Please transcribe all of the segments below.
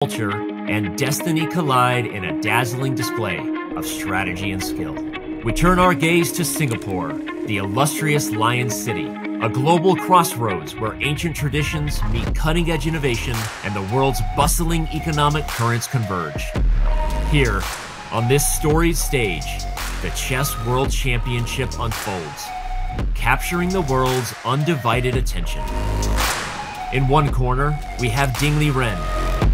culture and destiny collide in a dazzling display of strategy and skill. We turn our gaze to Singapore, the illustrious Lion City, a global crossroads where ancient traditions meet cutting-edge innovation and the world's bustling economic currents converge. Here, on this storied stage, the Chess World Championship unfolds, capturing the world's undivided attention. In one corner, we have Ding Liren,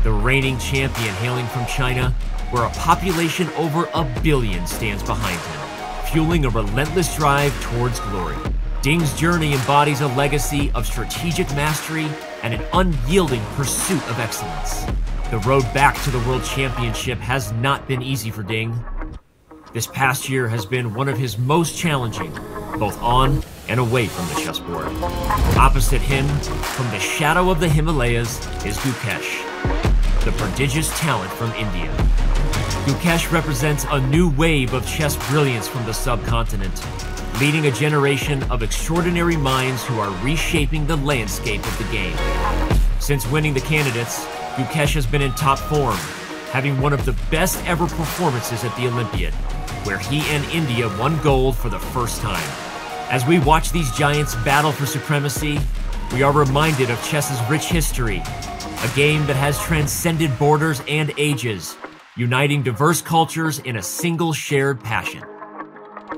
the reigning champion hailing from China, where a population over 1 billion stands behind him, fueling a relentless drive towards glory. Ding's journey embodies a legacy of strategic mastery and an unyielding pursuit of excellence. The road back to the World Championship has not been easy for Ding. This past year has been one of his most challenging, both on and away from the chessboard. Opposite him, from the shadow of the Himalayas, is Gukesh, the prodigious talent from India. Gukesh represents a new wave of chess brilliance from the subcontinent, leading a generation of extraordinary minds who are reshaping the landscape of the game. Since winning the candidates, Gukesh has been in top form, having one of the best ever performances at the Olympiad, where he and India won gold for the first time. As we watch these giants battle for supremacy, we are reminded of chess's rich history, a game that has transcended borders and ages, uniting diverse cultures in a single shared passion.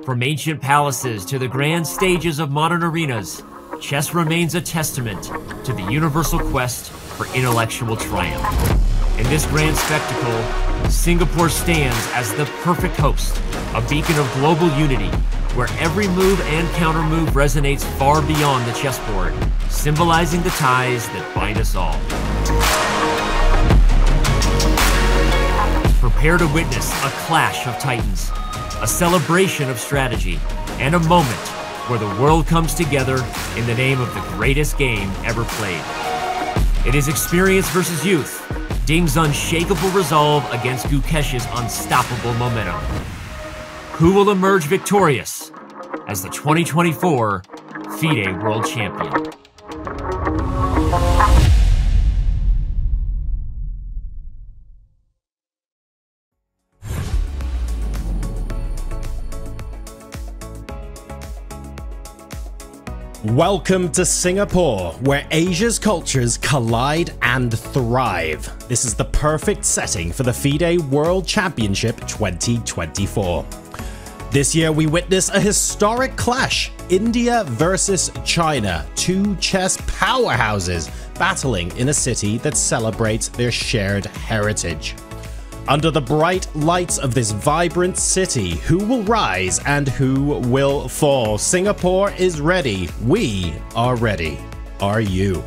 From ancient palaces to the grand stages of modern arenas, chess remains a testament to the universal quest for intellectual triumph. In this grand spectacle, Singapore stands as the perfect host, a beacon of global unity, where every move and countermove resonates far beyond the chessboard, symbolizing the ties that bind us all. Prepare to witness a clash of titans, a celebration of strategy, and a moment where the world comes together in the name of the greatest game ever played. It is experience versus youth, Ding's unshakable resolve against Gukesh's unstoppable momentum. Who will emerge victorious as the 2024 FIDE World Champion? Welcome to Singapore, where Asia's cultures collide and thrive. This is the perfect setting for the FIDE World Championship 2024. This year we witness a historic clash, India versus China, two chess powerhouses battling in a city that celebrates their shared heritage. Under the bright lights of this vibrant city, who will rise and who will fall? Singapore is ready. We are ready. Are you?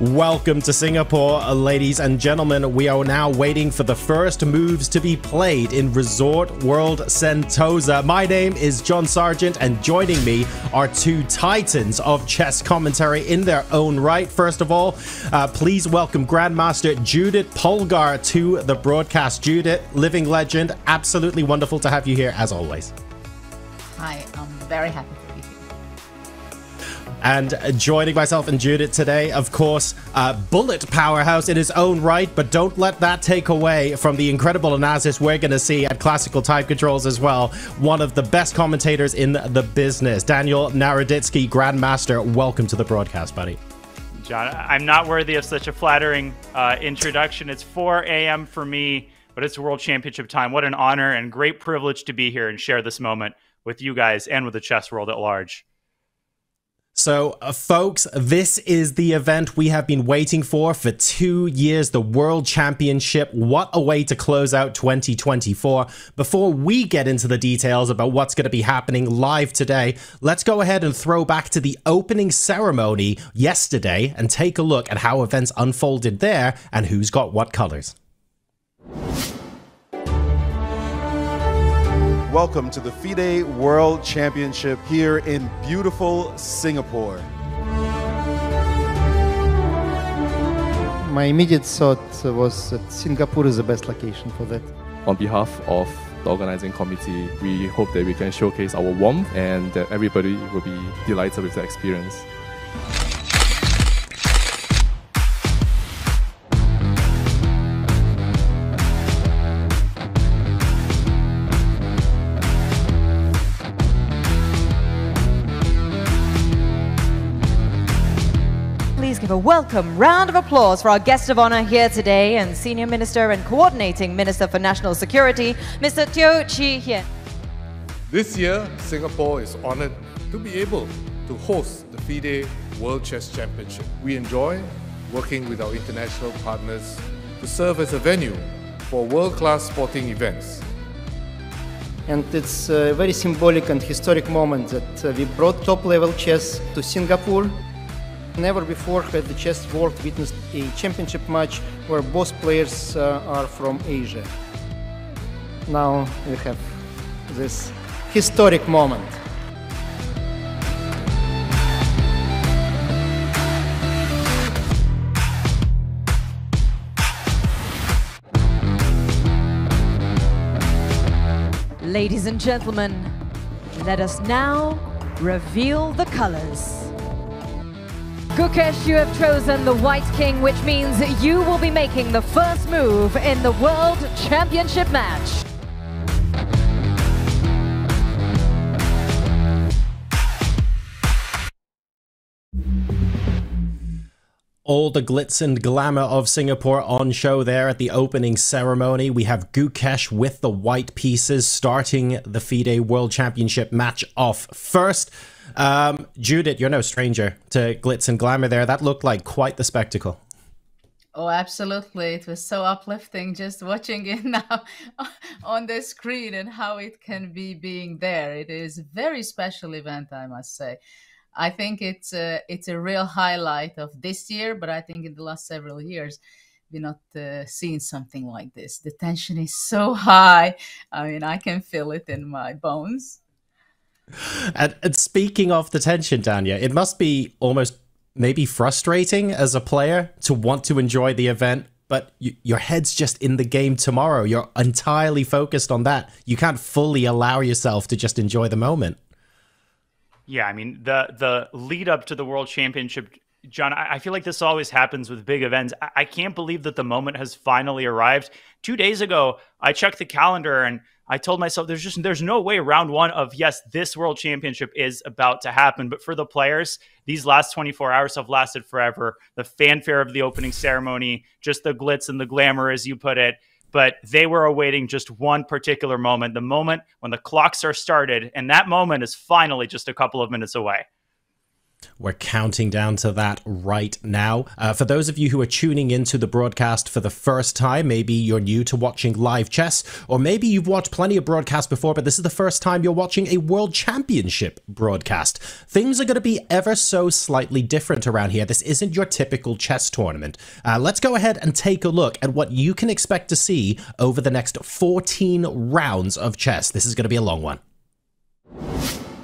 Welcome to Singapore, ladies and gentlemen. We are now waiting for the first moves to be played in Resort World Sentosa. My name is John Sargent, and joining me are two titans of chess commentary in their own right. First of all, please welcome Grandmaster Judith Polgar to the broadcast. Judith, living legend, absolutely wonderful to have you here as always. Hi, I'm very happy to be here. And joining myself and Judith today, of course, Bullet powerhouse in his own right, but don't let that take away from the incredible analysis we're going to see at Classical Time Controls as well. One of the best commentators in the business, Daniel Naroditsky, Grandmaster. Welcome to the broadcast, buddy. John, I'm not worthy of such a flattering introduction. It's 4 a.m. for me, but it's World Championship time. What an honor and great privilege to be here and share this moment with you guys and with the chess world at large. So, folks, this is the event we have been waiting for 2 years, the World Championship. What a way to close out 2024. Before we get into the details about what's going to be happening live today, let's go ahead and throw back to the opening ceremony yesterday and take a look at how events unfolded there and who's got what colors. Welcome to the FIDE World Championship here in beautiful Singapore. My immediate thought was that Singapore is the best location for that. On behalf of the organizing committee, we hope that we can showcase our warmth and that everybody will be delighted with the experience. give a welcome round of applause for our guest of honor here today and Senior Minister and Coordinating Minister for National Security, Mr. Teo Chee Hean. This year, Singapore is honored to be able to host the FIDE World Chess Championship. We enjoy working with our international partners to serve as a venue for world-class sporting events. And it's a very symbolic and historic moment that we brought top-level chess to Singapore. Never before had the chess world witnessed a championship match where both players are from Asia. Now we have this historic moment. Ladies and gentlemen, let us now reveal the colors. Gukesh, you have chosen the White King, which means you will be making the first move in the World Championship match. All the glitz and glamour of Singapore on show there at the opening ceremony. We have Gukesh with the white pieces starting the FIDE World Championship match off first. Judith, you're no stranger to glitz and glamour there. That looked like quite the spectacle. Oh, absolutely. It was so uplifting just watching it now on the screen and how it can be being there. It is a very special event, I must say. I think it's a real highlight of this year, but I think in the last several years, we're not seeing something like this. The tension is so high. I mean, I can feel it in my bones. And speaking of the tension, Tanya, it must be almost maybe frustrating as a player to want to enjoy the event, but your head's just in the game tomorrow. You're entirely focused on that. You can't fully allow yourself to just enjoy the moment. Yeah, I mean, the lead up to the World Championship, John, I feel like this always happens with big events. I can't believe that the moment has finally arrived. 2 days ago, I checked the calendar and I told myself there's no way round one of, yes, this World Championship is about to happen. But for the players, these last 24 hours have lasted forever. The fanfare of the opening ceremony, just the glitz and the glamour, as you put it. But they were awaiting just one particular moment, the moment when the clocks are started, and that moment is finally just a couple of minutes away. We're counting down to that right now. For those of you who are tuning into the broadcast for the first time, maybe you're new to watching live chess, or maybe you've watched plenty of broadcasts before, but this is the first time you're watching a World Championship broadcast. Things are going to be ever so slightly different around here. This isn't your typical chess tournament. Let's go ahead and take a look at what you can expect to see over the next 14 rounds of chess. This is going to be a long one.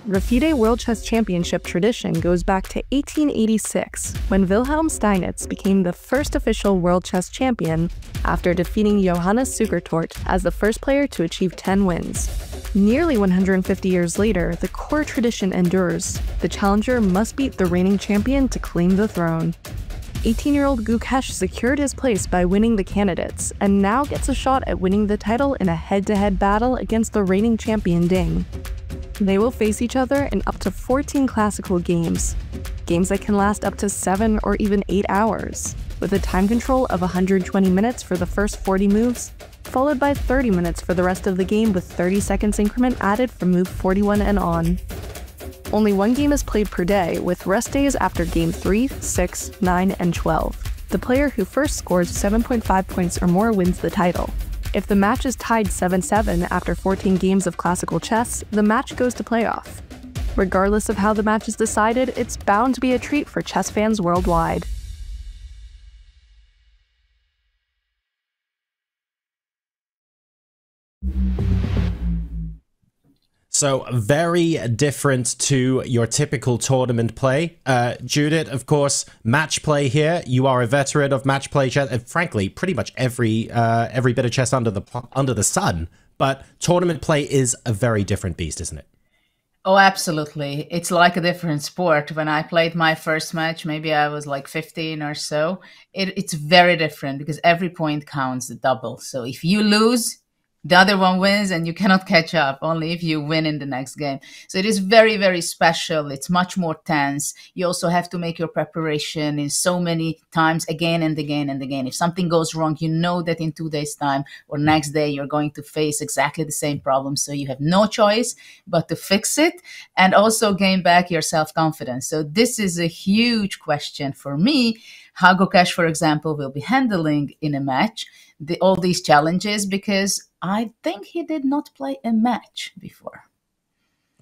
The FIDE World Chess Championship tradition goes back to 1886, when Wilhelm Steinitz became the first official world chess champion after defeating Johannes Zukertort as the first player to achieve 10 wins. Nearly 150 years later, the core tradition endures. The challenger must beat the reigning champion to claim the throne. 18-year-old Gukesh secured his place by winning the candidates, and now gets a shot at winning the title in a head-to-head battle against the reigning champion Ding. They will face each other in up to 14 classical games that can last up to 7 or even 8 hours, with a time control of 120 minutes for the first 40 moves, followed by 30 minutes for the rest of the game with 30 seconds increment added from move 41 and on. Only one game is played per day, with rest days after game 3, 6, 9, and 12. The player who first scores 7.5 points or more wins the title. If the match is tied 7-7 after 14 games of classical chess, the match goes to playoff. Regardless of how the match is decided, it's bound to be a treat for chess fans worldwide. So very different to your typical tournament play. Judith, of course, match play here. You are a veteran of match play chess. Frankly, pretty much every bit of chess under the sun. But tournament play is a very different beast, isn't it? Oh, absolutely. It's like a different sport. When I played my first match, maybe I was like 15 or so. It's very different because every point counts double. So if you lose, the other one wins and you cannot catch up, only if you win in the next game. So it is very, very special. It's much more tense. You also have to make your preparation in so many times again and again and again. If something goes wrong, you know that in 2 days' time or next day, you're going to face exactly the same problem. So you have no choice but to fix it and also gain back your self-confidence. So this is a huge question for me, how Gukesh, for example, will be handling in a match all these challenges, because I think he did not play a match before.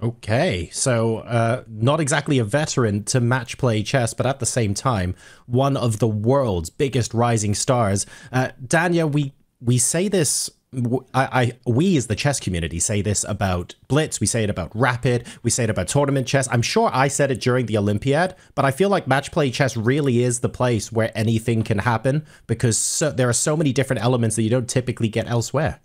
Okay, so not exactly a veteran to match play chess, but at the same time, one of the world's biggest rising stars. Dania, we say this, we as the chess community say this about Blitz, we say it about Rapid, we say it about tournament chess. I'm sure I said it during the Olympiad, but I feel like match play chess really is the place where anything can happen, because there are so many different elements that you don't typically get elsewhere.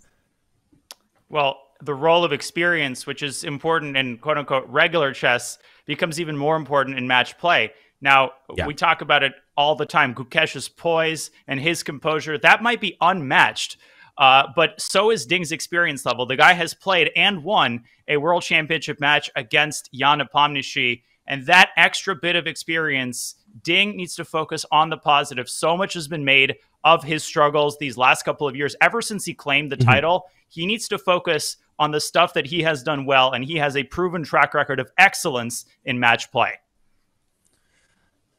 Well, the role of experience, which is important in quote-unquote regular chess, becomes even more important in match play. Now, we talk about it all the time. Gukesh's poise and his composure, that might be unmatched, but so is Ding's experience level. The guy has played and won a world championship match against Jan Nepomniachtchi, and that extra bit of experience, Ding needs to focus on the positive. So much has been made of his struggles these last couple of years. Ever since he claimed the title, he needs to focus on the stuff that he has done well, and he has a proven track record of excellence in match play.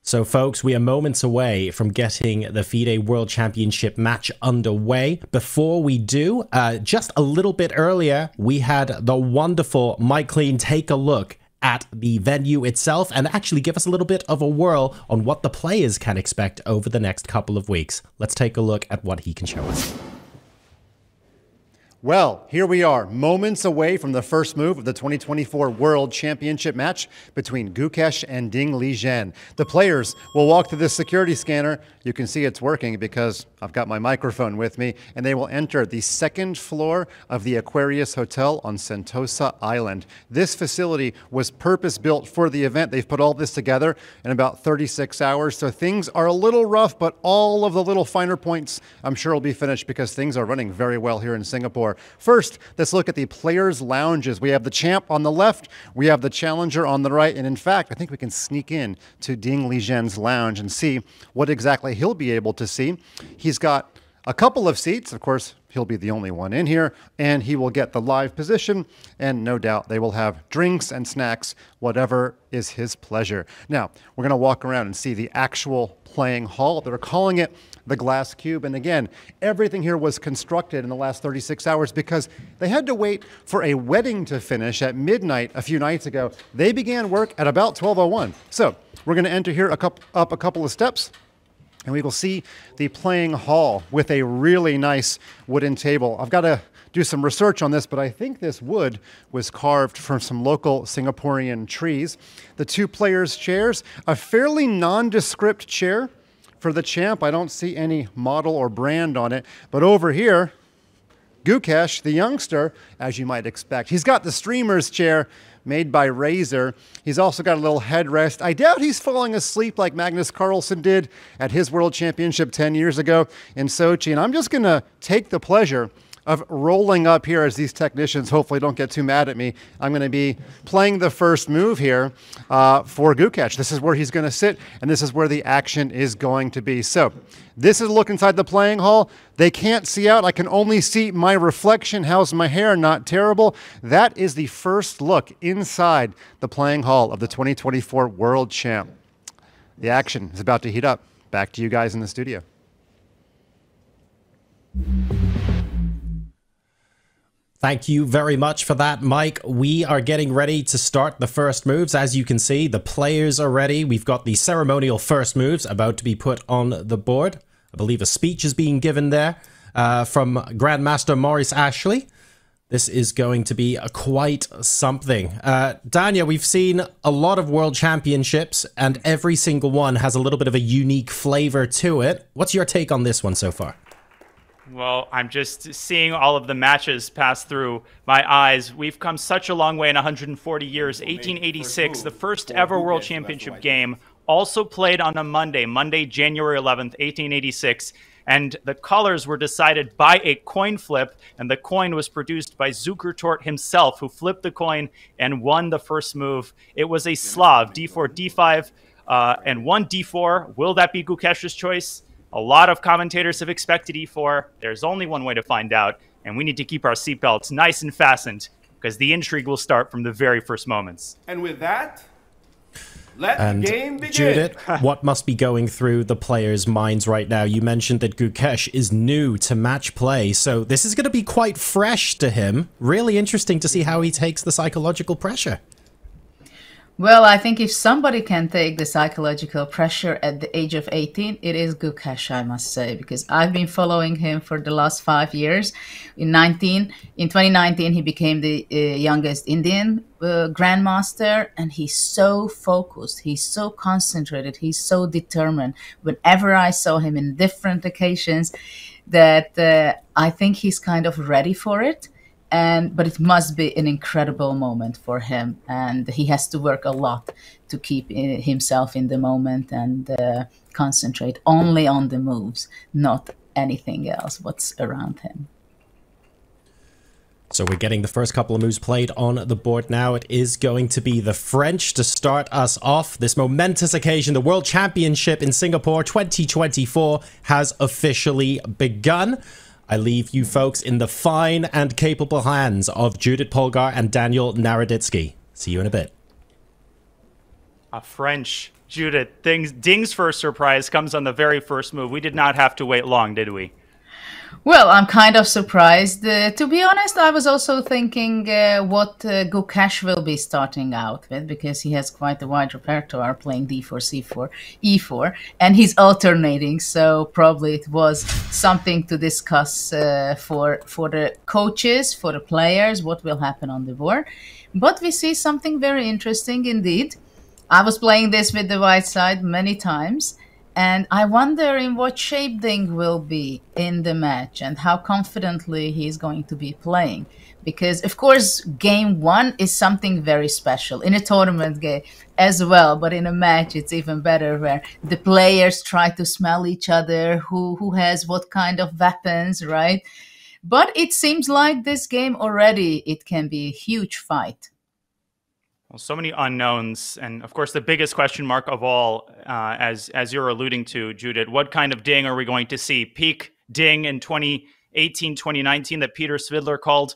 So, folks, we are moments away from getting the FIDE World Championship match underway. Before we do, just a little bit earlier, we had the wonderful Mike Clean take a look at the venue itself and actually give us a little bit of a whirl on what the players can expect over the next couple of weeks. Let's take a look at what he can show us. Well, here we are, moments away from the first move of the 2024 World Championship match between Gukesh and Ding Liren. The players will walk through this security scanner. You can see it's working because I've got my microphone with me, and they will enter the second floor of the Aquarius Hotel on Sentosa Island. This facility was purpose-built for the event. They've put all this together in about 36 hours, so things are a little rough, but all of the little finer points I'm sure will be finished because things are running very well here in Singapore. First, let's look at the players' lounges. We have the champ on the left, we have the challenger on the right, and in fact, I think we can sneak in to Ding Liren's lounge and see what exactly he'll be able to see. He's got a couple of seats. Of course, he'll be the only one in here, and he will get the live position, and no doubt they will have drinks and snacks, whatever is his pleasure. Now, we're going to walk around and see the actual playing hall. They're calling it the Glass Cube, and again, everything here was constructed in the last 36 hours because they had to wait for a wedding to finish at midnight a few nights ago. They began work at about 12:01. So we're going to enter here up a couple of steps, and we will see the playing hall with a really nice wooden table. I've got to do some research on this, but I think this wood was carved from some local Singaporean trees. The two players' chairs, a fairly nondescript chair for the champ. I don't see any model or brand on it, but over here, Gukesh, the youngster, as you might expect. He's got the streamer's chair made by Razer. He's also got a little headrest. I doubt he's falling asleep like Magnus Carlsen did at his World Championship 10 years ago in Sochi. And I'm just going to take the pleasure of rolling up here as these technicians hopefully don't get too mad at me. I'm going to be playing the first move here for Gukesh. This is where he's going to sit, and this is where the action is going to be. So this is a look inside the playing hall. They can't see out. I can only see my reflection. How's my hair? Not terrible. That is the first look inside the playing hall of the 2024 World Champ. The action is about to heat up. Back to you guys in the studio. Thank you very much for that, Mike. We are getting ready to start the first moves. As you can see, the players are ready. We've got the ceremonial first moves about to be put on the board. I believe a speech is being given there from Grandmaster Maurice Ashley. This is going to be quite something. Dania, we've seen a lot of world championships, and every single one has a little bit of a unique flavor to it. What's your take on this one so far? Well, I'm just seeing all of the matches pass through my eyes. We've come such a long way in 140 years. 1886, the first ever World Championship game, also played on a Monday, January 11th, 1886. And the colors were decided by a coin flip, and the coin was produced by Zukertort himself, who flipped the coin and won the first move. It was a Slav, d4, d5, and one d4. Will that be Gukesh's choice? A lot of commentators have expected e4. There's only one way to find out, and we need to keep our seatbelts nice and fastened, because the intrigue will start from the very first moments. And with that, let the game begin. Judith, what must be going through the players' minds right now? You mentioned that Gukesh is new to match play, so this is going to be quite fresh to him. Really interesting to see how he takes the psychological pressure. Well, I think if somebody can take the psychological pressure at the age of 18, it is Gukesh, I must say, because I've been following him for the last 5 years. In 2019, he became the youngest Indian grandmaster, and he's so focused, he's so concentrated, he's so determined. Whenever I saw him in different occasions, that I think he's kind of ready for it. But it must be an incredible moment for him, and he has to work a lot to keep himself in the moment and concentrate only on the moves, not anything else what's around him. So we're getting the first couple of moves played on the board now. It is going to be the French to start us off. This momentous occasion, the World Championship in Singapore 2024, has officially begun. I leave you folks in the fine and capable hands of Judith Polgar and Daniel Naroditsky. See you in a bit. French. Judith, Ding's first surprise comes on the very first move. We did not have to wait long, did we? Well, I'm kind of surprised. To be honest, I was also thinking what Gukesh will be starting out with, because he has quite a wide repertoire playing d4, c4, e4, and he's alternating, so probably it was something to discuss for the coaches, for the players, what will happen on the board. But we see something very interesting indeed. I was playing this with the white side many times, and I wonder in what shape Ding will be in the match and how confidently he's going to be playing. Because, of course, game one is something very special in a tournament game as well. But in a match, it's even better, where the players try to smell each other, who has what kind of weapons, right? But it seems like this game already, it can be a huge fight. Well, so many unknowns, and of course the biggest question mark of all, as you're alluding to, Judith, what kind of Ding are we going to see? Peak Ding in 2018, 2019 that Peter Svidler called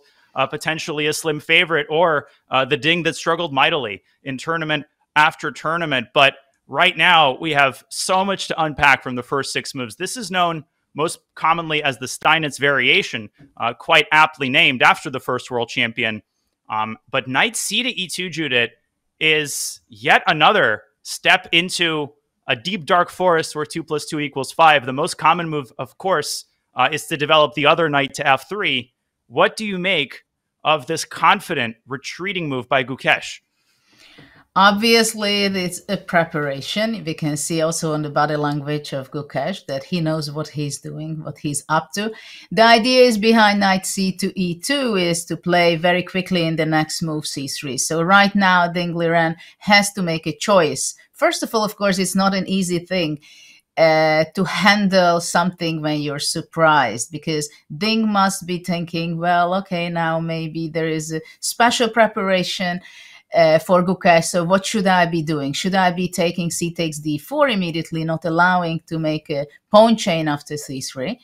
potentially a slim favorite, or the Ding that struggled mightily in tournament after tournament. But right now we have so much to unpack from the first 6 moves. This is known most commonly as the Steinitz variation, quite aptly named after the first world champion. But knight c to e2, Judith, is yet another step into a deep dark forest where 2 + 2 = 5. The most common move, of course, is to develop the other knight to f3. What do you make of this confident retreating move by Gukesh? Obviously, it's a preparation. We can see also on the body language of Gukesh that he knows what he's doing, what he's up to. The idea is behind knight c to e2 is to play very quickly in the next move c3. So right now, Ding Liren has to make a choice. First of all, of course, it's not an easy thing to handle something when you're surprised, because Ding must be thinking, well, okay, now maybe there is a special preparation for Gukesh, so what should I be doing? Should I be taking c takes d4 immediately, not allowing to make a pawn chain after c3?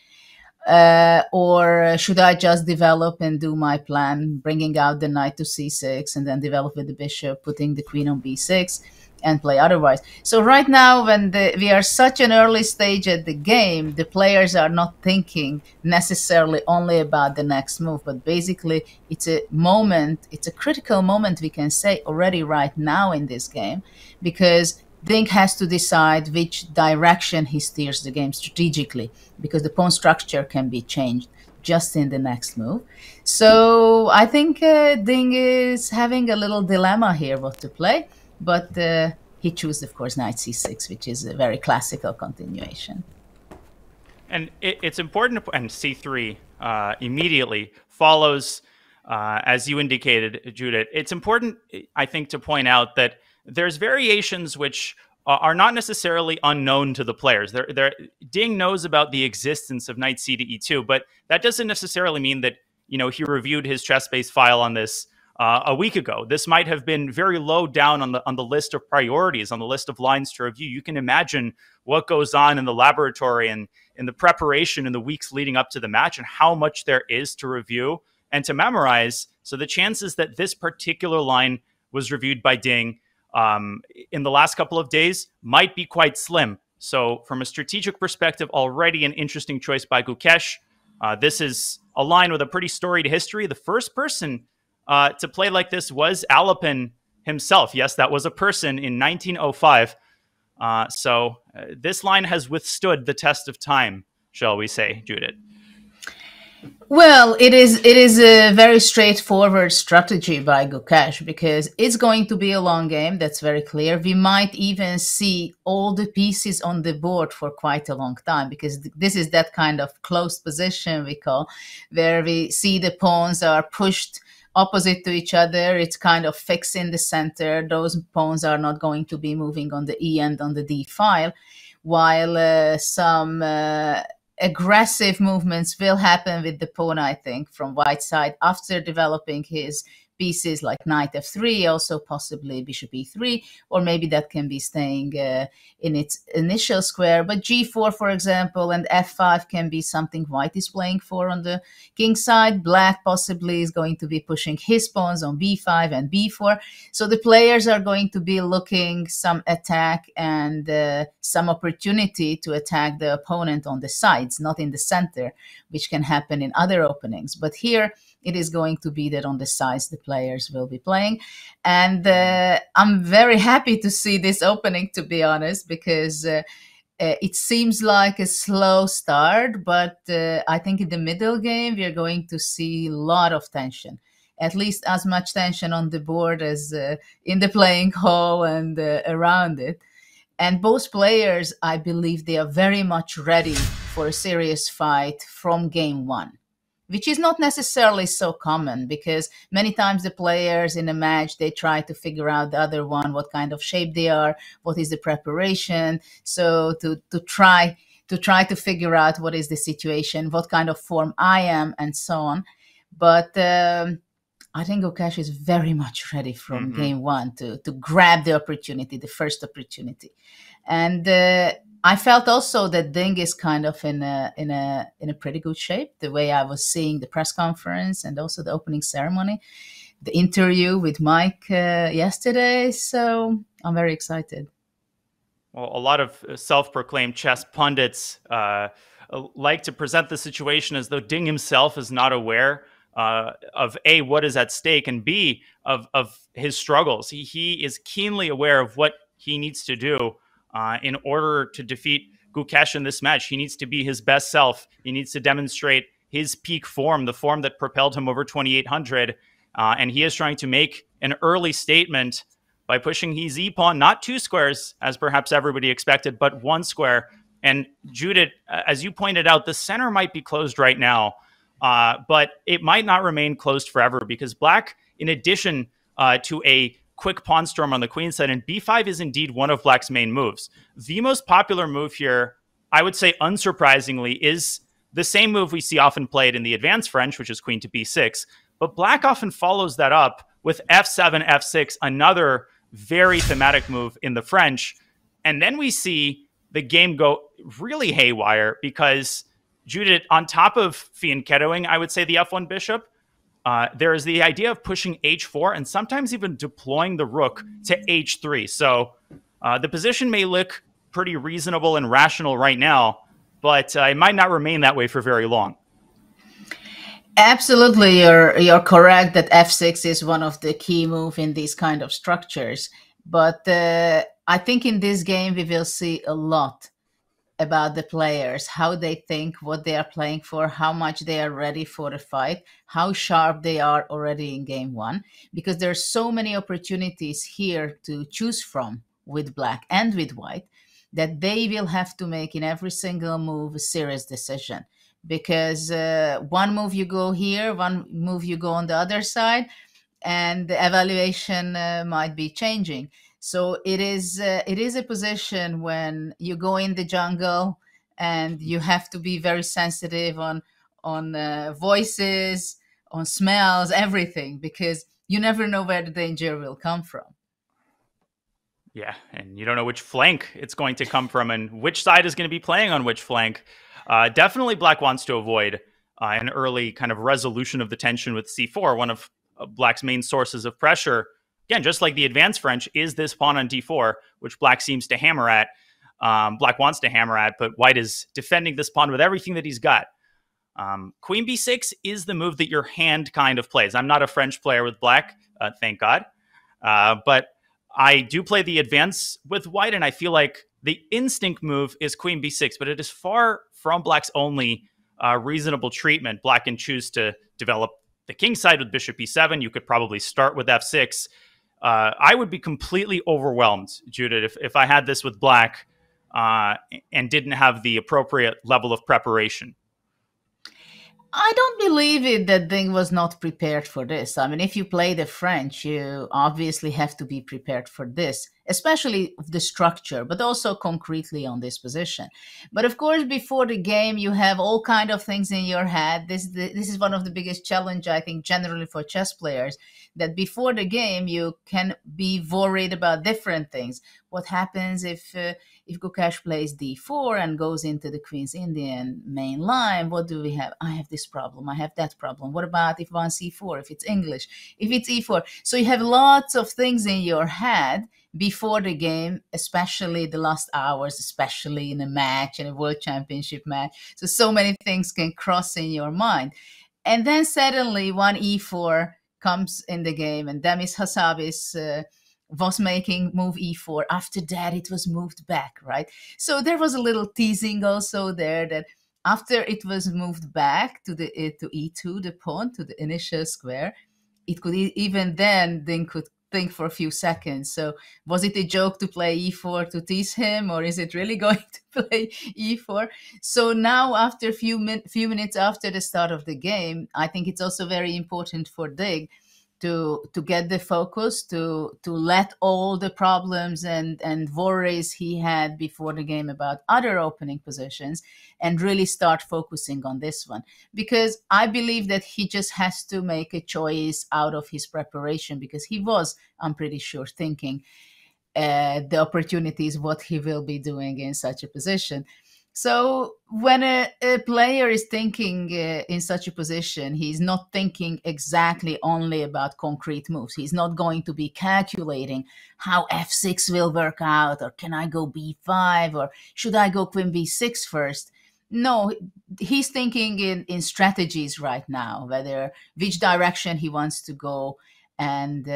Or should I just develop and do my plan, bringing out the knight to c6 and then develop with the bishop, putting the queen on b6 and play otherwise? So right now, when we are such an early stage at the game, the players are not thinking necessarily only about the next move, but basically it's a moment, it's a critical moment, we can say already right now in this game, because Ding has to decide which direction he steers the game strategically, because the pawn structure can be changed just in the next move. So I think Ding is having a little dilemma here what to play. But he chose, of course, knight c6, which is a very classical continuation. And it's important, and c3 immediately follows, as you indicated, Judith. It's important, I think, to point out that there's variations which are not necessarily unknown to the players. Ding knows about the existence of knight c to e2, but that doesn't necessarily mean that he reviewed his chess-based file on this a week ago. This might have been very low down on the list of priorities, on the list of lines to review. You can imagine what goes on in the laboratory and in the preparation in the weeks leading up to the match, and how much there is to review and to memorize. So the chances that this particular line was reviewed by Ding in the last couple of days might be quite slim. So from a strategic perspective, already an interesting choice by Gukesh. This is a line with a pretty storied history. The first person to play like this was Alapin himself. Yes, that was a person in 1905. So this line has withstood the test of time, shall we say, Judith? Well, it is a very straightforward strategy by Gukesh, because it's going to be a long game. That's very clear. We might even see all the pieces on the board for quite a long time, because this is that kind of closed position we call, where we see the pawns are pushed opposite to each other. It's kind of fixed in the center. Those pawns are not going to be moving on the E and on the D file, while some aggressive movements will happen with the pawn, I think, from white side after developing his pieces like knight f3, also possibly bishop e3, or maybe that can be staying in its initial square. But g4, for example, and f5 can be something white is playing for on the king side. Black possibly is going to be pushing his pawns on b5 and b4. So the players are going to be looking some attack and some opportunity to attack the opponent on the sides, not in the center, which can happen in other openings. But here, it is going to be that on the sides the players will be playing. And I'm very happy to see this opening, to be honest, because it seems like a slow start, but I think in the middle game, we are going to see a lot of tension, at least as much tension on the board as in the playing hall and around it. And both players, I believe, they are very much ready for a serious fight from game one, which is not necessarily so common, because many times the players in a match, they try to figure out the other one, what kind of shape they are, what is the preparation. So to try to figure out what is the situation, what kind of form I am, and so on. But I think Gukesh is very much ready from game one to grab the opportunity, the first opportunity. And I felt also that Ding is kind of in a pretty good shape, the way I was seeing the press conference and also the opening ceremony, the interview with Mike yesterday. So I'm very excited. Well, a lot of self-proclaimed chess pundits like to present the situation as though Ding himself is not aware of A, what is at stake, and B, of his struggles. He is keenly aware of what he needs to do in order to defeat Gukesh in this match. He needs to be his best self. He needs to demonstrate his peak form, the form that propelled him over 2,800. And he is trying to make an early statement by pushing his e-pawn, not 2 squares, as perhaps everybody expected, but 1 square. And Judith, as you pointed out, the center might be closed right now, but it might not remain closed forever, because Black, in addition to a quick pawn storm on the queen side, and b5 is indeed one of Black's main moves. The most popular move here, I would say unsurprisingly, is the same move we see often played in the advanced French, which is queen to b6. But Black often follows that up with f7, f6, another very thematic move in the French. And then we see the game go really haywire, because Judith, on top of fianchettoing, I would say, the f1 bishop, there is the idea of pushing h4 and sometimes even deploying the rook to h3. So the position may look pretty reasonable and rational right now, but it might not remain that way for very long. Absolutely, you're correct that f6 is one of the key moves in these kind of structures. But I think in this game we will see a lot about the players, how they think, what they are playing for, how much they are ready for the fight, how sharp they are already in game one, because there are so many opportunities here to choose from with Black and with White, that they will have to make in every single move a serious decision. Because one move you go here, one move you go on the other side, and the evaluation might be changing. So it is a position when you go in the jungle and you have to be very sensitive on voices, on smells, everything, because you never know where the danger will come from. Yeah, and you don't know which flank it's going to come from and which side is going to be playing on which flank. Definitely Black wants to avoid an early kind of resolution of the tension with c4, one of Black's main sources of pressure. Again, just like the advanced French, is this pawn on d4, which Black seems to hammer at. Black wants to hammer at, but White is defending this pawn with everything that he's got. Queen b6 is the move that your hand kind of plays. I'm not a French player with Black, thank God. But I do play the advance with White, and I feel like the instinct move is Queen b6, but it is far from Black's only reasonable treatment. Black can choose to develop the king side with bishop e7. You could probably start with f6. I would be completely overwhelmed, Judith, if I had this with Black and didn't have the appropriate level of preparation. I don't believe it that Ding was not prepared for this. I mean, if you play the French, you obviously have to be prepared for this, especially the structure, but also concretely on this position. But of course, before the game, you have all kind of things in your head. This is one of the biggest challenge, I think, generally for chess players, that before the game, you can be worried about different things. What happens if Gukesh plays d4 and goes into the Queen's Indian main line? What do we have? I have this problem. I have that problem. What about if one c4, if it's English, if it's e4? So you have lots of things in your head before the game, especially the last hours, especially in a match, in a World Championship match. So many things can cross in your mind. And then suddenly one e4 comes in the game, and Demis Hassabis was making move e4. After that, it was moved back, right? So there was a little teasing also there that after it was moved back to e2, the pawn, to the initial square, it could even then Ding could think for a few seconds. So was it a joke to play e4 to tease him, or is it really going to play e4? So now, after a few minutes after the start of the game, I think it's also very important for Ding to get the focus, to let all the problems and worries he had before the game about other opening positions and really start focusing on this one. Because I believe that he just has to make a choice out of his preparation, because he was, I'm pretty sure, thinking the opportunities, what he will be doing in such a position. So when a player is thinking in such a position, he's not thinking exactly only about concrete moves. He's not going to be calculating how f6 will work out, or can I go b5, or should I go queen b6 first? No, he's thinking in strategies right now, which direction he wants to go and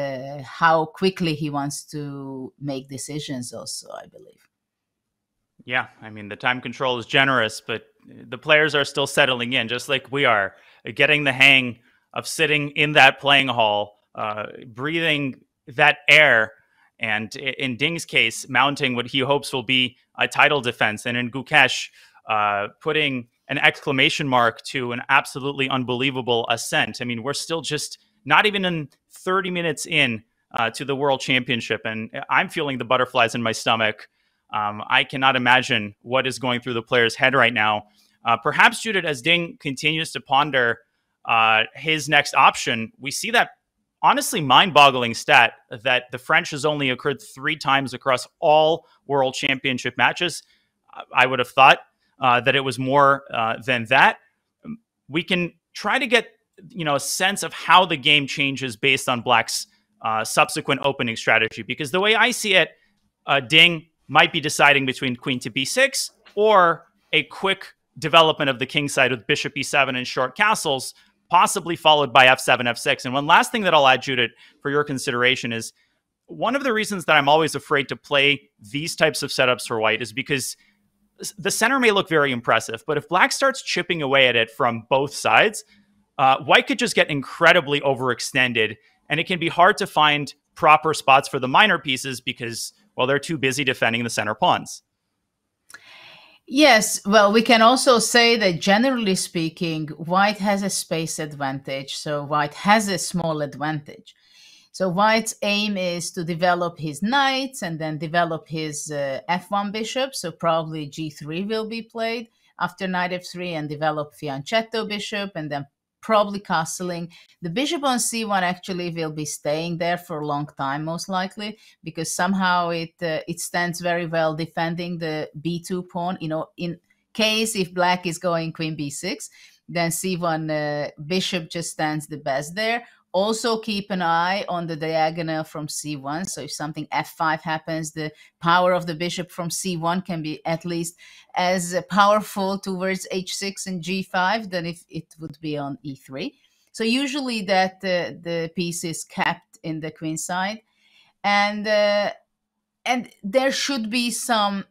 how quickly he wants to make decisions also, I believe. Yeah, I mean, the time control is generous, but the players are still settling in, just like we are, getting the hang of sitting in that playing hall, breathing that air, and in Ding's case, mounting what he hopes will be a title defense, and in Gukesh, putting an exclamation mark to an absolutely unbelievable ascent. I mean, we're still just not even in 30 minutes in to the World Championship, and I'm feeling the butterflies in my stomach. I cannot imagine what is going through the player's head right now. Perhaps, Judith, as Ding continues to ponder his next option, we see that honestly mind-boggling stat that the French has only occurred 3 times across all World Championship matches. I would have thought that it was more than that. We can try to get a sense of how the game changes based on Black's subsequent opening strategy, because the way I see it, Ding might be deciding between queen to b6 or a quick development of the king side with bishop e7 and short castles, possibly followed by f7, f6. And one last thing that I'll add, Judith, for your consideration is one of the reasons that I'm always afraid to play these types of setups for White is because the center may look very impressive, but if Black starts chipping away at it from both sides, White could just get incredibly overextended, and it can be hard to find proper spots for the minor pieces because, well, they're too busy defending the center pawns. Yes, well, we can also say that generally speaking, White has a space advantage, so White has a small advantage. So White's aim is to develop his knights and then develop his f1 bishop. So probably g3 will be played after knight f3 and develop fianchetto bishop and then probably castling. The bishop on c1 actually will be staying there for a long time, most likely, because somehow it stands very well defending the b2 pawn. You know, in case if black is going queen b6, then c1 bishop just stands the best there. Also keep an eye on the diagonal from c1. So if something f5 happens, the power of the bishop from c1 can be at least as powerful towards h6 and g5 than if it would be on e3. So usually that the piece is kept in the queen side. And there should be some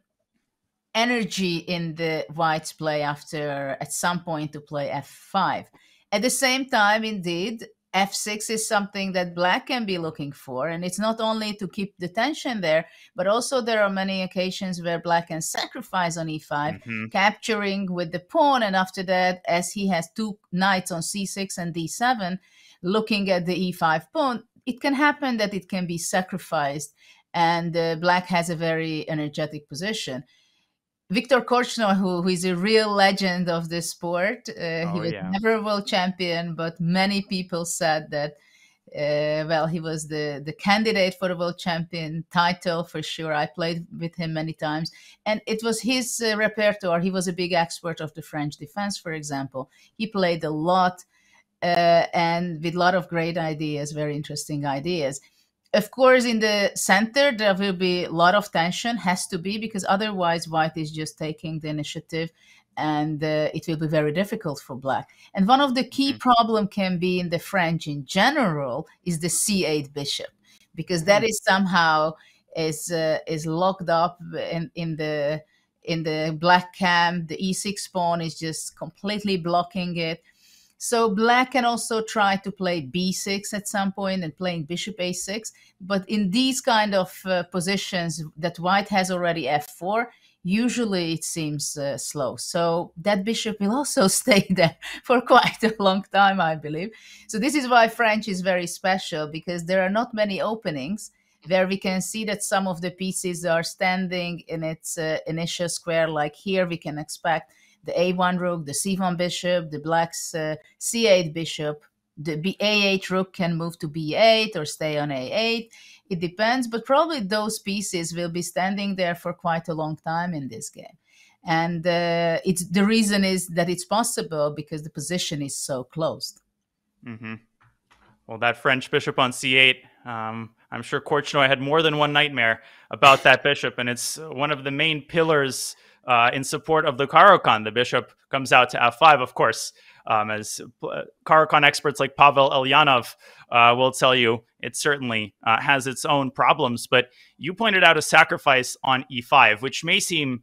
energy in the white's play after at some point to play f5. At the same time, indeed, f6 is something that black can be looking for, and it's not only to keep the tension there, but also there are many occasions where black can sacrifice on e5, capturing with the pawn, and after that, as he has two knights on c6 and d7, looking at the e5 pawn, it can happen that it can be sacrificed, and black has a very energetic position. Viktor Korchnoi, who is a real legend of this sport, he was never a world champion, but many people said that, well, he was the candidate for the world champion title for sure. I played with him many times, and it was his repertoire. He was a big expert of the French defense, for example. He played a lot and with a lot of great ideas, very interesting ideas. Of course, in the center, there will be a lot of tension, has to be, because otherwise white is just taking the initiative and it will be very difficult for black. And one of the key problem can be in the French in general is the c8 bishop, because that is somehow is locked up in the black camp. The e6 pawn is just completely blocking it. So black can also try to play b6 at some point and playing bishop a6. But in these kind of positions that white has already f4, usually it seems slow. So that bishop will also stay there for quite a long time, I believe. So this is why French is very special, because there are not many openings where we can see that some of the pieces are standing in its initial square. Like here, we can expect the a1 rook, the c1 bishop, the black's c8 bishop, the a8 rook can move to b8 or stay on a8. It depends, but probably those pieces will be standing there for quite a long time in this game. And the reason is that it's possible because the position is so closed. Well, that French bishop on c8, I'm sure Korchnoi had more than one nightmare about that bishop, and it's one of the main pillars in support of the Caro-Kann. The bishop comes out to f5, of course, as Caro-Kann experts like Pavel Elyanov will tell you, it certainly has its own problems. But you pointed out a sacrifice on e5, which may seem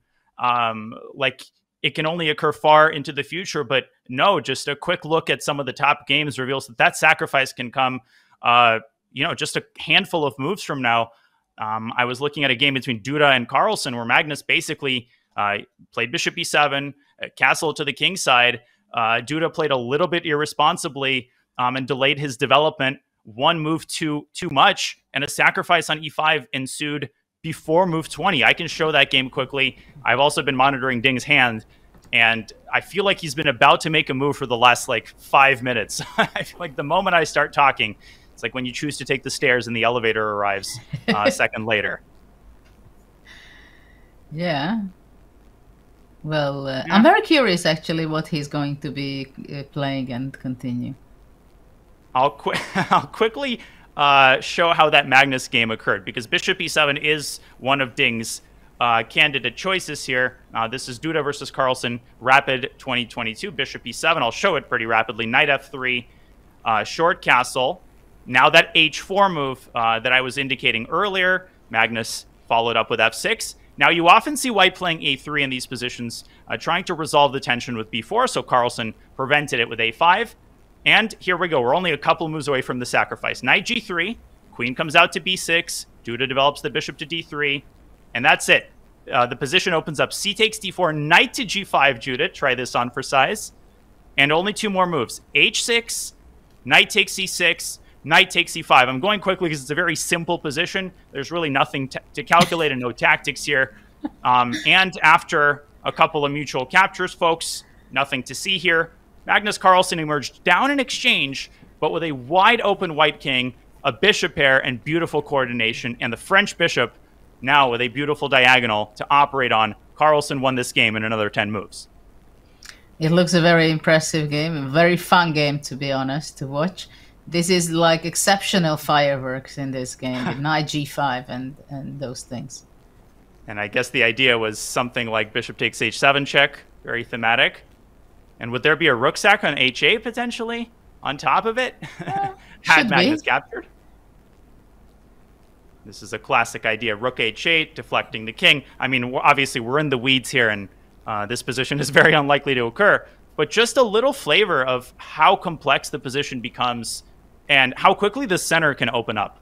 like it can only occur far into the future, but no, just a quick look at some of the top games reveals that sacrifice can come, just a handful of moves from now. I was looking at a game between Duda and Carlsen where Magnus basically played bishop e7, castle to the king side. Duda played a little bit irresponsibly and delayed his development one move too much, and a sacrifice on e5 ensued before move 20. I can show that game quickly. I've also been monitoring Ding's hand, and I feel like he's been about to make a move for the last 5 minutes. I feel like the moment I start talking, it's like when you choose to take the stairs and the elevator arrives a second later. Yeah. Well, I'm very curious, actually, what he's going to be playing and continue. I'll quickly show how that Magnus game occurred, because bishop e7 is one of Ding's candidate choices here. This is Duda versus Carlsen, Rapid 2022, bishop e7. I'll show it pretty rapidly. Knight f3, short castle. Now that h4 move that I was indicating earlier, Magnus followed up with f6. Now, you often see white playing a3 in these positions, trying to resolve the tension with b4, so Carlsen prevented it with a5. And here we go. We're only a couple moves away from the sacrifice. Knight g3, queen comes out to b6, Duda develops the bishop to d3, and that's it. The position opens up. C takes d4, knight to g5, Judith. Try this on for size. And only two more moves. h6, knight takes c6, knight takes c5. I'm going quickly because it's a very simple position. There's really nothing to calculate and no tactics here. And after a couple of mutual captures, folks, nothing to see here. Magnus Carlsen emerged down in exchange, but with a wide open white king, a bishop pair, and beautiful coordination, and the French bishop now with a beautiful diagonal to operate on. Carlsen won this game in another 10 moves. It looks a very impressive game, a very fun game, to be honest, to watch. This is like exceptional fireworks in this game, with knight g5 and those things. And I guess the idea was something like bishop takes h7 check, very thematic. And would there be a rook sack on h8 potentially on top of it? Had Magnus captured? This is a classic idea. Rook h8, deflecting the king. I mean, obviously we're in the weeds here, and this position is very unlikely to occur. But just a little flavor of how complex the position becomes and how quickly the center can open up.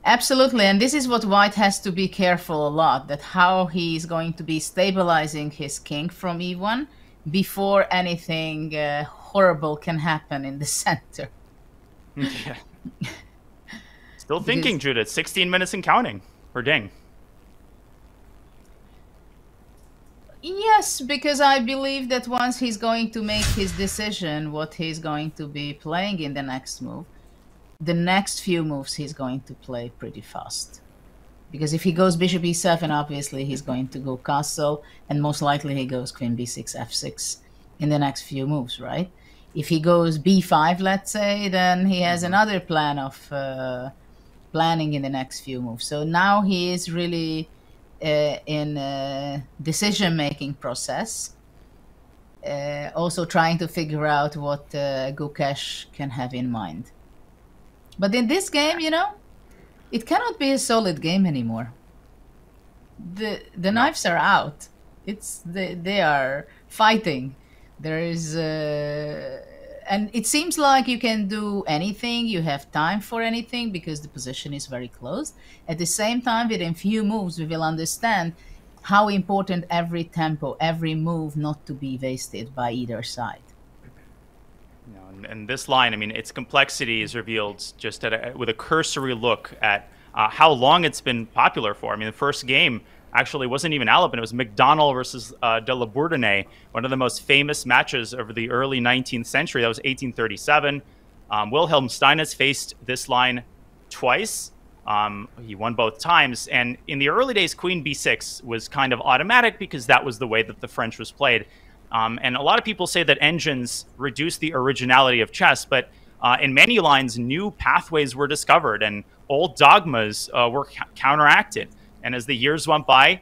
Absolutely, and this is what White has to be careful a lot, that how he's going to be stabilizing his king from e1 before anything horrible can happen in the center. Yeah. Still thinking, Judith. 16 minutes and counting for Ding. Yes, because I believe that once he's going to make his decision what he's going to be playing in the next move, the next few moves he's going to play pretty fast. Because if he goes bishop e7, obviously he's going to go castle, and most likely he goes queen b6, f6 in the next few moves, right? If he goes b5, let's say, then he has another plan of planning in the next few moves. So now he is really in a decision-making process, also trying to figure out what Gukesh can have in mind. But in this game, you know, it cannot be a solid game anymore. The knives are out. They are fighting. There is and it seems like you can do anything. You have time for anything because the position is very close. At the same time, within few moves, we will understand how important every tempo, every move not to be wasted by either side. And this line, I mean, its complexity is revealed just with a cursory look at how long it's been popular for. I mean, the first game actually wasn't even Alabin. It was McDonnell versus de la Bourdonnais, one of the most famous matches over the early 19th century. That was 1837. Wilhelm Steinitz faced this line twice. He won both times. And in the early days, queen b6 was kind of automatic because that was the way that the French was played. And a lot of people say that engines reduce the originality of chess, but in many lines, new pathways were discovered and old dogmas were counteracted. And as the years went by,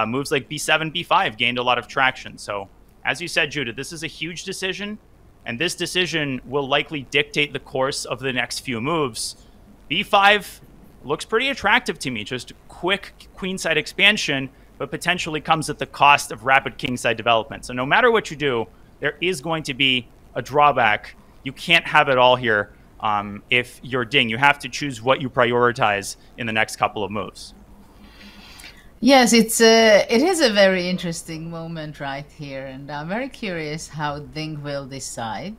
moves like b7, b5 gained a lot of traction. So as you said, Judith, this is a huge decision, and this decision will likely dictate the course of the next few moves. b5 looks pretty attractive to me, just quick queenside expansion, but potentially comes at the cost of rapid kingside development. So no matter what you do, there is going to be a drawback. You can't have it all here if you're Ding. You have to choose what you prioritize in the next couple of moves. Yes, it is a very interesting moment right here, and I'm very curious how Ding will decide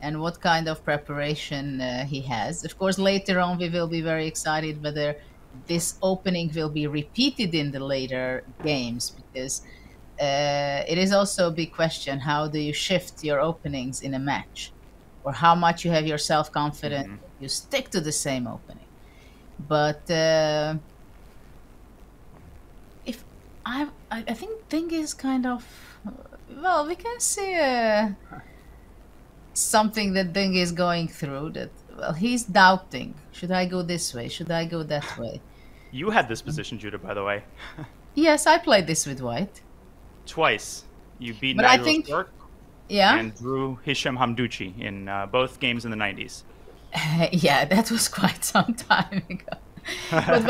and what kind of preparation he has. Of course, later on we will be very excited whether this opening will be repeated in the later games, because it is also a big question, how do you shift your openings in a match, or how much you have your self-confidence you stick to the same opening. But I think Ding is kind of, well, we can see something that Ding is going through, that, well, he's doubting. Should I go this way? Should I go that way? You had this position, Judah, by the way. Yes, I played this with White. Twice. You beat But Nigel Stark and drew Hisham Hamdouchi in both games in the 90s. Yeah, that was quite some time ago. But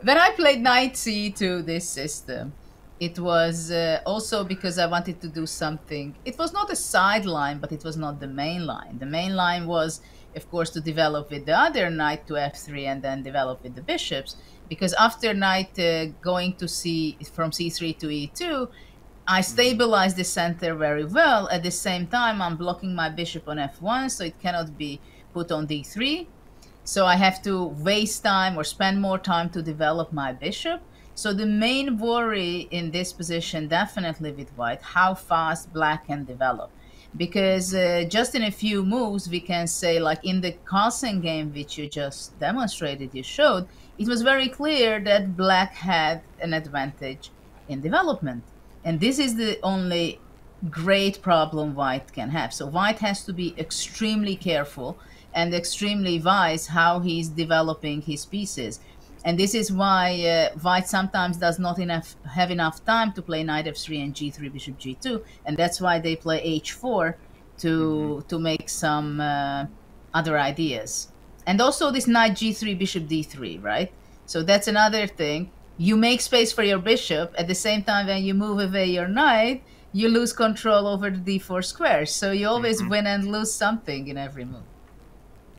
when I played Knight C2 this system, it was also because I wanted to do something. It was not a sideline, but it was not the main line. The main line was, of course, to develop with the other knight to f3 and then develop with the bishops. Because after knight going to from c3 to e2, I stabilize the center very well. At the same time, I'm blocking my bishop on f1, so it cannot be put on d3. So I have to waste time or spend more time to develop my bishop. So the main worry in this position, definitely with white, how fast black can develop. Because just in a few moves, we can say, like in the Carlsen game, which you just demonstrated, you showed, it was very clear that black had an advantage in development. And this is the only great problem white can have. So white has to be extremely careful and extremely wise how he's developing his pieces. And this is why white sometimes does not have enough time to play knight f3 and g3, bishop g2. And that's why they play h4 to make some other ideas. And also this knight g3, bishop d3, right? So that's another thing. You make space for your bishop. At the same time, when you move away your knight, you lose control over the d4 square. So you always win and lose something in every move.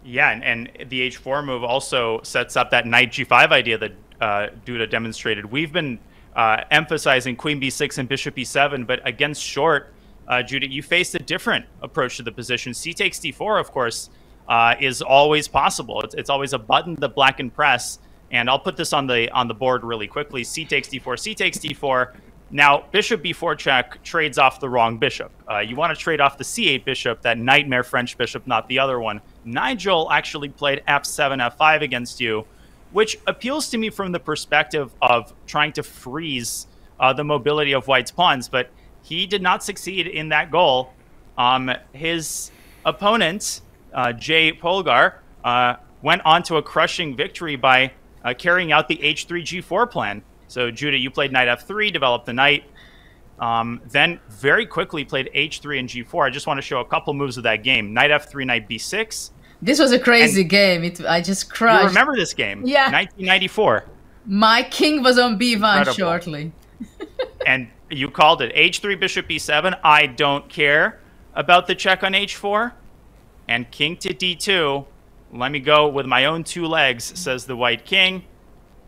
Yeah, and the h4 move also sets up that knight g5 idea that Duda demonstrated. We've been emphasizing queen b6 and bishop e7, but against short, Judith, you faced a different approach to the position. C takes d4, of course, is always possible. It's always a button that black can press. And I'll put this on the board really quickly. C takes d4, C takes d4. Now, bishop b4 check trades off the wrong bishop. You want to trade off the c8 bishop, that nightmare French bishop, not the other one. Nigel actually played f7, f5 against you, which appeals to me from the perspective of trying to freeze the mobility of white's pawns, but he did not succeed in that goal. His opponent, Jay Polgar, went on to a crushing victory by carrying out the h3 g4 plan. So Judah, you played knight f3, developed the knight, then very quickly played h3 and g4. I just want to show a couple moves of that game. Knight f3, knight b6. This was a crazy game. I just crushed. You remember this game? Yeah. 1994. My king was on b1 Incredible. shortly. And you called it h3, bishop e7. I don't care about the check on h4. And king to d2. Let me go with my own two legs, says the white king.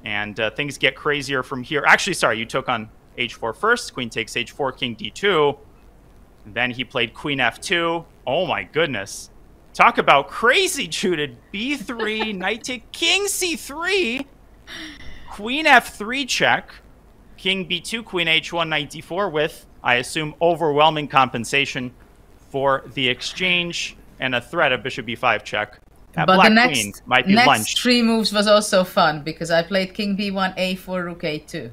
And things get crazier from here. Actually, sorry, you took on h4 first. Queen takes h4, king d2. Then he played queen f2. Oh, my goodness. Talk about crazy, Judith. b3, knight to king c3. Queen f3 check. King b2, queen h1, knight d4 with, I assume, overwhelming compensation for the exchange and a threat of bishop b5 check. That but black the queen might be next lunched. 3 moves was also fun because I played king b1, a4, rook a2.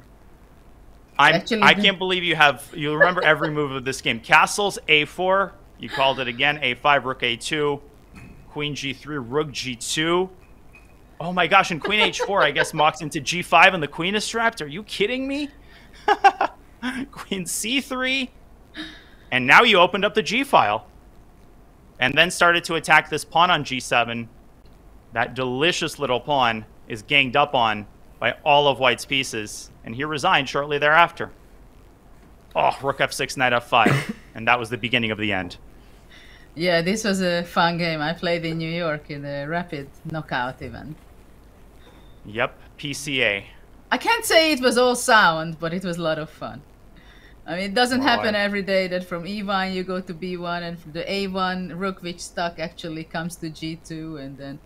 I can't believe you remember every move of this game. Castles, a4. You called it again. a5, rook a2. Queen g3, rook g2. Oh my gosh, and queen h4, I guess, mocks into g5 and the queen is strapped. Are you kidding me? Queen c3. And now you opened up the g-file. And then started to attack this pawn on g7. That delicious little pawn is ganged up on by all of white's pieces. And he resigned shortly thereafter. Oh, rook f6, knight f5. And that was the beginning of the end. Yeah, this was a fun game. I played in New York in a rapid knockout event. Yep, PCA. I can't say it was all sound, but it was a lot of fun. I mean, it doesn't happen every day that from e1 you go to b1 and from the a1 rook which stuck actually comes to g2 and then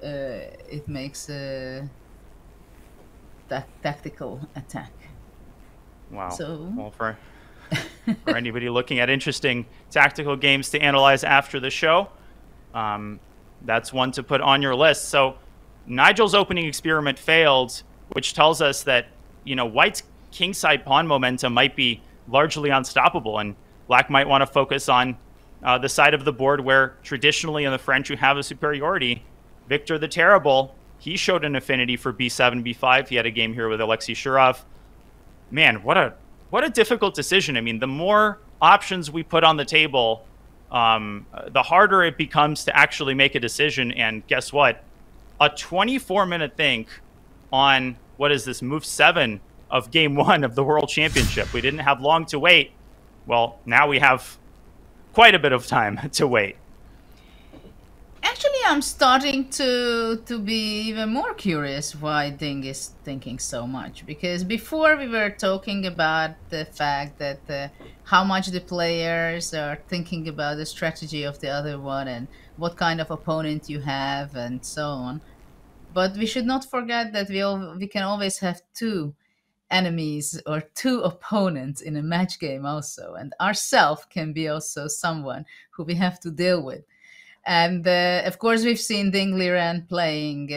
it makes a tactical attack. Wow. So... Well, for anybody looking at interesting tactical games to analyze after the show, that's one to put on your list. So Nigel's opening experiment failed, which tells us that, you know, white's kingside pawn momentum might be largely unstoppable, and black might want to focus on the side of the board where traditionally in the French you have a superiority. Victor the Terrible, he showed an affinity for b7, b5. He had a game here with Alexei Shirov. Man, what a difficult decision. I mean, the more options we put on the table, the harder it becomes to actually make a decision. And guess what? A 24-minute think on, what is this, move 7 of game 1 of the World Championship. We didn't have long to wait. Well, now we have quite a bit of time to wait. Actually, I'm starting to be even more curious why Ding is thinking so much, because before we were talking about the fact that how much the players are thinking about the strategy of the other one and what kind of opponent you have and so on. But we should not forget that we can always have two enemies or two opponents in a match game also, and ourself can be also someone who we have to deal with. And of course, we've seen Ding Liren playing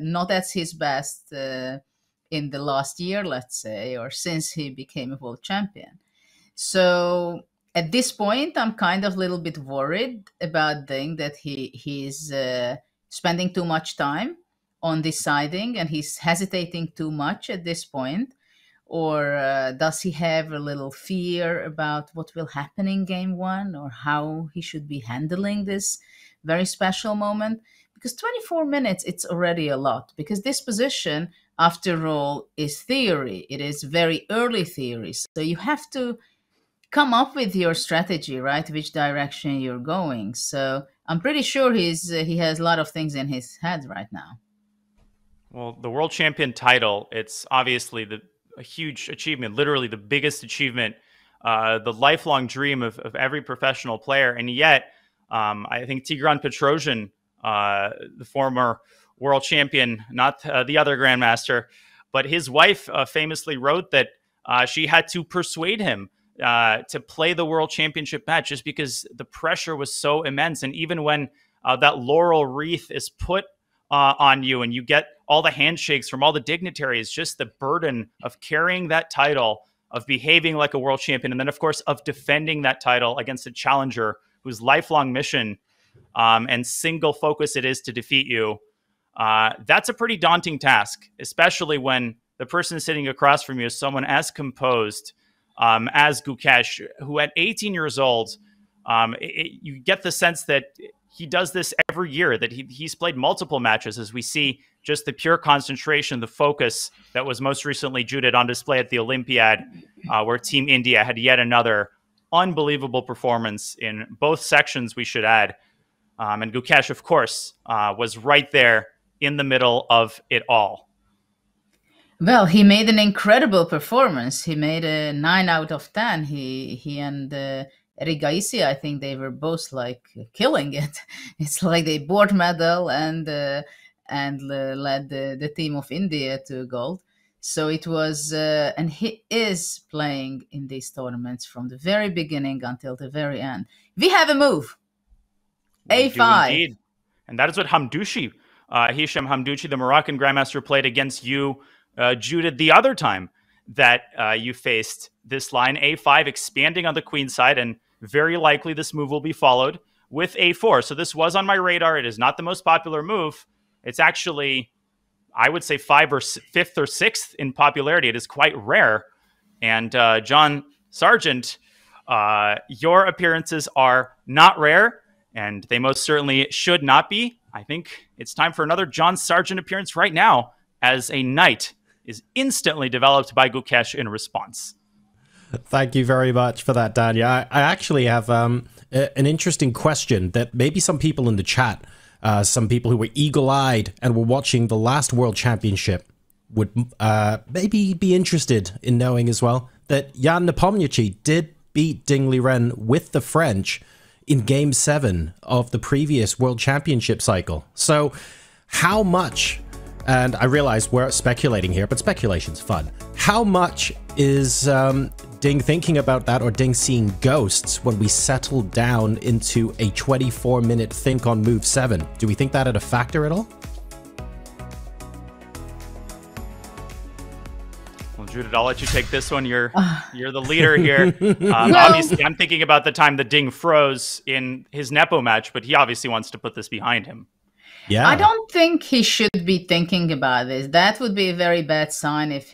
not at his best in the last year, let's say, or since he became a world champion. So at this point, I'm kind of a little bit worried about Ding, that he's spending too much time on deciding and he's hesitating too much at this point. Or does he have a little fear about what will happen in game one, or how he should be handling this very special moment? Because 24 minutes, it's already a lot. Because this position, after all, is theory. It is very early theory. So you have to come up with your strategy, right? Which direction you're going. So I'm pretty sure he has a lot of things in his head right now. Well, the world champion title, it's obviously a huge achievement, literally the biggest achievement, the lifelong dream of every professional player. And yet, I think Tigran Petrosian, the former world champion, not the other grandmaster, but his wife famously wrote that she had to persuade him to play the world championship match just because the pressure was so immense. And even when that laurel wreath is put on you and you get all the handshakes from all the dignitaries, just the burden of carrying that title, of behaving like a world champion, and then, of course, of defending that title against a challenger whose lifelong mission and single focus it is to defeat you. That's a pretty daunting task, especially when the person sitting across from you is someone as composed as Gukesh, who at 18 years old, you get the sense that he does this every year, that he's played multiple matches, as we see just the pure concentration, the focus that was most recently judged on display at the Olympiad, where Team India had yet another unbelievable performance in both sections, we should add. And Gukesh, of course, was right there in the middle of it all. Well, he made an incredible performance. He made a 9 out of 10. He and Eric Gaisi, I think they were both like killing it. It's like they board medal and led the team of India to gold. So it was, and he is playing in these tournaments from the very beginning until the very end. We have a move. A5. Indeed. And that is what Hamdouchi, Hisham Hamdouchi, the Moroccan grandmaster, played against you, Judith, the other time that you faced this line. A5 expanding on the queen side, and very likely this move will be followed with A4. So this was on my radar. It is not the most popular move. It's actually, I would say, 5th or 5th or 6th in popularity. It is quite rare. And John Sargent, your appearances are not rare, and they most certainly should not be. I think it's time for another John Sargent appearance right now, as a knight is instantly developed by Gukesh in response. Thank you very much for that, Danya. I actually have an interesting question that maybe some people in the chat, some people who were eagle-eyed and were watching the last World Championship would maybe be interested in knowing as well, that Jan Nepomniachtchi did beat Ding Liren with the French in Game 7 of the previous World Championship cycle. So how much, and I realize we're speculating here, but speculation's fun, how much is Ding thinking about that, or Ding seeing ghosts when we settle down into a 24-minute think on move 7? Do we think that had a factor at all? Well, Judith, I'll let you take this one. You're the leader here. Obviously, I'm thinking about the time that Ding froze in his Nepo match, but he obviously wants to put this behind him. Yeah. I don't think he should be thinking about this. That would be a very bad sign if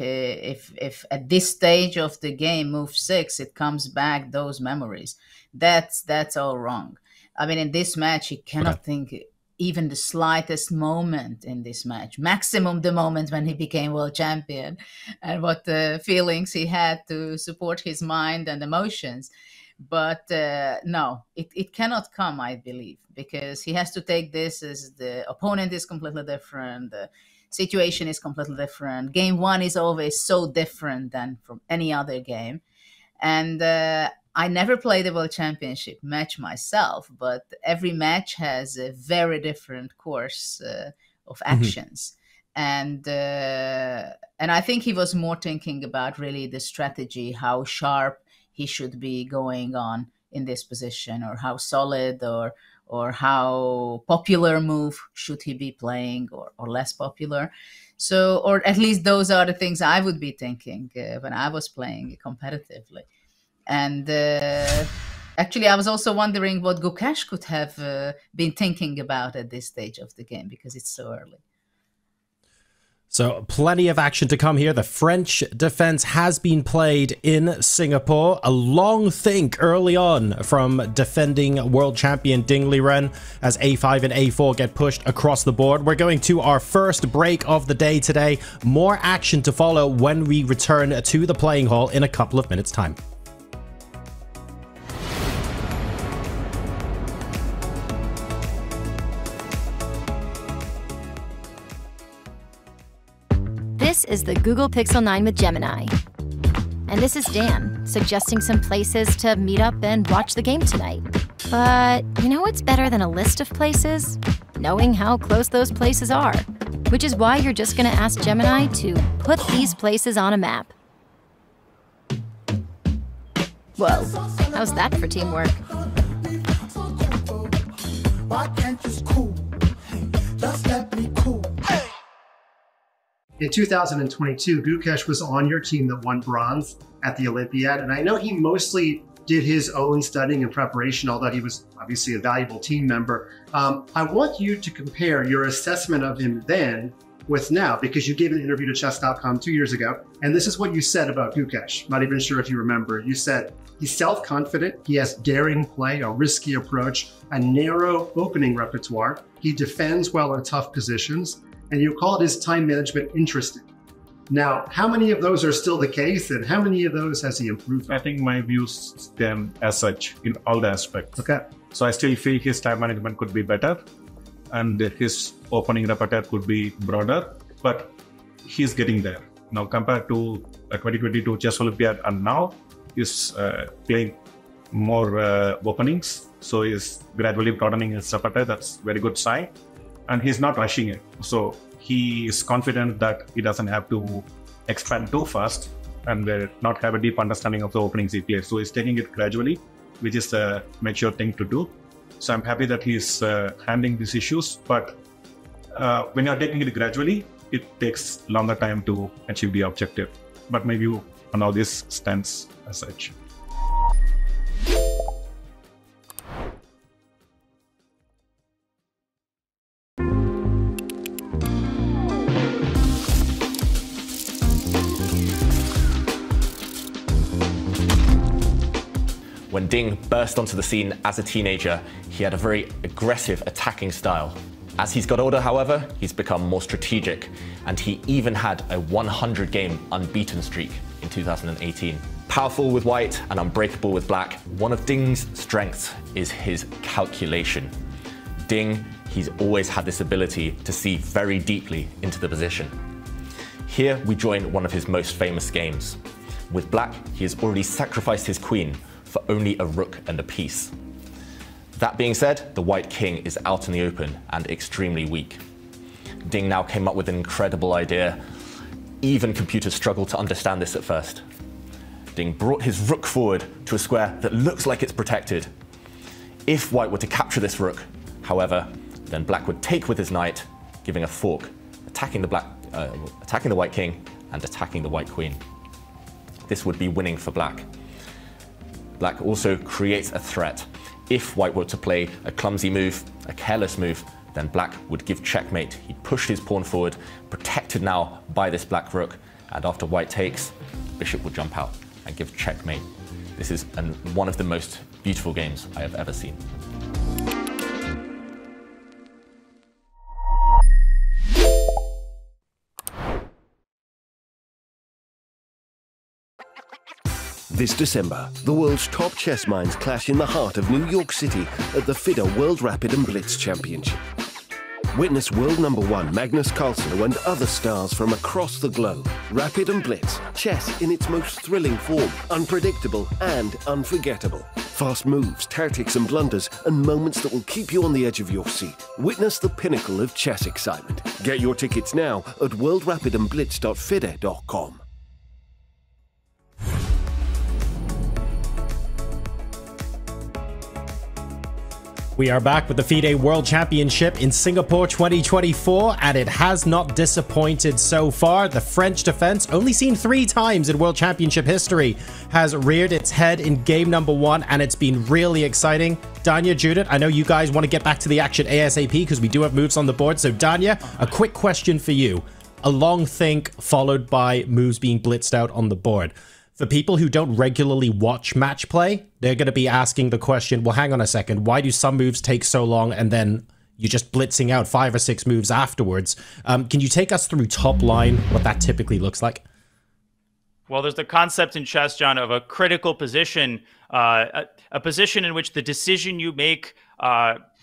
at this stage of the game, move 6, it comes back those memories. That's all wrong. I mean, in this match, he cannot think even the slightest moment in this match. Maximum the moment when he became world champion and what the feelings he had to support his mind and emotions. But no, it cannot come, I believe, because he has to take this as the opponent is completely different, the situation is completely different. Game one is always so different than from any other game. And I never played a World Championship match myself, but every match has a very different course of actions. And I think he was more thinking about really the strategy, how sharp he should be going on in this position, or how solid or how popular move should he be playing, or less popular. So, or at least those are the things I would be thinking when I was playing competitively. And actually, I was also wondering what Gukesh could have been thinking about at this stage of the game, because it's so early. So plenty of action to come here. The French defense has been played in Singapore. A long think early on from defending world champion Ding Liren as A5 and A4 get pushed across the board. We're going to our first break of the day today. More action to follow when we return to the playing hall in a couple of minutes' time. This is the Google Pixel 9 with Gemini. And this is Dan, suggesting some places to meet up and watch the game tonight. But you know what's better than a list of places? Knowing how close those places are. Which is why you're just gonna ask Gemini to put these places on a map. Whoa, how's that for teamwork? Why can't you just cool? Just let me cool. In 2022, Gukesh was on your team that won bronze at the Olympiad, and I know he mostly did his own studying and preparation, although he was obviously a valuable team member. I want you to compare your assessment of him then with now, because you gave an interview to chess.com 2 years ago, and this is what you said about Gukesh. Not even sure if you remember. You said, he's self-confident, he has daring play, a risky approach, a narrow opening repertoire, he defends well in tough positions, and you called his time management interesting. Now, how many of those are still the case, and how many of those has he improved on? I think my views stand as such in all the aspects. Okay. So I still feel his time management could be better, and his opening repertoire could be broader, but he's getting there. Now, compared to 2022 Chess Olympiad, and now he's playing more openings, so he's gradually broadening his repertoire. That's very good sign. And he's not rushing it. So he is confident that he doesn't have to expand too fast and not have a deep understanding of the openings he plays. So he's taking it gradually, which is a mature thing to do. So I'm happy that he's handling these issues. But when you're taking it gradually, it takes longer time to achieve the objective. But my view on all this stands as such. When Ding burst onto the scene as a teenager, he had a very aggressive attacking style. As he's got older, however, he's become more strategic, and he even had a 100-game unbeaten streak in 2018. Powerful with white and unbreakable with black, one of Ding's strengths is his calculation. Ding, he's always had this ability to see very deeply into the position. Here we join one of his most famous games. With black, he has already sacrificed his queen for only a rook and a piece. That being said, the white king is out in the open and extremely weak. Ding now came up with an incredible idea. Even computers struggle to understand this at first. Ding brought his rook forward to a square that looks like it's protected. If white were to capture this rook, however, then black would take with his knight, giving a fork, attacking the white king and attacking the white queen. This would be winning for black. Black also creates a threat. If white were to play a clumsy move, a careless move, then black would give checkmate. He pushed his pawn forward, protected now by this black rook, and after white takes, bishop would jump out and give checkmate. This is one of the most beautiful games I have ever seen. This December, the world's top chess minds clash in the heart of New York City at the FIDE World Rapid and Blitz Championship. Witness world #1 Magnus Carlsen and other stars from across the globe. Rapid and Blitz, chess in its most thrilling form, unpredictable and unforgettable. Fast moves, tactics and blunders, and moments that will keep you on the edge of your seat. Witness the pinnacle of chess excitement. Get your tickets now at worldrapidandblitz.fide.com. We are back with the FIDE World Championship in Singapore 2024, and it has not disappointed so far. The French defense, only seen 3 times in World Championship history, has reared its head in game #1, and it's been really exciting. Danya, Judith, I know you guys want to get back to the action ASAP because we do have moves on the board. So Danya, a quick question for you. A long think followed by moves being blitzed out on the board. For people who don't regularly watch match play, they're going to be asking the question, well, hang on a second, why do some moves take so long and then you're just blitzing out 5 or 6 moves afterwards? Can you take us through top line what that typically looks like? Well, there's the concept in chess, John, of a critical position, a position in which the decision you make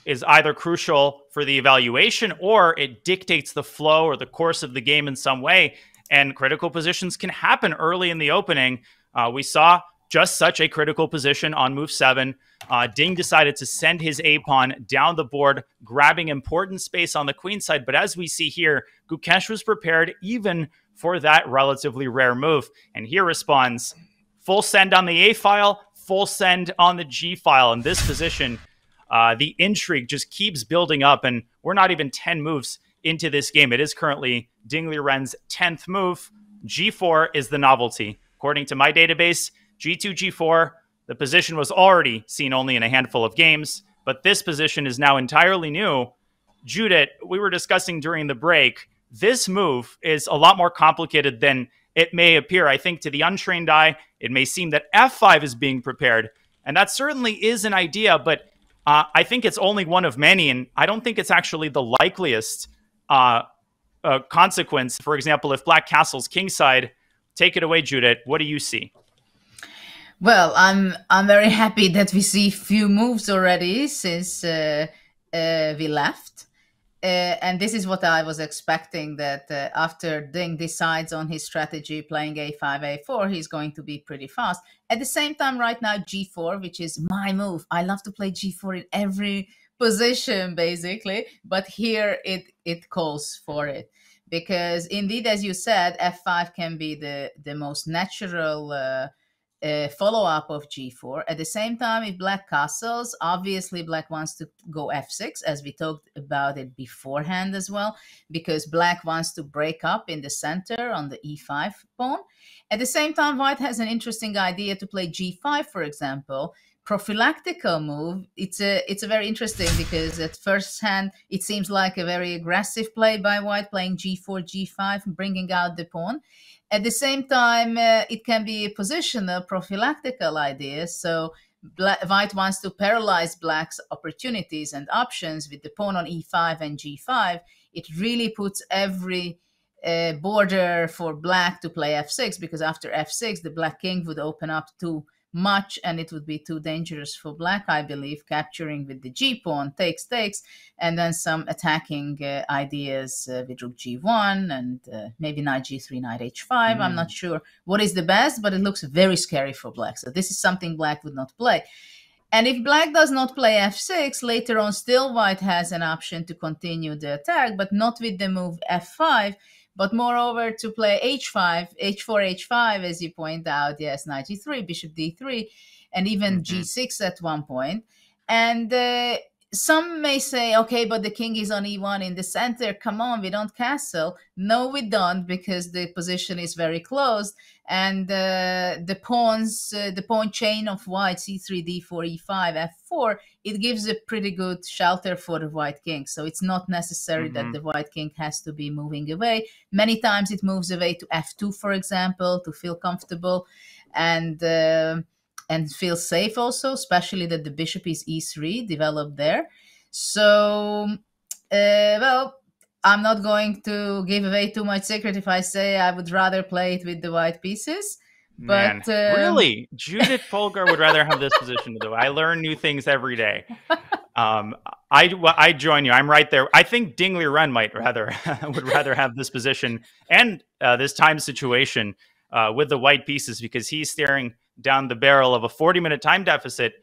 is either crucial for the evaluation or it dictates the flow or the course of the game in some way. And critical positions can happen early in the opening. We saw just such a critical position on move 7. Ding decided to send his A-pawn down the board, grabbing important space on the queen side. But as we see here, Gukesh was prepared even for that relatively rare move. And here responds, full send on the A file, full send on the G file. In this position, the intrigue just keeps building up, and we're not even 10 moves into this game. It is currently Ding Liren's 10th move. G4 is the novelty. According to my database, G2, G4, the position was already seen only in a handful of games, but this position is now entirely new. Judith, we were discussing during the break, this move is a lot more complicated than it may appear. I think to the untrained eye, it may seem that F5 is being prepared, and that certainly is an idea, but I think it's only one of many, and I don't think it's actually the likeliest consequence. For example, if Black castles kingside, take it away, Judith. What do you see? Well, I'm very happy that we see few moves already since we left. And this is what I was expecting, that after Ding decides on his strategy, playing A5, A4, he's going to be pretty fast. At the same time, right now, G4, which is my move. I love to play G4 in every position, basically. But here it calls for it. Because indeed, as you said, F5 can be the most natural follow-up of G4. At the same time, if Black castles, obviously Black wants to go F6, as we talked about it beforehand as well, because Black wants to break up in the center on the E5 pawn. At the same time, White has an interesting idea to play G5, for example. Prophylactical move. It's a very interesting, because at first hand it seems like a very aggressive play by White, playing G4, G5, bringing out the pawn. At the same time, it can be a positional, prophylactical idea. So White wants to paralyze Black's opportunities and options with the pawn on E5 and G5. It really puts every border for Black to play F6, because after F6, the Black king would open up too much, and it would be too dangerous for Black, I believe, capturing with the G pawn, takes, and then some attacking ideas with Rook G1 and maybe Knight G3, Knight H5. I'm not sure what is the best, but it looks very scary for Black. So this is something Black would not play. And if Black does not play F6, later on still White has an option to continue the attack, but not with the move F5, but moreover to play H5, H4, H5, as you point out, yes, Knight G3, Bishop D3, and even G6 at one point. And some may say, okay, but the king is on E1 in the center. Come on, we don't castle. No, we don't, because the position is very close. And the pawn chain of White, C3, D4, E5, F4, it gives a pretty good shelter for the White king. So it's not necessary that the White king has to be moving away. Many times it moves away to F2, for example, to feel comfortable and feel safe also, especially that the bishop is E3 developed there. So, well, I'm not going to give away too much secret if I say I would rather play it with the white pieces. But Really? Judith Polgar would rather have this position, though. I learn new things every day. I join you. I'm right there. I think Ding Liren would rather have this position and this time situation with the white pieces, because he's staring down the barrel of a 40-minute time deficit,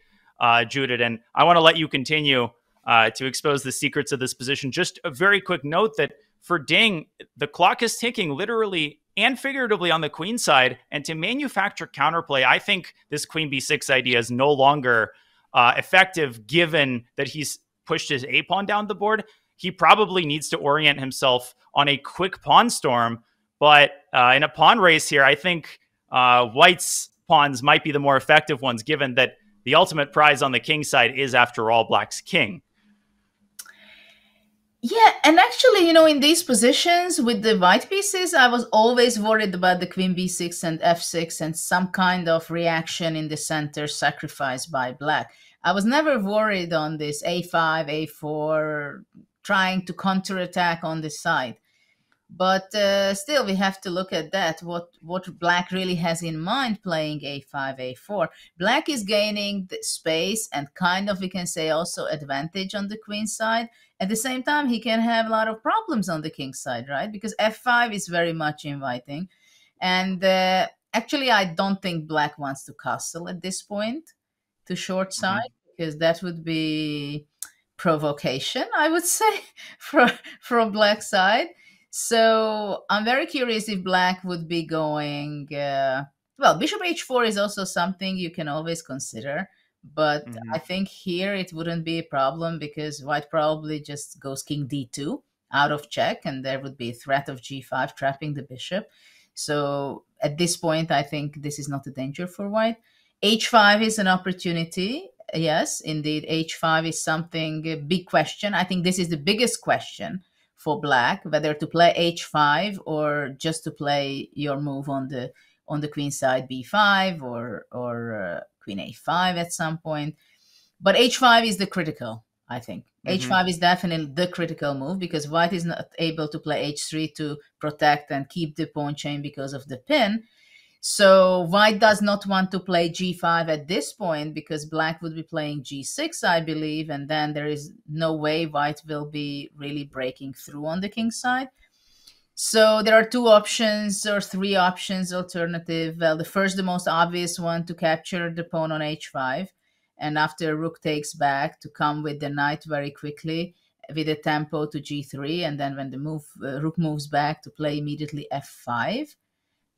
Judith. And I want to let you continue to expose the secrets of this position. Just a very quick note that for Ding, the clock is ticking literally and figuratively on the queen side. And to manufacture counterplay, I think this queen b6 idea is no longer effective, given that he's pushed his a pawn down the board. He probably needs to orient himself on a quick pawn storm. But in a pawn race here, I think white's pawns might be the more effective ones, given that the ultimate prize on the king side is, after all, black's king. Yeah, and actually, you know, in these positions with the white pieces, I was always worried about the queen b6 and f6 and some kind of reaction in the center sacrificed by black. I was never worried on this a5, a4, trying to counterattack on the side. But still, we have to look at that, what black really has in mind playing a5, a4. Black is gaining the space and kind of, we can say, also advantage on the queen side. At the same time, he can have a lot of problems on the king side, right? Because f5 is very much inviting. And actually, I don't think black wants to castle at this point to short side, because that would be provocation, I would say, from black side. So I'm very curious if black would be going, well, bishop h4 is also something you can always consider. But I think here it wouldn't be a problem, because white probably just goes king d2 out of check, and there would be a threat of g5 trapping the bishop. So at this point, I think this is not a danger for white. h5 is an opportunity. Yes, indeed, h5 is something, a big question. I think this is the biggest question for black, whether to play h5 or just to play your move on the queen side, b5 or queen a5 at some point. But h5 is the critical, I think. h5 is definitely the critical move, because white is not able to play h3 to protect and keep the pawn chain because of the pin. So white does not want to play g5 at this point, because black would be playing g6, I believe, and then there is no way white will be really breaking through on the king side. So there are two options or three options alternative. Well, the first, the most obvious one, to capture the pawn on h5, and after rook takes back, to come with the knight very quickly with a tempo to g3, and then when the rook moves back, to play immediately f5.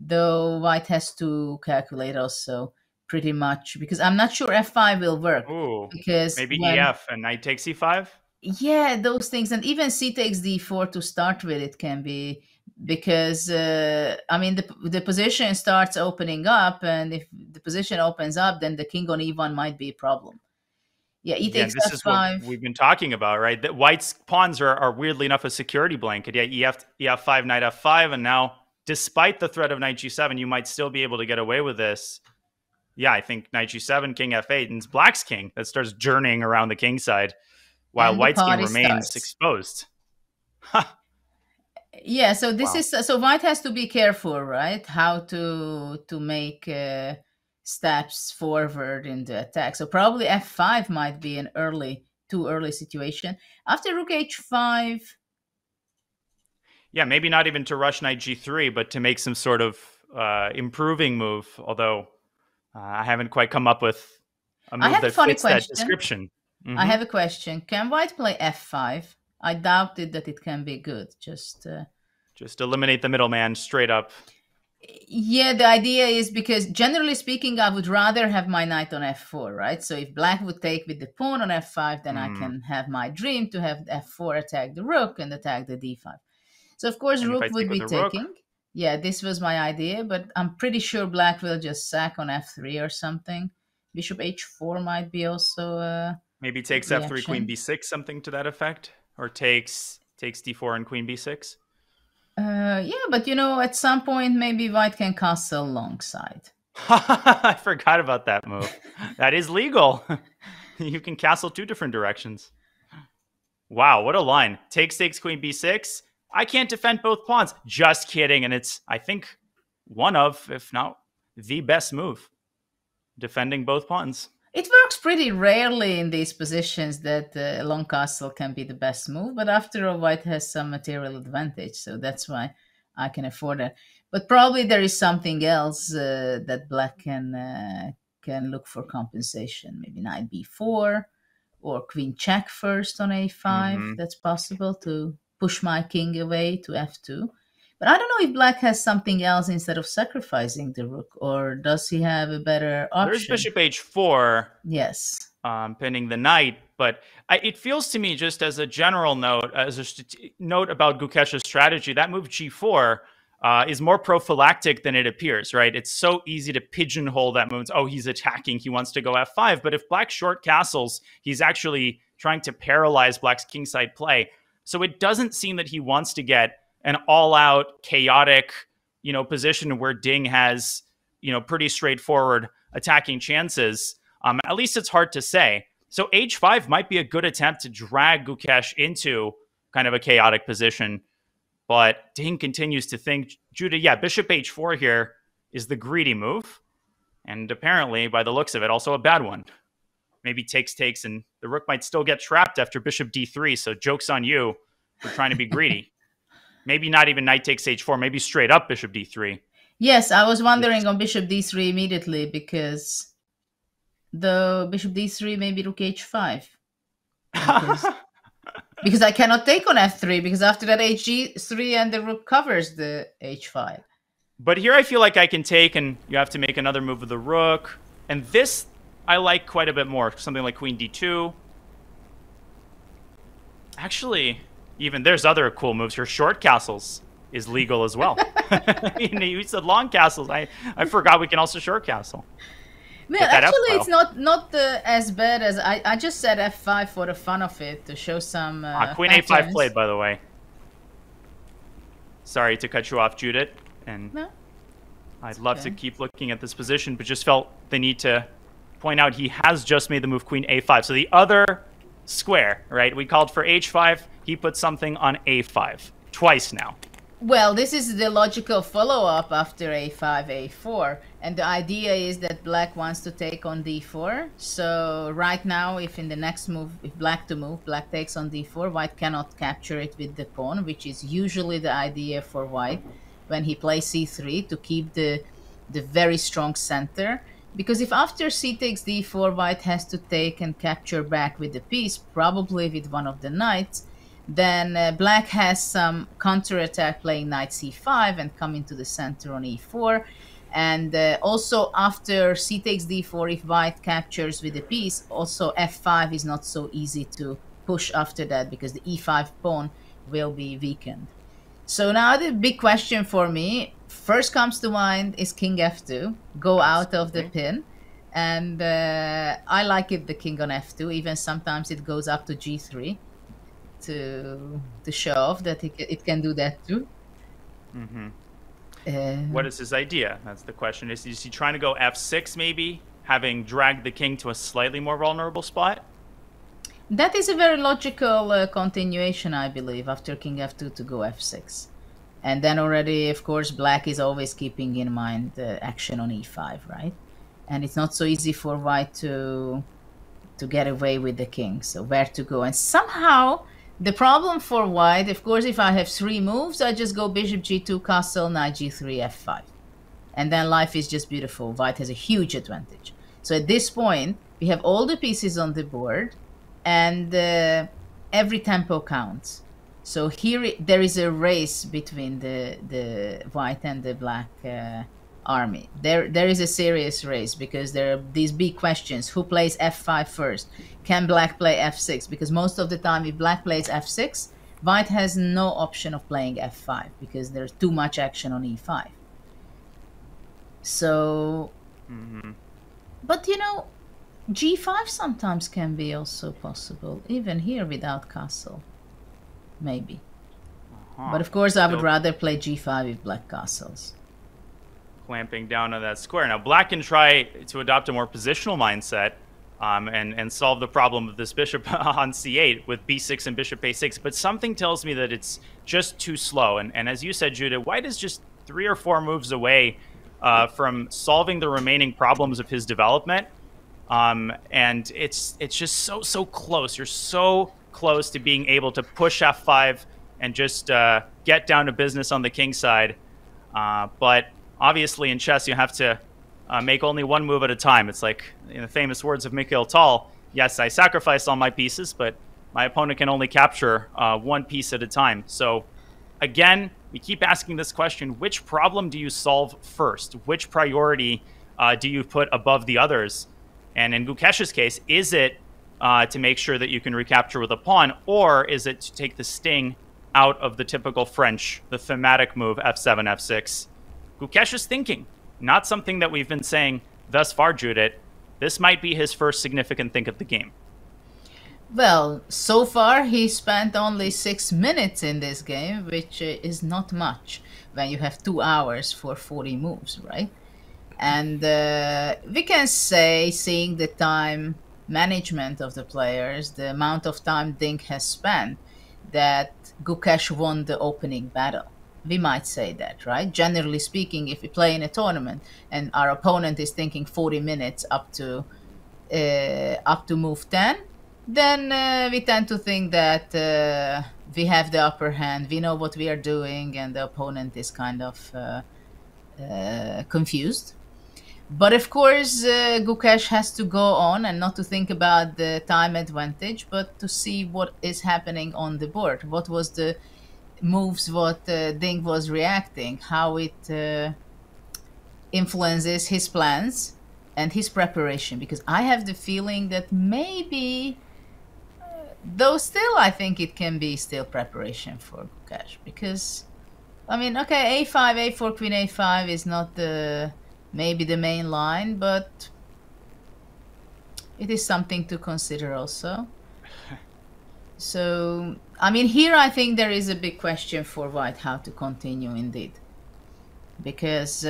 Though white has to calculate also pretty much, because I'm not sure f5 will work. Ooh, because maybe ef and knight takes e5? Yeah, those things. And even c takes d4 to start with, it can be, because, I mean, the position starts opening up, and if the position opens up, then the king on e1 might be a problem. Yeah, e takes this f5. Is what we've been talking about, right? That white's pawns are weirdly enough a security blanket. Yeah, ef5, knight f5, and now, despite the threat of knight g7, you might still be able to get away with this. Yeah, I think knight g7, king f8, and it's black's king that starts journeying around the king side, while white's king remains exposed. Yeah, so this is, so white has to be careful, right? How to make steps forward in the attack. So probably f5 might be an too early situation. After rook h5. Yeah, maybe not even to rush knight g3, but to make some sort of improving move. Although I haven't quite come up with a move that fits that description. I have a question. Can white play f5? I doubted that it can be good. Just eliminate the middleman straight up. Yeah, the idea is, because generally speaking, I would rather have my knight on f4, right? So if black would take with the pawn on f5, then I can have my dream to have f4 attack the rook and attack the d5. So, of course, rook would be taking. Yeah, this was my idea, but I'm pretty sure black will just sack on f3 or something. Bishop h4 might be also maybe takes f3, queen b6, something to that effect. Or takes d4 and queen b6. Yeah, but, you know, at some point, maybe white can castle long side. I forgot about that move. That is legal. You can castle two different directions. Wow, what a line. Takes queen b6. I can't defend both pawns. Just kidding. And it's, I think, one of, if not the best move, defending both pawns. It works pretty rarely in these positions that a long castle can be the best move, but after all, white has some material advantage, so that's why I can afford it. But probably there is something else that black can look for compensation. Maybe knight b4 or queen check first on a5. That's possible to push my king away to f2. But I don't know if black has something else instead of sacrificing the rook, or does he have a better option? There's bishop h4. Yes. Pinning the knight. But it feels to me, just as a general note, as a note about Gukesh's strategy, that move g4 is more prophylactic than it appears, right? It's so easy to pigeonhole that move. Oh, he's attacking. He wants to go f5. But if black short castles, he's actually trying to paralyze black's kingside play. So it doesn't seem that he wants to get an all-out chaotic, position where Ding has, pretty straightforward attacking chances. At least it's hard to say. So h5 might be a good attempt to drag Gukesh into kind of a chaotic position. But Ding continues to think, Judah, yeah, bishop h4 here is the greedy move. And apparently, by the looks of it, also a bad one. Maybe takes, and the rook might still get trapped after bishop d3. So joke's on you for trying to be greedy. Maybe not even knight takes h4, maybe straight up bishop d3. Yes, I was wondering on bishop d3 immediately, because the bishop d3, maybe rook h5. Because I cannot take on f3, because after that hg3 and the rook covers the h5. But here I feel like I can take, and you have to make another move with the rook. And this I like quite a bit more, something like queen d2. Actually, even there's other cool moves here. Short castles is legal as well. You said long castles. I forgot we can also short castle. Man, actually, it's not as bad as I just said f5 for the fun of it to show some queen patterns. a5 played, by the way. Sorry to cut you off, Judith. And no, I'd love to keep looking at this position, but just felt the need to point out he has just made the move queen a5. So the other square, right? We called for h5. He put something on a5 twice now. Well, this is the logical follow-up after a5, a4. And the idea is that black wants to take on d4. So right now, if in the next move, if black to move, black takes on d4, white cannot capture it with the pawn, which is usually the idea for white when he plays c3 to keep the very strong center. Because if after c takes d4, white has to take and capture back with the piece, probably with one of the knights, then black has some counterattack playing knight c5 and come into the center on e4. And also after c takes d4, if white captures with a piece, also f5 is not so easy to push after that, because the e5 pawn will be weakened. So now the big question for me, first comes to mind, is king f2, go out of the pin. And I like it, the king on f2, even sometimes it goes up to g3 to show off that it can do that too. What is his idea? That's the question. Is he trying to go f6 maybe, having dragged the king to a slightly more vulnerable spot? That is a very logical continuation, I believe, after king f2 to go f6. And then already, of course, black is always keeping in mind the action on e5, right? And it's not so easy for white to get away with the king. So where to go? And somehow, the problem for white, of course, if I have 3 moves, I just go bishop g2, castle, knight g3, f5. And then life is just beautiful. White has a huge advantage. So at this point, we have all the pieces on the board, and every tempo counts. So here there is a race between the white and the black army. There is a serious race, because there are these big questions. Who plays f5 first? Can black play f6? Because most of the time, if black plays f6, white has no option of playing f5, because there's too much action on e5. So, but you know, g5 sometimes can be also possible, even here without castle. Maybe. But of course, I would rather play g5 with black castles. Clamping down on that square. Now, black can try to adopt a more positional mindset and solve the problem of this bishop on c8 with b6 and bishop a6. But something tells me that it's just too slow. And as you said, Judah, white is just 3 or 4 moves away from solving the remaining problems of his development. And it's just so close. You're so close to being able to push F5 and just get down to business on the king side. But obviously in chess, you have to make only one move at a time. It's like in the famous words of Mikhail Tal, yes, I sacrifice all my pieces, but my opponent can only capture one piece at a time. So again, we keep asking this question, which problem do you solve first? Which priority do you put above the others? And in Gukesh's case, is it to make sure that you can recapture with a pawn, or is it to take the sting out of the typical French, the thematic move f7, f6? Gukesh is thinking, not something that we've been saying thus far, Judith. This might be his first significant think of the game. Well, so far he spent only 6 minutes in this game, which is not much when you have 2 hours for 40 moves, right? And we can say, seeing the time management of the players, the amount of time Ding has spent, that Gukesh won the opening battle. We might say that, right? Generally speaking, if we play in a tournament and our opponent is thinking 40 minutes up to move 10, then we tend to think that we have the upper hand, we know what we are doing, and the opponent is kind of confused. But of course, Gukesh has to go on and not to think about the time advantage, but to see what is happening on the board. What was the moves, what Ding was reacting, how it influences his plans and his preparation. Because I have the feeling that maybe, though still I think it can be still preparation for Gukesh. Because, I mean, okay, a5, a4, queen a5 is not the... maybe the main line, but it is something to consider also. So, I mean, here I think there is a big question for White how to continue indeed. Because,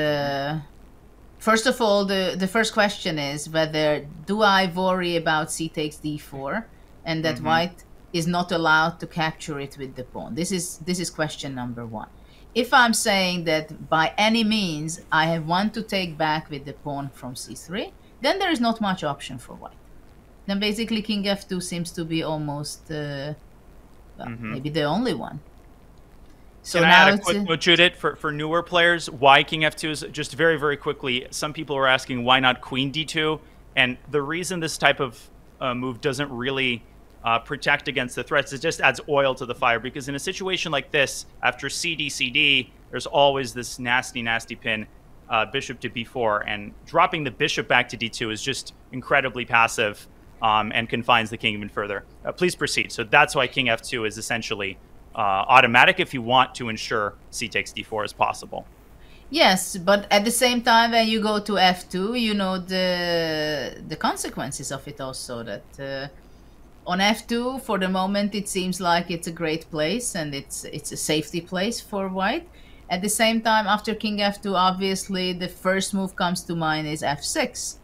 first of all, the first question is whether do I worry about c takes d4 and that White is not allowed to capture it with the pawn. This is question number one. If I'm saying that by any means I want to take back with the pawn from c3, then there is not much option for White. Then basically king f2 seems to be almost maybe the only one. So Can now I add a quick note, Judith, for newer players, why king f2 is just very, very quickly. Some people are asking why not queen d2, and the reason this type of move doesn't really protect against the threats, it just adds oil to the fire, because in a situation like this, after cd, there's always this nasty pin, bishop to b4, and dropping the bishop back to d2 is just incredibly passive and confines the king even further. Please proceed. So that's why king f2 is essentially automatic if you want to ensure c takes d4 as possible. Yes, but at the same time, when you go to f2, you know the consequences of it also, that on f2, for the moment, it seems like it's a great place and it's a safety place for White. At the same time, after king f2, obviously, the first move comes to mind is f6.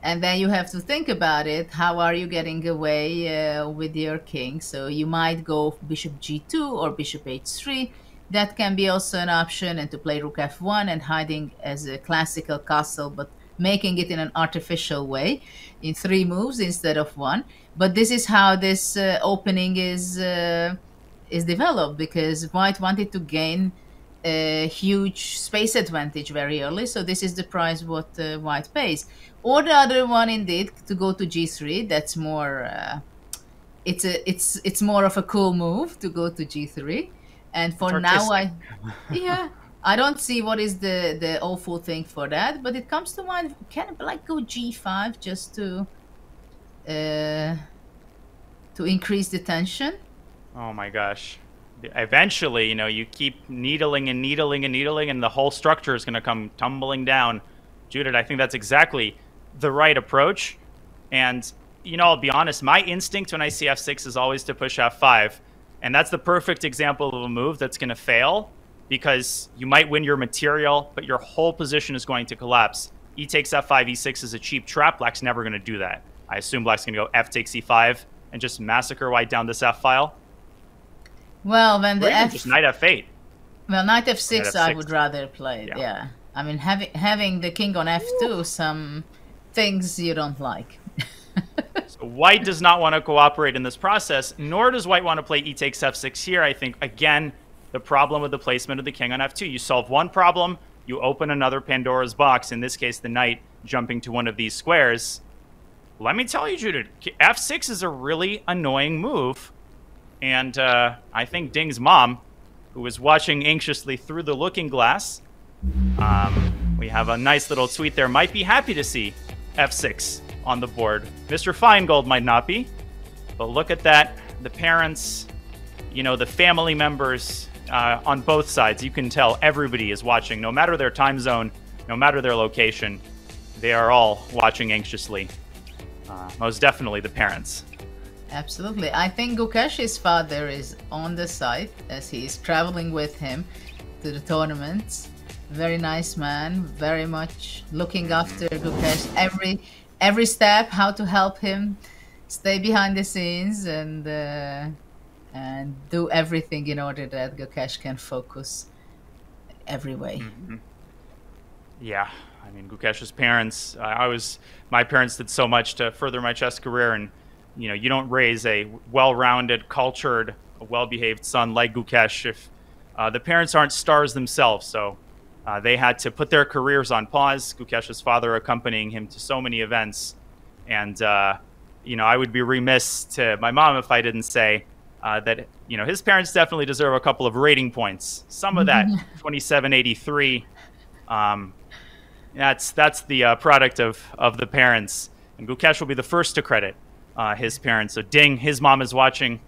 And then you have to think about it. How are you getting away with your king? So you might go bishop g2 or bishop h3. That can be also an option. And to play rook f1 and hiding as a classical castle, but making it in an artificial way in 3 moves instead of 1. But this is how this opening is developed, because White wanted to gain a huge space advantage very early. So this is the price what White pays. Or the other one, indeed, to go to g3. That's more. It's more of a cool move to go to g3. And for now, I don't see what is the awful thing for that. But it comes to mind. Can I like go g5 just to increase the tension? Oh my gosh. Eventually, you know, you keep needling and needling and needling, and the whole structure is going to come tumbling down. Judith, I think that's exactly the right approach. And, you know, I'll be honest, my instinct when I see f6 is always to push f5. And that's the perfect example of a move that's going to fail, because you might win your material, but your whole position is going to collapse. E takes f5, e6 is a cheap trap. Black's never going to do that. I assume Black's going to go f takes e5 and just massacre White down this f file. Well, when the just knight f8. Well, knight f6 I would rather play. Yeah. I mean, having the king on f2, some things you don't like. So white does not want to cooperate in this process, nor does white want to play e takes f6 here. I think, again, the problem with the placement of the king on f2. You solve one problem, you open another Pandora's box, in this case, the knight jumping to one of these squares. Let me tell you, Judith, f6 is a really annoying move. And I think Ding's mom, who was watching anxiously through the looking glass, we have a nice little tweet there, might be happy to see f6 on the board. Mr. Feingold might not be, but look at that. The parents, you know, the family members on both sides, you can tell everybody is watching, no matter their time zone, no matter their location. They are all watching anxiously. Most definitely the parents. Absolutely. I think Gukesh's father is on the site as he is traveling with him to the tournaments. Very nice man, very much looking after Gukesh every step, how to help him stay behind the scenes and do everything in order that Gukesh can focus every way. Yeah, I mean, Gukesh's parents, my parents did so much to further my chess career, and you know, you don't raise a well-rounded, cultured, well-behaved son like Gukesh if the parents aren't stars themselves. So they had to put their careers on pause. Gukesh's father accompanying him to so many events, and you know, I would be remiss to my mom if I didn't say that, you know, his parents definitely deserve a couple of rating points. Some of that 2783. That's the product of the parents, and Gukesh will be the first to credit his parents. So Ding, his mom is watching.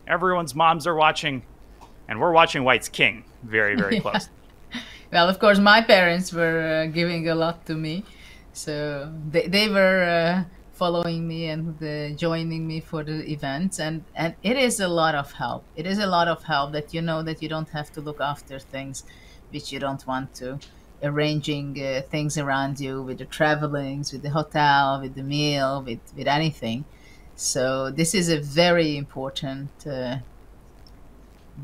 Everyone's moms are watching, and we're watching White's king very, very close. Well, of course, my parents were giving a lot to me, so they were following me and joining me for the events, and it is a lot of help. It is a lot of help that you know that you don't have to look after things which you don't want to. Arranging things around you with the travelings, with the hotel, with the meal, with anything. So this is a very important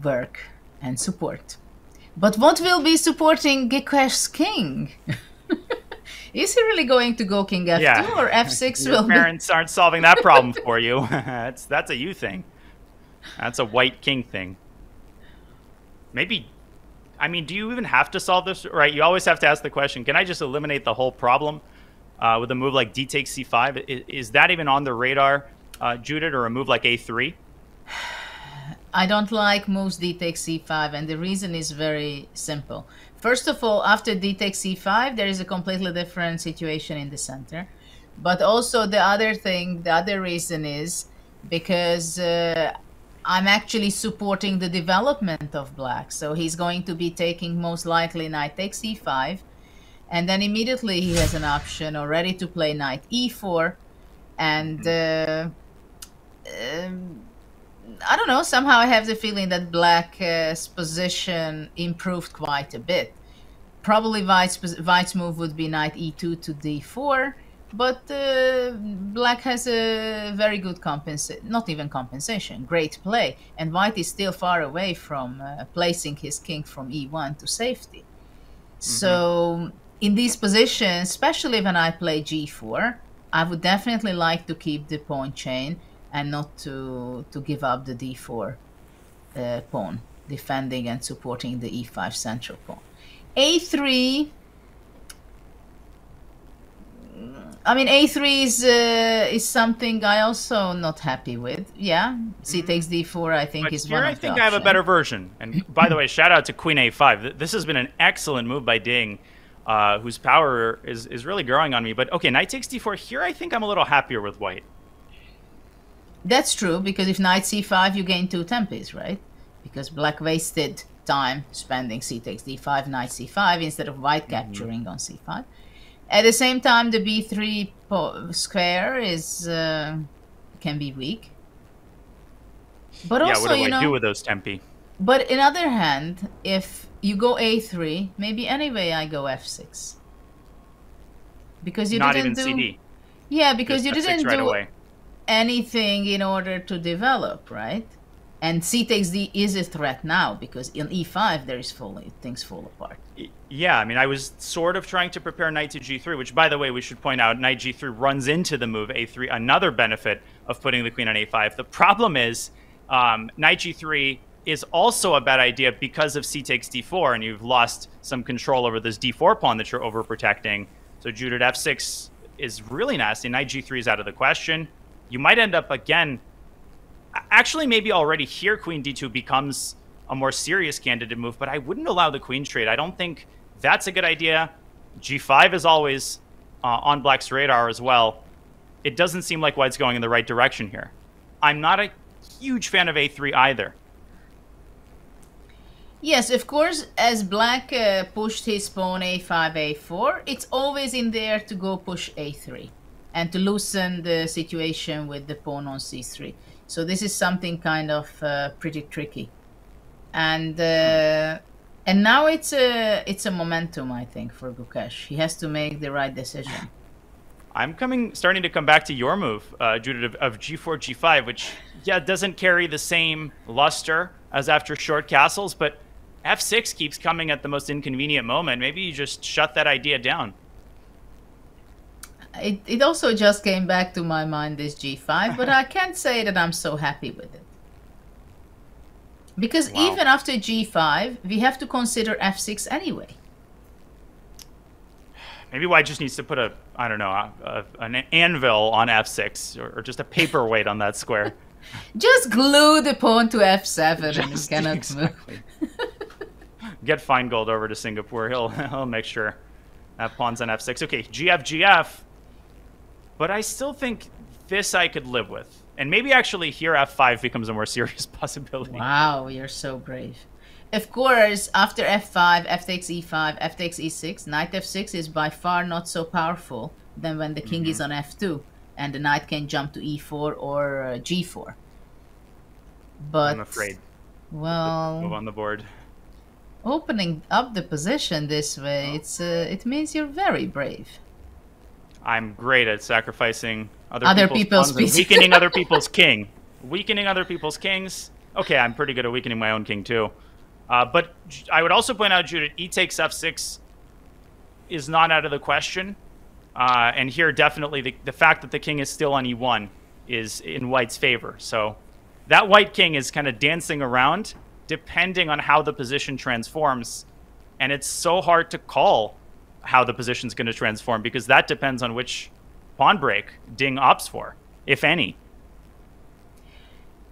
work and support. But what will be supporting Gukesh's king? Is he really going to go king f2 or f6? Your parents aren't solving that problem for you. That's a you thing. That's a white king thing. Maybe, I mean, do you even have to solve this? Right, you always have to ask the question, can I just eliminate the whole problem with a move like d takes c5? Is that even on the radar, Judith, or a move like a3? I don't like moves d takes c5, and the reason is very simple. First of all, after d takes c5, there is a completely different situation in the center. But also the other reason is because I'm actually supporting the development of black. So he's going to be taking most likely knight takes e5, and then immediately he has an option already to play knight e4, and I don't know, somehow I have the feeling that black's position improved quite a bit. Probably White's move would be knight e2 to d4, but black has a very good great play, and White is still far away from placing his king from e1 to safety. So in these positions, especially when I play g4, I would definitely like to keep the pawn chain and not to give up the d4 pawn, defending and supporting the e5 central pawn. a3, I mean, a3 is something I also not happy with. Yeah, c takes d4 I think is one of the I think I have a better version. And by the way, shout out to queen a5. This has been an excellent move by Ding, whose power is really growing on me. But okay, knight takes d4. Here I think I'm a little happier with White. That's true, because if knight c5, you gain 2 tempes, right? Because black wasted time spending c takes d5, knight c5, instead of White capturing on c5. At the same time, the b3 square is can be weak. But also, what do I do with those tempi? But on the other hand, if you go a3, maybe anyway I go f6. Because you not didn't even do... CD. Yeah, because just you f6 didn't right do away. anything in order to develop, right? And c takes d is a threat now, because in e5 there is things fall apart. Yeah, I mean, I was sort of trying to prepare knight to g3, which, by the way, we should point out, knight g3 runs into the move a3, another benefit of putting the queen on a5. The problem is knight g3 is also a bad idea because of c takes d4, and you've lost some control over this d4 pawn that you're overprotecting. So Judith, f6 is really nasty. Knight g3 is out of the question. You might end up, again, actually maybe already here queen d2 becomes a more serious candidate move, but I wouldn't allow the queen trade. I don't think that's a good idea. g5 is always on black's radar as well. It doesn't seem like white's going in the right direction here. I'm not a huge fan of a3 either. Yes, of course, as black pushed his pawn a5, a4, it's always in there to go push a3 and to loosen the situation with the pawn on c3. So this is something kind of pretty tricky. And now it's a momentum, I think, for Gukesh. He has to make the right decision. I'm starting to come back to your move, Judith, of g4, g5, which, yeah, doesn't carry the same luster as after short castles, but f6 keeps coming at the most inconvenient moment. Maybe you just shut that idea down. It also just came back to my mind, this g5, but I can't say that I'm so happy with it. Because even after g5, we have to consider f6 anyway. Maybe white just needs to put I don't know, an anvil on f6, or just a paperweight on that square. Just glue the pawn to f7 and it cannot move. Get Feingold over to Singapore. He'll make sure that pawn's on f6. Okay, gf, gf. But I still think this I could live with. And maybe actually here f5 becomes a more serious possibility. Wow, you're so brave. Of course, after f5, f takes e5, f takes e6, knight f6 is by far not so powerful than when the king is on f2 and the knight can jump to e4 or g4. But I'm afraid. Well, move on the board. Opening up the position this way, it means you're very brave. I'm great at sacrificing other people's pieces. Weakening other people's king. Weakening other people's kings. Okay, I'm pretty good at weakening my own king too. But I would also point out, Judith, e takes f6 is not out of the question. And here, definitely, the fact that the king is still on e1 is in white's favor. So that white king is kind of dancing around, depending on how the position transforms. And it's so hard to call how the position's going to transform, because that depends on which pawn break Ding opts for, if any.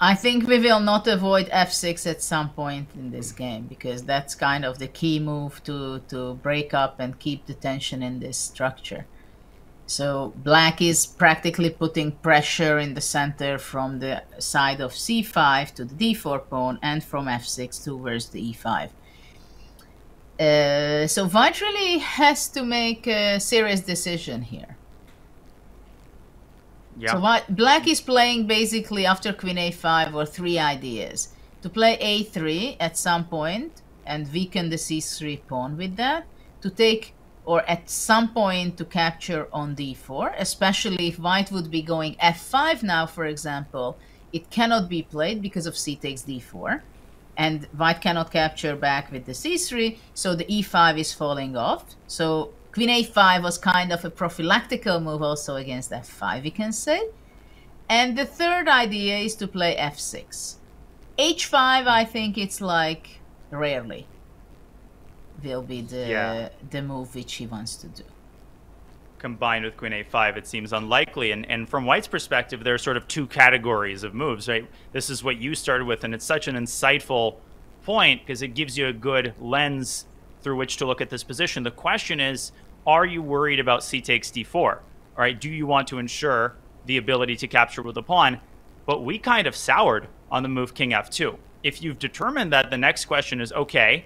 I think we will not avoid f6 at some point in this game, because that's kind of the key move to break up and keep the tension in this structure. So black is practically putting pressure in the center from the side of c5 to the d4 pawn and from f6 towards the e5. So white really has to make a serious decision here. Yeah. So black is playing basically after queen a5 or three ideas. To play a3 at some point and weaken the c3 pawn with that. To take, or at some point to capture on d4, especially if white would be going f5 now, for example. It cannot be played because of c takes d4. And white cannot capture back with the c3, so the e5 is falling off. So queen a5 was kind of a prophylactical move also against f5, we can say. And the third idea is to play f6. h5, I think it's like rarely will be the move which he wants to do. Combined with queen a5, it seems unlikely. And from white's perspective, there are sort of two categories of moves, right? This is what you started with, and it's such an insightful point because it gives you a good lens through which to look at this position. The question is, are you worried about c takes d4? All right, do you want to ensure the ability to capture with the pawn? But we kind of soured on the move king f2. If you've determined that, the next question is, okay,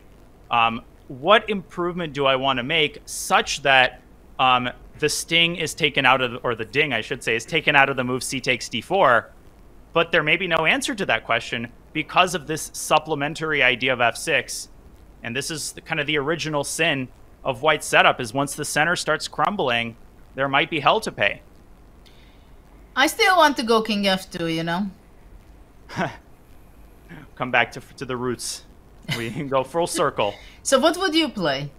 what improvement do I want to make such that the sting is taken out of, or the ding, I should say, is taken out of the move c takes d4, but there may be no answer to that question because of this supplementary idea of f6. And this is kind of the original sin of white's setup, is once the center starts crumbling, there might be hell to pay. I still want to go king f2, you know? come back to the roots. We can go full circle. So what would you play?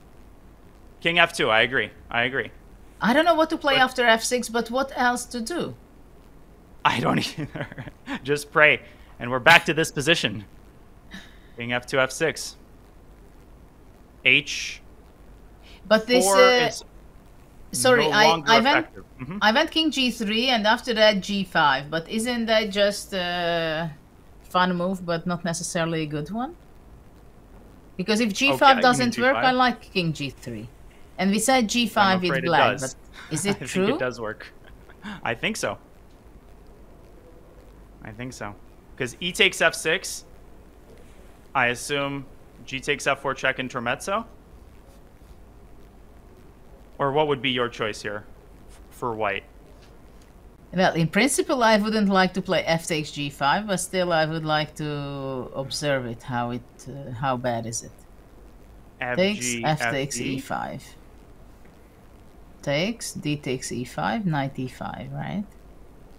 King f2. I agree. I don't know what to play after f6, but what else to do? I don't either. Just pray. And we're back to this position. King f2, f6. H. But this... is sorry, no I went king g3 and after that g5. But isn't that just a fun move, but not necessarily a good one? Because if g5 doesn't work, I like king g3. And we said g5 with black, but is it true? I think it does work. I think so. Because e takes f6, I assume g takes f4 check intermezzo? Or what would be your choice here for white? Well, in principle, I wouldn't like to play f takes g5, but still I would like to observe it, how bad is it? F takes e5. Takes, d takes e5, knight e5, right?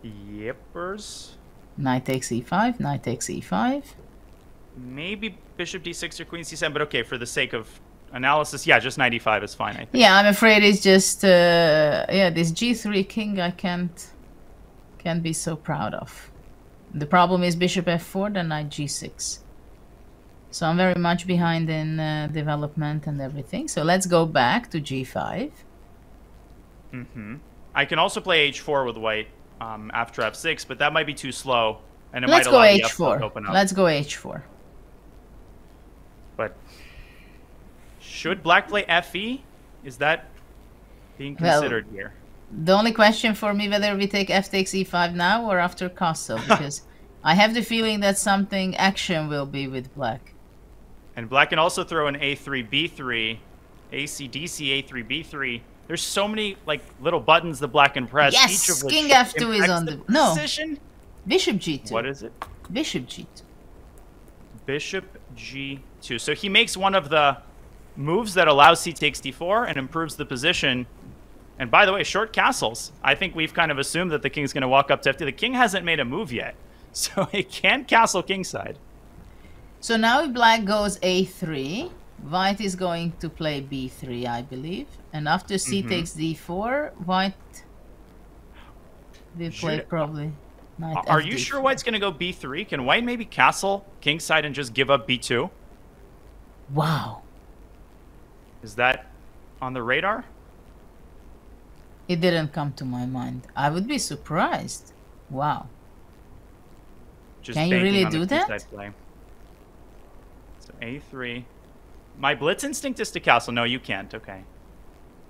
Yepers. Knight takes e5, knight takes e5. Maybe bishop d6 or queen c7, but okay, for the sake of analysis, yeah, just knight e5 is fine, I think. Yeah, I'm afraid it's just, yeah, this g3 king I can't be so proud of. The problem is bishop f4, then knight g6. So I'm very much behind in development and everything. So let's go back to g5. I can also play h4 with white after f6, but that might be too slow, and it Let's might go allow the h4. f4 to open up. Let's go h4. But should black play fe? Is that being considered here? The only question for me whether we take f takes e5 now or after castle, because I have the feeling that something action will be with black. And black can also throw an a3, b3, ac, dc, a3, b3. There's so many like little buttons that black can press. Yes, each of which king f2 is on the position. Bishop g2. What is it? Bishop g2. Bishop g2. So he makes one of the moves that allows c takes d4 and improves the position. And by the way, short castles. I think we've kind of assumed that the king's going to walk up to f2. The king hasn't made a move yet, so it can't castle kingside. So now if black goes a3, white is going to play b3, I believe. And after c takes d4, white will play probably knight Are f you d4. sure white's going to go b3? Can white maybe castle kingside and just give up b2? Wow. Is that on the radar? It didn't come to my mind. I would be surprised. Wow. Just Can you banking really on the do that? kingside play. So a3. My blitz instinct is to castle. No, you can't. Okay.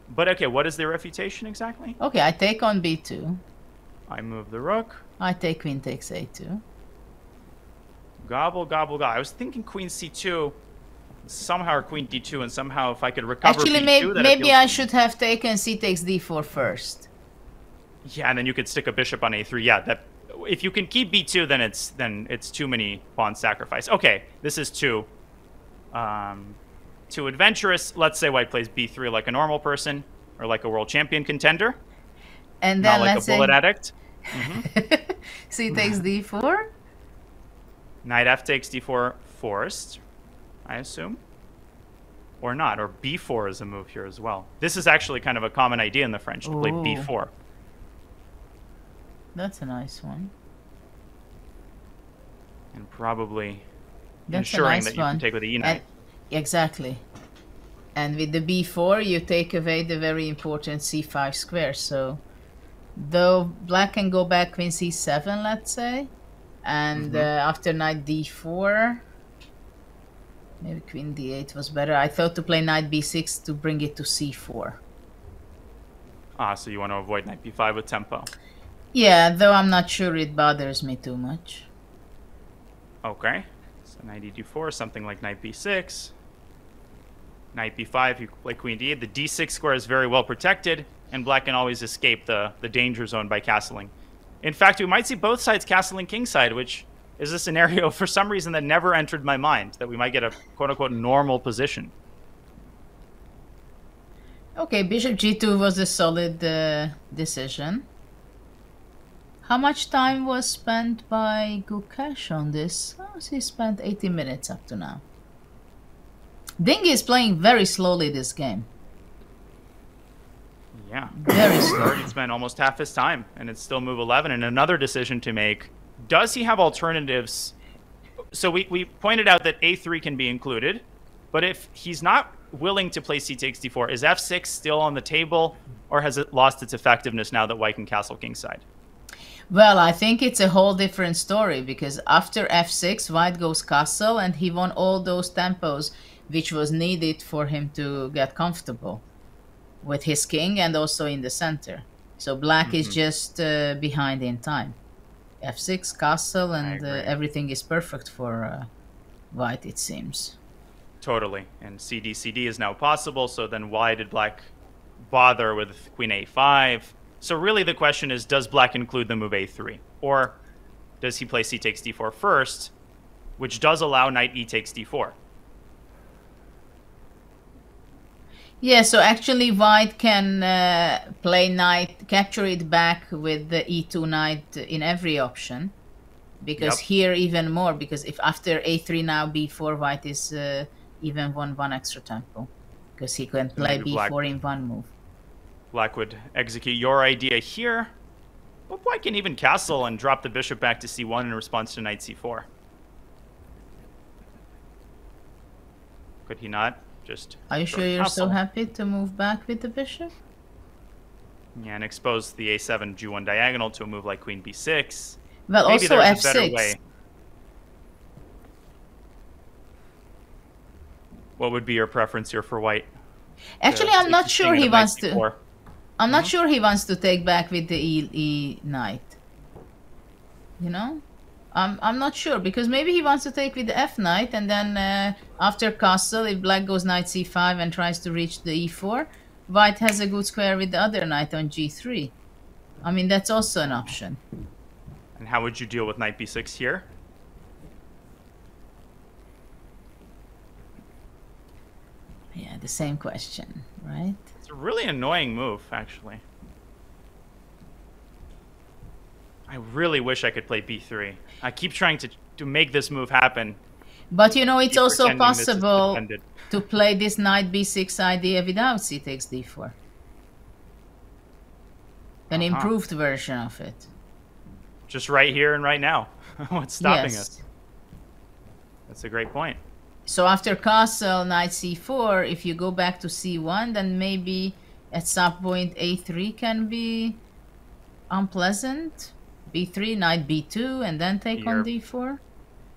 But okay, what is the refutation exactly? Okay, I take on b2. I move the rook. I take queen takes a2. Gobble, gobble, gobble. I was thinking queen c2, somehow or queen d2, and somehow if I could recover Actually, b2, maybe I should have taken c takes d4 first. Yeah, and then you could stick a bishop on a3. Yeah, that if you can keep b2, then it's too many pawn sacrifice. Okay, this is too adventurous. Let's say white plays b3 like a normal person or like a world champion contender. And then not like let's a bullet say addict. c takes d4. Knight f takes d4 forced, I assume. Or not, or b4 is a move here as well. This is actually kind of a common idea in the French, to play Ooh. b4. That's a nice one. And probably That's a ensuring nice that you one. can take with the e knight. Exactly. And with the b4, you take away the very important c5 square. So, though black can go back queen c7, let's say, and after knight d4, maybe queen d8 was better. I thought to play knight b6 to bring it to c4. Ah, so you want to avoid knight b5 with tempo. Yeah, though I'm not sure it bothers me too much. Okay. So knight d4, something like knight b6. Knight b5, you play queen d8. The d6 square is very well protected, and black can always escape the danger zone by castling. In fact, we might see both sides castling kingside, which is a scenario for some reason that never entered my mind, that we might get a quote-unquote normal position. Okay, bishop g2 was a solid decision. How much time was spent by Gukesh on this? Oh, he spent 80 minutes up to now. Ding is playing very slowly this game. Yeah. Very He's slow. already spent almost half his time, and it's still move 11. And another decision to make. Does he have alternatives? So we pointed out that A3 can be included, but if he's not willing to play C takes D4, is F6 still on the table, or has it lost its effectiveness now that white can castle kingside? Well, I think it's a whole different story, because after F6, white goes castle, and he won all those tempos which was needed for him to get comfortable with his king and also in the center. So black is just behind in time. F6, castle, and everything is perfect for white, it seems. Totally. And CD is now possible, so then why did black bother with queen A5? So really the question is, does black include the move A3? Or does he play C takes D4 first, which does allow knight E takes D4? Yeah, so actually white can play knight, capture it back with the E2 knight in every option. Because here even more, because if after A3 now B4, white is even won one extra tempo. Because he can play B4 in one move. Black would execute your idea here, but white can even castle and drop the bishop back to C1 in response to knight C4. Could he not just... Are you sure you're so happy to move back with the bishop? Yeah, and expose the A7 G1 diagonal to a move like queen B6. Well, Maybe also there's a better F6. way. What would be your preference here for white? Actually, I'm not sure he wants to... C4. I'm not sure he wants to take back with the E knight. You know? I'm not sure, because maybe he wants to take with the F knight, and then after castle, if black goes knight C5 and tries to reach the E4, white has a good square with the other knight on G3. I mean, that's also an option. And how would you deal with knight B6 here? Yeah, the same question, right? It's a really annoying move, actually. I really wish I could play B3. I keep trying to make this move happen. But you know, it's also pretending this is possible defended. to play this knight B6 idea without C takes D4. An improved version of it. Just right here and right now. What's stopping Yes. us? That's a great point. So after castle, knight C4, if you go back to C1, then maybe at some point A3 can be unpleasant. B3, knight B2, and then take on D4.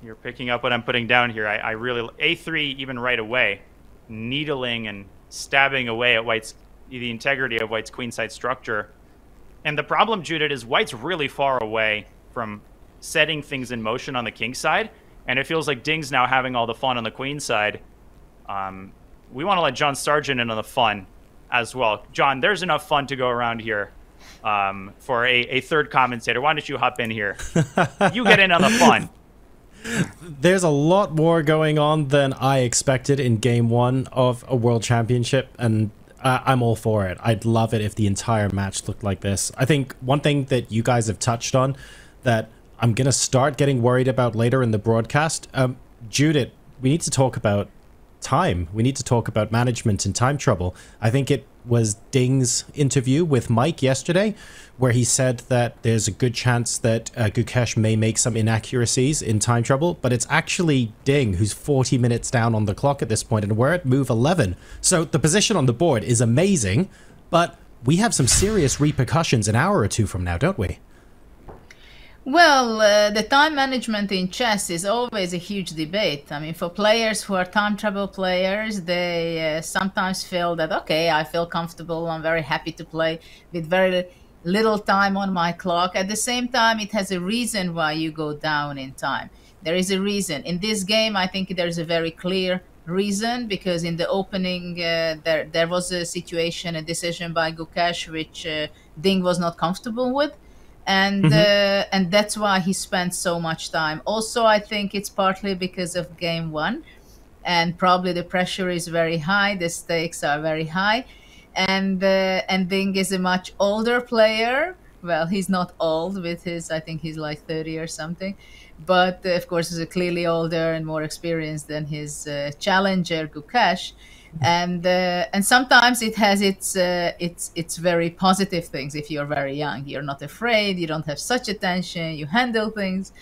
You're picking up what I'm putting down here. I really... A3, even right away, needling and stabbing away at white's... the integrity of white's queenside structure. And the problem, Judith, is white's really far away from setting things in motion on the king side. And it feels like Ding's now having all the fun on the queen side. We want to let John Sargent in on the fun as well. John, there's enough fun to go around here for a third commentator. Why don't you hop in here? You get in on the fun. There's a lot more going on than I expected in game one of a world championship, and I'm all for it. I'd love it if the entire match looked like this. I think one thing that you guys have touched on that I'm going to start getting worried about later in the broadcast. Judith, we need to talk about time. We need to talk about management and time trouble. I think it was Ding's interview with Mike yesterday where he said that there's a good chance that Gukesh may make some inaccuracies in time trouble, but it's actually Ding who's 40 minutes down on the clock at this point, and we're at move 11. So the position on the board is amazing, but we have some serious repercussions an hour or two from now, don't we? Well, the time management in chess is always a huge debate. I mean, for players who are time trouble players, they sometimes feel that, okay, I feel comfortable, I'm very happy to play with very little time on my clock. At the same time, it has a reason why you go down in time. There is a reason. In this game, I think there's a very clear reason, because in the opening, there was a situation, a decision by Gukesh, which Ding was not comfortable with. And and that's why he spent so much time. Also, I think it's partly because of game one, and probably the pressure is very high, the stakes are very high, and Ding is a much older player, Well, he's not old with his, I think he's like 30 or something. But of course, he's clearly older and more experienced than his challenger, Gukesh. And sometimes it has its very positive things. If you're very young, you're not afraid, you don't have such attention, you handle things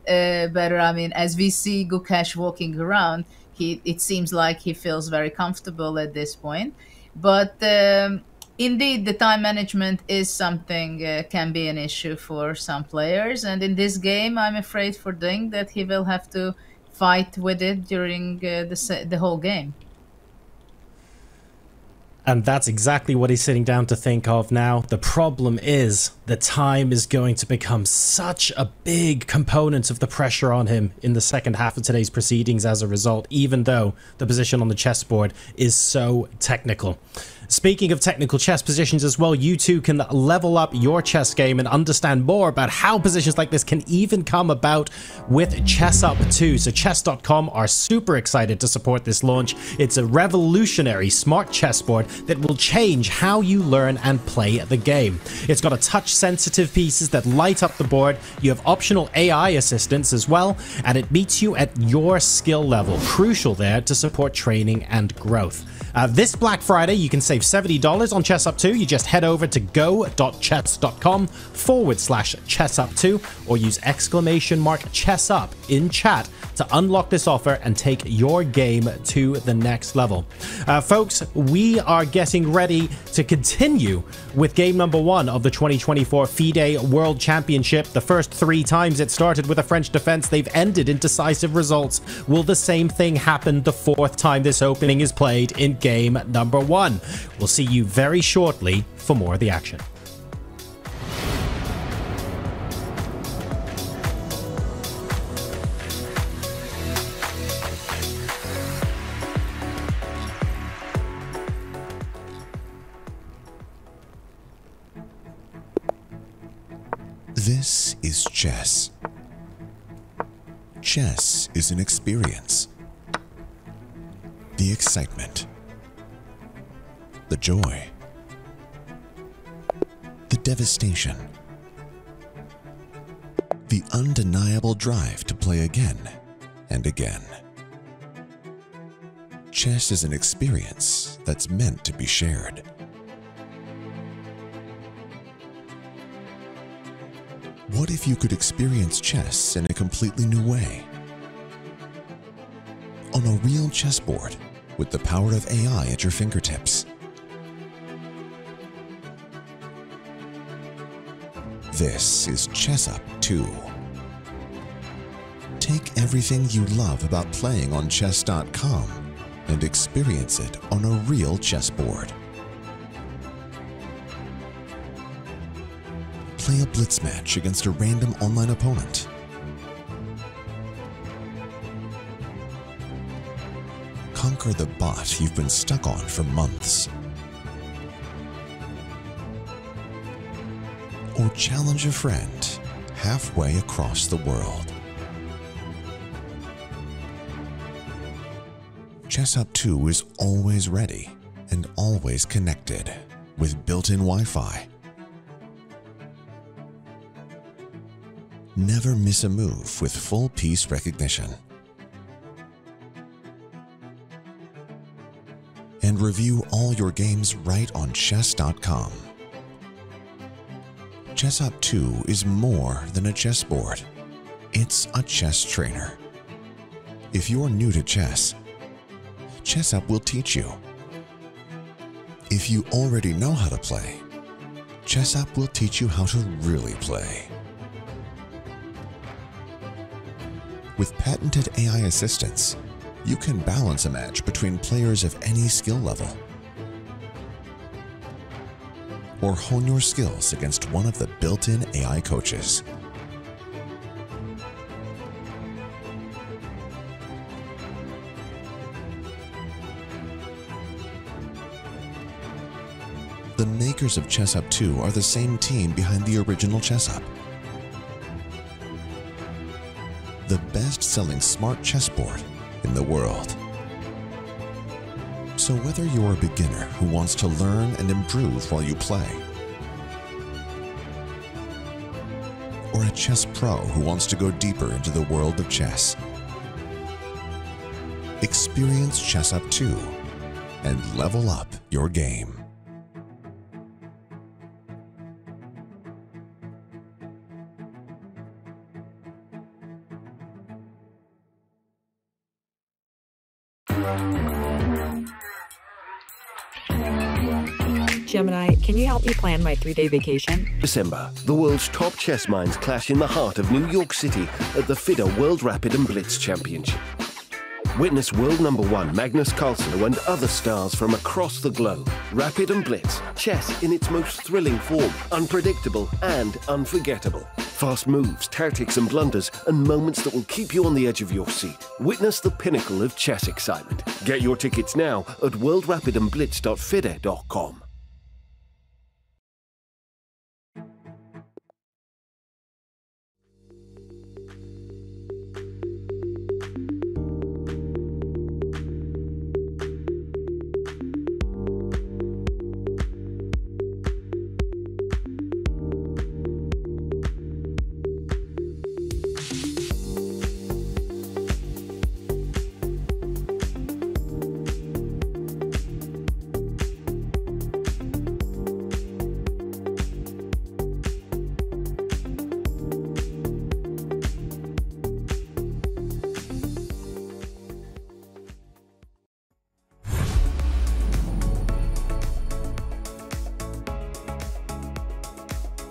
better. I mean, as we see Gukesh walking around, it seems like he feels very comfortable at this point. But indeed, the time management is something can be an issue for some players. And in this game, I'm afraid for Ding that he will have to fight with it during the whole game. And that's exactly what he's sitting down to think of now. The problem is the time is going to become such a big component of the pressure on him in the second half of today's proceedings as a result, even though the position on the chessboard is so technical. Speaking of technical chess positions as well, you too can level up your chess game and understand more about how positions like this can even come about with ChessUp 2. So chess.com are super excited to support this launch. It's a revolutionary smart chessboard that will change how you learn and play the game. It's got a touch-sensitive pieces that light up the board. You have optional AI assistance as well, and it meets you at your skill level. Crucial there to support training and growth. This Black Friday, you can save $70 on ChessUp 2. You just head over to go.chess.com/ChessUp2 or use !ChessUp in chat to unlock this offer and take your game to the next level. Folks, we are getting ready to continue with game number 1 of the 2024 FIDE World Championship. The first 3 times it started with a French defense, they've ended in decisive results. Will the same thing happen the 4th time this opening is played in game number 1? We'll see you very shortly for more of the action. This is chess. Chess is an experience. The excitement, the joy, the devastation, the undeniable drive to play again and again. Chess is an experience that's meant to be shared. What if you could experience chess in a completely new way? On a real chessboard with the power of AI at your fingertips. This is ChessUp 2. Take everything you love about playing on chess.com and experience it on a real chessboard. Play a blitz match against a random online opponent. Conquer the bot you've been stuck on for months. Or challenge a friend halfway across the world. ChessUp 2 is always ready and always connected with built-in Wi-Fi. Never miss a move with full piece recognition. And review all your games right on chess.com. ChessUp 2 is more than a chessboard. It's a chess trainer. If you're new to chess, ChessUp will teach you. If you already know how to play, ChessUp will teach you how to really play. With patented AI assistance, you can balance a match between players of any skill level. Or hone your skills against one of the built-in AI coaches. The makers of ChessUp 2 are the same team behind the original ChessUp. The best-selling smart chessboard in the world. So whether you're a beginner who wants to learn and improve while you play, or a chess pro who wants to go deeper into the world of chess? Experience ChessUp 2 and level up your game. Gemini, can you help me plan my 3-day vacation? December, the world's top chess minds clash in the heart of New York City at the FIDE World Rapid and Blitz Championship. Witness world #1 Magnus Carlsen and other stars from across the globe. Rapid and Blitz, chess in its most thrilling form, unpredictable and unforgettable. Fast moves, tactics and blunders, and moments that will keep you on the edge of your seat. Witness the pinnacle of chess excitement. Get your tickets now at worldrapidandblitz.fide.com.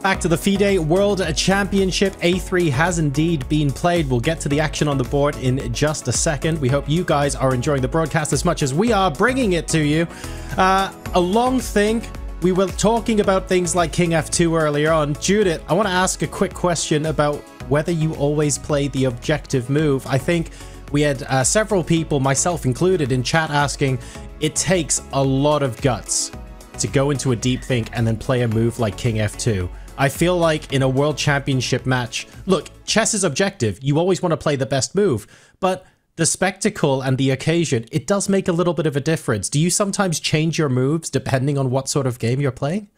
Back to the FIDE World Championship. A3 has indeed been played. We'll get to the action on the board in just a second. We hope you guys are enjoying the broadcast as much as we are bringing it to you. A long thing. We were talking about things like King F2 earlier on. Judith, I want to ask a quick question about whether you always play the objective move. I think we had several people, myself included, in chat asking, it takes a lot of guts to go into a deep think and then play a move like King F2. I feel like in a world championship match, look, chess is objective. You always want to play the best move, but the spectacle and the occasion, it does make a little bit of a difference. Do you sometimes change your moves depending on what sort of game you're playing?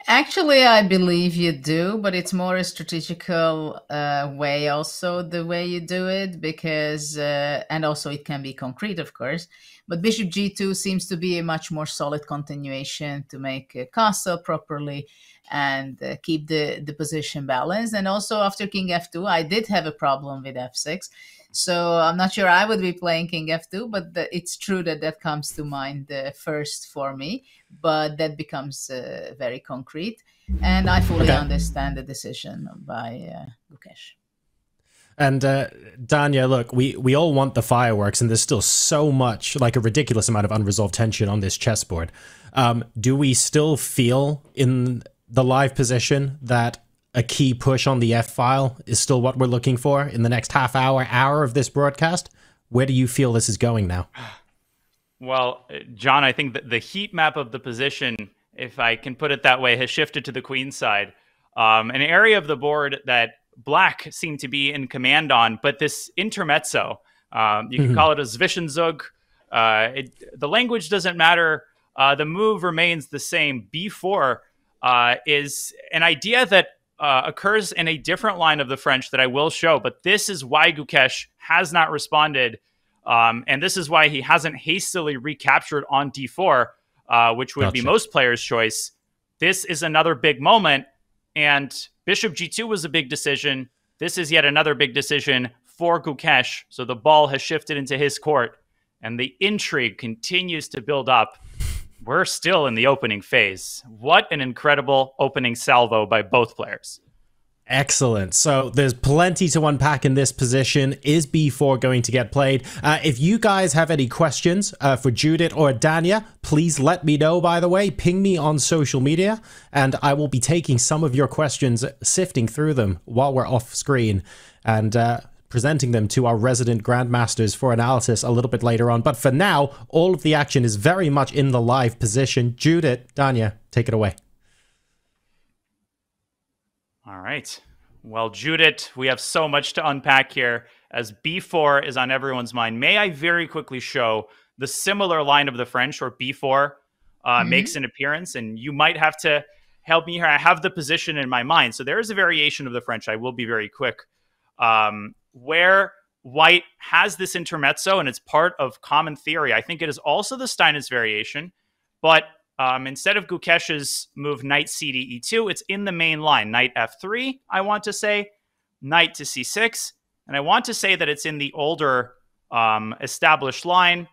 Actually, I believe you do, but it's more a strategical way also, the way you do it, because, and also it can be concrete, of course, but Bishop G2 seems to be a much more solid continuation to make a castle properly and keep the position balanced. And also after King F2, I did have a problem with F6. So I'm not sure I would be playing King F2, but it's true that that comes to mind first for me, but that becomes very concrete. And I fully understand the decision by Gukesh. And Danya, look, we all want the fireworks, and there's still so much, like a ridiculous amount of unresolved tension on this chessboard. Do we still feel in the live position that a key push on the F-file is still what we're looking for in the next half hour of this broadcast? Where do you feel this is going now? Well, John, I think that the heat map of the position, if I can put it that way, has shifted to the queen side. An area of the board that Black seemed to be in command on, but this intermezzo, you can call it a Zwischenzug. The language doesn't matter. The move remains the same. B4 is an idea that occurs in a different line of the French that I will show, but this is why Gukesh has not responded, and this is why he hasn't hastily recaptured on D4, which would be most players' choice. This is another big moment, and Bishop G2 was a big decision. This is yet another big decision for Gukesh, so the ball has shifted into his court, and the intrigue continues to build up. We're still in the opening phase. What an incredible opening salvo by both players. Excellent. So there's plenty to unpack in this position. Is B4 going to get played? If you guys have any questions for Judith or Danya, please let me know, by the way. Ping me on social media, and I will be taking some of your questions, sifting through them while we're off screen, and presenting them to our resident grandmasters for analysis a little bit later on. But for now, all of the action is very much in the live position. Judith, Danya, take it away. All right. Well, Judith, we have so much to unpack here as B4 is on everyone's mind. May I very quickly show the similar line of the French where B4 makes an appearance, and you might have to help me here. I have the position in my mind. So there is a variation of the French. I will be very quick. Where white has this intermezzo, and it's part of common theory. I think it is also the Steinitz variation, but instead of Gukesh's move knight c to e2, it's in the main line. Knight f3, I want to say, knight to c6, and I want to say that it's in the older established line.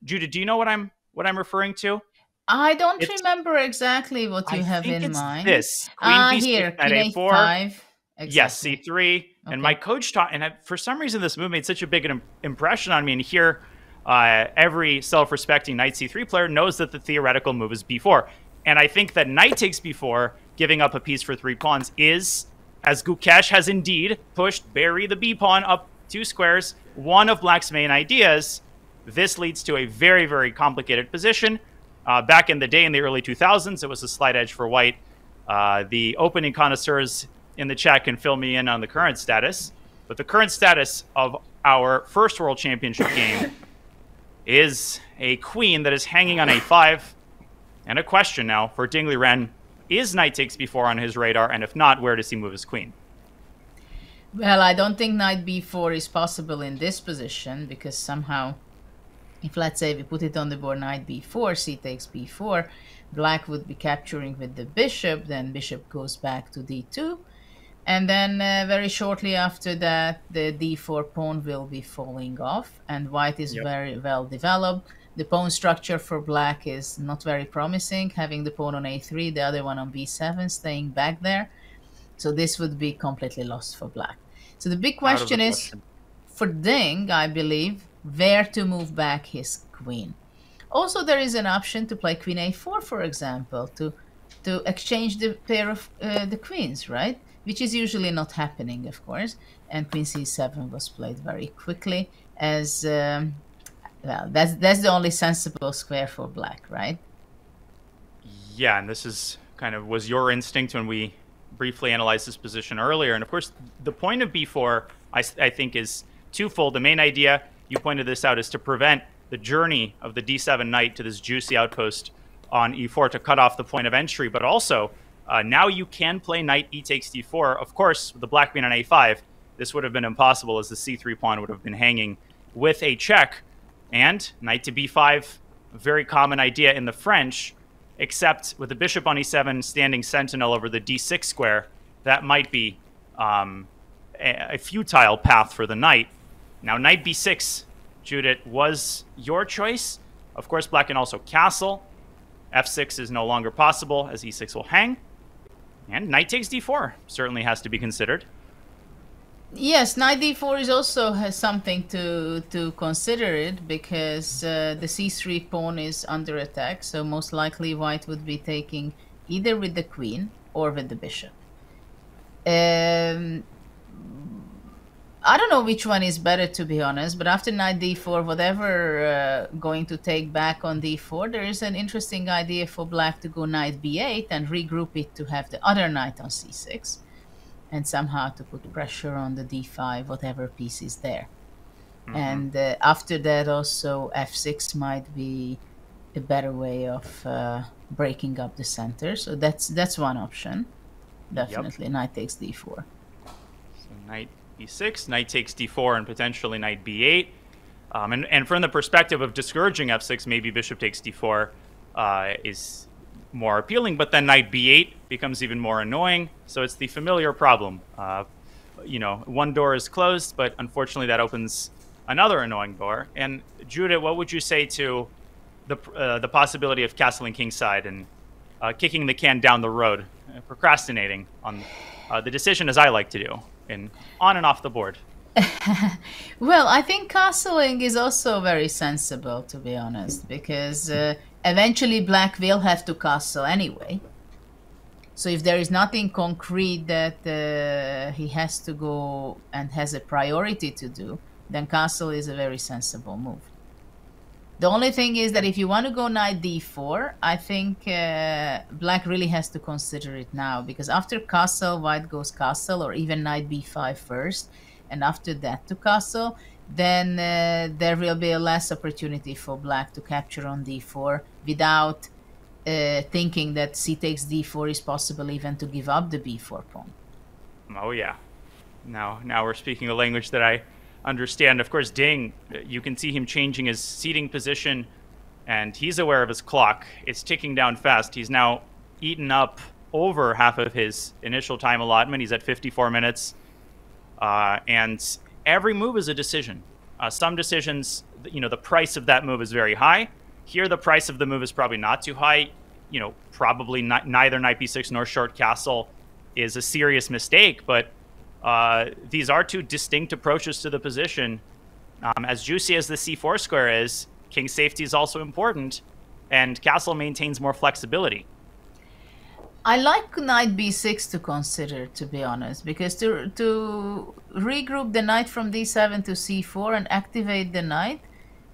Judah, do you know what I'm referring to? I don't remember exactly what you have in mind. This queen b6, here, knight queen a4. a5. Exactly. Yes, c3. And my coach taught, and for some reason this move made such a big impression on me. And here, every self-respecting knight c3 player knows that the theoretical move is b4. And I think that knight takes b4, giving up a piece for 3 pawns, is, as Gukesh has indeed pushed bury the b pawn up 2 squares, one of black's main ideas. This leads to a very, very complicated position. Back in the day, in the early 2000s, it was a slight edge for white. The opening connoisseurs in the chat can fill me in on the current status. But the current status of our first World Championship game is a queen that is hanging on a5. And a question now for Ding Liren. Is knight takes b4 on his radar? And if not, where does he move his queen? Well, I don't think knight b4 is possible in this position, because somehow, if let's say we put it on the board knight b4, c takes b4, black would be capturing with the bishop, then bishop goes back to d2. And then very shortly after that, the d4 pawn will be falling off, and white is very well developed. The pawn structure for black is not very promising, having the pawn on a3, the other one on b7, staying back there. So this would be completely lost for black. So the big question is, for Ding, I believe, where to move back his queen. Also, there is an option to play queen a4, for example, to exchange the pair of the queens, right? Which is usually not happening, of course. And queen c7 was played very quickly as, well, that's the only sensible square for black, right? Yeah, and this is kind of was your instinct when we briefly analyzed this position earlier. And of course, the point of b4, I think, is twofold. The main idea, you pointed this out, is to prevent the journey of the d7 knight to this juicy outpost on e4 to cut off the point of entry, but also now you can play knight e takes d4. Of course, with the black queen on a5, this would have been impossible, as the c3 pawn would have been hanging with a check. And knight to b5, a very common idea in the French, except with the bishop on e7 standing sentinel over the d6 square, that might be a futile path for the knight. Now, knight b6, Judith, was your choice. Of course, black can also castle. f6 is no longer possible, as e6 will hang. And knight takes d4 certainly has to be considered. Yes, knight d4 is also has something to consider it, because the c3 pawn is under attack, so most likely white would be taking either with the queen or with the bishop. I don't know which one is better, to be honest, but after knight d4, whatever going to take back on d4, there is an interesting idea for black to go knight b8 and regroup it to have the other knight on c6, and somehow to put pressure on the d5, whatever piece is there. And after that, also f6 might be a better way of breaking up the center. So that's one option, definitely. Knight takes d4. So knight e6, knight takes d4, and potentially knight b8. And from the perspective of discouraging f6, maybe bishop takes d4 is more appealing, but then knight b8 becomes even more annoying. So it's the familiar problem. You know, one door is closed, but unfortunately that opens another annoying door. And Judith, what would you say to the possibility of castling kingside and kicking the can down the road, procrastinating on the decision, as I like to do, in on and off the board? Well, I think castling is also very sensible, to be honest, because eventually black will have to castle anyway. So if there is nothing concrete that he has to go and has a priority to do, then castle is a very sensible move. The only thing is that if you want to go knight d4, I think black really has to consider it now, because after castle, white goes castle, or even knight b5 first, and after that to castle, then there will be a less opportunity for black to capture on d4 without thinking that c takes d4 is possible even to give up the b4 pawn. Oh yeah. Now we're speaking a language that I understand. Of course, Ding, you can see him changing his seating position, and he's aware of his clock. It's ticking down fast. He's now eaten up over half of his initial time allotment. He's at 54 minutes. And every move is a decision. Some decisions, the price of that move is very high. Here, the price of the move is probably not too high. Probably neither knight b6 nor short castle is a serious mistake, but these are two distinct approaches to the position. As juicy as the c4 square is, king safety is also important, and castle maintains more flexibility. I like knight b6 to consider, to be honest, because to regroup the knight from d7 to c4 and activate the knight,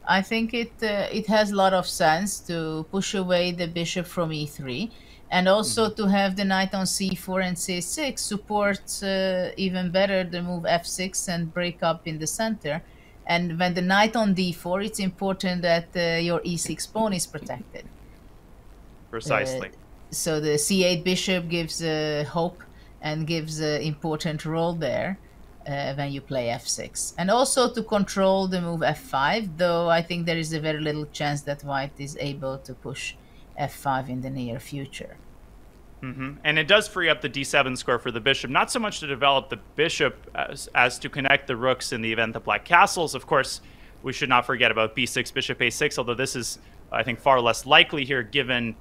I think it has a lot of sense to push away the bishop from e3, and also to have the knight on c4 and c6 supports even better the move f6 and break up in the center. And when the knight on d4, it's important that your e6 pawn is protected. Precisely. So the c8 bishop gives hope and gives an important role there when you play f6. And also to control the move f5, though I think there is a very little chance that white is able to push f5 in the near future. And it does free up the d7 square for the bishop, not so much to develop the bishop as to connect the rooks in the event that black castles. Of course, we should not forget about b6, bishop a6, although this is, I think, far less likely here given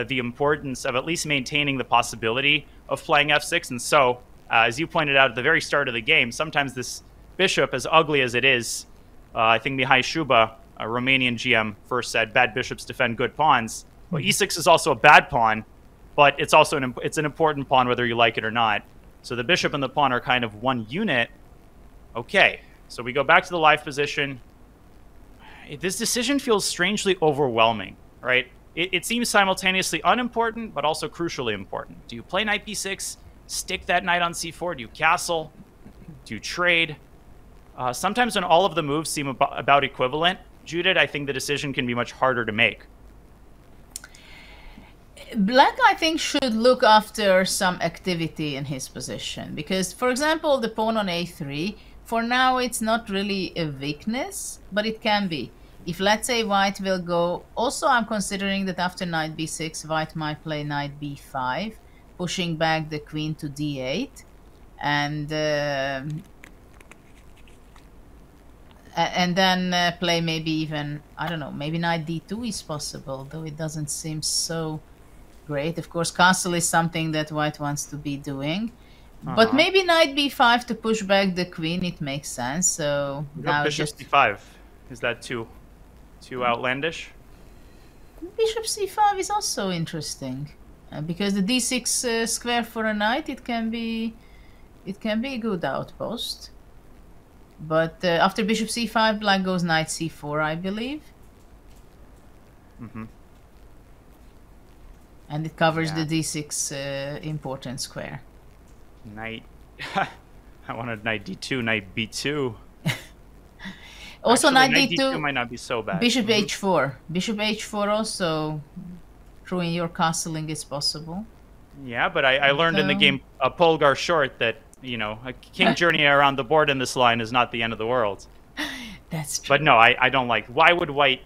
the importance of at least maintaining the possibility of playing f6. And so, as you pointed out at the very start of the game, sometimes this bishop, as ugly as it is, I think Mihai Shuba, a Romanian GM, first said, bad bishops defend good pawns. Well, e6 is also a bad pawn, but it's also an important pawn whether you like it or not. So the bishop and the pawn are kind of one unit. Okay, so we go back to the live position. This decision feels strangely overwhelming, right? It seems simultaneously unimportant, but also crucially important. Do you play knight b6, stick that knight on c4? Do you castle? Do you trade? Sometimes when all of the moves seem about equivalent, Judith, I think the decision can be much harder to make. Black, I think, should look after some activity in his position. Because, for example, the pawn on a3, for now it's not really a weakness, but it can be. If, let's say, white will go... Also, I'm considering that after knight b6, white might play knight b5, pushing back the queen to d8. And then play maybe even, I don't know, maybe knight d2 is possible, though it doesn't seem so great. Of course, castle is something that white wants to be doing. But maybe knight b5 to push back the queen, it makes sense. So now bishop c5. Is that too outlandish? Bishop c5 is also interesting. Because the d6 square for a knight, it can be a good outpost. But after bishop c5, black goes knight c4, I believe. And it covers the d6 important square. Knight. I wanted knight d2, knight b2. Also, actually, knight d2 might not be so bad. Bishop h4. Bishop h4 also, through your castling is possible. Yeah, but I learned in the game Polgar Short that, a king journey around the board in this line is not the end of the world. That's true. But no, I don't like... Why would white,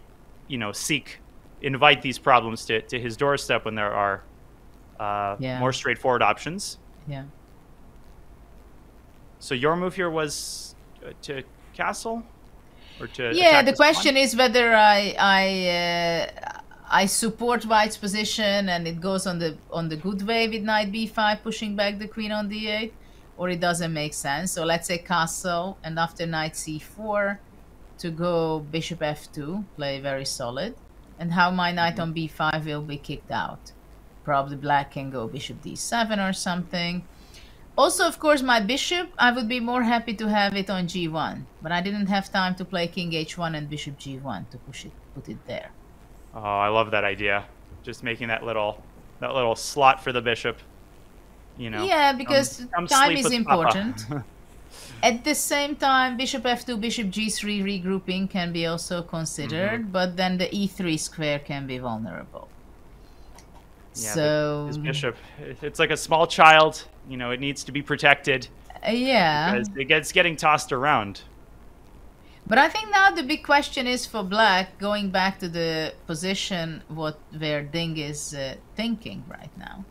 invite these problems to his doorstep when there are more straightforward options? Yeah. So your move here was to castle? Or to the question is whether I support white's position and it goes on the good way with knight b5 pushing back the queen on d8, or it doesn't make sense. So let's say castle, and after knight c4 to go bishop f2, play very solid, and how my knight on b5 will be kicked out. Probably black can go bishop d7 or something. Also, of course, my bishop, I would be more happy to have it on g1, but I didn't have time to play king h1 and bishop g1 to put it there. Oh, I love that idea. Just making that little slot for the bishop. Yeah, because time is important. At the same time, bishop f2, bishop g3 regrouping can be also considered, but then the e3 square can be vulnerable. Yeah, so his bishop, it's like a small child. You know, it needs to be protected. Yeah. Because it's getting tossed around. But I think now the big question is for black, going back to the position where Ding is thinking right now,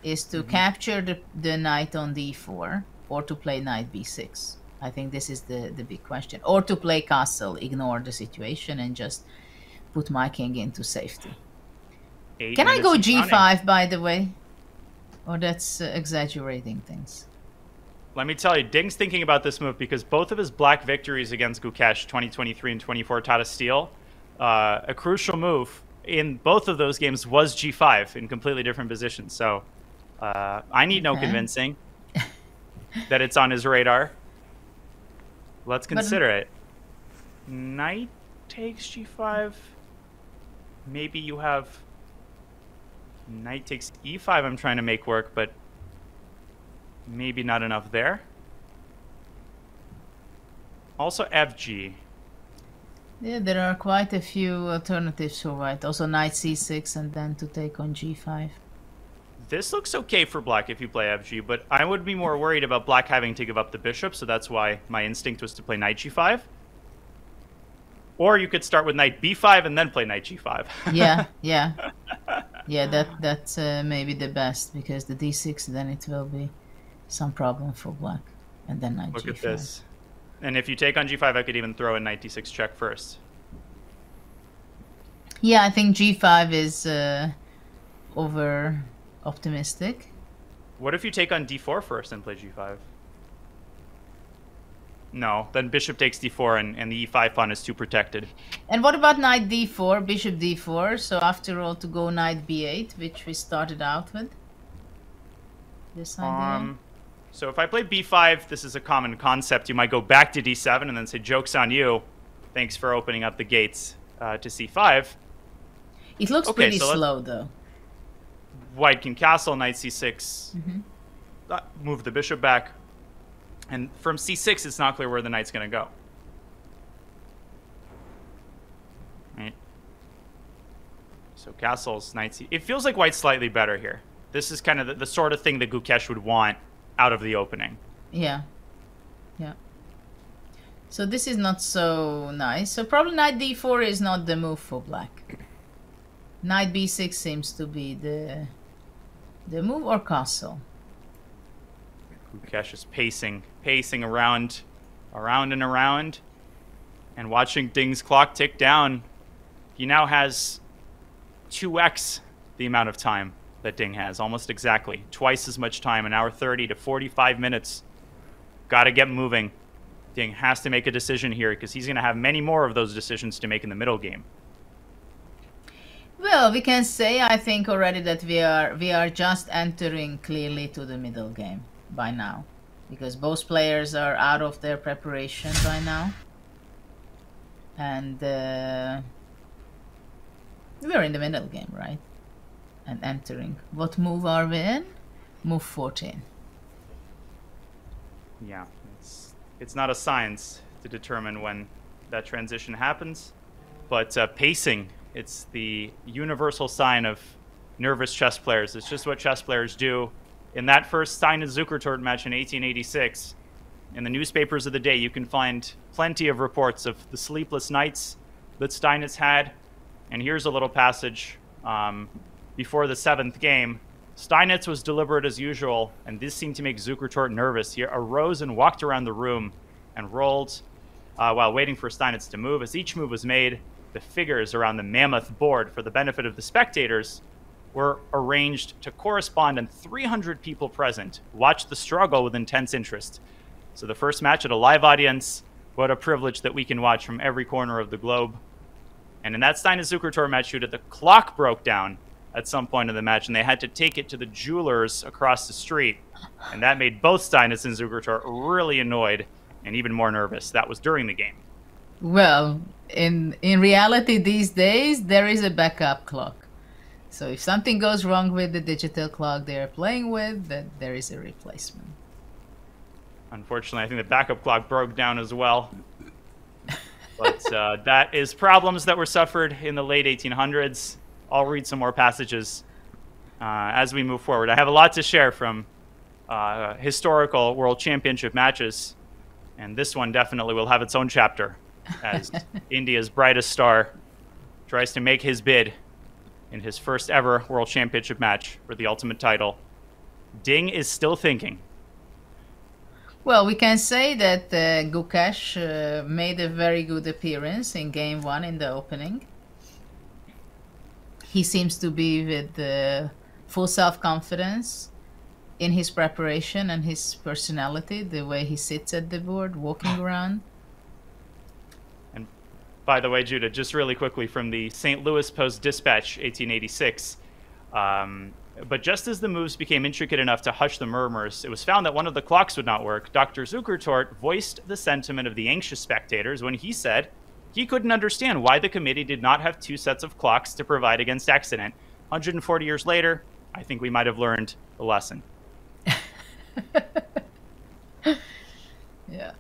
is to capture the knight on d4 or to play knight b6. I think this is the big question. Or to play castle, ignore the situation and just put my king into safety. Can I go g5, by the way? Or that's exaggerating things? Let me tell you, Ding's thinking about this move because both of his black victories against Gukesh, 2023 and 24, taught us steal. A crucial move in both of those games was g5 in completely different positions. So I need no convincing that it's on his radar. Let's consider it. Knight takes g5. Maybe you have knight takes e5 I'm trying to make work, but maybe not enough there. Also fg. Yeah, there are quite a few alternatives for white. Also knight c6 and then to take on g5. This looks okay for black if you play fg, but I would be more worried about black having to give up the bishop, so that's why my instinct was to play knight g5. Or you could start with knight b5 and then play knight g5. Yeah. Yeah, that's maybe the best, because the d6, then it will be some problem for black. And then knight Look g5. at this. And if you take on g5, I could even throw in knight d6 check first. Yeah, I think g5 is over optimistic. What if you take on d4 first and play g5? No, then bishop takes d4 and the e5 pawn is too protected. And what about knight d4, bishop d4? So after all, to go knight b8, which we started out with. This idea. So if I play b5, this is a common concept. You might go back to d7 and then say, joke's on you. Thanks for opening up the gates to c5. It looks pretty slow, though. White can castle, knight c6. Move the bishop back. And from c6, it's not clear where the knight's going to go. Right. So castles, knight c... It feels like white's slightly better here. This is kind of the sort of thing that Gukesh would want out of the opening. Yeah. So this is not so nice. So probably knight d4 is not the move for black. Knight b6 seems to be the move, or castle. Gukesh is pacing around and around, and watching Ding's clock tick down. He now has 2x the amount of time that Ding has, almost exactly. Twice as much time, an hour 30 to 45 minutes. Gotta get moving. Ding has to make a decision here, because he's gonna have many more of those decisions to make in the middle game. Well, we can say, I think already, that we are just entering clearly to the middle game by now, because both players are out of their preparation by now, and we're in the middle game, right? And entering. What move are we in? Move 14. Yeah, it's not a science to determine when that transition happens, but pacing, it's the universal sign of nervous chess players. It's just what chess players do. In that first Steinitz-Zukertort match in 1886, in the newspapers of the day, you can find plenty of reports of the sleepless nights that Steinitz had. And here's a little passage before the 7th game. Steinitz was deliberate as usual, and this seemed to make Zukertort nervous. He arose and walked around the room and rolled while waiting for Steinitz to move. As each move was made, the figures around the mammoth board, for the benefit of the spectators, were arranged to correspond, and 300 people present watched the struggle with intense interest. So the first match at a live audience, what a privilege that we can watch from every corner of the globe. And in that Steinitz-Zukertort match, the clock broke down at some point in the match, and they had to take it to the jewelers across the street. And that made both Steinitz and Zukertort really annoyed and even more nervous. That was during the game. Well, in reality these days, there is a backup clock. So if something goes wrong with the digital clock they're playing with, then there is a replacement. Unfortunately, I think the backup clock broke down as well. But that is problems that were suffered in the late 1800s. I'll read some more passages as we move forward. I have a lot to share from historical World Championship matches, and this one definitely will have its own chapter as India's brightest star tries to make his bid in his first ever World Championship match for the ultimate title. Ding is still thinking. Well, we can say that Gukesh made a very good appearance in Game 1 in the opening. He seems to be with full self-confidence in his preparation and his personality, the way he sits at the board, walking around. And by the way, Judah, just really quickly from the St. Louis Post-Dispatch, 1886, but just as the moves became intricate enough to hush the murmurs, it was found that one of the clocks would not work. Dr. Zukertort voiced the sentiment of the anxious spectators when he said he couldn't understand why the committee did not have 2 sets of clocks to provide against accident. 140 years later, I think we might have learned the lesson. Yeah.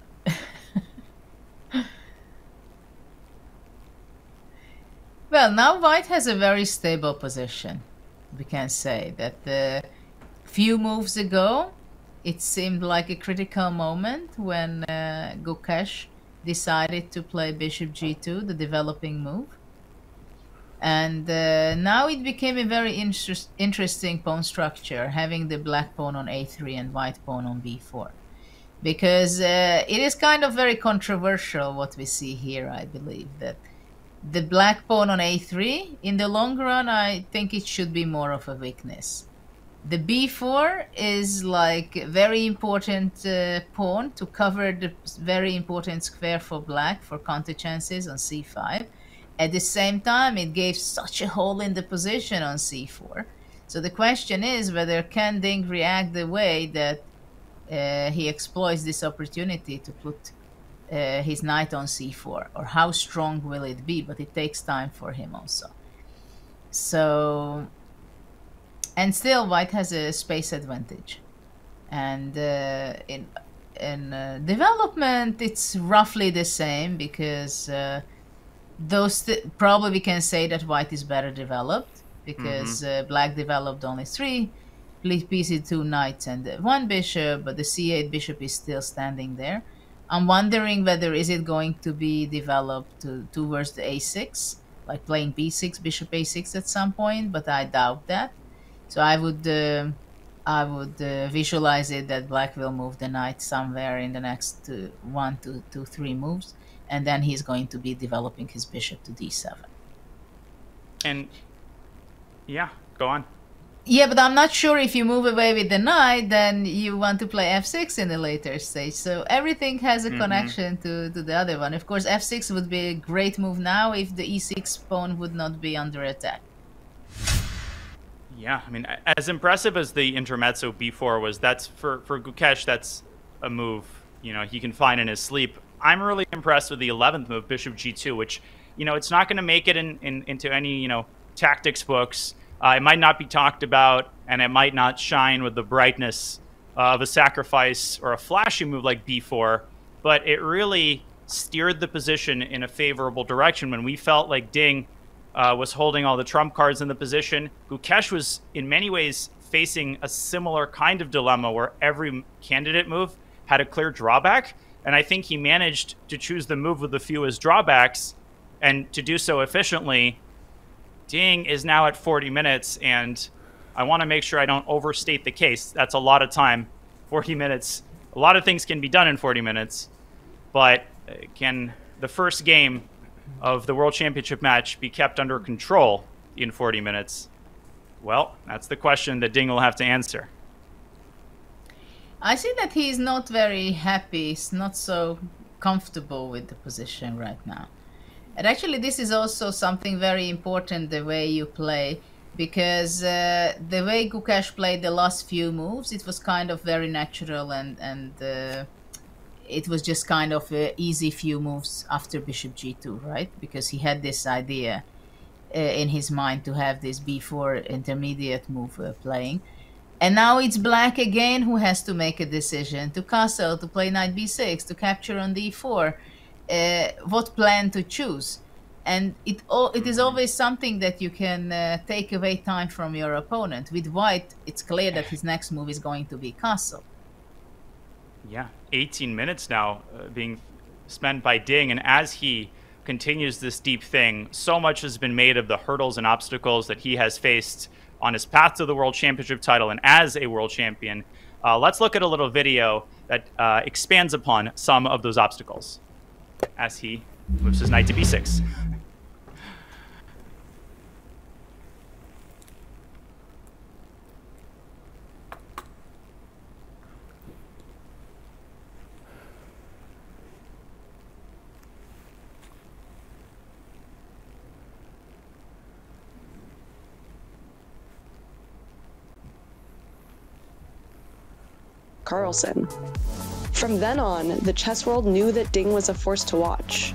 Well, now White has a very stable position. We can say that a few moves ago, it seemed like a critical moment when Gukesh decided to play bishop g2, the developing move. And now it became a very interesting pawn structure, having the black pawn on a3 and white pawn on b4. Because it is kind of very controversial what we see here, I believe, that the black pawn on a3, in the long run, I think it should be more of a weakness. The b4 is like a very important pawn to cover the very important square for black for counter chances on c5. At the same time, it gave such a hole in the position on c4. So the question is whether can Ding react the way that he exploits this opportunity to put his knight on c4, or how strong will it be? But it takes time for him also. So, and still White has a space advantage, and in development it's roughly the same, because probably we can say that White is better developed, because black developed only 3 pieces, 2 knights and 1 bishop, but the c8 bishop is still standing there. I'm wondering whether is it going to be developed towards the a6, like playing b6, bishop a6 at some point, but I doubt that. So I would visualize it that black will move the knight somewhere in the next 1 to 3 moves, and then he's going to be developing his bishop to d7. And yeah, go on. Yeah, but I'm not sure if you move away with the knight, then you want to play f6 in a later stage. So everything has a connection to the other one. Of course, f6 would be a great move now if the e6 pawn would not be under attack. Yeah, I mean, as impressive as the intermezzo b4 was, that's for Gukesh, that's a move, you know, he can find in his sleep. I'm really impressed with the 11th move, bishop g2, which, you know, it's not going to make it into any, you know, tactics books. It might not be talked about, and it might not shine with the brightness of a sacrifice or a flashy move like b4, but it really steered the position in a favorable direction when we felt like Ding was holding all the trump cards in the position. Gukesh was, in many ways, facing a similar kind of dilemma where every candidate move had a clear drawback, and I think he managed to choose the move with the fewest drawbacks, and to do so efficiently. Ding is now at 40 minutes, and I want to make sure I don't overstate the case. That's a lot of time, 40 minutes. A lot of things can be done in 40 minutes, but can the first game of the World Championship match be kept under control in 40 minutes? Well, that's the question that Ding will have to answer. I see that he's not very happy. He's not so comfortable with the position right now. And actually, this is also something very important, the way you play, because the way Gukesh played the last few moves, it was kind of very natural, and it was just kind of easy few moves after bishop g2, right? Because he had this idea in his mind to have this b4 intermediate move playing. And now it's black again who has to make a decision to castle, to play knight b6, to capture on d4. What plan to choose. And it is always something that you can take away time from your opponent. With White, it's clear that his next move is going to be castle. Yeah, 18 minutes now being spent by Ding, and as he continues this deep thing, so much has been made of the hurdles and obstacles that he has faced on his path to the World Championship title and as a world champion. Let's look at a little video that expands upon some of those obstacles as he moves his knight to b6. Carlsen. From then on, the chess world knew that Ding was a force to watch.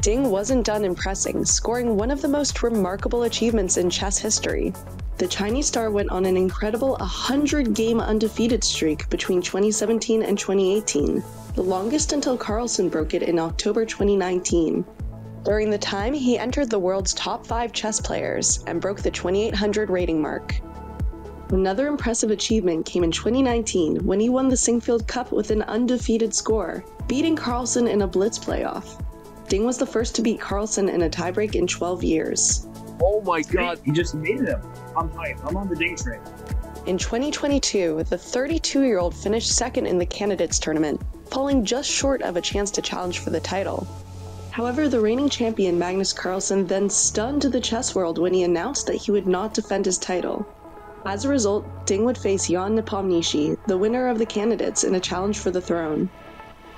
Ding wasn't done impressing, scoring one of the most remarkable achievements in chess history. The Chinese star went on an incredible 100-game undefeated streak between 2017 and 2018, the longest until Carlsen broke it in October 2019. During the time, he entered the world's top 5 chess players and broke the 2800 rating mark. Another impressive achievement came in 2019 when he won the Singfield Cup with an undefeated score, beating Carlsen in a blitz playoff. Ding was the first to beat Carlsen in a tiebreak in 12 years. Oh my god, he just made him. I'm hyped. I'm on the Ding train. In 2022, the 32-year-old finished second in the candidates tournament, falling just short of a chance to challenge for the title. However, the reigning champion Magnus Carlsen then stunned the chess world when he announced that he would not defend his title. As a result, Ding would face Jan Nepomniachtchi, the winner of the candidates, in a challenge for the throne.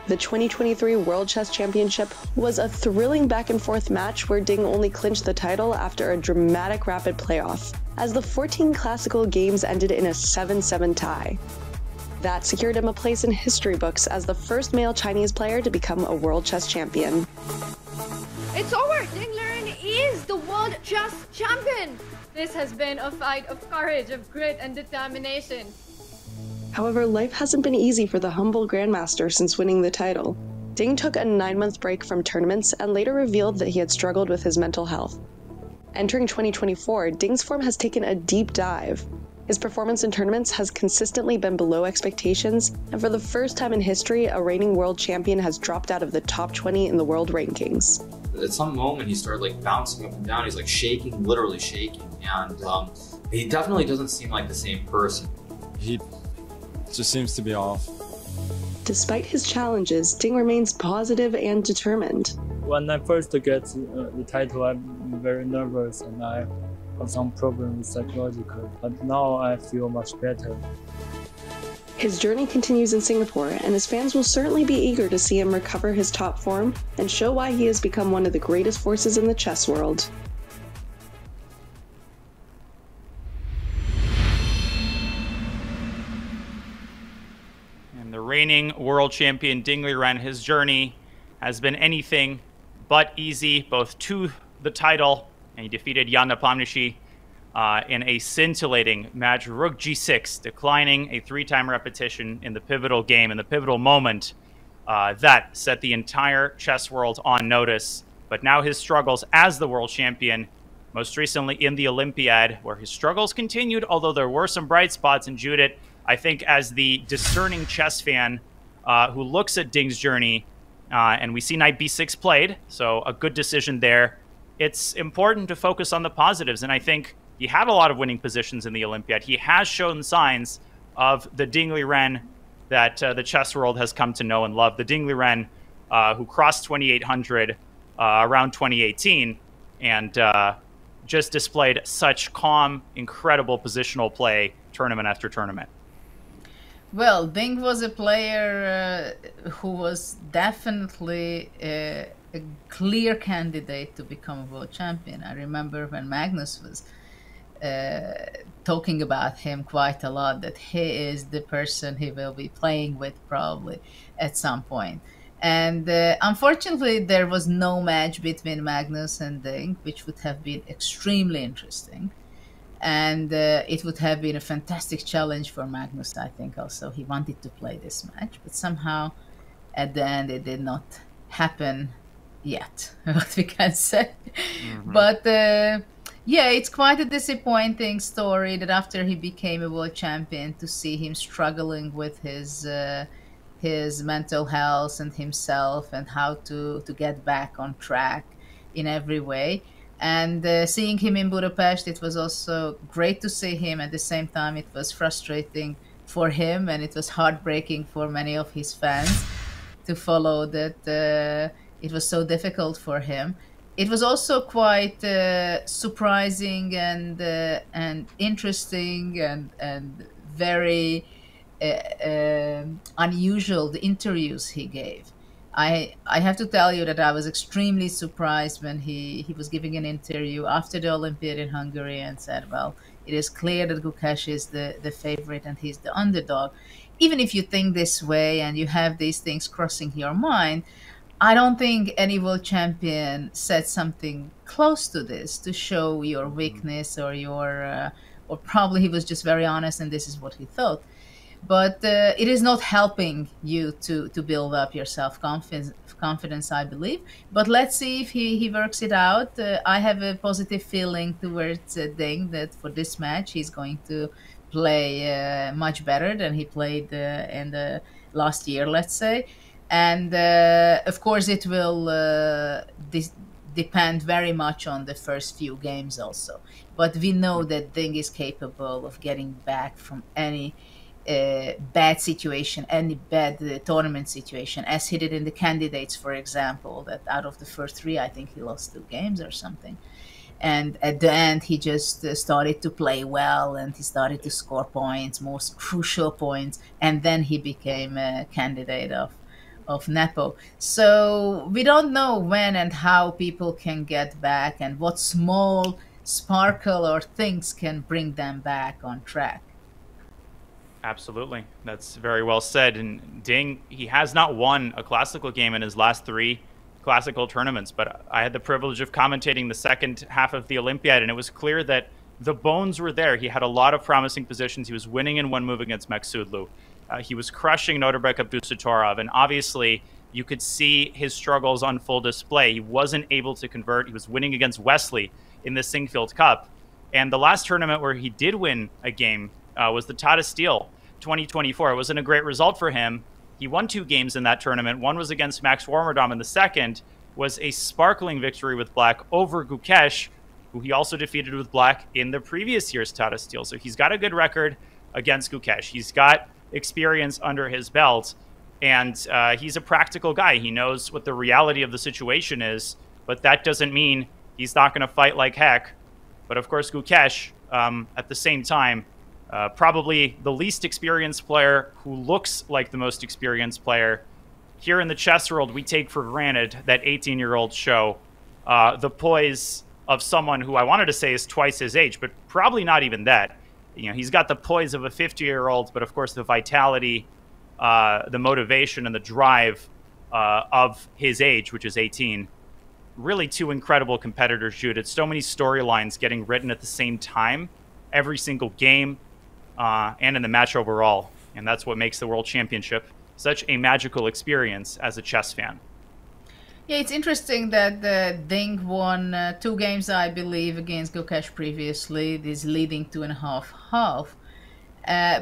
The 2023 World Chess Championship was a thrilling back-and-forth match where Ding only clinched the title after a dramatic rapid playoff, as the 14 classical games ended in a 7-7 tie. That secured him a place in history books as the first male Chinese player to become a World Chess Champion. It's over! Ding Liren is the World Chess Champion! This has been a fight of courage, of grit, and determination. However, life hasn't been easy for the humble Grandmaster since winning the title. Ding took a 9-month break from tournaments and later revealed that he had struggled with his mental health. Entering 2024, Ding's form has taken a deep dive. His performance in tournaments has consistently been below expectations, and for the first time in history, a reigning world champion has dropped out of the top 20 in the world rankings. At some moment, he started like bouncing up and down. He's like shaking, literally shaking, and he definitely doesn't seem like the same person. He just seems to be off. Despite his challenges, Ding remains positive and determined. When I first get the title, I'm very nervous and I have some problems psychologically, but now I feel much better. His journey continues in Singapore, and his fans will certainly be eager to see him recover his top form and show why he has become one of the greatest forces in the chess world. And the reigning world champion Ding Liren, his journey has been anything but easy, both to the title, and he defeated Jan Nepomniachtchi in a scintillating match, rook g6, declining a 3-time repetition in the pivotal game, in the pivotal moment that set the entire chess world on notice. But now his struggles as the world champion, most recently in the Olympiad, where his struggles continued, although there were some bright spots. And Judith, I think as the discerning chess fan who looks at Ding's journey, and we see knight b6 played, so a good decision there, it's important to focus on the positives. And I think he had a lot of winning positions in the Olympiad. He has shown signs of the Ding Liren that the chess world has come to know and love. The Ding Liren who crossed 2800 around 2018 and just displayed such calm, incredible positional play tournament after tournament. Well, Ding was a player who was definitely a clear candidate to become a world champion. I remember when Magnus was talking about him quite a lot, that he is the person he will be playing with probably at some point. And unfortunately, there was no match between Magnus and Ding, which would have been extremely interesting. And it would have been a fantastic challenge for Magnus, I think also. He wanted to play this match, but somehow at the end it did not happen yet, what we can say. But yeah, it's quite a disappointing story that after he became a world champion, to see him struggling with his mental health and himself and how to get back on track in every way. And seeing him in Budapest, it was also great to see him. At the same time, it was frustrating for him, and it was heartbreaking for many of his fans to follow that it was so difficult for him. It was also quite surprising and interesting and very unusual, the interviews he gave. I have to tell you that I was extremely surprised when he was giving an interview after the Olympiad in Hungary and said, well, it is clear that Gukesh is the favorite and he's the underdog. Even if you think this way and you have these things crossing your mind, I don't think any world champion said something close to this to show your weakness or your, or probably he was just very honest and this is what he thought. But it is not helping you to build up your self-confidence, I believe. But let's see if he works it out. I have a positive feeling towards Ding that for this match he's going to play much better than he played in the last year, let's say. And of course it will depend very much on the first few games also. But we know that Ding is capable of getting back from any bad situation, any bad tournament situation, as he did in the candidates, for example, that out of the first 3, I think he lost 2 games or something. And at the end, he just started to play well and he started to score points, most crucial points, and then he became a candidate of Nepo. So we don't know when and how people can get back and what small sparkle or things can bring them back on track. Absolutely. That's very well said. And Ding, he has not won a classical game in his last 3 classical tournaments, but I had the privilege of commentating the second half of the Olympiad, and it was clear that the bones were there. He had a lot of promising positions. He was winning in one move against Maksudlu. He was crushing Norbert Abdusattorov, and obviously you could see his struggles on full display. He wasn't able to convert. He was winning against Wesley in the Singfield Cup. And the last tournament where he did win a game was the Tata Steel 2024. It wasn't a great result for him. He won 2 games in that tournament. One was against Max Warmerdam, and the second was a sparkling victory with black over Gukesh, who he also defeated with black in the previous year's Tata Steel. So he's got a good record against Gukesh. He's got experience under his belt, and he's a practical guy. He knows what the reality of the situation is, but that doesn't mean he's not going to fight like heck. But of course, Gukesh, at the same time, probably the least experienced player who looks like the most experienced player. Here in the chess world, we take for granted that 18-year-olds show the poise of someone who I wanted to say is twice his age, but probably not even that. You know, he's got the poise of a 50-year-old, but of course the vitality, the motivation, and the drive of his age, which is 18. Really 2 incredible competitors, Jude. It's so many storylines getting written at the same time, every single game, and in the match overall. And that's what makes the World Championship such a magical experience as a chess fan. Yeah, it's interesting that Ding won 2 games, I believe, against Gukesh previously, this leading 2.5-1/2.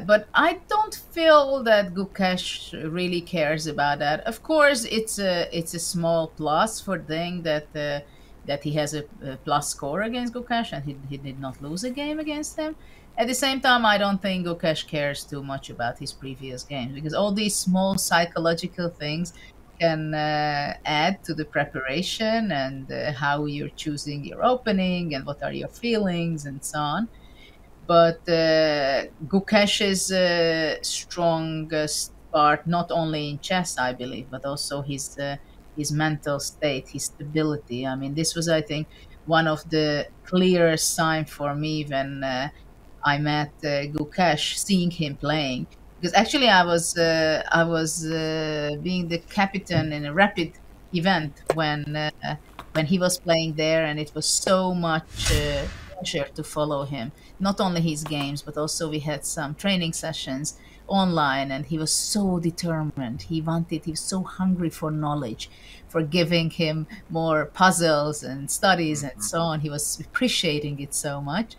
But I don't feel that Gukesh really cares about that. Of course, it's a small plus for Ding that he has a plus score against Gukesh and he did not lose a game against him. At the same time, I don't think Gukesh cares too much about his previous games, because all these small psychological things can add to the preparation and how you're choosing your opening and what are your feelings and so on. But Gukesh's strongest part, not only in chess, I believe, but also his mental state, his stability. I mean, this was, I think, one of the clearest signs for me when I met Gukesh, seeing him playing. Because actually, I was being the captain in a rapid event when he was playing there, and it was so much pleasure to follow him. Not only his games, but also we had some training sessions online, and he was so determined. He was so hungry for knowledge, for giving him more puzzles and studies and so on. He was appreciating it so much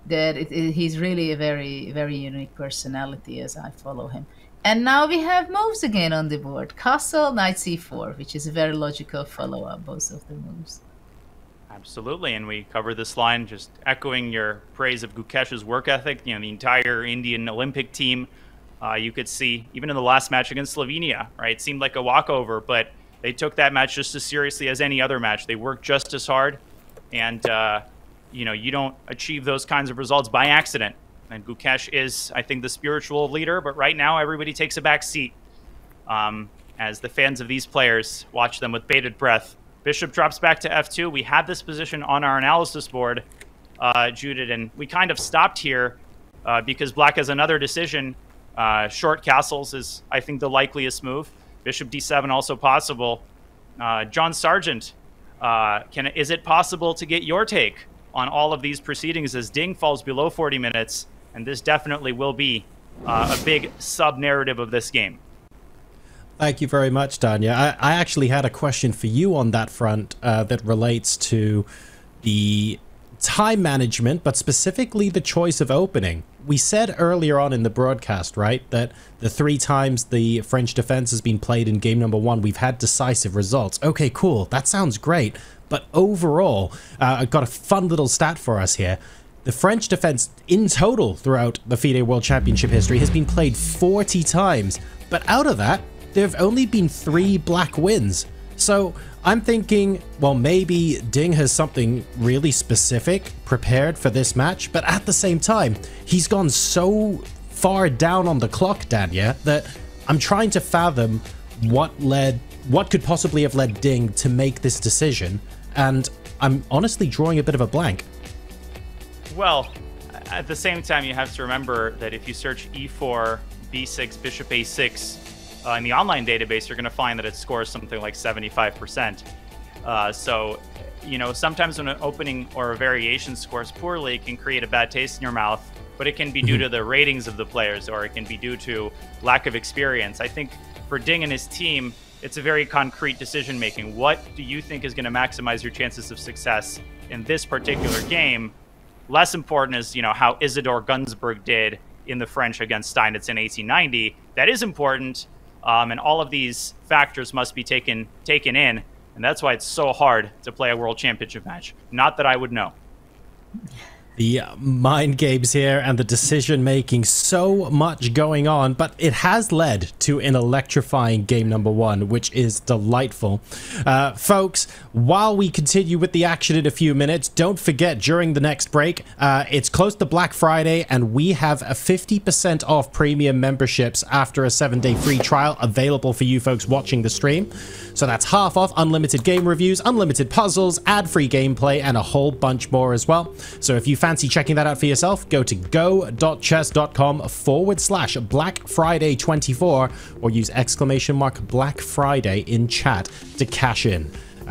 that he's really a very, very unique personality as I follow him. And now we have moves again on the board. Castle, knight c4, which is a very logical follow-up, both of the moves. Absolutely, and we cover this line just echoing your praise of Gukesh's work ethic. You know, the entire Indian Olympic team, you could see, even in the last match against Slovenia, right? It seemed like a walkover, but they took that match just as seriously as any other match. They worked just as hard, and you know, you don't achieve those kinds of results by accident. And Gukesh is, I think, the spiritual leader, but right now everybody takes a back seat as the fans of these players watch them with bated breath. Bishop drops back to f2. We had this position on our analysis board, Judith, and we kind of stopped here because Black has another decision. Short castles is, I think, the likeliest move. Bishop d7 also possible. John Sargent, is it possible to get your take on all of these proceedings as Ding falls below 40 minutes, and this definitely will be a big sub-narrative of this game? Thank you very much, Danya. I actually had a question for you on that front that relates to the time management, but specifically the choice of opening. We said earlier on in the broadcast, right, that the 3 times the French defense has been played in game number 1, we've had decisive results. Okay, cool. That sounds great. But overall, I've got a fun little stat for us here. The French defense in total throughout the FIDE World Championship history has been played 40 times. But out of that, there have only been 3 Black wins. So I'm thinking, well, maybe Ding has something really specific prepared for this match. But at the same time, he's gone so far down on the clock, Danya, that I'm trying to fathom what could possibly have led Ding to make this decision. And I'm honestly drawing a bit of a blank. Well, at the same time, you have to remember that if you search e4, b6, bishop a6 in the online database, you're going to find that it scores something like 75%. So, you know, sometimes when an opening or a variation scores poorly, it can create a bad taste in your mouth, but it can be due to the ratings of the players, or it can be due to lack of experience. I think for Ding and his team, it's a very concrete decision making. What do you think is going to maximize your chances of success in this particular game? Less important is, you know, how Isidore Gunsberg did in the French against Steinitz in 1890. That is important, and all of these factors must be taken in, and that's why it's so hard to play a World Championship match. Not that I would know. The mind games here and the decision making, so much going on, but it has led to an electrifying game number 1, which is delightful. Folks, while we continue with the action in a few minutes, don't forget during the next break, it's close to Black Friday, and we have a 50% off premium memberships after a 7-day free trial available for you folks watching the stream. So that's half off, unlimited game reviews, unlimited puzzles, ad-free gameplay, and a whole bunch more as well. So if you fancy checking that out for yourself, go to go.chess.com/Black Friday 24 or use ! Black Friday in chat to cash in.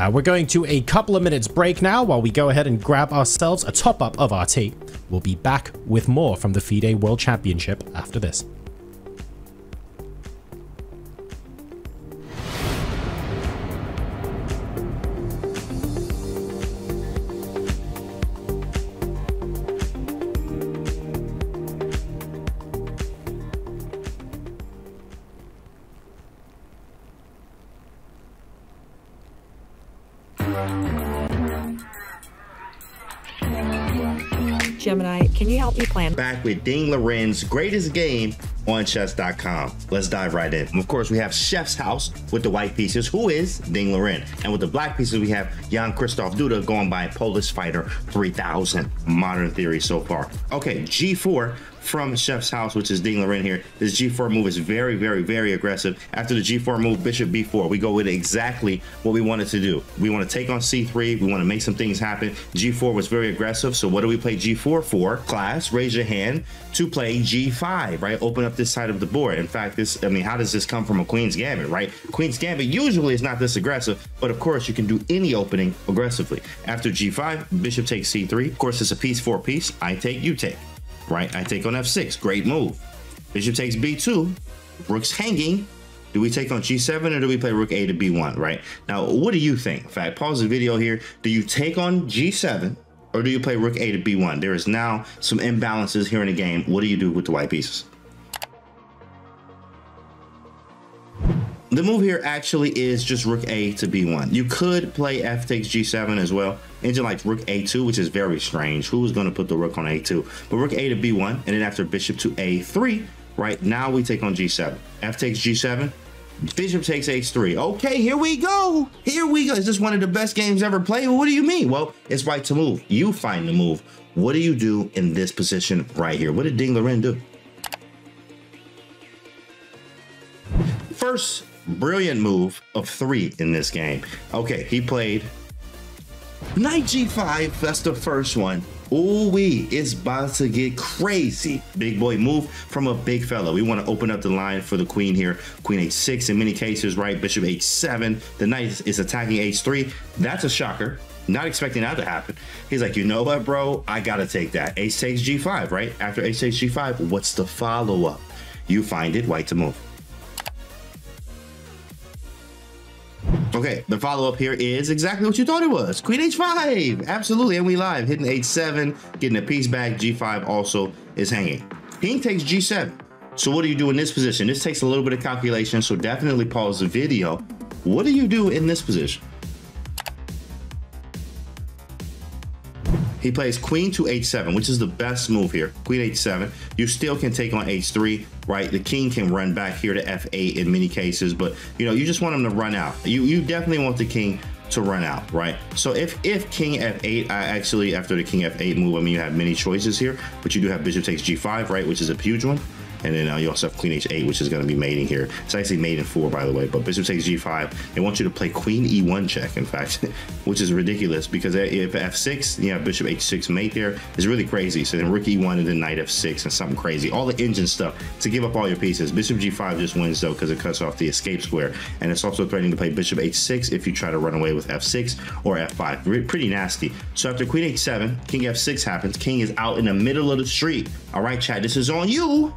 We're going to a couple of minutes break now while we go ahead and grab ourselves a top up of our tea. We'll be back with more from the FIDE World Championship after this. Gemini, can you help me plan? Back with Ding Liren's greatest game on chess.com. Let's dive right in. Of course, we have Chef's House with the white pieces, who is Ding Liren. And with the black pieces, we have Jan Krzysztof Duda going by Polish Fighter 3000. Modern theory so far. Okay, G4 from Chef's House, which is Ding Liren here. This G4 move is very, very, very aggressive. After the G4 move, Bishop B4, we go with exactly what we wanted to do. We want to take on C3. We want to make some things happen. G4 was very aggressive. So what do we play G4 for? Class, raise your hand to play G5, right? Open up up this side of the board. In fact, I mean, how does this come from a Queen's Gambit, right? Queen's Gambit usually is not this aggressive, but of course you can do any opening aggressively. After G5, bishop takes C3. Of course, it's a piece for a piece. I take, you take, right? I take on F6, great move. Bishop takes B2, rook's hanging. Do we take on G7 or do we play rook A to B1, right? Now, what do you think? In fact, pause the video here. Do you take on G7 or do you play rook A to B1? There is now some imbalances here in the game. What do you do with the white pieces? The move here actually is just rook A to B1. You could play F takes G7 as well. Engine likes rook A2, which is very strange. Who's going to put the rook on A2? But rook A to B1, and then after bishop to A3, right, now we take on G7. F takes G7, bishop takes H3. Okay, here we go. Here we go. Is this one of the best games ever played? Well, what do you mean? Well, it's white to move. You find the move. What do you do in this position right here? What did Ding Liren do? First brilliant move of 3 in this game. Okay, he played knight G5. That's the first one. Ooh-wee, it's about to get crazy. Big boy move from a big fella. We want to open up the line for the queen here. Queen H6 in many cases, right? Bishop H7. The knight is attacking H3. That's a shocker. Not expecting that to happen. He's like, you know what, bro? I gotta take that. H takes G5, right? After H takes G5, what's the follow-up? You find it, white to move. Okay, the follow-up here is exactly what you thought it was. Queen H5, absolutely, and we live. Hitting H7, getting a piece back. G5 also is hanging. King takes G7. So what do you do in this position? This takes a little bit of calculation, so definitely pause the video. What do you do in this position? He plays queen to H7, which is the best move here. Queen H7. You still can take on H3, right? The king can run back here to F8 in many cases, but you know, you just want him to run out. You definitely want the king to run out, right? So if king F8, I actually, after the king F8 move, I mean, you have many choices here, but you do have bishop takes G5, right? Which is a huge one. And then you also have queen H8, which is going to be mating here. It's actually mating 4, by the way, but bishop takes G5. They want you to play queen E1 check, in fact, which is ridiculous because if F6, you have bishop H6 mate there. It's really crazy. So then rook E1 and then knight F6 and something crazy. All the engine stuff to give up all your pieces. Bishop G5 just wins, though, because it cuts off the escape square. And it's also threatening to play bishop H6 if you try to run away with F6 or F5. Pretty nasty. So after queen H7, king F6 happens. King is out in the middle of the street. All right, chat, this is on you.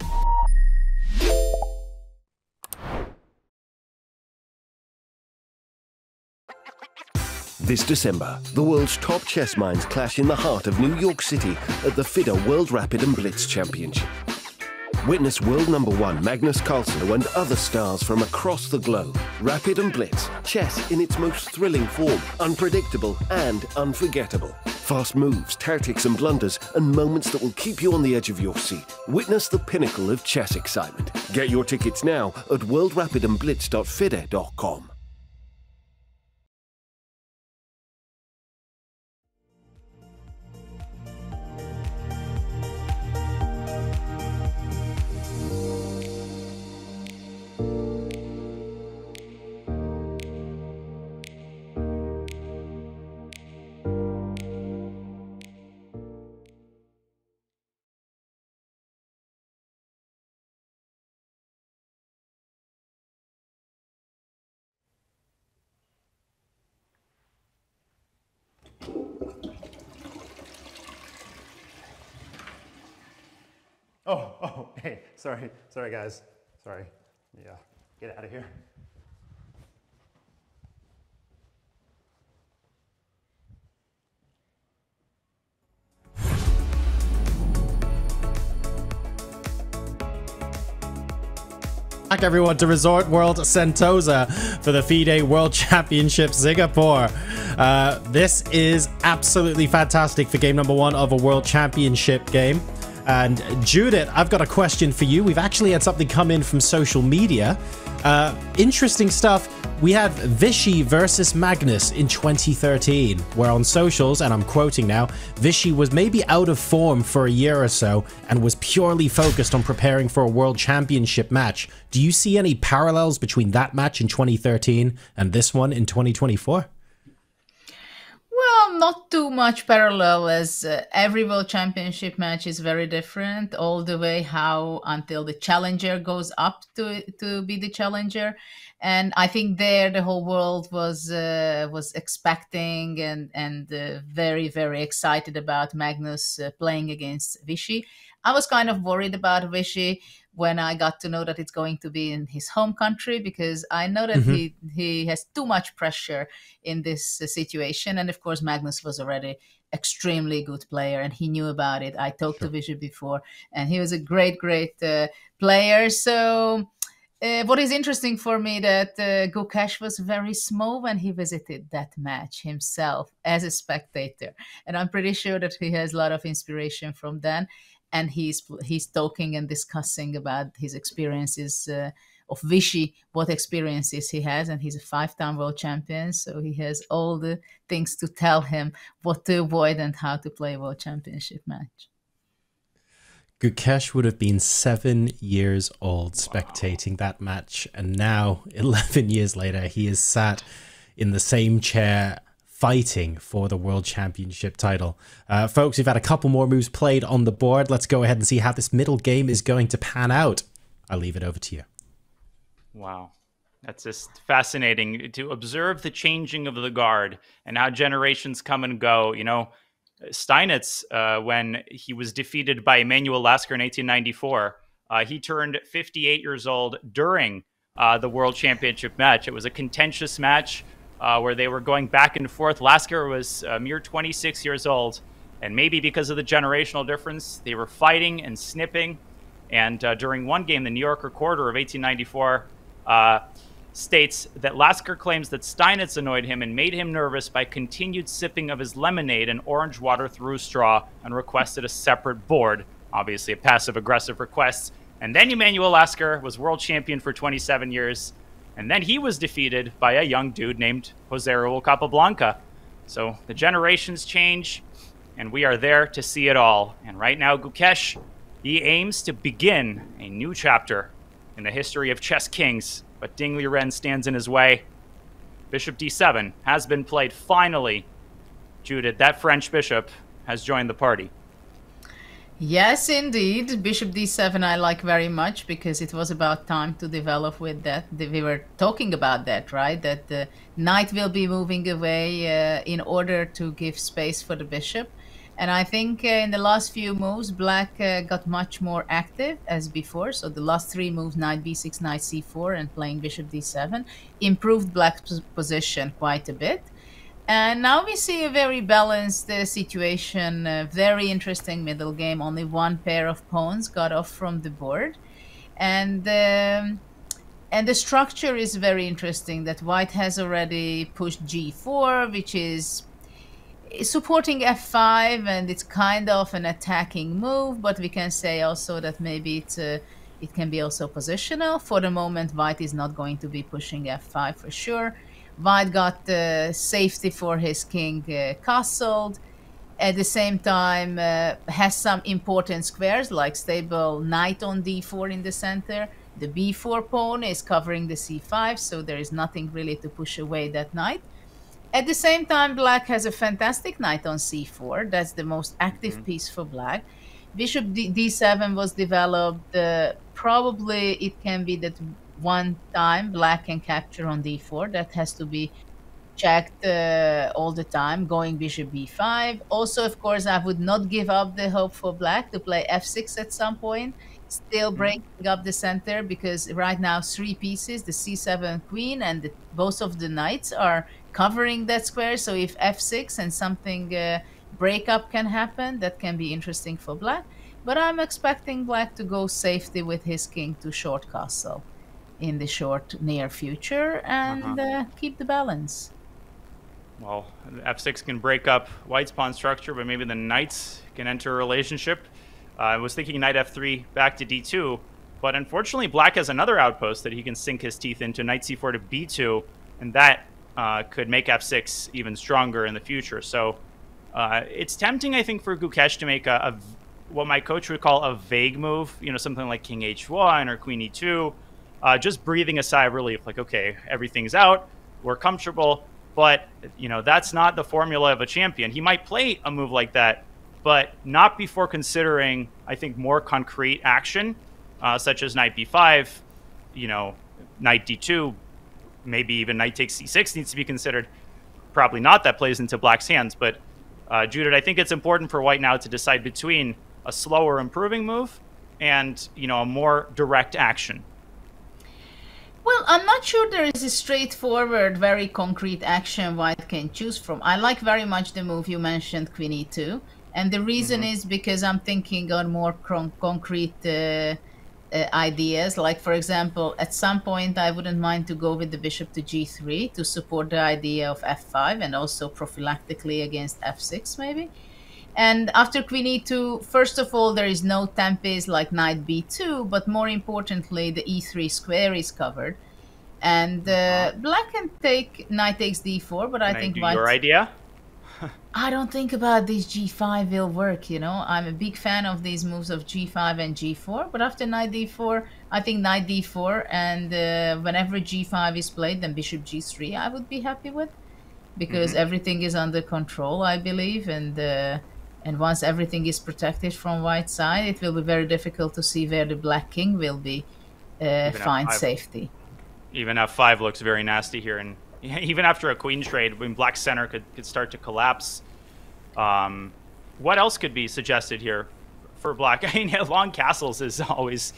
This December, the world's top chess minds clash in the heart of New York City at the FIDE World Rapid and Blitz Championship. Witness world #1 Magnus Carlsen and other stars from across the globe. Rapid and Blitz, chess in its most thrilling form, unpredictable and unforgettable. Fast moves, tactics and blunders, and moments that will keep you on the edge of your seat. Witness the pinnacle of chess excitement. Get your tickets now at worldrapidandblitz.fide.com. Oh, hey, sorry guys, sorry. Yeah, get out of here. Back everyone to Resort World Sentosa for the FIDE World Championship Singapore. This is absolutely fantastic for game #1 of a World Championship game. And Judith, I've got a question for you. We've actually had something come in from social media. Interesting stuff. We had Vishy versus Magnus in 2013, where on socials, and I'm quoting now, Vishy was maybe out of form for a year or so and was purely focused on preparing for a World Championship match. Do you see any parallels between that match in 2013 and this one in 2024? Well, not too much parallel, as every World Championship match is very different, all the way how until the challenger goes up to be the challenger. And I think there the whole world was expecting and very, very excited about Magnus playing against Vichy. I was kind of worried about Vichy when I got to know that it's going to be in his home country, because I know that he has too much pressure in this situation. And of course, Magnus was already extremely good player and he knew about it. I talked to Vichy before and he was a great, great player. So what is interesting for me that Gukesh was very small when he visited that match himself as a spectator. And I'm pretty sure that he has a lot of inspiration from then. And he's talking and discussing about his experiences of Vichy, what experiences he has. And he's a 5-time world champion. So he has all the things to tell him what to avoid and how to play a world championship match. Gukesh would have been 7 years old spectating that match. And now, 11 years later, he is sat in the same chair fighting for the World Championship title. Folks, we've had a couple more moves played on the board. Let's go ahead and see how this middle game is going to pan out. I'll leave it over to you. Wow. That's just fascinating to observe the changing of the guard and how generations come and go. You know, Steinitz, when he was defeated by Emanuel Lasker in 1894, he turned 58 years old during the World Championship match. It was a contentious match where they were going back and forth. Lasker was a mere 26 years old, and maybe because of the generational difference, they were fighting and snipping. And during one game, the New York Recorder of 1894 states that Lasker claims that Steinitz annoyed him and made him nervous by continued sipping of his lemonade and orange water through straw, and requested a separate board. Obviously a passive-aggressive request. And then Emanuel Lasker was world champion for 27 years. And then he was defeated by a young dude named Jose Raul Capablanca. So the generations change, and we are there to see it all. And right now, Gukesh, he aims to begin a new chapter in the history of chess kings, but Ding Liren stands in his way. Bishop d7 has been played finally. Judith, that French bishop has joined the party. Yes, indeed. Bishop d7 I like very much, because it was about time to develop with that. We were talking about that, right? That the knight will be moving away in order to give space for the bishop. And I think in the last few moves, Black got much more active as before. So the last 3 moves, knight b6, knight c4, and playing bishop d7, improved Black's position quite a bit. And now we see a very balanced situation, a very interesting middle game. Only one pair of pawns got off from the board. And the structure is very interesting, that White has already pushed g4, which is supporting f5, and it's kind of an attacking move, but we can say also that maybe it can be also positional. For the moment, White is not going to be pushing f5 for sure. White got safety for his king castled. At the same time, has some important squares, like stable knight on d4 in the center. The b4 pawn is covering the c5, so there is nothing really to push away that knight. At the same time, Black has a fantastic knight on c4. That's the most active piece for Black. Bishop d7 was developed. Probably it can be that one time Black can capture on d4. That has to be checked all the time, going bishop b5. Also, of course, I would not give up the hope for Black to play f6 at some point, still breaking up the center, because right now 3 pieces, the c7 queen and both of the knights are covering that square. So if f6 and something breakup can happen, that can be interesting for Black. But I'm expecting Black to go safety with his king to short castle in the short near future and keep the balance. Well, f6 can break up White's pawn structure, but maybe the knights can enter a relationship. I was thinking knight f3 back to d2, but unfortunately Black has another outpost that he can sink his teeth into, knight c4 to b2, and that could make f6 even stronger in the future. So it's tempting, I think, for Gukesh to make what my coach would call a vague move, you know, something like king h1 or queen e2, just breathing a sigh of relief, like, okay, everything's out, we're comfortable. But, you know, that's not the formula of a champion. He might play a move like that, but not before considering, I think, more concrete action, such as knight b5, you know, knight d2, maybe even knight takes c6 needs to be considered. Probably not, that plays into black's hands. But, Judith, I think it's important for white now to decide between a slower improving move and, you know, a more direct action. Well, I'm not sure there is a straightforward, very concrete action white can choose from. I like very much the move you mentioned, queen e2. And the reason is because I'm thinking on more concrete ideas. Like, for example, at some point, I wouldn't mind to go with the bishop to g3 to support the idea of f5 and also prophylactically against f6, maybe. And after queen e2, first of all, there is no tempest like knight b2, but more importantly, the e3 square is covered. And black can take knight takes d4, but I think white... Your idea? I don't think about this g5 will work, you know. I'm a big fan of these moves of g5 and g4, but after knight d4, I think knight d4, and whenever g5 is played, then bishop g3 I would be happy with, because everything is under control, I believe, and once everything is protected from white side, it will be very difficult to see where the black king will be find safety. Even f5 looks very nasty here, and even after a queen trade, when black center could start to collapse. What else could be suggested here for black? I mean, long castles is always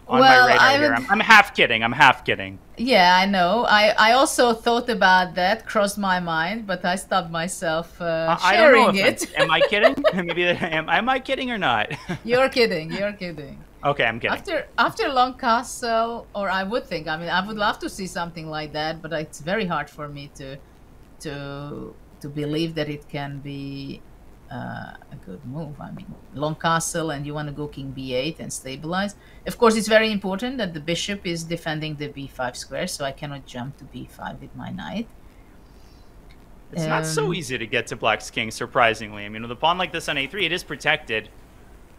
on my radar here. I'm half kidding. I'm half kidding. Yeah, I know. I also thought about that, crossed my mind, but I stopped myself sharing it. Am I kidding? Maybe am I kidding or not? You're kidding. You're kidding. Okay, I'm kidding. After long castle, or I would think. I mean, I would love to see something like that, but it's very hard for me to believe that it can be a good move. I mean, long castle, and you want to go king b8 and stabilize. Of course, it's very important that the bishop is defending the b5 square, so I cannot jump to b5 with my knight. It's not so easy to get to black's king, surprisingly. I mean, with a pawn like this on a3, it is protected.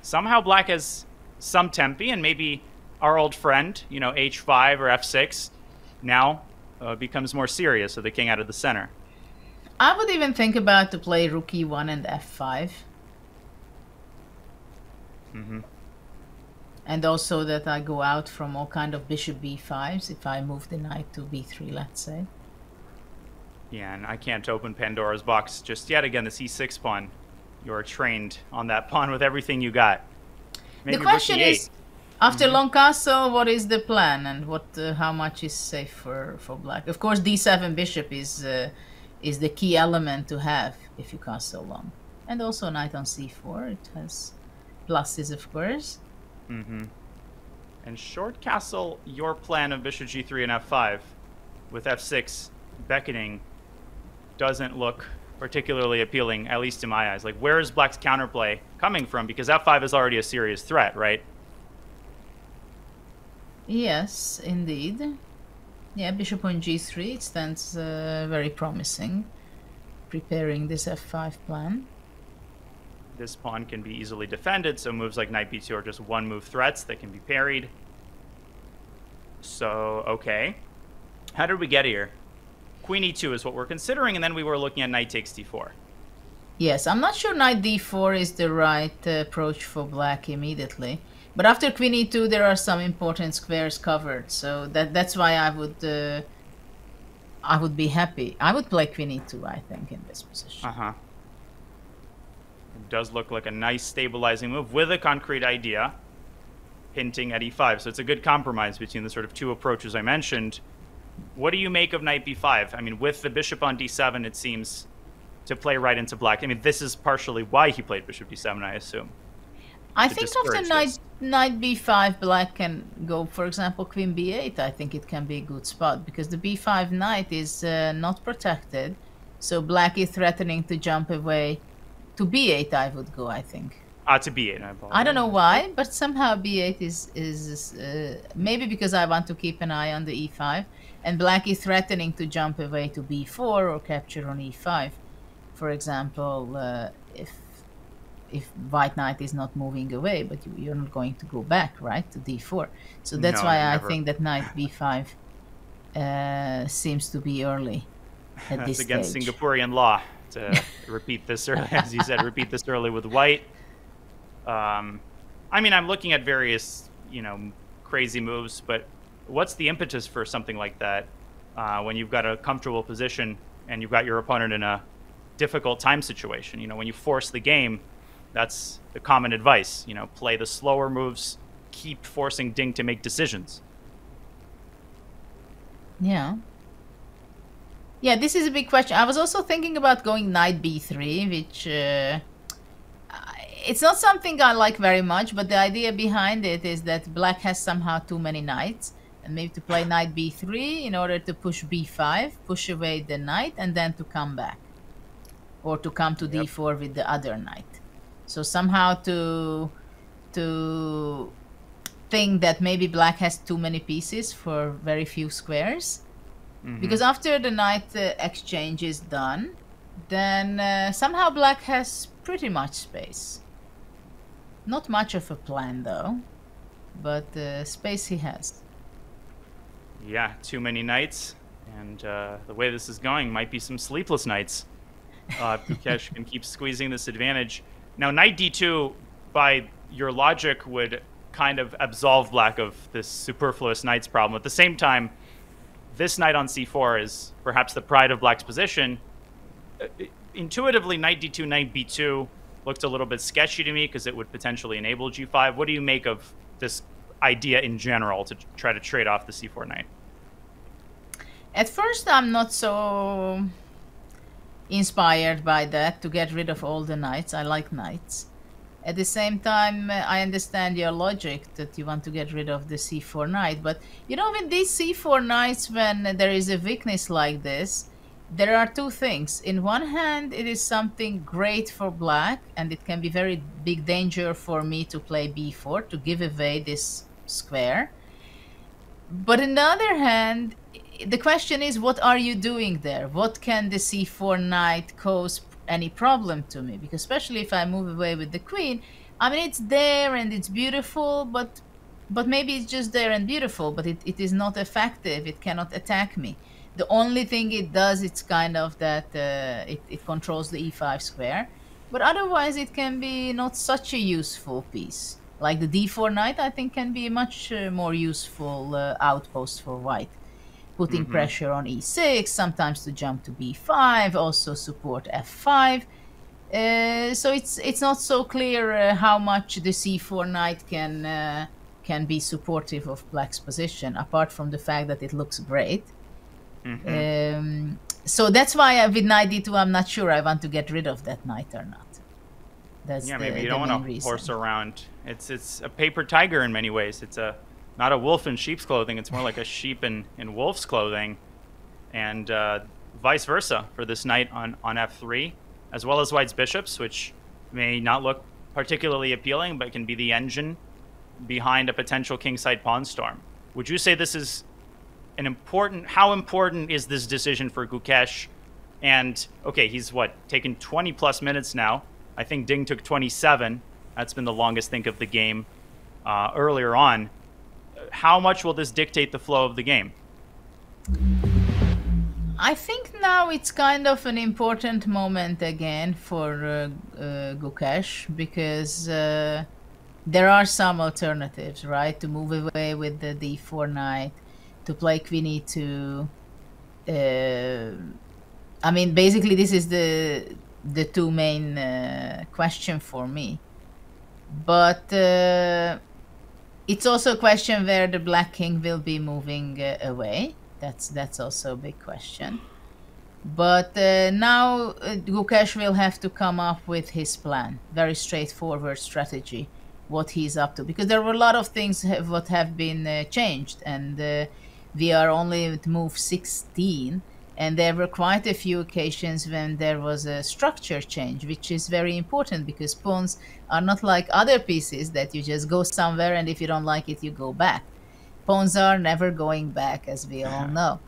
Somehow black has some tempi, and maybe our old friend, you know, h5 or f6 now becomes more serious with the king out of the center. I would even think about to play rook e1 and f5. And also that I go out from all kind of bishop b5s if I move the knight to b3, let's say. Yeah, and I can't open Pandora's box just yet. Again, the c6 pawn. You're trained on that pawn with everything you got. Maybe the question is, after long castle, what is the plan, and what, how much is safe for black? Of course, d7 bishop is the key element to have if you castle long, and also knight on c4. It has pluses, of course. And short castle, your plan of bishop g3 and f5 with f6 beckoning doesn't look particularly appealing, at least in my eyes. Like, where is black's counterplay coming from? Because f5 is already a serious threat, right? Yes, indeed. Yeah, bishop on g3, it stands very promising, preparing this f5 plan. This pawn can be easily defended, so moves like knight b2 are just one-move threats that can be parried. So, okay. How did we get here? Queen e2 is what we're considering, and then we were looking at knight takes d4. Yes, I'm not sure knight d4 is the right approach for black immediately. But after queen e2, there are some important squares covered, so that's why I would be happy. I would play queen e2, I think, in this position. It does look like a nice stabilizing move with a concrete idea, hinting at e5. So it's a good compromise between the sort of two approaches I mentioned. What do you make of knight b5? I mean, with the bishop on d7, it seems to play right into black. I mean, this is partially why he played bishop d7, I assume. I think after knight b5, black can go, for example, queen b8. I think it can be a good spot, because the b5 knight is not protected. So black is threatening to jump away. To b8, I would go, I think. To b8, I don't know why, but somehow b8 is maybe because I want to keep an eye on the e5. And black is threatening to jump away to b4 or capture on e5. For example, if white knight is not moving away, but you're not going to go back, right, to d4. So that's why I think that knight b5 seems to be early. at That's this against stage. Singaporean law to repeat this early, as you said, repeat this early with white. I mean, I'm looking at various, crazy moves, but what's the impetus for something like that when you've got a comfortable position and you've got your opponent in a difficult time situation? When you force the game, that's the common advice. Play the slower moves, keep forcing Ding to make decisions. Yeah. Yeah, this is a big question. I was also thinking about going knight b3, which it's not something I like very much, but the idea behind it is that black has somehow too many knights, and maybe to play knight b3 in order to push b5, push away the knight, and then to come back, or to come to d4 with the other knight. So somehow to think that maybe black has too many pieces for very few squares. Because after the knight exchange is done, then somehow black has pretty much space. Not much of a plan though, but space he has. Yeah, too many knights, and the way this is going might be some sleepless nights. Gukesh can keep squeezing this advantage. Now, knight d2, by your logic, would kind of absolve black of this superfluous knights problem. At the same time, this knight on c4 is perhaps the pride of black's position. Intuitively, knight d2, knight b2 looked a little bit sketchy to me because it would potentially enable g5. What do you make of this idea in general to try to trade off the c4 knight? At first, I'm not so inspired by that, to get rid of all the knights. I like knights. At the same time, I understand your logic that you want to get rid of the c4 knight. But, with these c4 knights, when there is a weakness like this, there are two things. In one hand, it is something great for black, and it can be very big danger for me to play b4, to give away this square. But on the other hand, the question is, what are you doing there? What can the c4 knight cause any problem to me? Because especially if I move away with the queen, I mean, it's there and it's beautiful, but maybe it's just there and beautiful, but it is not effective. It cannot attack me. The only thing it does, it's kind of that it controls the e5 square, but otherwise it can be not such a useful piece. Like the d4 knight, I think, can be a much more useful outpost for white, putting pressure on e6, sometimes to jump to b5, also support f5. So it's not so clear how much the c4 knight can be supportive of black's position, apart from the fact that it looks great. So that's why with knight d2, I'm not sure I want to get rid of that knight or not. That's maybe you don't want to horse around. It's a paper tiger in many ways. It's not a wolf in sheep's clothing. It's more like a sheep in wolf's clothing, and vice versa for this knight on f3, as well as white's bishops, which may not look particularly appealing, but can be the engine behind a potential kingside pawn storm. Would you say this is how important is this decision for Gukesh? And okay, he's taken 20 plus minutes now. I think Ding took 27. That's been the longest think of the game earlier on. How much will this dictate the flow of the game? I think now it's kind of an important moment again for Gukesh, because there are some alternatives, right? To move away with the d4 knight, to play queen e2. I mean, basically, this is the two main question for me. But it's also a question where the black king will be moving away. That's also a big question. But now Gukesh will have to come up with his plan. Very straightforward strategy, what he's up to. Because there were a lot of things what have been changed. And we are only at move 16. And there were quite a few occasions when there was a structure change, which is very important, because pawns are not like other pieces that you just go somewhere and if you don't like it, you go back. Pawns are never going back, as we all know.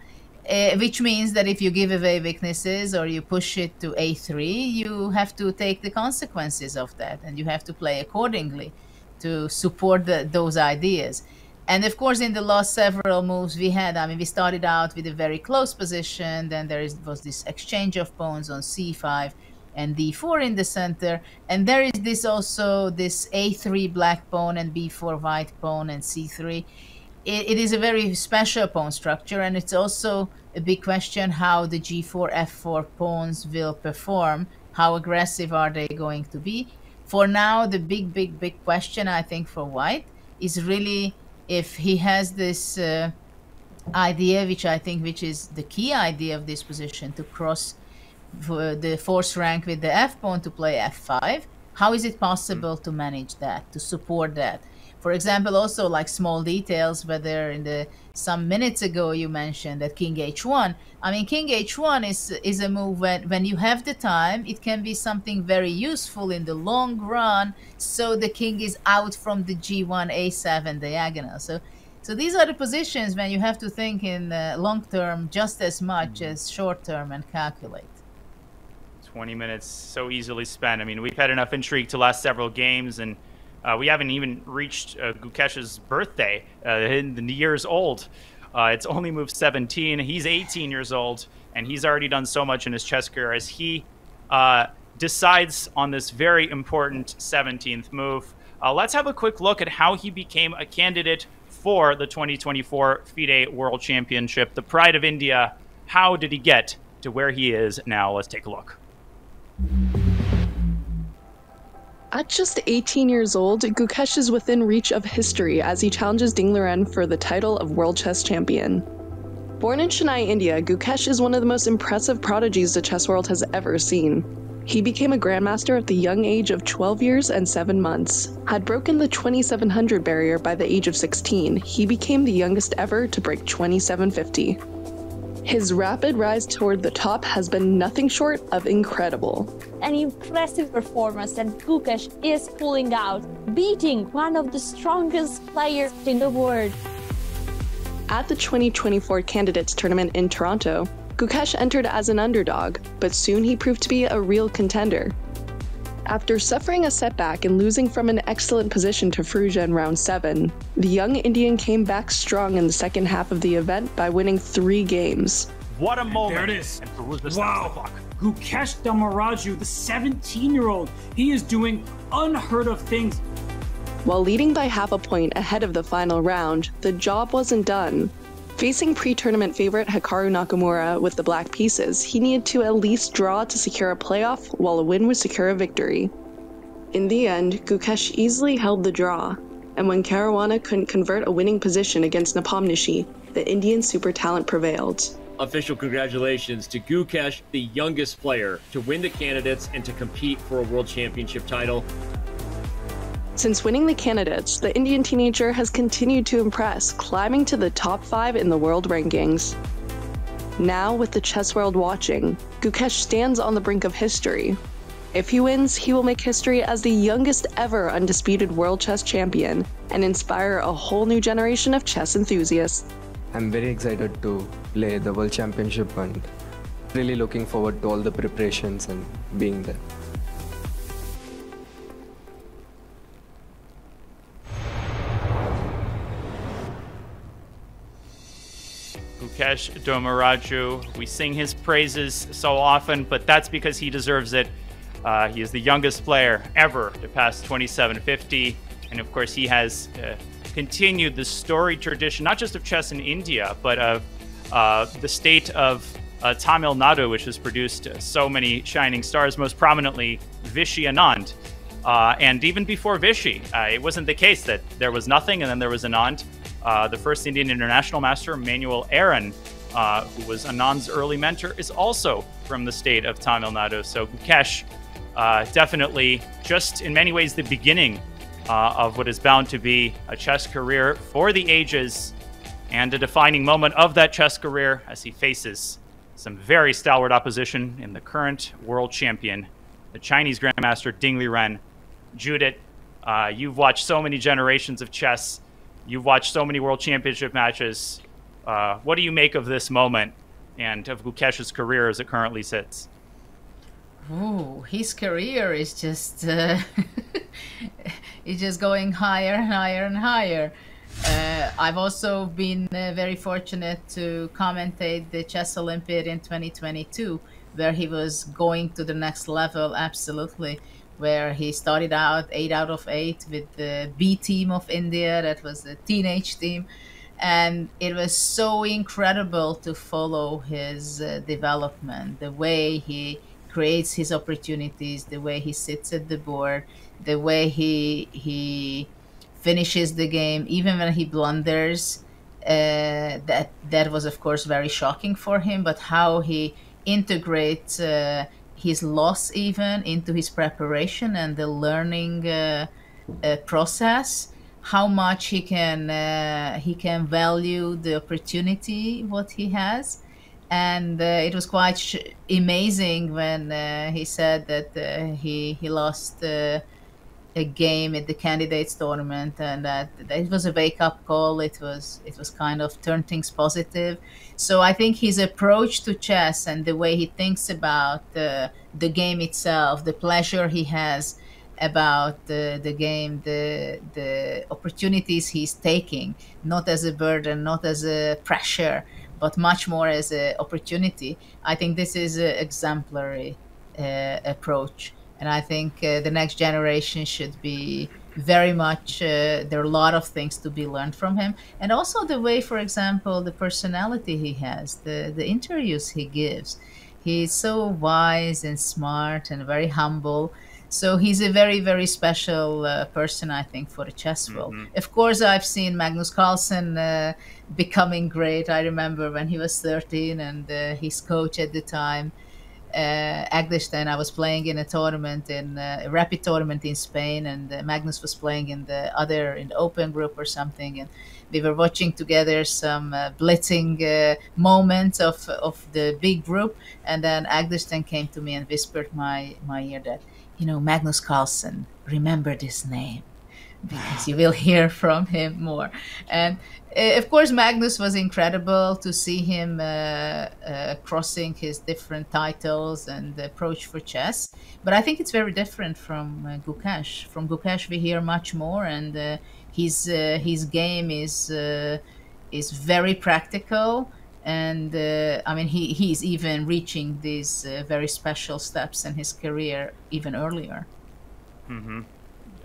Which means that if you give away weaknesses or you push it to a3, you have to take the consequences of that, and you have to play accordingly to support those ideas. And of course, in the last several moves we had, I mean, we started out with a very close position. Then was this exchange of pawns on c5 and d4 in the center. And there is this also this a3 black pawn and b4 white pawn and c3. It is a very special pawn structure, and it's also a big question how the g4, f4 pawns will perform. How aggressive are they going to be? For now, the big question, I think, for white is really if he has this idea, which is the key idea of this position, to cross the force rank with the f pawn to play f5. How is it possible to manage that, to support that? For example, also like small details, whether in some minutes ago you mentioned that king h1. I mean, king h1 is a move when you have the time, it can be something very useful in the long run, so the king is out from the g1, a7 diagonal. So these are the positions when you have to think in long term just as much as short term and calculate. 20 minutes so easily spent. I mean, we've had enough intrigue to last several games, and we haven't even reached Gukesh's birthday, in the years old. It's only moved 17. He's 18 years old, and he's already done so much in his chess career as he decides on this very important 17th move. Let's have a quick look at how he became a candidate for the 2024 FIDE World Championship, the pride of India. How did he get to where he is now? Let's take a look. At just 18 years old, Gukesh is within reach of history as he challenges Ding Liren for the title of World Chess Champion. Born in Chennai, India, Gukesh is one of the most impressive prodigies the chess world has ever seen. He became a grandmaster at the young age of 12 years and 7 months. Had broken the 2700 barrier by the age of 16, he became the youngest ever to break 2750. His rapid rise toward the top has been nothing short of incredible. An impressive performance, and Gukesh is pulling out, beating one of the strongest players in the world. At the 2024 Candidates Tournament in Toronto, Gukesh entered as an underdog, but soon he proved to be a real contender. After suffering a setback and losing from an excellent position to Fruja in round 7, the young Indian came back strong in the second half of the event by winning 3 games. What a moment! There it is. Wow. Gukesh Dommaraju, the 17-year-old, he is doing unheard of things. While leading by half a point ahead of the final round, the job wasn't done. Facing pre-tournament favorite Hikaru Nakamura with the black pieces, he needed to at least draw to secure a playoff, while a win would secure a victory. In the end, Gukesh easily held the draw, and when Caruana couldn't convert a winning position against Nepomniachtchi, the Indian super talent prevailed. Official congratulations to Gukesh, the youngest player to win the candidates and to compete for a world championship title. Since winning the candidates, the Indian teenager has continued to impress, climbing to the top 5 in the world rankings. Now, with the chess world watching, Gukesh stands on the brink of history. If he wins, he will make history as the youngest ever undisputed world chess champion and inspire a whole new generation of chess enthusiasts. I'm very excited to play the World Championship and really looking forward to all the preparations and being there. Gukesh Dommaraju, we sing his praises so often, but that's because he deserves it. He is the youngest player ever to pass 2750, and of course he has continued the storied tradition, not just of chess in India, but of the state of Tamil Nadu, which has produced so many shining stars, most prominently Vishy Anand. And even before Vishy, it wasn't the case that there was nothing and then there was Anand. The first Indian international master, Manuel Aaron, who was Anand's early mentor, is also from the state of Tamil Nadu. So Gukesh, definitely just in many ways the beginning of what is bound to be a chess career for the ages, and a defining moment of that chess career as he faces some very stalwart opposition in the current world champion, the Chinese Grandmaster Ding Liren. Judith, you've watched so many generations of chess. You've watched so many world championship matches. What do you make of this moment and of Gukesh's career as it currently sits? Oh, his career is just it's just going higher and higher and higher. I've also been very fortunate to commentate the Chess Olympiad in 2022, where he was going to the next level, absolutely, where he started out 8 out of 8 with the B team of India. That was the teenage team. And it was so incredible to follow his development, the way he creates his opportunities, the way he sits at the board, the way he finishes the game, even when he blunders. That was, of course, very shocking for him, but how he integrates his loss even into his preparation and the learning process, how much he can value the opportunity what he has. And it was quite amazing when he said that he lost a game at the candidates tournament, and that it was a wake-up call. It was kind of turn things positive. So I think his approach to chess and the way he thinks about the game itself, the pleasure he has about the game, the opportunities he's taking, not as a burden, not as a pressure, but much more as an opportunity. I think this is an exemplary approach. And I think the next generation should be very much, there are a lot of things to be learned from him. And also the way, for example, the personality he has, the interviews he gives. He's so wise and smart and very humble. So he's a very, very special person, I think, for the chess world. Of course, I've seen Magnus Carlsen becoming great. I remember when he was 13 and his coach at the time, Agdestein, I was playing in a tournament, in a rapid tournament in Spain, and Magnus was playing in the open group or something, and we were watching together some blitzing moments of the big group, and then Agdestein came to me and whispered my ear that, Magnus Carlsen, remember this name, because you will hear from him more. And of course, Magnus was incredible to see him crossing his different titles and the approach for chess. But I think it's very different from Gukesh. From Gukesh, we hear much more, and his game is very practical. And I mean, he's even reaching these very special steps in his career even earlier.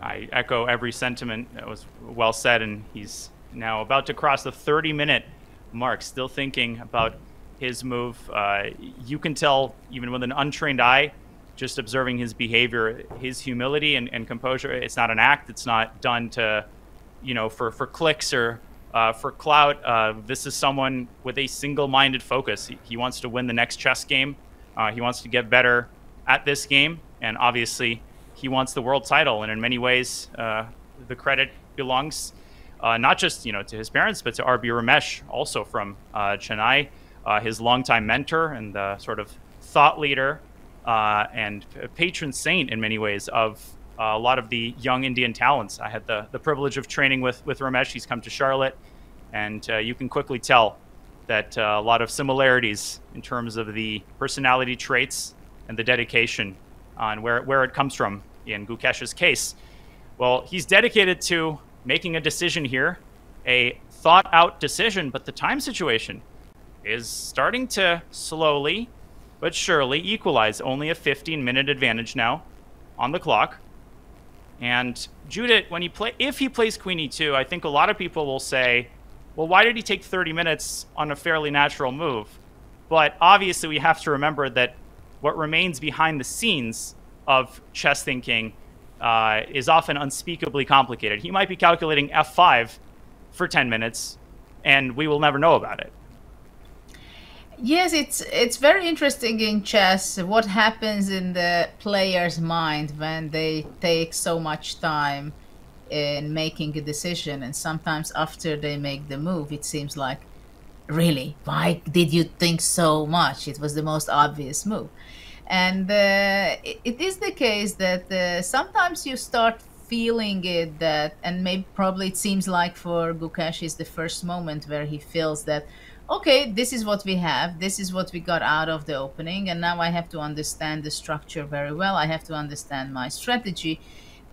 I echo every sentiment that was well said, and he's now about to cross the 30-minute mark, still thinking about his move. You can tell, even with an untrained eye, just observing his behavior, his humility and composure. It's not an act. It's not done to, for clicks or for clout. This is someone with a single-minded focus. He wants to win the next chess game. He wants to get better at this game, and obviously he wants the world title. And in many ways, the credit belongs not just to his parents, but to R.B. Ramesh, also from Chennai, his longtime mentor and the sort of thought leader and patron saint in many ways of a lot of the young Indian talents. I had the privilege of training with Ramesh. He's come to Charlotte, and you can quickly tell that a lot of similarities in terms of the personality traits and the dedication on where it comes from in Gukesh's case. Well, he's dedicated to making a decision here, a thought-out decision, but the time situation is starting to slowly but surely equalize. Only a 15-minute advantage now on the clock. And Judith, if he plays Queen E2, I think a lot of people will say, well, why did he take 30 minutes on a fairly natural move? But obviously we have to remember that what remains behind the scenes of chess thinking is often unspeakably complicated. He might be calculating F5 for 10 minutes, and we will never know about it. Yes, it's very interesting in chess what happens in the player's mind when they take so much time in making a decision, and sometimes after they make the move, it seems like, really, why did you think so much? It was the most obvious move. And it is the case that sometimes you start feeling it, that, and probably it seems like for Gukesh is the first moment where he feels that, okay, this is what we have, this is what we got out of the opening, and now I have to understand the structure very well. I have to understand my strategy.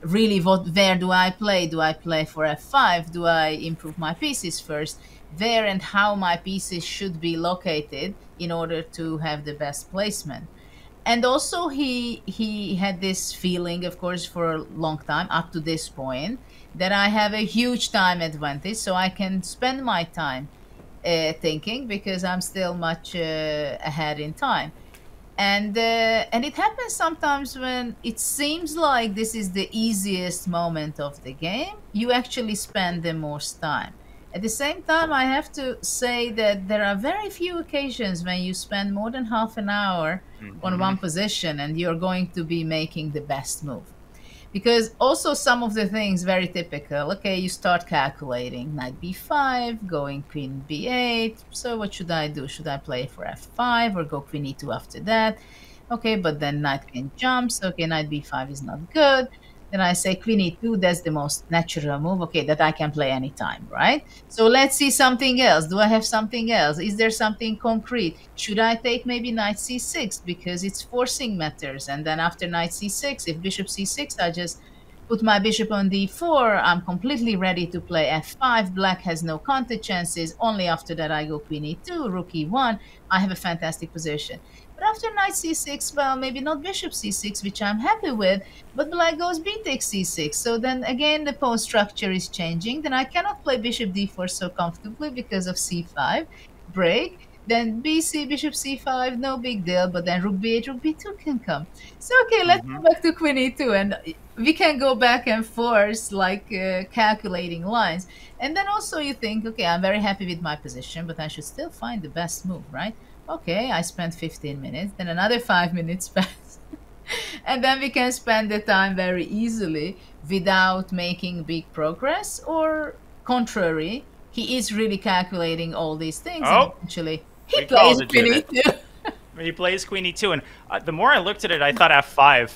really where do I play? Do I play for f5? Do I improve my pieces first? Where and how my pieces should be located in order to have the best placement. And also he had this feeling, of course, for a long time up to this point, that I have a huge time advantage, so I can spend my time thinking, because I'm still much ahead in time. And it happens sometimes when it seems like this is the easiest moment of the game, you actually spend the most time. At the same time, I have to say that there are very few occasions when you spend more than half an hour on one position and you're going to be making the best move. Because also some of the things very typical. Okay, you start calculating knight b5, going queen b8. So what should I do? Should I play for f5 or go queen e2 after that? Okay, but then knight queen jumps. Okay, knight b5 is not good. Then I say queen e2, that's the most natural move, okay, that I can play anytime, right? So let's see something else. Do I have something else? Is there something concrete? Should I take maybe knight c6 because it's forcing matters? And then after knight c6, if bishop c6, I just put my bishop on d4. I'm completely ready to play f5. Black has no counter chances. Only after that I go queen e2, rook e1. I have a fantastic position. But after knight c6, well, maybe not bishop c6, which I'm happy with, but black goes b takes c6. So then again, the pawn structure is changing. Then I cannot play bishop d4 so comfortably because of c5, break. Then bc, bishop c5, no big deal, but then rook b8, rook b2 can come. So okay, let's go back to queen e2, and we can go back and forth like calculating lines. And then also you think, okay, I'm very happy with my position, but I should still find the best move, right? Okay, I spent 15 minutes, then another 5 minutes pass. And then we can spend the time very easily without making big progress, or contrary, he is really calculating all these things. Oh, and eventually he plays queen e2. He plays queen e2, and the more I looked at it, I thought f5.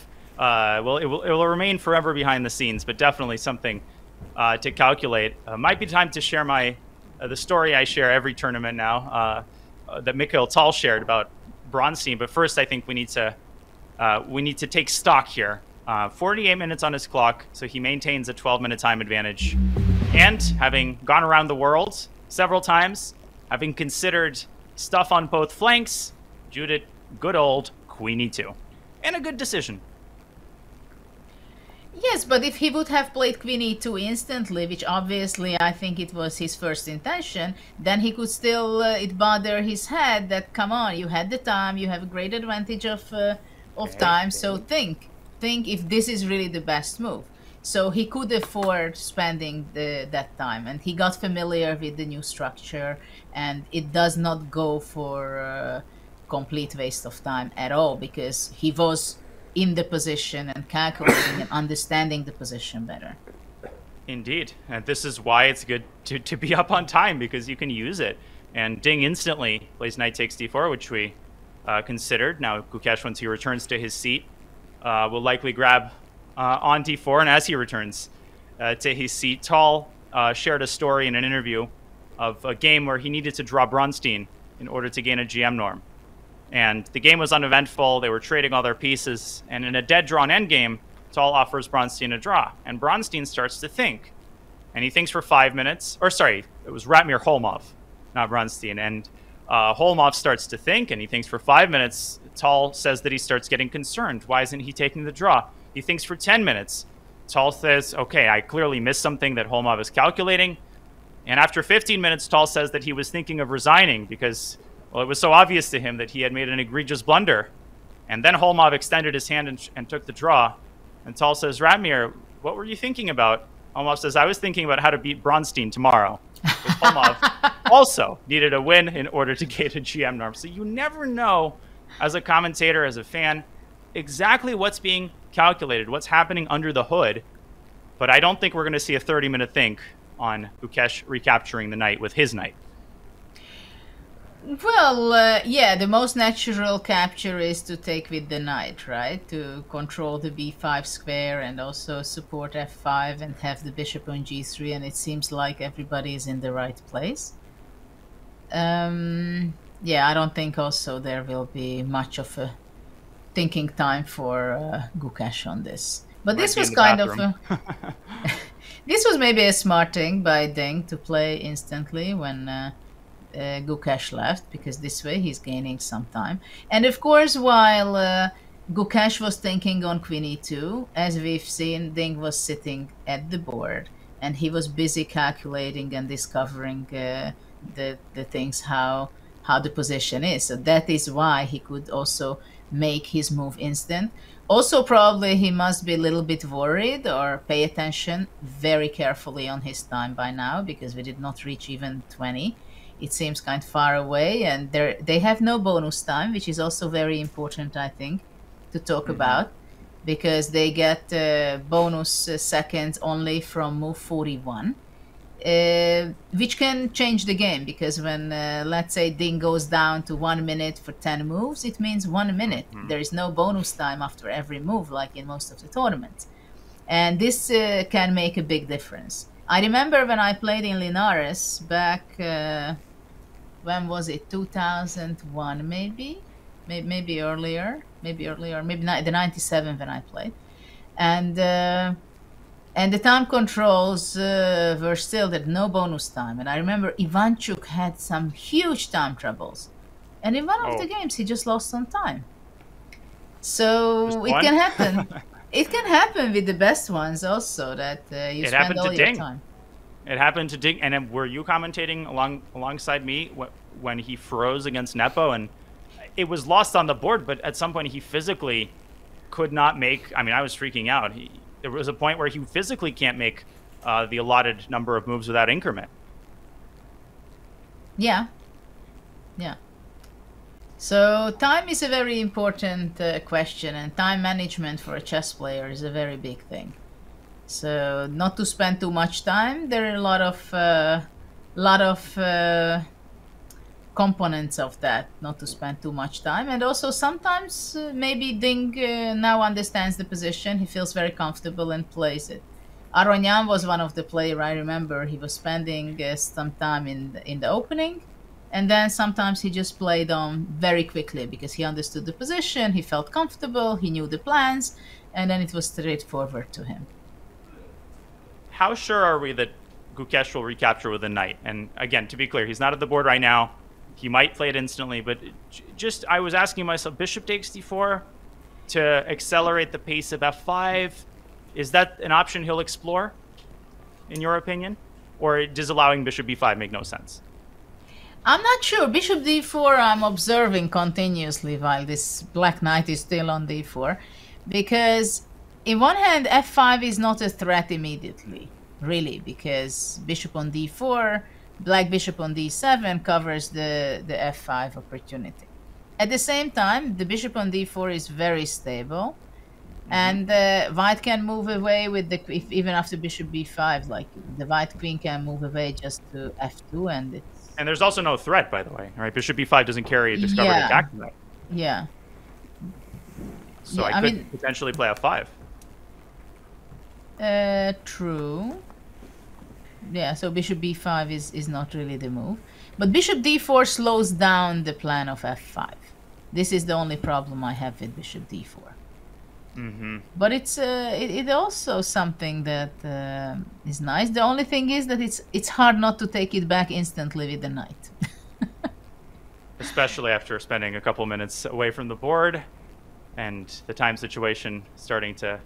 Well, it will remain forever behind the scenes, but definitely something to calculate. Might be time to share my the story I share every tournament now. That Mikhail Tal shared about Bronstein, but first I think we need to take stock here. 48 minutes on his clock, so he maintains a 12-minute time advantage. And having gone around the world several times, having considered stuff on both flanks, Judith, good old queen e2, and a good decision. Yes, but if he would have played queen e2 instantly, which obviously I think it was his first intention, then he could still it bother his head that, come on, you had the time, you have a great advantage of time, so think if this is really the best move. So he could afford spending that time, and he got familiar with the new structure, and it does not go for complete waste of time at all, because he was in the position and calculating and understanding the position better. Indeed, and this is why it's good to be up on time, because you can use it. And Ding instantly plays knight takes d4, which we considered. Now Gukesh, once he returns to his seat, will likely grab on d4, and as he returns to his seat, Tal shared a story in an interview of a game where he needed to draw Bronstein in order to gain a GM norm. And the game was uneventful. They were trading all their pieces. And in a dead-drawn endgame, Tal offers Bronstein a draw. And Bronstein starts to think. And he thinks for 5 minutes. Or sorry, it was Ratmir Holmov, not Bronstein. And Holmov starts to think, and he thinks for 5 minutes. Tal says that he starts getting concerned. Why isn't he taking the draw? He thinks for 10 minutes. Tal says, okay, I clearly missed something that Holmov is calculating. And after 15 minutes, Tal says that he was thinking of resigning because, well, it was so obvious to him that he had made an egregious blunder. And then Holmov extended his hand and took the draw. And Tal says, Ratmir, what were you thinking about? Holmov says, I was thinking about how to beat Bronstein tomorrow. Because Holmov also needed a win in order to get a GM norm. So you never know, as a commentator, as a fan, exactly what's being calculated, what's happening under the hood. But I don't think we're going to see a 30-minute think on Gukesh recapturing the knight with his knight. Well, yeah, the most natural capture is to take with the knight, right? To control the b5 square and also support f5 and have the bishop on g3, and it seems like everybody is in the right place. Yeah, I don't think also there will be much of a thinking time for Gukesh on this. But this was kind of this was maybe a smart thing by Ding to play instantly when Gukesh left, because this way he's gaining some time. And of course, while Gukesh was thinking on queen e2, as we've seen, Ding was sitting at the board and he was busy calculating and discovering the things, how the position is. So that is why he could also make his move instant. Also, probably he must be a little bit worried or pay attention very carefully on his time by now, because we did not reach even 20. It seems kind of far away, and they have no bonus time, which is also very important, I think, to talk about, because they get bonus seconds only from move 41, which can change the game, because when, let's say, Ding goes down to 1 minute for 10 moves, it means 1 minute. There is no bonus time after every move, like in most of the tournaments. And this can make a big difference. I remember when I played in Linares back, when was it, 2001 maybe? Maybe earlier, maybe the 97 when I played. And the time controls were still that no bonus time. And I remember Ivanchuk had some huge time troubles. And in one of the games, he just lost some time. So it can happen. It can happen with the best ones also, that you spend all your time. It happened to Ding. And then were you commentating alongside me when he froze against Nepo? And it was lost on the board, but at some point he physically could not make... I mean, I was freaking out. There was a point where he physically can't make the allotted number of moves without increment. Yeah. Yeah. So time is a very important question, and time management for a chess player is a very big thing. So not to spend too much time. There are a lot of components of that, not to spend too much time. And also sometimes maybe Ding now understands the position. He feels very comfortable and plays it. Aronyan was one of the players, I remember. He was spending some time in the opening, and then sometimes he just played on very quickly because he understood the position, he felt comfortable, he knew the plans, and then it was straightforward to him. How sure are we that Gukesh will recapture with a knight? And again, to be clear, he's not at the board right now. He might play it instantly, but just, I was asking myself, bishop takes d4 to accelerate the pace of f5. Is that an option he'll explore, in your opinion? Or does allowing bishop b5 make no sense? I'm not sure. Bishop d4 I'm observing continuously while this black knight is still on d4. Because, in one hand, f5 is not a threat immediately, really, because bishop on d4, black bishop on d7 covers the f5 opportunity. At the same time, the bishop on d4 is very stable, and white can move away with the even after bishop b5. Like the white queen can move away just to f2, and there's also no threat, by the way. All right, bishop b5 doesn't carry a discovered attack threat. Yeah. So I could potentially play f5. True. Yeah, so bishop b5 is not really the move. But bishop d4 slows down the plan of f5. This is the only problem I have with bishop d4. But it's it also something that is nice. The only thing is that it's hard not to take it back instantly with the knight. Especially after spending a couple minutes away from the board and the time situation starting to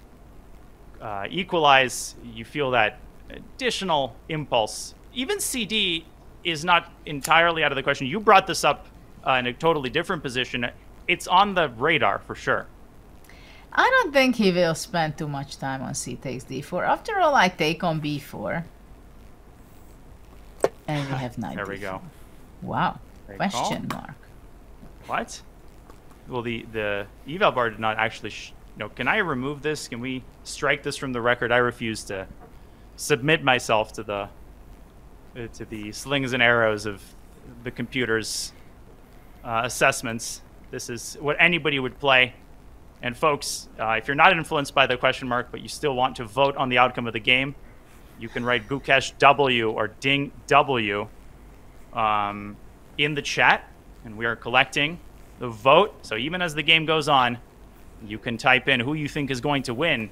equalize. You feel that additional impulse. Even CD is not entirely out of the question. You brought this up in a totally different position. It's on the radar for sure. I don't think he will spend too much time on c takes d4. After all, I take on b4. And we have knight There we d4. go. Wow. Question mark. What? Well, the eval bar did not actually... can I remove this? Can we strike this from the record? I refuse to submit myself to the slings and arrows of the computer's assessments. This is what anybody would play. And folks, if you're not influenced by the question mark, but you still want to vote on the outcome of the game, you can write Gukesh W or Ding W in the chat, and we are collecting the vote. So even as the game goes on, you can type in who you think is going to win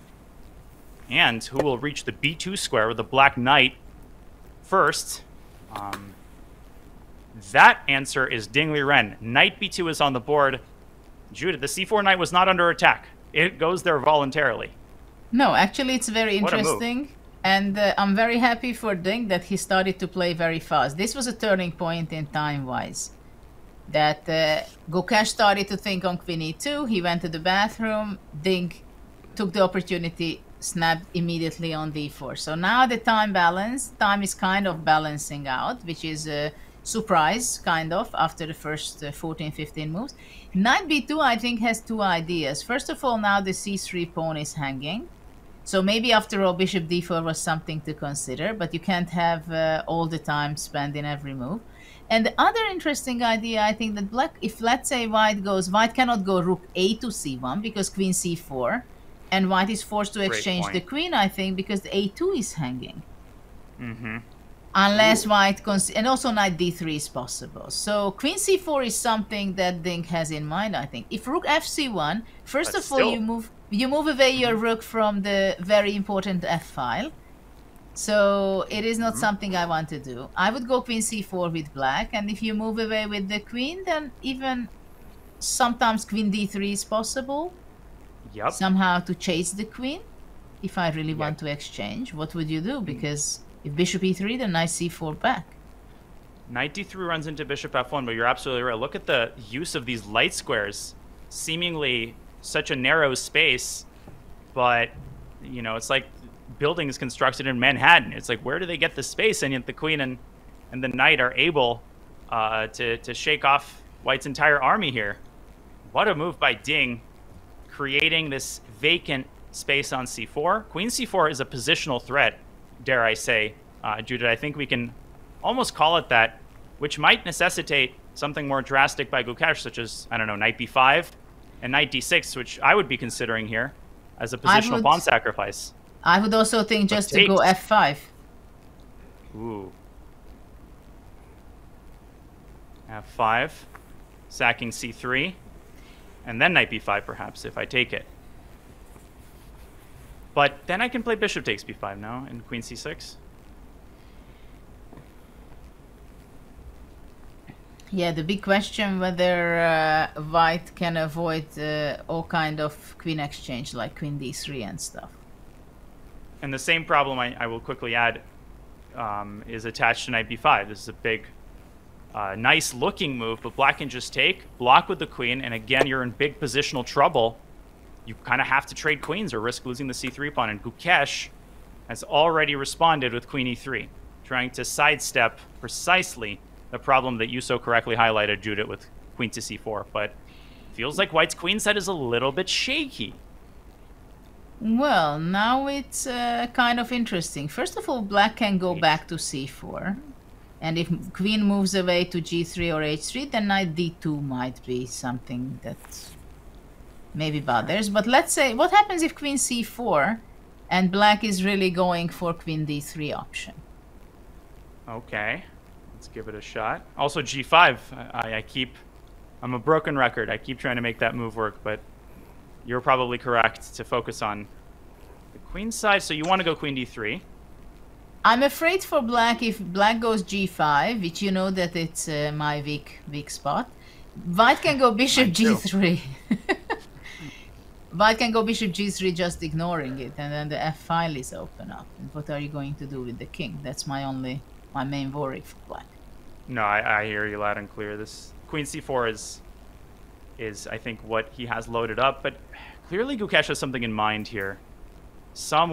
And who will reach the b2 square with the black knight first? That answer is Ding Liren. Knight b2 is on the board. Judith, the c4 knight was not under attack. It goes there voluntarily. No, actually, it's very What a move. interesting. And I'm very happy for Ding that he started to play very fast. This was a turning point in time-wise. That Gukesh started to think on queen e2. He went to the bathroom. Ding took the opportunity, snapped immediately on d4. So now the time is kind of balancing out, which is a surprise, kind of, after the first 14, 15 moves. Knight b2, I think, has two ideas. First of all, now the c3 pawn is hanging. So maybe after all, bishop d4 was something to consider, but you can't have all the time spent in every move. And the other interesting idea, I think, that black, if let's say white cannot go rook a to c1 because queen c4, and white is forced to exchange the queen, I think, because the a2 is hanging. Mm-hmm. Unless white, and also knight d3 is possible. So queen c4 is something that Ding has in mind, I think. If rook fc1, first of all, you move away your rook from the very important f file. So it is not something I want to do. I would go queen c4 with black, and if you move away with the queen, then even sometimes queen d3 is possible. Yep. Somehow to chase the queen. If I really want to exchange, what would you do? Because if bishop e3, then knight c4 back. Knight d3 runs into bishop f1, but you're absolutely right. Look at the use of these light squares. Seemingly such a narrow space, but, you know, it's like buildings constructed in Manhattan. It's like, where do they get the space? And yet the queen and the knight are able to shake off white's entire army here. What a move by Ding, creating this vacant space on c4. Queen c4 is a positional threat, dare I say. Judith, I think we can almost call it that, which might necessitate something more drastic by Gukesh, such as, I don't know, knight b5 and knight d6, which I would be considering here as a positional pawn sacrifice. I would also think just to go f5. Ooh. f5, sacking c3, and then knight b5 perhaps if I take it. But then I can play bishop takes b5 now and queen c6. Yeah, the big question whether white can avoid all kind of queen exchange like queen d3 and stuff. And the same problem I will quickly add is attached to knight b5. This is a big, nice looking move, but black can just take, block with the queen, and again you're in big positional trouble. You kind of have to trade queens or risk losing the c3 pawn, and Gukesh has already responded with queen e3, trying to sidestep precisely the problem that you so correctly highlighted, Judith, with queen to c4. But feels like white's queen side is a little bit shaky. Well, now it's kind of interesting. First of all, black can go back to c4. And if queen moves away to g3 or h3, then knight d2 might be something that maybe bothers. But let's say, what happens if queen c4 and black is really going for queen d3 option? Okay, let's give it a shot. Also g5, I'm a broken record. I keep trying to make that move work, but you're probably correct to focus on the queen side. So you want to go queen d3. I'm afraid for black, if black goes g5, which you know that it's my weak spot, white can go bishop g3. White can go bishop g3 just ignoring it, and then the f file is open up. And what are you going to do with the king? That's my main worry for black. No, I hear you loud and clear. This queen c4 is I think what he has loaded up, but clearly Gukesh has something in mind here. Some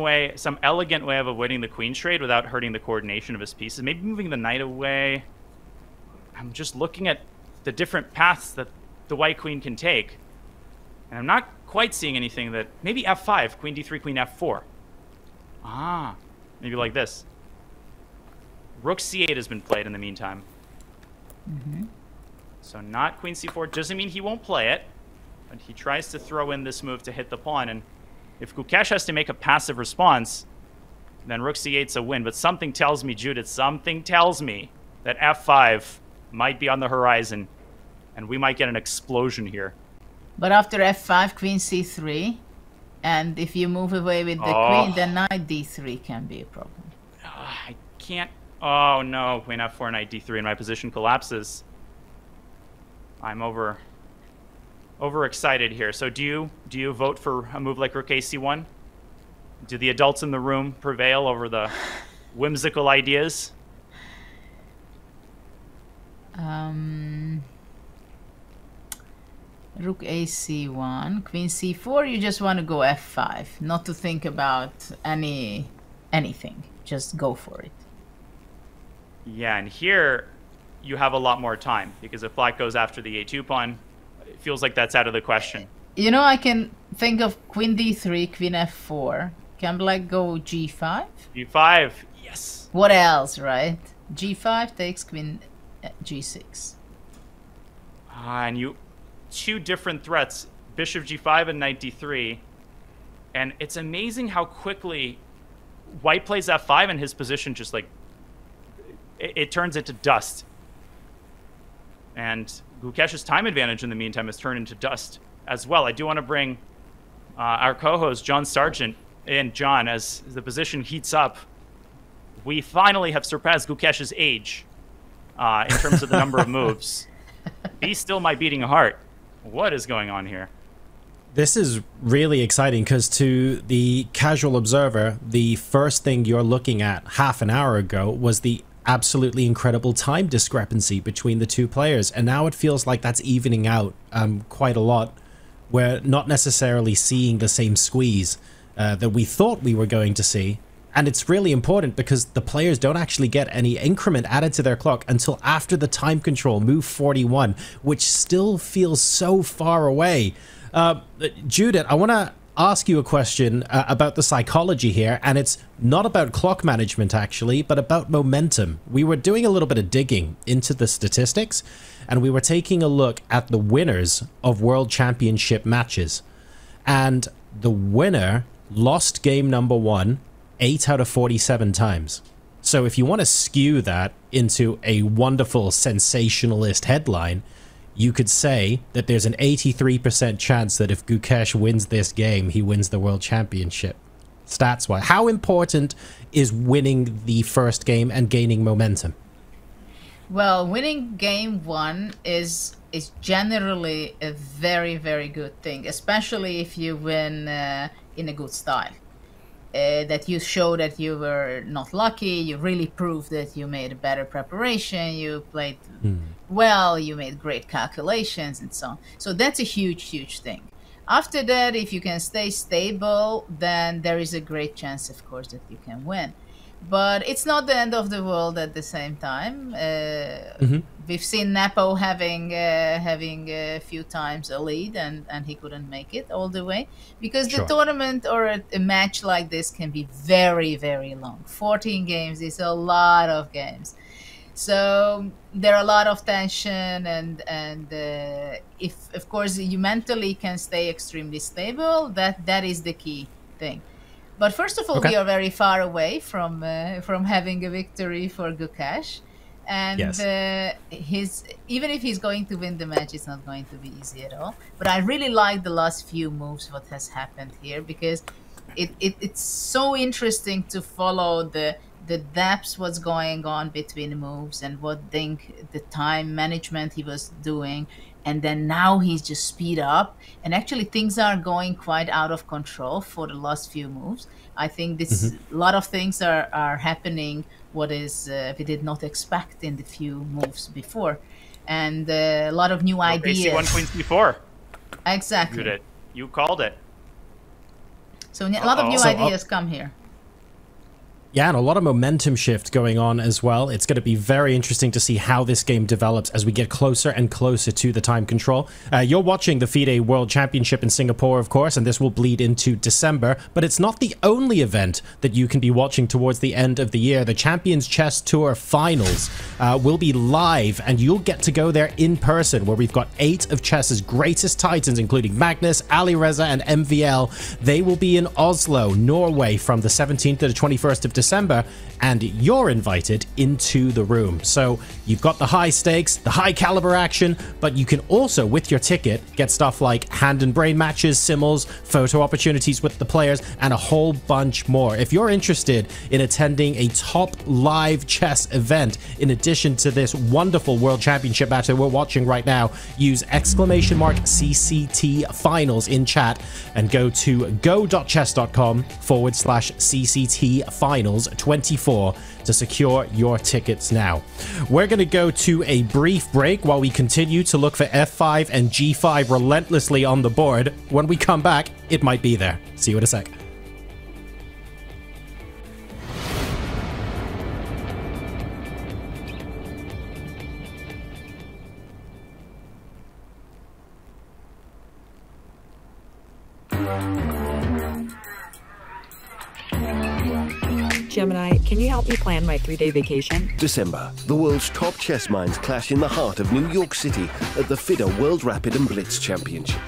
elegant way of avoiding the queen trade without hurting the coordination of his pieces. Maybe moving the knight away. I'm just looking at the different paths that the white queen can take, and I'm not quite seeing anything that... Maybe f5, queen d3, queen f4. Ah, maybe like this. Rook c8 has been played in the meantime. Mm-hmm. So not queen c4. Doesn't mean he won't play it, but he tries to throw in this move to hit the pawn. And if Gukesh has to make a passive response, then rook c8's a win. But something tells me, Judith, something tells me that f5 might be on the horizon, and we might get an explosion here. But after f5, queen c3, And if you move away with the queen, then knight d3 can be a problem. I can't. Oh no, queen f4, knight d3, and my position collapses. I'm overexcited here. So do you vote for a move like rook ac1? Do the adults in the room prevail over the whimsical ideas? Rook ac1, queen c4. You just want to go f5, not to think about anything. Just go for it. Yeah, and here you have a lot more time, because if black goes after the a2 pawn, it feels like that's out of the question. You know, I can think of queen d3, queen f4. Can black go g5? g5, yes. What else, right? g5 takes queen g6. And you, two different threats, bishop g5 and knight d3. And it's amazing how quickly white plays f5 and his position just like, it turns into dust. And Gukesh's time advantage in the meantime has turned into dust as well. I do want to bring our co-host, John Sargent, in. John, as the position heats up, we finally have surpassed Gukesh's age in terms of the number of moves. Be still my beating heart. What is going on here? This is really exciting because to the casual observer, the first thing you're looking at half an hour ago was the absolutely incredible time discrepancy between the two players. And now it feels like that's evening out quite a lot. We're not necessarily seeing the same squeeze that we thought we were going to see. And it's really important because the players don't actually get any increment added to their clock until after the time control, move 41, which still feels so far away. Judith, I want to ask you a question about the psychology here, and it's not about clock management actually, but about momentum. We were doing a little bit of digging into the statistics, and we were taking a look at the winners of World Championship matches. And the winner lost game number 1 8 out of 47 times. So if you want to skew that into a wonderful sensationalist headline, you could say that there's an 83% chance that if Gukesh wins this game, he wins the World Championship. Stats-wise, how important is winning the first game and gaining momentum? Well, winning game 1 is generally a very, very good thing, especially if you win in a good style. That you show that you were not lucky, you really proved that you made a better preparation, you played well, you made great calculations and so on. So that's a huge, huge thing. After that, if you can stay stable, then there is a great chance, of course, that you can win. But it's not the end of the world at the same time. We've seen Nepo having a few times a lead, and he couldn't make it all the way. Because the tournament or a match like this can be very, very long. 14 games is a lot of games. So there are a lot of tension, and if, of course, you mentally can stay extremely stable, that is the key thing. But first of all, we are very far away from having a victory for Gukesh, and even if he's going to win the match, it's not going to be easy at all. But I really like the last few moves, what has happened here, because it's so interesting to follow the depths, what's going on between moves, and what the time management he was doing. And then now he's just speed up, and actually things are going quite out of control for the last few moves. I think this a lot of things are happening what is we did not expect in the few moves before, and a lot of new ideas. AC1 queen c4. Exactly. You did. You called it. So a lot of new ideas come here. Yeah, and a lot of momentum shift going on as well. It's going to be very interesting to see how this game develops as we get closer and closer to the time control. You're watching the FIDE World Championship in Singapore, of course, and this will bleed into December. But it's not the only event that you can be watching towards the end of the year. The Champions Chess Tour Finals will be live, and you'll get to go there in person, where we've got 8 of chess's greatest titans, including Magnus, Ali Reza, and MVL. They will be in Oslo, Norway, from the 17th to the 21st of December. December, and you're invited into the room. So you've got the high stakes, the high caliber action, but you can also, with your ticket, get stuff like hand and brain matches, simmels, photo opportunities with the players, and a whole bunch more. If you're interested in attending a top live chess event, in addition to this wonderful World Championship match that we're watching right now, use !CCT finals in chat and go to go.chess.com/CCT finals 24 to secure your tickets now. We're going to go to a brief break while we continue to look for F5 and G5 relentlessly on the board. When we come back, it might be there. See you in a sec. Gemini, can you help me plan my 3-day vacation? December, the world's top chess minds clash in the heart of New York City at the FIDE World Rapid and Blitz Championship.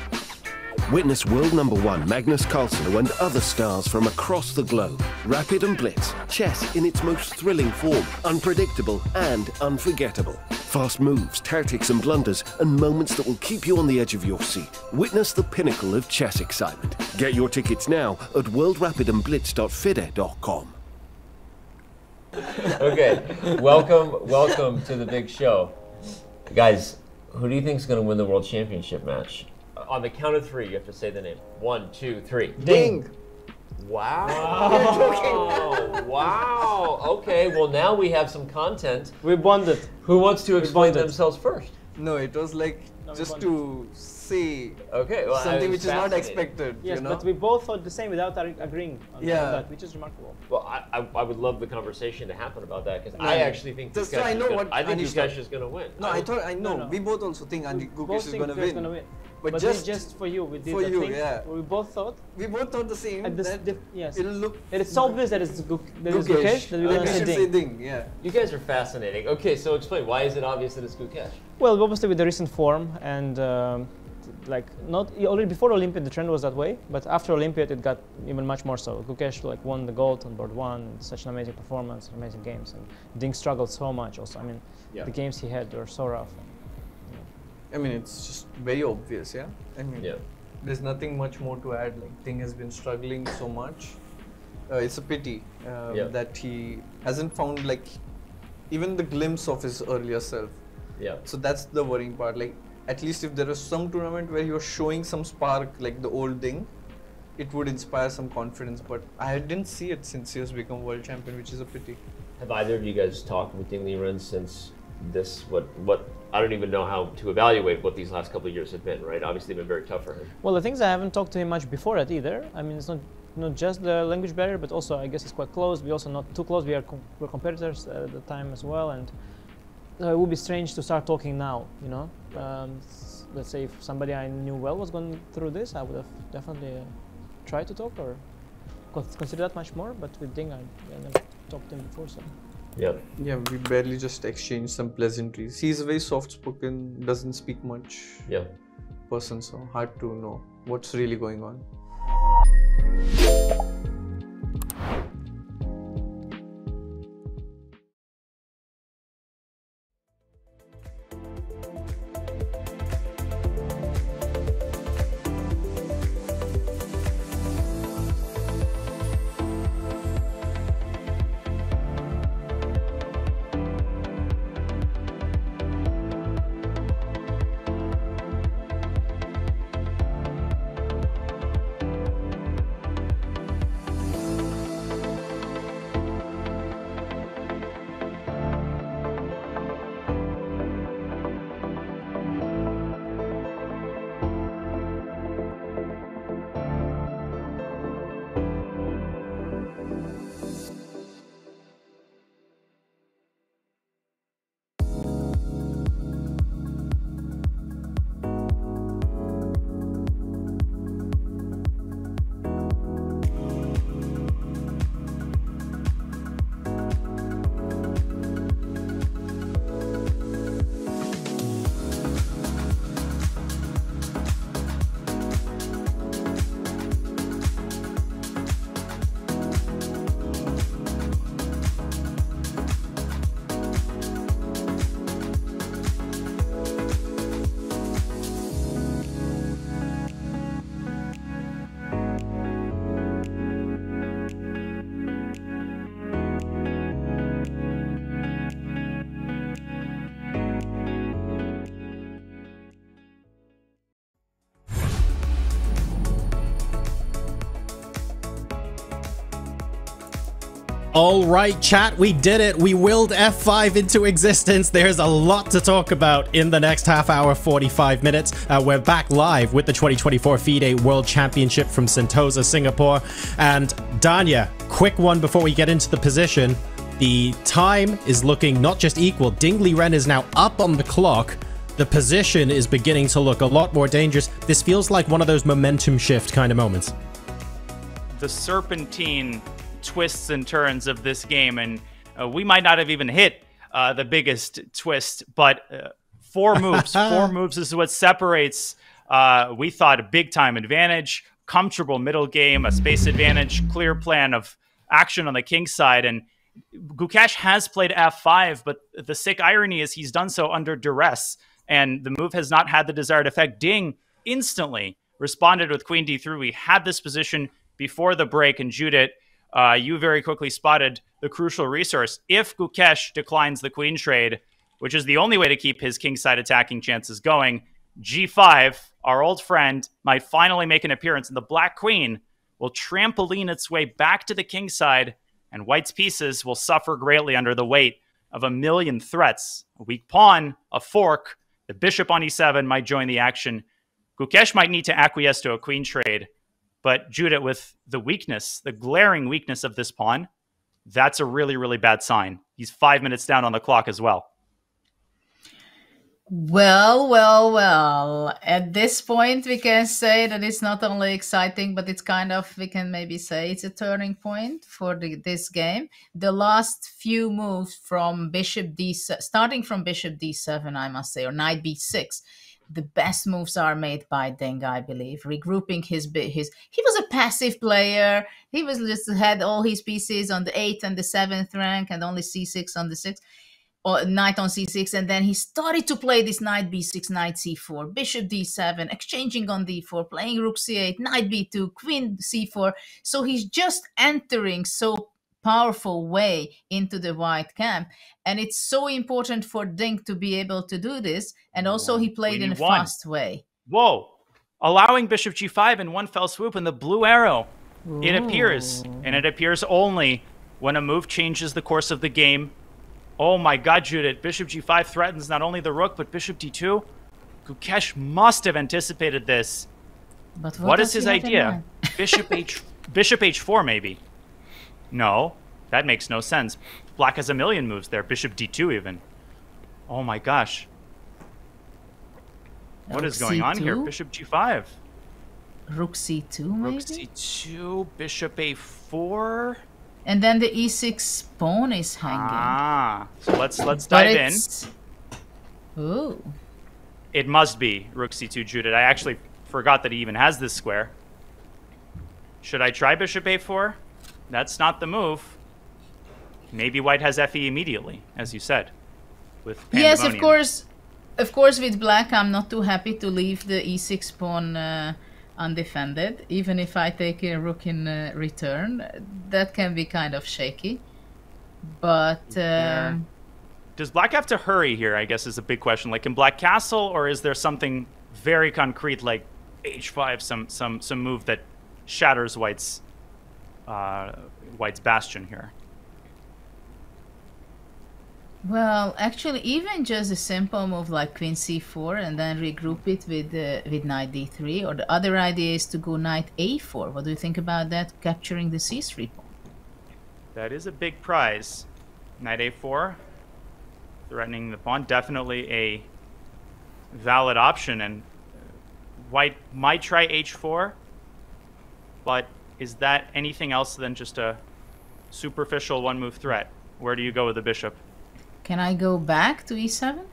Witness world #1 Magnus Carlsen and other stars from across the globe. Rapid and Blitz, chess in its most thrilling form, unpredictable and unforgettable. Fast moves, tactics and blunders, and moments that will keep you on the edge of your seat. Witness the pinnacle of chess excitement. Get your tickets now at worldrapidandblitz.fide.com. Okay, welcome to the big show. Guys, who do you think is going to win the World Championship match? On the count of 3, you have to say the name. 1, 2, 3. Ding! Wow. Wow. Okay, well now we have some content. We bonded. Who wants to explain themselves first? No, it was like just to say well, something which is not expected. Yes, you know? but we both thought the same without agreeing on that, which is remarkable. Well, I would love the conversation to happen about that because I actually think Gukesh is going to win. No, I know. We both also think Gukesh is going to win. But just for you, we did for you, thing. yeah. We both thought. We both thought the same. Yes. It'll look. It's so obvious that it's Gukesh that we're going to say Ding. Yeah. You guys are fascinating. Okay, so explain. Why is it obvious that it's Gukesh? Well, obviously with the recent form and already before Olympiad the trend was that way, but after Olympiad it got even much more so. Gukesh won the gold on board 1, such an amazing performance, amazing games, and Ding struggled so much also. I mean, the games he had were so rough. I mean, it's just very obvious, yeah? I mean, there's nothing much more to add. Like, Ding has been struggling so much. It's a pity that he hasn't found, even the glimpse of his earlier self. Yeah. So that's the worrying part. Like, at least if there was some tournament where he was showing some spark, like the old Ding, it would inspire some confidence. But I didn't see it since he has become world champion, which is a pity. Have either of you guys talked with Ding Liren since this? What I don't even know how to evaluate what these last couple of years have been. Right? Obviously, they've been very tough for him. Well, the things I haven't talked to him much before that either. I mean, it's not just the language barrier, but also I guess it's quite close. We also not too close. We're competitors at the time as well, and it would be strange to start talking now. You know, let's say if somebody I knew well was going through this, I would have definitely tried to talk or consider that much more. But with Ding, I never talked to him before, so. Yeah. Yeah, we barely just exchanged some pleasantries. He's a very soft-spoken, doesn't speak much person, so hard to know what's really going on. All right, chat, we did it. We willed F5 into existence. There's a lot to talk about in the next half hour, 45 minutes. We're back live with the 2024 FIDE World Championship from Sentosa, Singapore. And Danya, quick one before we get into the position. The time is looking not just equal. Ding Liren is now up on the clock. The position is beginning to look a lot more dangerous. This feels like one of those momentum shift kind of moments. The serpentine twists and turns of this game, and we might not have even hit the biggest twist, but four moves is what separates, we thought, a big time advantage, comfortable middle game, a space advantage, clear plan of action on the king side. And Gukesh has played f5, but the sick irony is he's done so under duress, and the move has not had the desired effect. Ding instantly responded with queen d3. We had this position before the break, and Judith, you very quickly spotted the crucial resource. If Gukesh declines the queen trade, which is the only way to keep his kingside attacking chances going, g5, our old friend, might finally make an appearance, and the black queen will trampoline its way back to the kingside, and white's pieces will suffer greatly under the weight of a million threats. A weak pawn, a fork, the bishop on e7 might join the action. Gukesh might need to acquiesce to a queen trade, but Judith, with the weakness, the glaring weakness of this pawn, that's a really, really bad sign. He's 5 minutes down on the clock as well. Well. At this point, we can say that it's not only exciting, but it's kind of, we can maybe say it's a turning point for this game. The last few moves from bishop d7, starting from bishop d7, I must say, or knight b6, the best moves are made by Ding, I believe. Regrouping he was a passive player. He was just had all his pieces on the 8th and the 7th rank, and only c6 on the 6th, or knight on c6. And then he started to play this knight b6, knight c4, bishop d7, exchanging on d4, playing rook c8, knight b2, queen c4. So he's just entering so powerful way into the white camp, and it's so important for Ding to be able to do this. And also he played in a fast way. Whoa, allowing bishop g5 in one fell swoop, and the blue arrow, it appears, and it appears only when a move changes the course of the game. Oh my god, Judith, bishop g5 threatens not only the rook but bishop d2. Gukesh must have anticipated this. But what is his idea? bishop h4 maybe. No, that makes no sense. Black has a million moves there. Bishop d2 even. Oh my gosh. What is going on here? Bishop g5. Rook c2 maybe? Rook c2, bishop a4. And then the e6 pawn is hanging. Ah, so let's dive in. Ooh. It must be rook c2, Judith. I actually forgot that he even has this square. Should I try bishop a4? That's not the move. Maybe white has FE immediately, as you said. With yes, of course. With black, I'm not too happy to leave the e6 pawn undefended. Even if I take a rook in return, that can be kind of shaky. But does black have to hurry here, I guess, is a big question. Like, in black castle, or is there something very concrete like h5, some move that shatters white's bastion here? Well, actually, even just a simple move like queen c4 and then regroup it with knight d3, or the other idea is to go knight a4. What do you think about that, capturing the c3 pawn? That is a big prize. Knight a4, threatening the pawn, definitely a valid option, and white might try h4, but is that anything else than just a superficial one-move threat? Where do you go with the bishop? Can I go back to e7?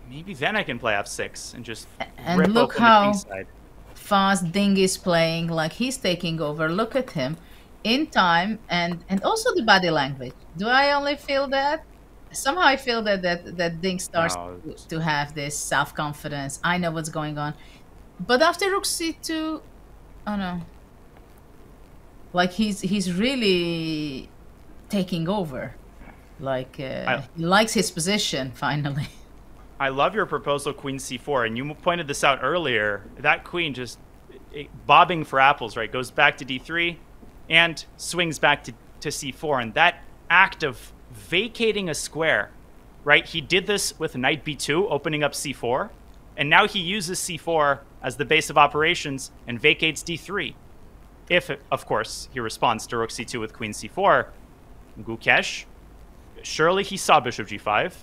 Maybe then I can play f6 and just and rip look open how the kingside. Fast Ding is playing, like he's taking over. Look at him in time, and also the body language. Do I only feel that? Somehow I feel that Ding starts to have this self-confidence. I know what's going on. But after rook c2, oh no. Like he's really taking over. Like he likes his position finally. I love your proposal, queen c4, and you pointed this out earlier. That queen just bobbing for apples, right? Goes back to d3 and swings back to to c4, and that act of vacating a square, right? He did this with knight b2, opening up c4, and now he uses c4 as the base of operations and vacates d3. If, of course, he responds to rook c2 with queen c4, Gukesh, surely he saw bishop g5,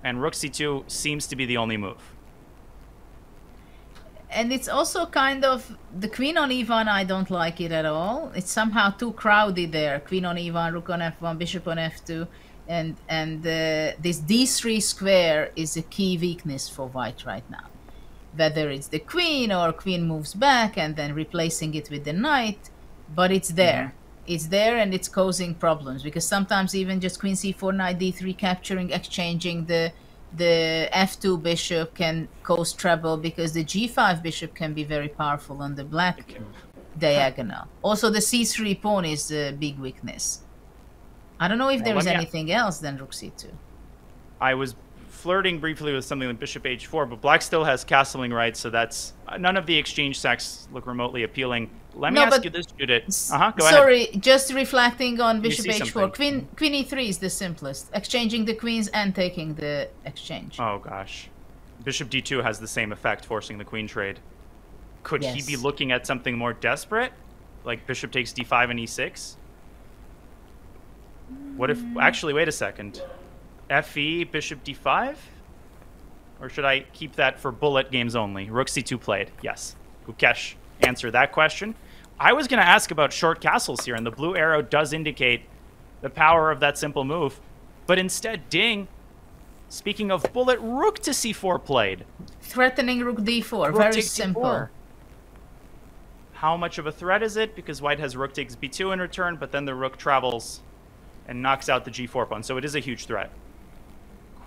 and rook c2 seems to be the only move. And it's also kind of the queen on e1. I don't like it at all. It's somehow too crowded there. Queen on e1, rook on f1, bishop on f2, and this d3 square is a key weakness for white right now. Whether it's the queen or queen moves back and then replacing it with the knight, but it's there. It's there, and it's causing problems because sometimes even just queen c4, knight d3, capturing, exchanging the f2 bishop can cause trouble because the g5 bishop can be very powerful on the black diagonal. Also, the c3 pawn is a big weakness. I don't know if there is anything else than rook c2. I was flirting briefly with something like bishop h4, but black still has castling rights, so that's none of the exchange sacks look remotely appealing. Let me ask you this, Judith. Go ahead. Sorry, just reflecting on bishop h4. Queen e3 is the simplest. Exchanging the queens and taking the exchange. Oh gosh. Bishop d2 has the same effect, forcing the queen trade. Could he be looking at something more desperate? Like bishop takes d5 and e6? What if... Actually, wait a second. FE, bishop d5? Or should I keep that for bullet games only? Rook c2 played. Yes. Gukesh, answer that question. I was going to ask about short castles here, and the blue arrow does indicate the power of that simple move. But instead, Ding, speaking of bullet, rook to c4 played. Threatening rook d4. Rook very simple. d4. How much of a threat is it? Because white has rook takes b2 in return, but then the rook travels and knocks out the g4 pawn. So it is a huge threat.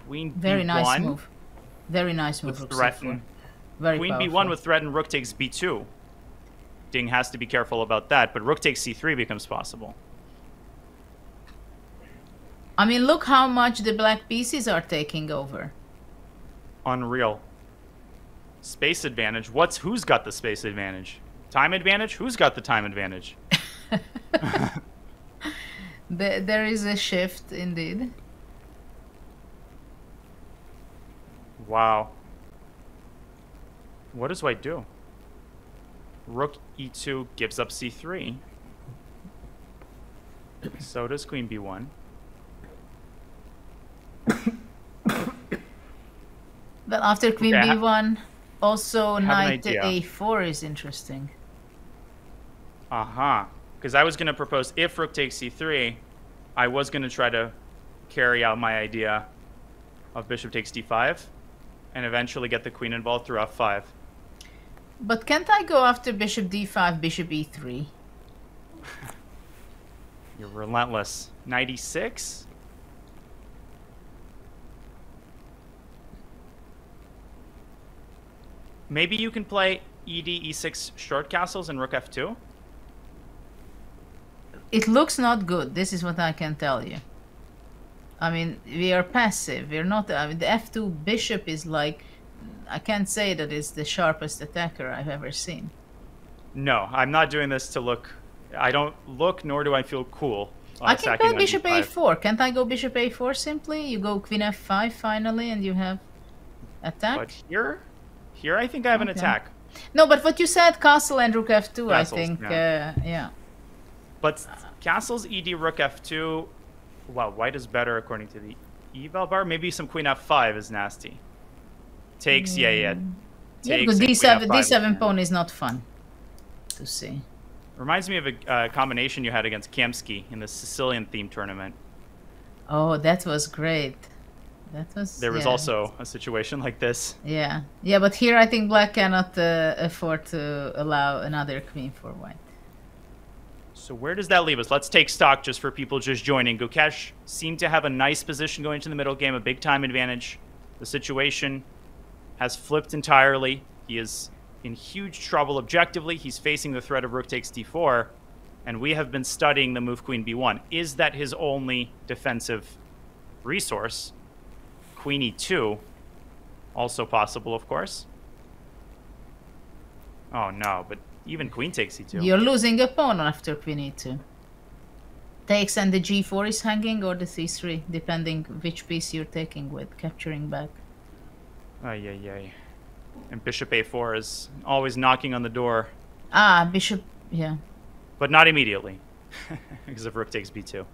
Queen very b1. Nice move. Very nice move. With threaten. Very Queen powerful. B1 with threaten rook takes b2. Ding has to be careful about that, but rook takes c3 becomes possible. I mean, look how much the black pieces are taking over. Unreal. Space advantage. Who's got the space advantage? Time advantage? Who's got the time advantage? There is a shift indeed. Wow. What does white do? Rook e2 gives up c3. So does queen b1. But after queen b1, also knight to a4 is interesting. Because I was going to propose if rook takes c3, I was going to try to carry out my idea of bishop takes d5 and eventually get the queen involved through f5. But can't I go after bishop d5, bishop e3? You're relentless. Knight e6? Maybe you can play ed e6 short castles and rook f2? It looks not good. This is what I can tell you. I mean, we are passive. We're not... I mean, the f2 bishop is like... I can't say that it's the sharpest attacker I've ever seen. No, I'm not doing this to look... I don't look, nor do I feel cool. I can go bishop a4. Can't I go bishop a4 simply? You go queen f5 finally, and you have attack. But here I think I have an attack. No, but what you said, castle and rook f2, Castles, I think, yeah. But castles, ed, rook f2... Wow, white is better according to the eval bar. Maybe some queen f5 is nasty. Takes, yeah. Takes d7 pawn is not fun to see. Reminds me of a combination you had against Kamsky in the Sicilian theme tournament. Oh, that was great. There was also a situation like this. Yeah, but here I think black cannot afford to allow another queen for white. So where does that leave us? Let's take stock just for people just joining. Gukesh seemed to have a nice position going into the middle game, a big time advantage. The situation has flipped entirely. He is in huge trouble objectively. He's facing the threat of rook takes d4, and we have been studying the move queen b1. Is that his only defensive resource? Queen e2, also possible, of course. Oh no, but even queen takes e2. You're losing a pawn after queen e2. Takes and the g4 is hanging, or the c3, depending which piece you're taking with, capturing back. Ay, ay, ay. And bishop a4 is always knocking on the door. Ah, bishop, yeah. But not immediately, because if rook takes b2.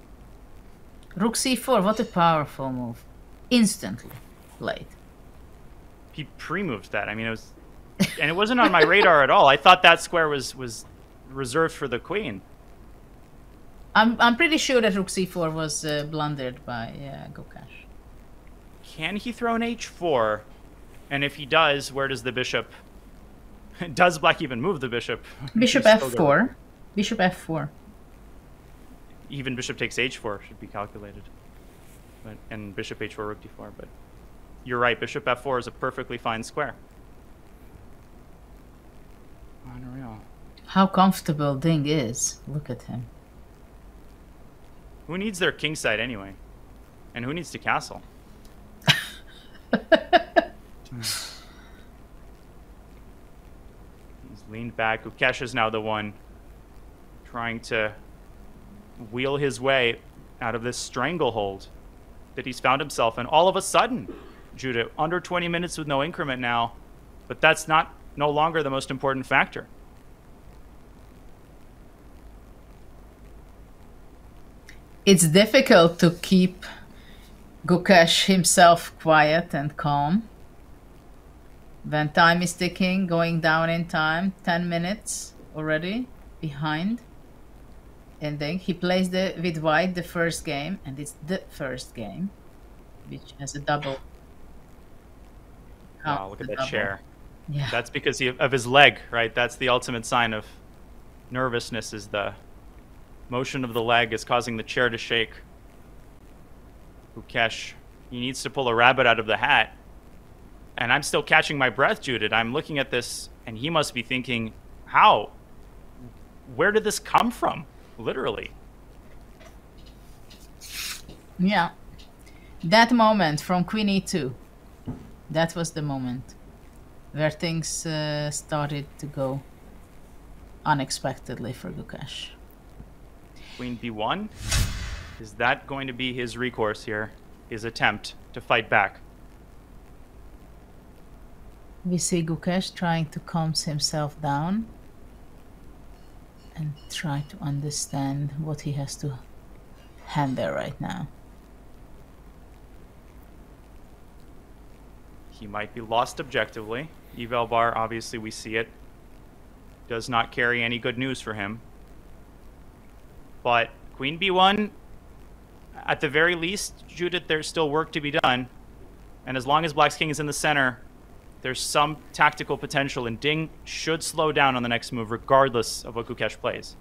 Rook c4, what a powerful move. Instantly played. He pre-moved that. I mean, it was... And it wasn't on my radar at all. I thought that square was reserved for the queen. I'm pretty sure that rook c4 was blundered by Gukesh. Can he throw an h4? And if he does, where does the bishop... Does black even move the bishop? Bishop f4. Bishop f4. Even bishop takes h4 should be calculated. And bishop h4, rook d4. But you're right, bishop f4 is a perfectly fine square. Unreal. How comfortable Ding is. Look at him. Who needs their king side anyway? And who needs to castle? He's leaned back. Gukesh is now the one trying to wheel his way out of this stranglehold that he's found himself in. All of a sudden, Judah, under 20 minutes with no increment now, but that's no longer the most important factor. It's difficult to keep Gukesh himself quiet and calm when time is ticking, going down in time. 10 minutes already behind. And then he plays with white the first game, and it's the first game, which has a double. Wow, look at that chair. Yeah. That's because of his leg, right? That's the ultimate sign of nervousness, is the motion of the leg is causing the chair to shake. Gukesh, he needs to pull a rabbit out of the hat. And I'm still catching my breath, Judith. I'm looking at this, and he must be thinking, how? Where did this come from? Literally. Yeah. That moment from Queen e2, that was the moment where things started to go unexpectedly for Gukesh. Queen b1. Is that going to be his recourse here? His attempt to fight back? We see Gukesh trying to calm himself down and try to understand what he has to handle right now. He might be lost objectively. Eval bar, obviously we see it, does not carry any good news for him. But Queen b1, at the very least, Judith, there's still work to be done. And as long as Black's king is in the center, there's some tactical potential, and Ding should slow down on the next move regardless of what Gukesh plays.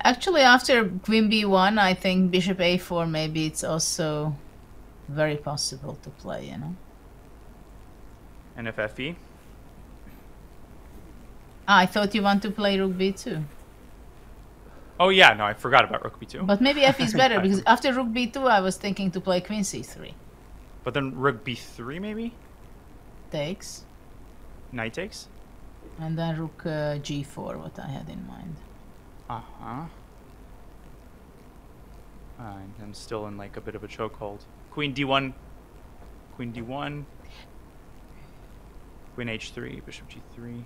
Actually, after Queen b1, I think Bishop a4, maybe it's also very possible to play, you know. And if FE? I thought you want to play Rook b2. Oh yeah, no, I forgot about Rook b2. But maybe F is better, because after Rook b2, I was thinking to play Queen c3. But then Rook b3 maybe? Takes. Knight takes? And then Rook g4, what I had in mind. Uh-huh. I'm still in like a bit of a chokehold. Queen d1. Queen d1. Queen h3, bishop g3.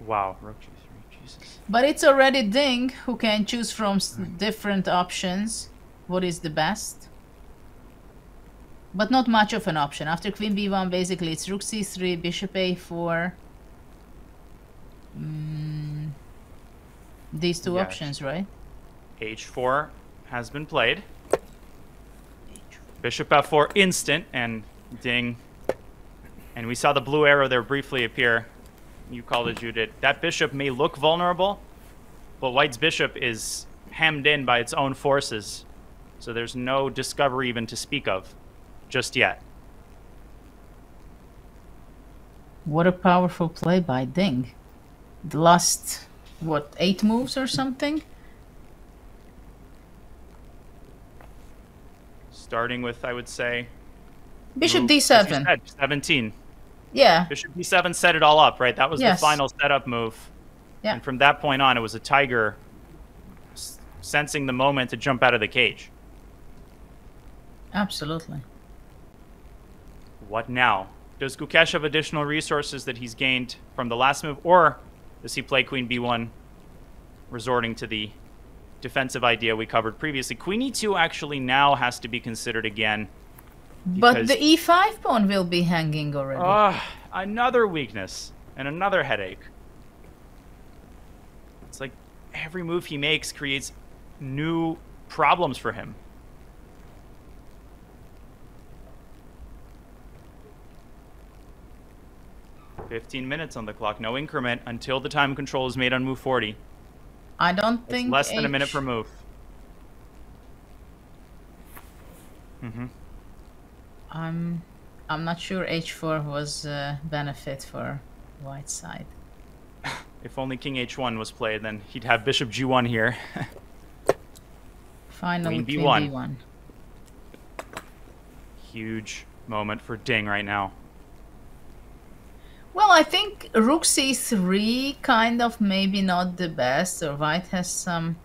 Wow, rook g3, Jesus. But it's already Ding who can choose from different options what is the best. But not much of an option. After Queen b1, basically it's Rook c3, Bishop a4. These two options, right? h4 has been played. Bishop f4 instant, and Ding. And we saw the blue arrow there briefly appear. You called it, Judith. That bishop may look vulnerable, but White's bishop is hemmed in by its own forces. So there's no discovery even to speak of just yet. What a powerful play by Ding. The last, what, 8 moves or something? Starting with, I would say, Bishop move, D7. as you said, 17. Yeah. Bishop D7 set it all up, right? That was the final setup move. Yeah. And from that point on, it was a tiger sensing the moment to jump out of the cage. Absolutely. What now? Does Gukesh have additional resources that he's gained from the last move, or does he play Queen B1, resorting to the defensive idea we covered previously? Queen E2 actually now has to be considered again. But the E5 pawn will be hanging already. Another weakness and another headache. It's like every move he makes creates new problems for him. "15 minutes on the clock, no increment until the time control is made on move 40. I don't think It's less than a minute per move. I'm not sure H4 was a benefit for white side. If only King H1 was played, then he'd have Bishop G1 here. Finally, Queen B1. Huge moment for Ding right now. Well, I think Rook C3 kind of maybe not the best, or White has some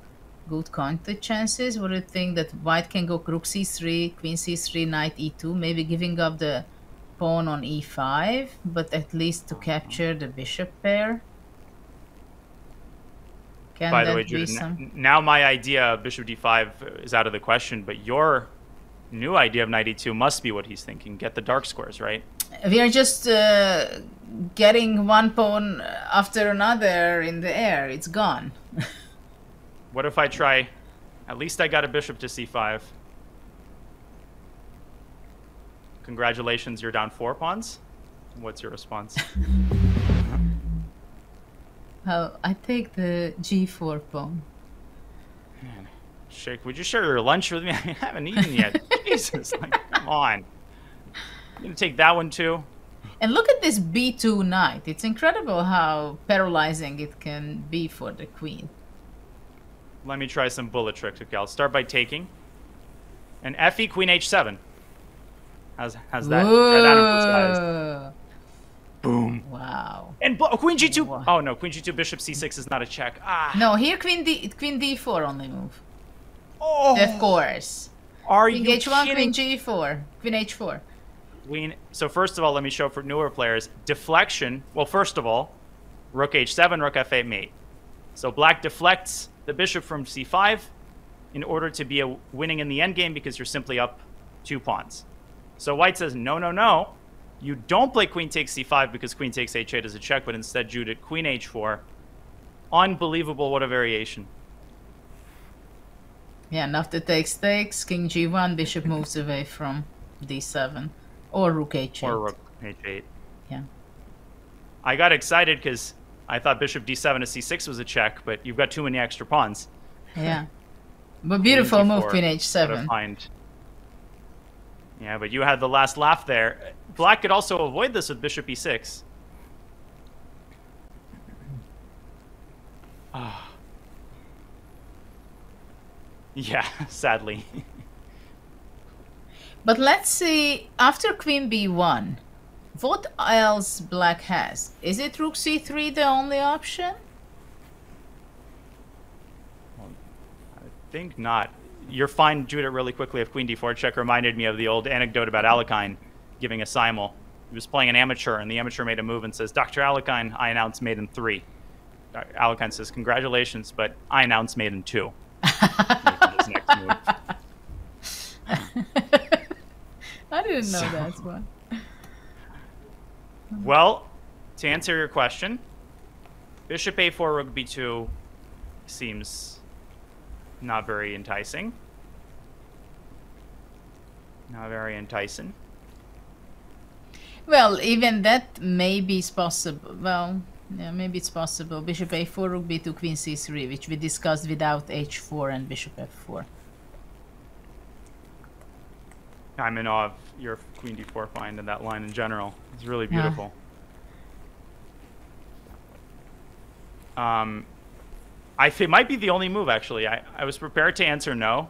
good counter chances. Would you think that White can go Rook C3, Queen C3, Knight E2, maybe giving up the pawn on E5, but at least to capture the bishop pair? Can By the that way, be Judith, some? now my idea of Bishop D5 is out of the question, but your new idea of Knight E2 must be what he's thinking. Get the dark squares, right? We are just getting one pawn after another in the air. It's gone. What if I try... At least I got a bishop to C5. Congratulations, you're down 4 pawns. What's your response? Well, I take the G4 pawn. Man, Sheikh, would you share your lunch with me? I haven't eaten yet. Jesus, like, come on. You gonna take that one too? And look at this B2 knight. It's incredible how paralyzing it can be for the queen. Let me try some bullet tricks. Okay, I'll start by taking. And FE Queen H7. How's that? Try that emphasized. Boom. Wow. And Queen G2. Wow. Oh no, Queen G2 Bishop C6 is not a check. No, here Queen D4 only move. Oh. Of course. Are Queen you H1, kidding? Queen G4, Queen H4. So first of all, let me show for newer players. Deflection. Well, first of all, Rook H7, Rook F8 mate. So Black deflects the bishop from C5 in order to be winning in the endgame because you're simply up 2 pawns. So White says, no, no, no. You don't play Queen takes C5 because Queen takes H8 as a check, but instead Judith, Queen H4. Unbelievable, what a variation. Yeah, and after takes, King G1, bishop moves away from D7. Or Rook H8. Or Rook H8. Yeah. I got excited because I thought Bishop D7 to C6 was a check, but you've got too many extra pawns. Yeah. But beautiful move, Queen H7. Yeah, but you had the last laugh there. Black could also avoid this with Bishop E6. Yeah, sadly. But let's see, after Queen B1, what else Black has? Is it Rook C3 the only option? I think not. You're fine, Judith, really quickly. If Queen D4 check reminded me of the old anecdote about Alekhine giving a simul. He was playing an amateur, and the amateur made a move and says, Dr. Alekhine, I announce mate in 3. Alekhine says, congratulations, but I announce mate in 2. His next move. I didn't know that one. Well, to answer your question, Bishop A4, Rook B2 seems not very enticing. Not very enticing. Well, even that maybe is possible. Well, yeah, maybe it's possible. Bishop A4, Rook B2, Queen C3, which we discussed without H4 and Bishop F4. I'm in awe of your Queen D4 find and that line in general. It's really beautiful. It might be the only move, actually. I was prepared to answer no.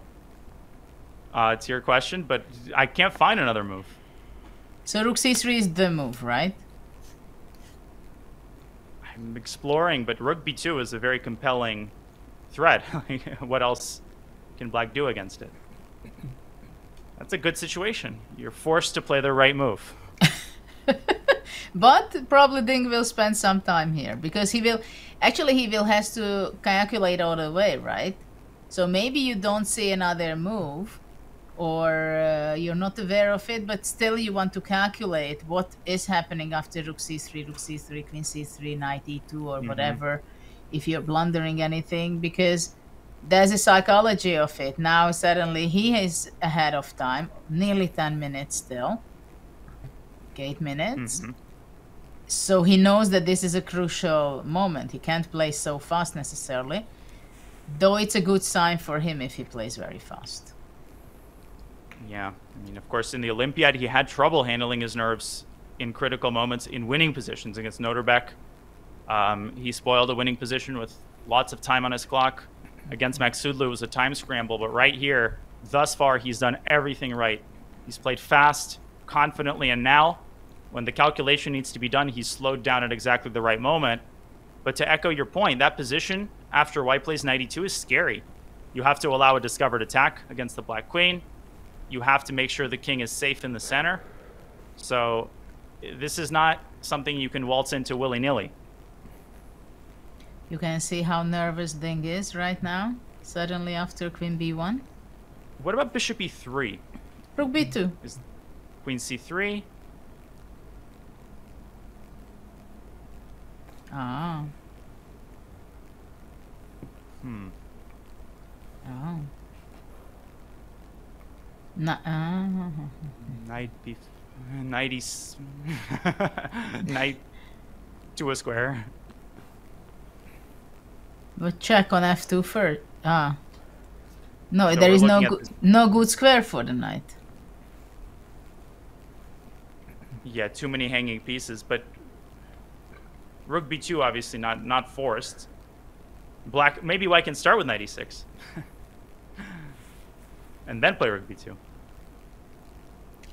It's your question, but I can't find another move. So rook c3 is the move, right? I'm exploring, but rook b2 is a very compelling threat. What else can black do against it? That's a good situation. You're forced to play the right move. But probably Ding will spend some time here because he will has to calculate all the way, right? So maybe you don't see another move, or you're not aware of it, but still you want to calculate what is happening after rook c3, queen c3, knight e2, or whatever, if you're blundering anything, because there's a psychology of it. Now suddenly he is ahead of time, nearly 10 minutes still, 8 minutes. So he knows that this is a crucial moment. He can't play so fast necessarily, though it's a good sign for him if he plays very fast. Yeah, I mean, of course, in the Olympiad, he had trouble handling his nerves in critical moments in winning positions against Noterbeck. He spoiled a winning position with lots of time on his clock. Against Maksudlu, it was a time scramble, but right here, thus far, he's done everything right. He's played fast, confidently, and now, when the calculation needs to be done, he's slowed down at exactly the right moment. But to echo your point, that position after white plays knight e2 is scary. You have to allow a discovered attack against the black queen. You have to make sure the king is safe in the center. So this is not something you can waltz into willy-nilly. You can see how nervous Ding is right now, suddenly after queen b1. What about bishop e3? Rook b2. Is queen c3? Ah. Hmm. Oh. Knight b... Knight e... Knight to a square. But check on f2 first. Ah. No, So there we're is looking no good square for the knight. Yeah, too many hanging pieces, but rook b2 obviously not forced. Black, maybe white can start with knight e6. And then play rook b2.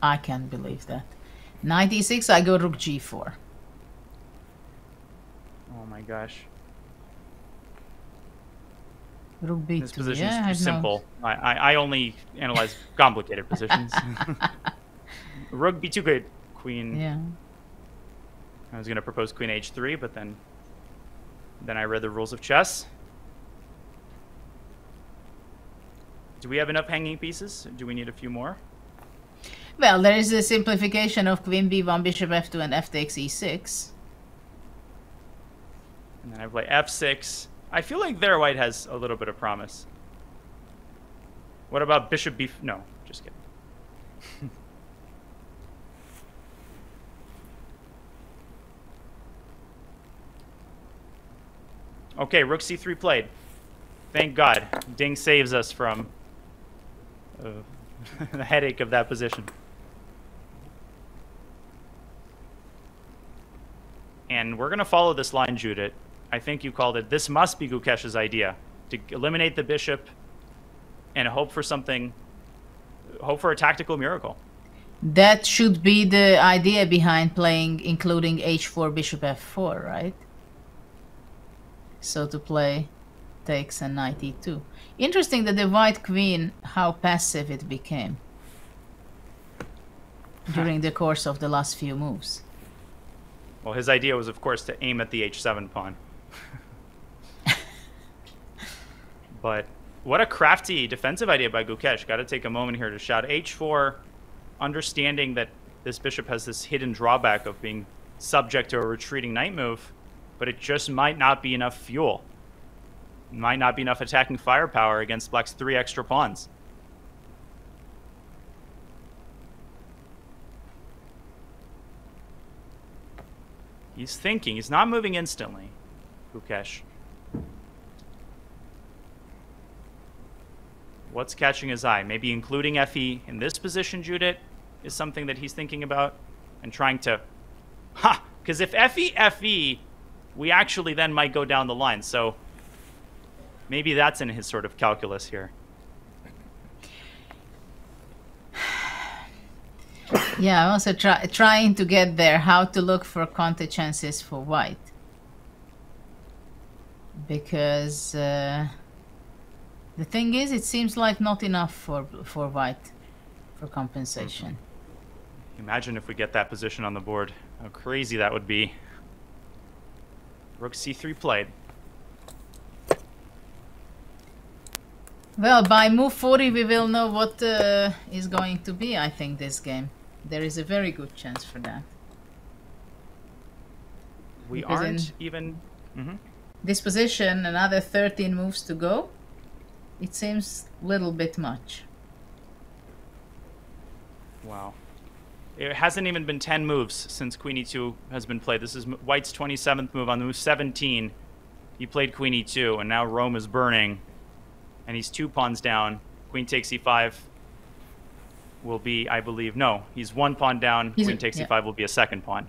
I can't believe that. Knight e6, I go rook g4. Oh my gosh. Rook b2. This position yeah, is too simple. I only analyze complicated positions. Rook b2 good. Queen. Yeah. I was going to propose queen h3, but then I read the rules of chess. Do we have enough hanging pieces? Do we need a few more? Well, there is a simplification of queen b1, bishop f2, and f takes e6. And then I play f6. I feel like there white has a little bit of promise. What about bishop b... No, just kidding. Okay, rook c3 played. Thank God. Ding saves us from the headache of that position. And we're going to follow this line, Judith. I think you called it. This must be Gukesh's idea. To eliminate the bishop and hope for something, hope for a tactical miracle. That should be the idea behind playing, including h4, bishop f4, right? So to play takes and knight e2. Interesting that the white queen, how passive it became during the course of the last few moves. Well, his idea was, of course, to aim at the h7 pawn. But what a crafty defensive idea by Gukesh. Got to take a moment here to shout h4, understanding that this bishop has this hidden drawback of being subject to a retreating knight move, but it just might not be enough fuel. Might not be enough attacking firepower against black's 3 extra pawns. He's thinking. He's not moving instantly, Gukesh. What's catching his eye? Maybe including FE in this position, Judith, is something that he's thinking about and trying to... Ha! Because if FE, we actually then might go down the line. So maybe that's in his sort of calculus here. Yeah, I'm also trying to get there, how to look for counter chances for white. Because the thing is, it seems like not enough for white for compensation. Imagine if we get that position on the board. How crazy that would be. Rook c3 played. Well, by move 40 we will know what is going to be, I think, this game. There is a very good chance for that. We Because aren't even... this position, another 13 moves to go. It seems a little bit much. Wow. It hasn't even been 10 moves since Queen e2 has been played. This is White's 27th move. On move 17, he played Queen e2, and now Rome is burning. And he's 2 pawns down. Queen takes e5 will be, I believe... No, he's 1 pawn down. Queen takes e5 will be a 2nd pawn.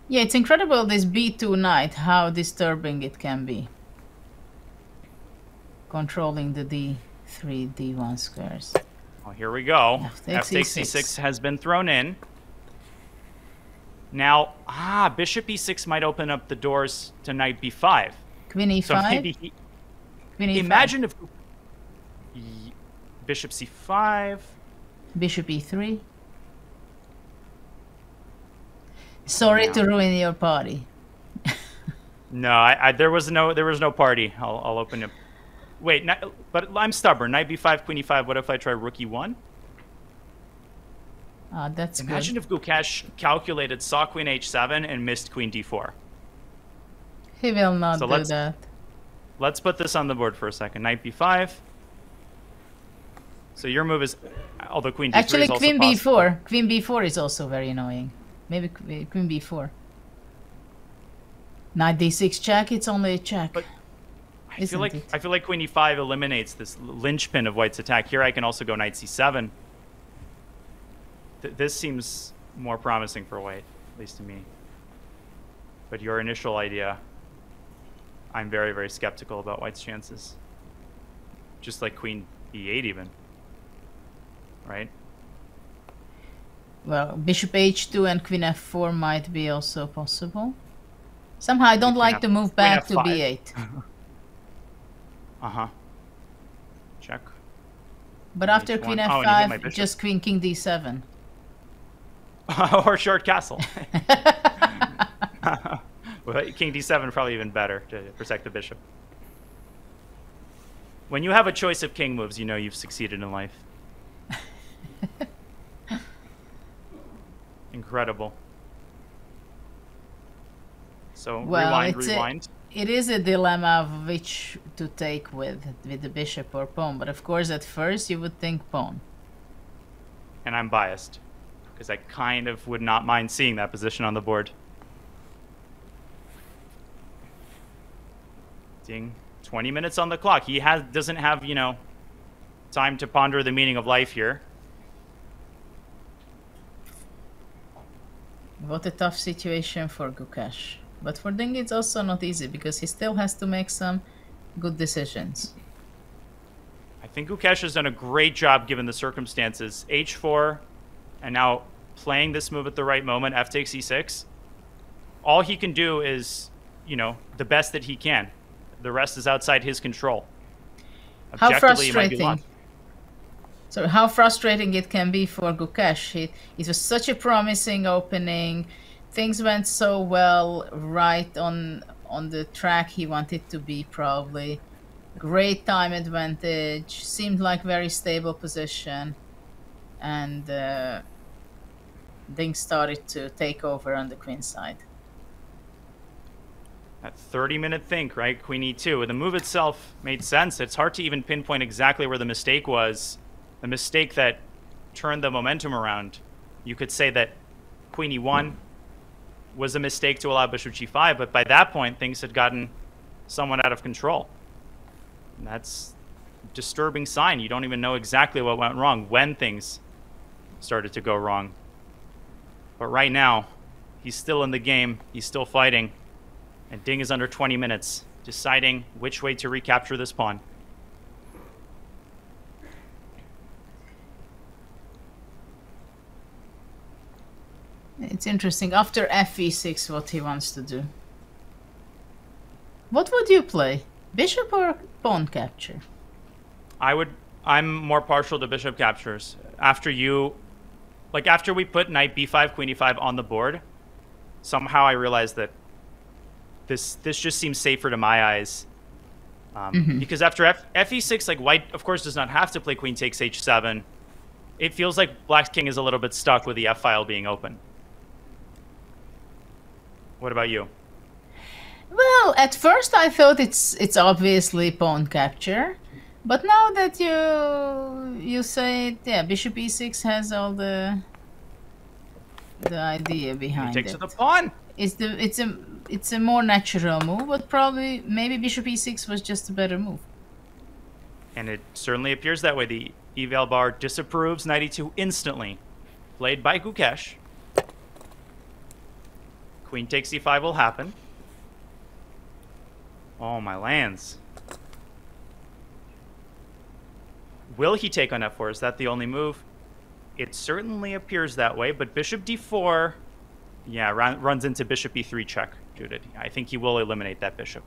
Yeah, it's incredible, this b2 knight, how disturbing it can be. Controlling the d3, d1 squares. Well, here we go. F takes e6 has been thrown in. Now, bishop e6 might open up the doors to knight b5. Queen e5? So maybe he... Queen e5. Imagine if... Bishop c5. Bishop e3. Sorry to ruin your party. No, there was no party. I'll open it. Wait, but I'm stubborn. Knight b5, queen e5. What if I try rook e1? That's Imagine if Gukesh calculated, saw queen h7, and missed queen d4. He will not do that. Let's put this on the board for a second. Knight b5. So your move is, although queen d3 actually, is also queen possible. b4. Queen b4 is also very annoying. Maybe queen b4. Knight d6 check. It's only a check. But I feel like queen e5 eliminates this linchpin of White's attack. Here I can also go knight c7. This seems more promising for White, at least to me. But your initial idea, I'm very, very skeptical about White's chances. Just like queen e8 even. Right? Well, bishop h2 and queen f4 might be also possible. Somehow I don't like to move back to b8. Check. But after queen f5, just queen king d7. Or short castle. Well, king d7 probably even better to protect the bishop. When you have a choice of king moves, you know you've succeeded in life. Incredible. So rewind. It is a dilemma of which to take with the bishop or pawn, but of course at first you would think pawn. And I'm biased, because I kind of would not mind seeing that position on the board. Ding. 20 minutes on the clock. He doesn't have, you know, time to ponder the meaning of life here. What a tough situation for Gukesh. But for Ding it's also not easy, because he still has to make some good decisions. I think Gukesh has done a great job given the circumstances. h4, and now playing this move at the right moment, f takes e6. All he can do is, you know, the best that he can. The rest is outside his control. How frustrating. So how frustrating it can be for Gukesh. It was such a promising opening. Things went so well right on the track he wanted to be, probably. Great time advantage. Seemed like very stable position. And Ding started to take over on the queen side. That 30-minute think, right? Queen e2. The move itself made sense. It's hard to even pinpoint exactly where the mistake was. The mistake that turned the momentum around. You could say that queen e1 was a mistake to allow bishop g5, but by that point, things had gotten somewhat out of control. And that's a disturbing sign. You don't even know exactly what went wrong, when things started to go wrong. But right now, he's still in the game. He's still fighting. And Ding is under 20 minutes, deciding which way to recapture this pawn. It's interesting. After fe6, what he wants to do. What would you play? Bishop or pawn capture? I'm more partial to bishop captures. After we put knight b5, queen e5 on the board, somehow I realized that this just seems safer to my eyes. Because after fe6, like white, of course, does not have to play queen takes h7. It feels like black's king is a little bit stuck with the f-file being open. What about you? Well, at first I thought it's obviously pawn capture, but now that you say it, yeah, bishop e6 has all the idea behind it. He takes the pawn. It's a more natural move, but probably maybe bishop e6 was just a better move. And it certainly appears that way. The eval bar disapproves knight e2 instantly, played by Gukesh. Queen takes e5 will happen. Oh, my lands. Will he take on f4? Is that the only move? It certainly appears that way, but bishop d4, yeah, runs into bishop e3 check, Judith. I think he will eliminate that bishop.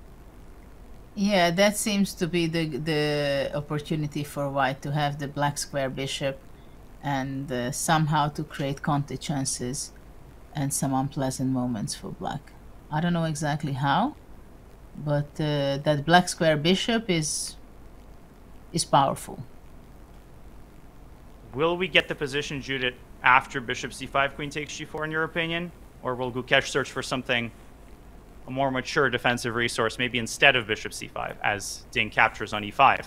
Yeah, that seems to be the opportunity for white to have the black square bishop and somehow to create counter chances and some unpleasant moments for black. I don't know exactly how, but that black square bishop is powerful. Will we get the position, Judith, after bishop c5, queen takes g4, in your opinion? Or will Gukesh search for something, a more mature defensive resource, maybe instead of bishop c5, as Ding captures on e5?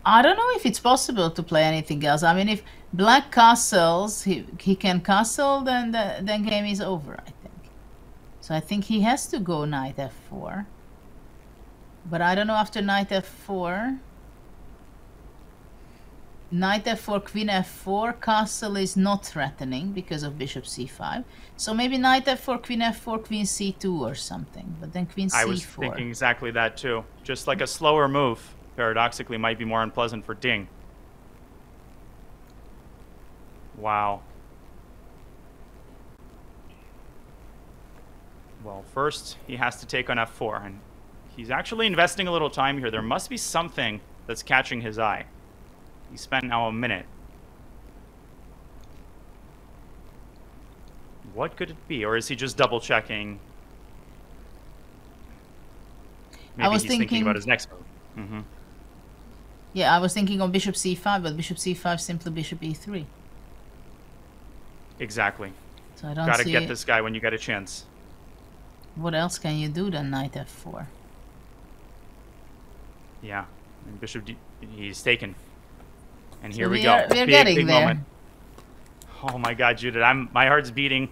I don't know if it's possible to play anything else. I mean, if black castles, he can castle, then game is over, I think. So I think he has to go knight f4. But I don't know after knight f4. Knight f4, queen f4, castle is not threatening because of bishop c5. So maybe knight f4, queen c2 or something. But then queen c4. I was thinking exactly that too. Just like a slower move, paradoxically, might be more unpleasant for Ding. Wow. Well, first he has to take on f4, and he's actually investing a little time here. There must be something that's catching his eye. He spent now a minute. What could it be? Or is he just double checking? Maybe he's thinking about his next move. Yeah, I was thinking on bishop c5, but bishop c5 simply bishop e3. Exactly. So I don't Gotta see get this guy when you get a chance. What else can you do than knight f4? Yeah, and bishop he's taken. And here So we go. We're getting there. Moment. Oh my God, Judith, my heart's beating.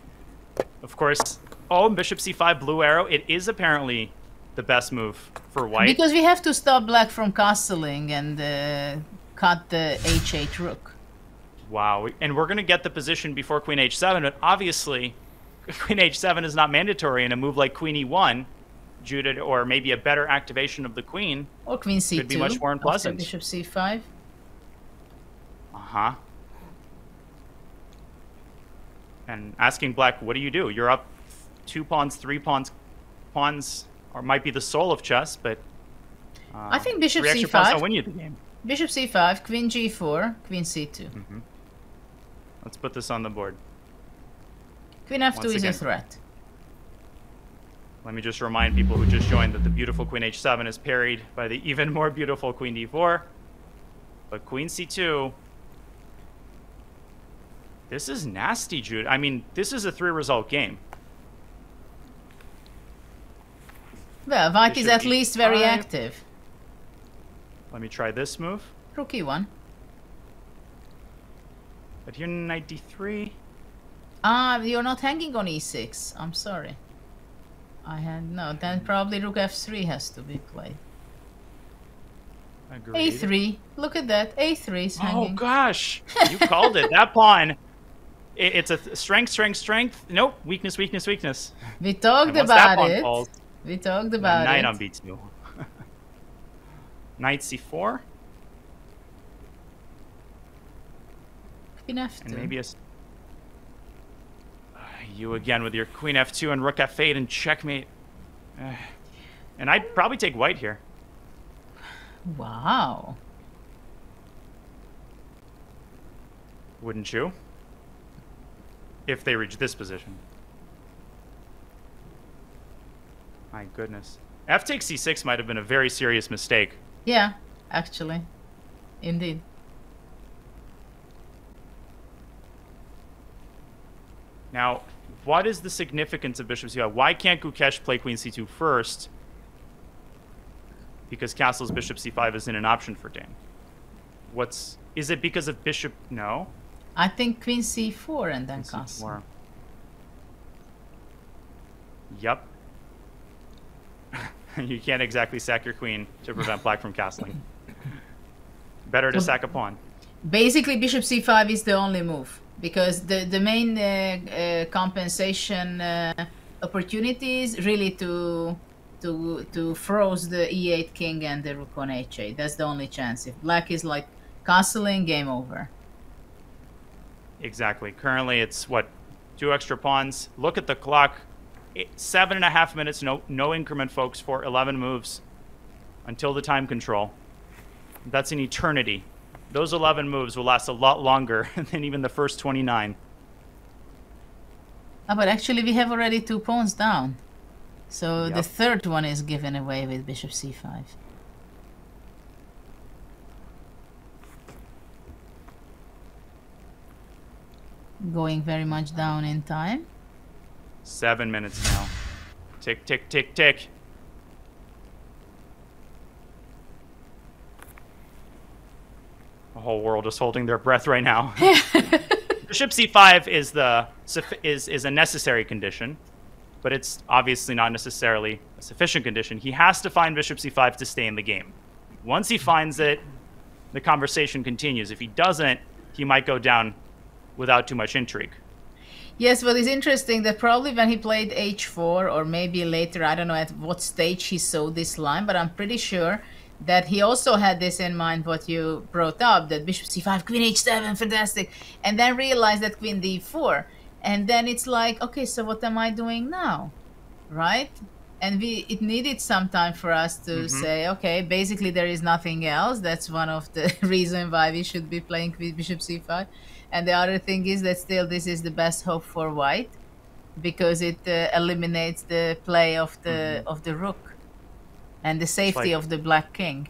Of course. Oh, bishop c5, blue arrow. It is apparently the best move for white. Because we have to stop black from castling and cut the h8 rook. Wow, and we're going to get the position before queen h7, but obviously queen h7 is not mandatory in a move like queen e1, Judith, or maybe a better activation of the queen. Or queen c2. Could be much more unpleasant. Bishop c5. Uh-huh. And asking black, what do you do? You're up 2 pawns, 3 pawns. Pawns might be the soul of chess, but I think bishop three extra c5. pawns don't win you the game. Bishop c5, queen g4, queen c2. Let's put this on the board. Queen f2 Once is again. a threat. Let me just remind people who just joined that the beautiful queen h7 is parried by the even more beautiful queen d4. But queen c2... This is nasty, Jude. I mean, this is a 3-result game. Well, white is Bishop at least very e5. active. Let me try this move. Rook e1. But here knight d3. Ah, you're not hanging on e6. I'm sorry. No, then probably rook f3 has to be played. Agreed. a3. Look at that. a3 is hanging. Oh, gosh. You called it. That pawn. It's a strength, strength, strength. Nope. Weakness, weakness, weakness. We talked And once that about pawn it. falls, We talked about knight it. on b2. Knight c4. Queen f2. And maybe you again with your queen f2 and rook f8 and checkmate. And I'd probably take white here. Wow. Wouldn't you? If they reach this position. My goodness. F takes c6 might have been a very serious mistake. Yeah, actually. Indeed. Now, what is the significance of bishop c5? Why can't Gukesh play queen c2 first? Because castle's bishop c5 isn't an option for Ding. Is it because of bishop? No. I think queen c4 and then castle. Yep. You can't exactly sack your queen to prevent black from castling. Better to sack a pawn. Basically, bishop c5 is the only move, because the main compensation opportunity is really to froze the e8 king and the rook on h8. That's the only chance. If black is like castling, game over. Exactly. Currently, it's what, 2 extra pawns. Look at the clock. 7.5 minutes. No increment, folks, for 11 moves until the time control. That's an eternity. Those 11 moves will last a lot longer than even the first 29. But actually, we have already 2 pawns down. So Yep. the third one is given away with bishop c5. Going very much down in time. 7 minutes now. Tick, tick, tick, tick. The whole world is holding their breath right now. Bishop c5 is a necessary condition, but it's obviously not necessarily a sufficient condition. He has to find bishop c5 to stay in the game. Once he finds it, the conversation continues. If he doesn't, he might go down without too much intrigue. Yes, but it's interesting that probably when he played h4, or maybe later, I don't know at what stage he saw this line, but I'm pretty sure that he also had this in mind, what you brought up, that bishop c5, queen h7, fantastic, and then realized that queen d4. And then it's like, okay, so what am I doing now? Right? And it needed some time for us to say, okay, basically there is nothing else. That's one of the reasons why we should be playing with bishop c5. And the other thing is that still this is the best hope for white, because it eliminates the play of the rook and the safety of the black king.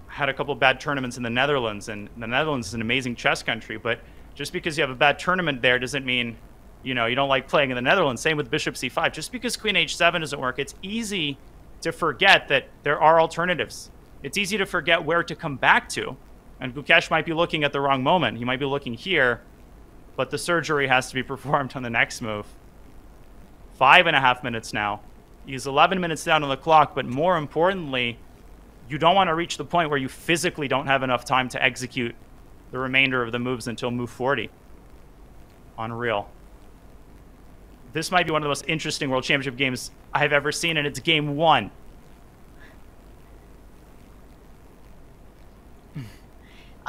I had a couple of bad tournaments in the Netherlands, and the Netherlands is an amazing chess country, but just because you have a bad tournament there doesn't mean, you know, you don't like playing in the Netherlands. Same with bishop c5. Just because queen h7 doesn't work, it's easy to forget that there are alternatives. It's easy to forget where to come back to. And Gukesh might be looking at the wrong moment. He might be looking here, but the surgery has to be performed on the next move. 5.5 minutes now. He's 11 minutes down on the clock, but more importantly, you don't want to reach the point where you physically don't have enough time to execute the remainder of the moves until move 40. Unreal. This might be one of the most interesting World Championship games I have ever seen, and it's game 1.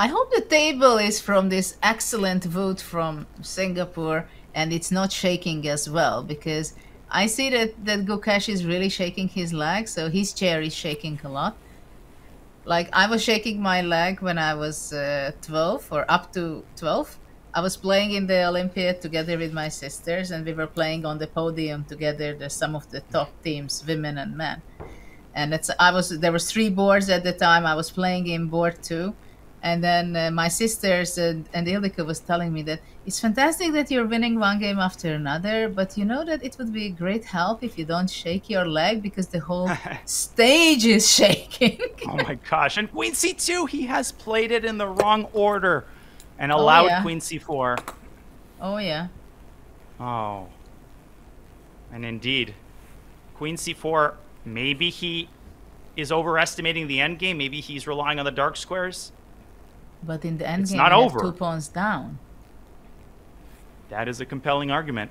I hope the table is from this excellent vote from Singapore and it's not shaking as well, because I see that Gukesh is really shaking his leg, so his chair is shaking a lot. Like, I was shaking my leg when I was 12 or up to 12. I was playing in the Olympiad together with my sisters, and we were playing on the podium together, some of the top teams, women and men. And there was 3 boards at the time. I was playing in board 2. And then my sisters and Ildiko was telling me that it's fantastic that you're winning one game after another, but you know that it would be a great help if you don't shake your leg, because the whole stage is shaking. Oh my gosh. And queen c2, he has played it in the wrong order and allowed queen c4. Oh, yeah. Oh. And indeed, queen c4, maybe he is overestimating the endgame. Maybe he's relying on the dark squares. But in the endgame, it's not you over. have 2 pawns down. That is a compelling argument.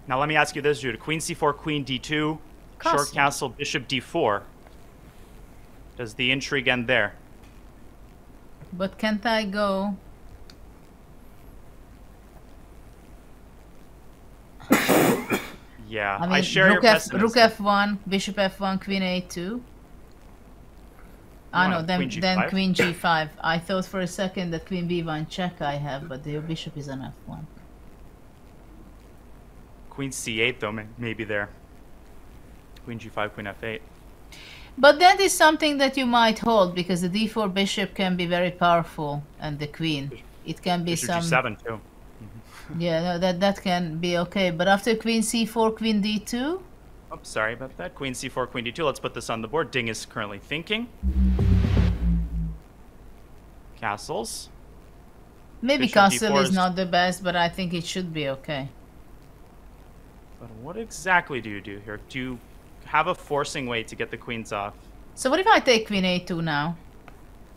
Now let me ask you this, Judah. Queen c4, queen d2, short castle, bishop d4. Does the intrigue end there? But can't I go? Yeah, I mean, I share your pessimism. Rook F1, Bishop F1, Queen A2. Ah, no, then Queen G5. I thought for a second that Queen B1 check I have, but the bishop is on F1. Queen C8 though, maybe there. Queen G5, Queen F8. But that is something that you might hold, because the D4 bishop can be very powerful, and the queen. It can be Bishop some... G7 too. Yeah, no, that can be okay. But after Queen C4, Queen D2? Oh, sorry about that. Queen C4, Queen D2. Let's put this on the board. Ding is currently thinking. Castles. Maybe Bishop castle D4 is not the best, but I think it should be okay. But what exactly do you do here? Do you have a forcing way to get the queens off? So what if I take Queen A2 now?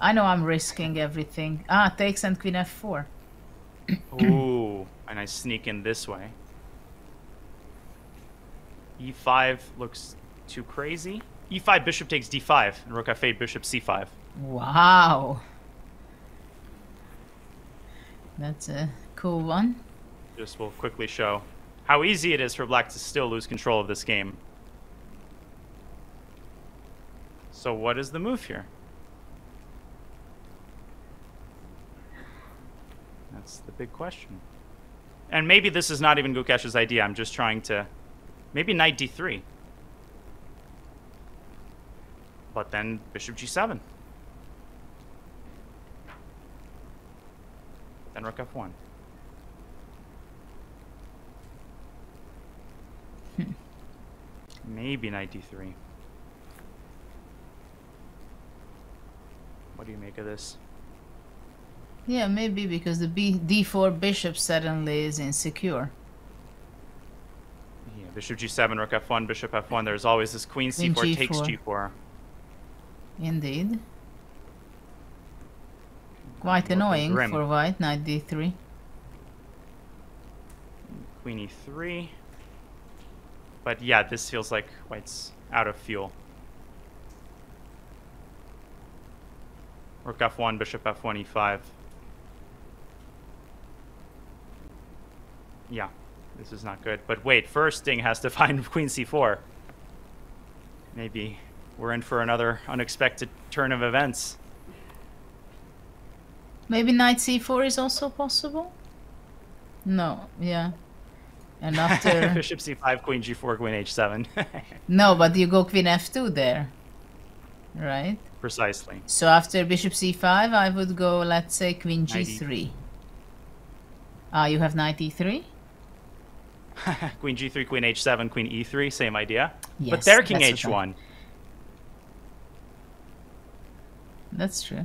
I know I'm risking everything. Ah, takes and Queen F4. Ooh, and I sneak in this way. E5 looks too crazy. E5, bishop takes D5, and Rook F8, bishop C5. Wow. That's a cool one. Just will quickly show how easy it is for black to still lose control of this game. So what is the move here? That's the big question. And maybe this is not even Gukesh's idea. I'm just trying to... Maybe knight D3. But then bishop G7. Then Rook F1. Maybe knight D3. What do you make of this? Yeah, maybe because the D4 bishop suddenly is insecure. Yeah, bishop G7, Rook F1, bishop F1. There's always this queen C4 takes G4. Indeed. Quite annoying for white, knight D3. Queen E3. But yeah, this feels like white's out of fuel. Rook F1, bishop F1, E5. Yeah, this is not good. But wait, first Ding has to find Queen C4. Maybe we're in for another unexpected turn of events. Maybe knight C4 is also possible? No, yeah. And after... Bishop C5, Queen G4, Queen H7. No, but you go Queen F2 there. Right? Precisely. So after Bishop C5, I would go, let's say, Queen G3. Ah, you have knight E3? Queen G3, Queen H7, Queen E3, same idea. Yes, but there King H1. That's true.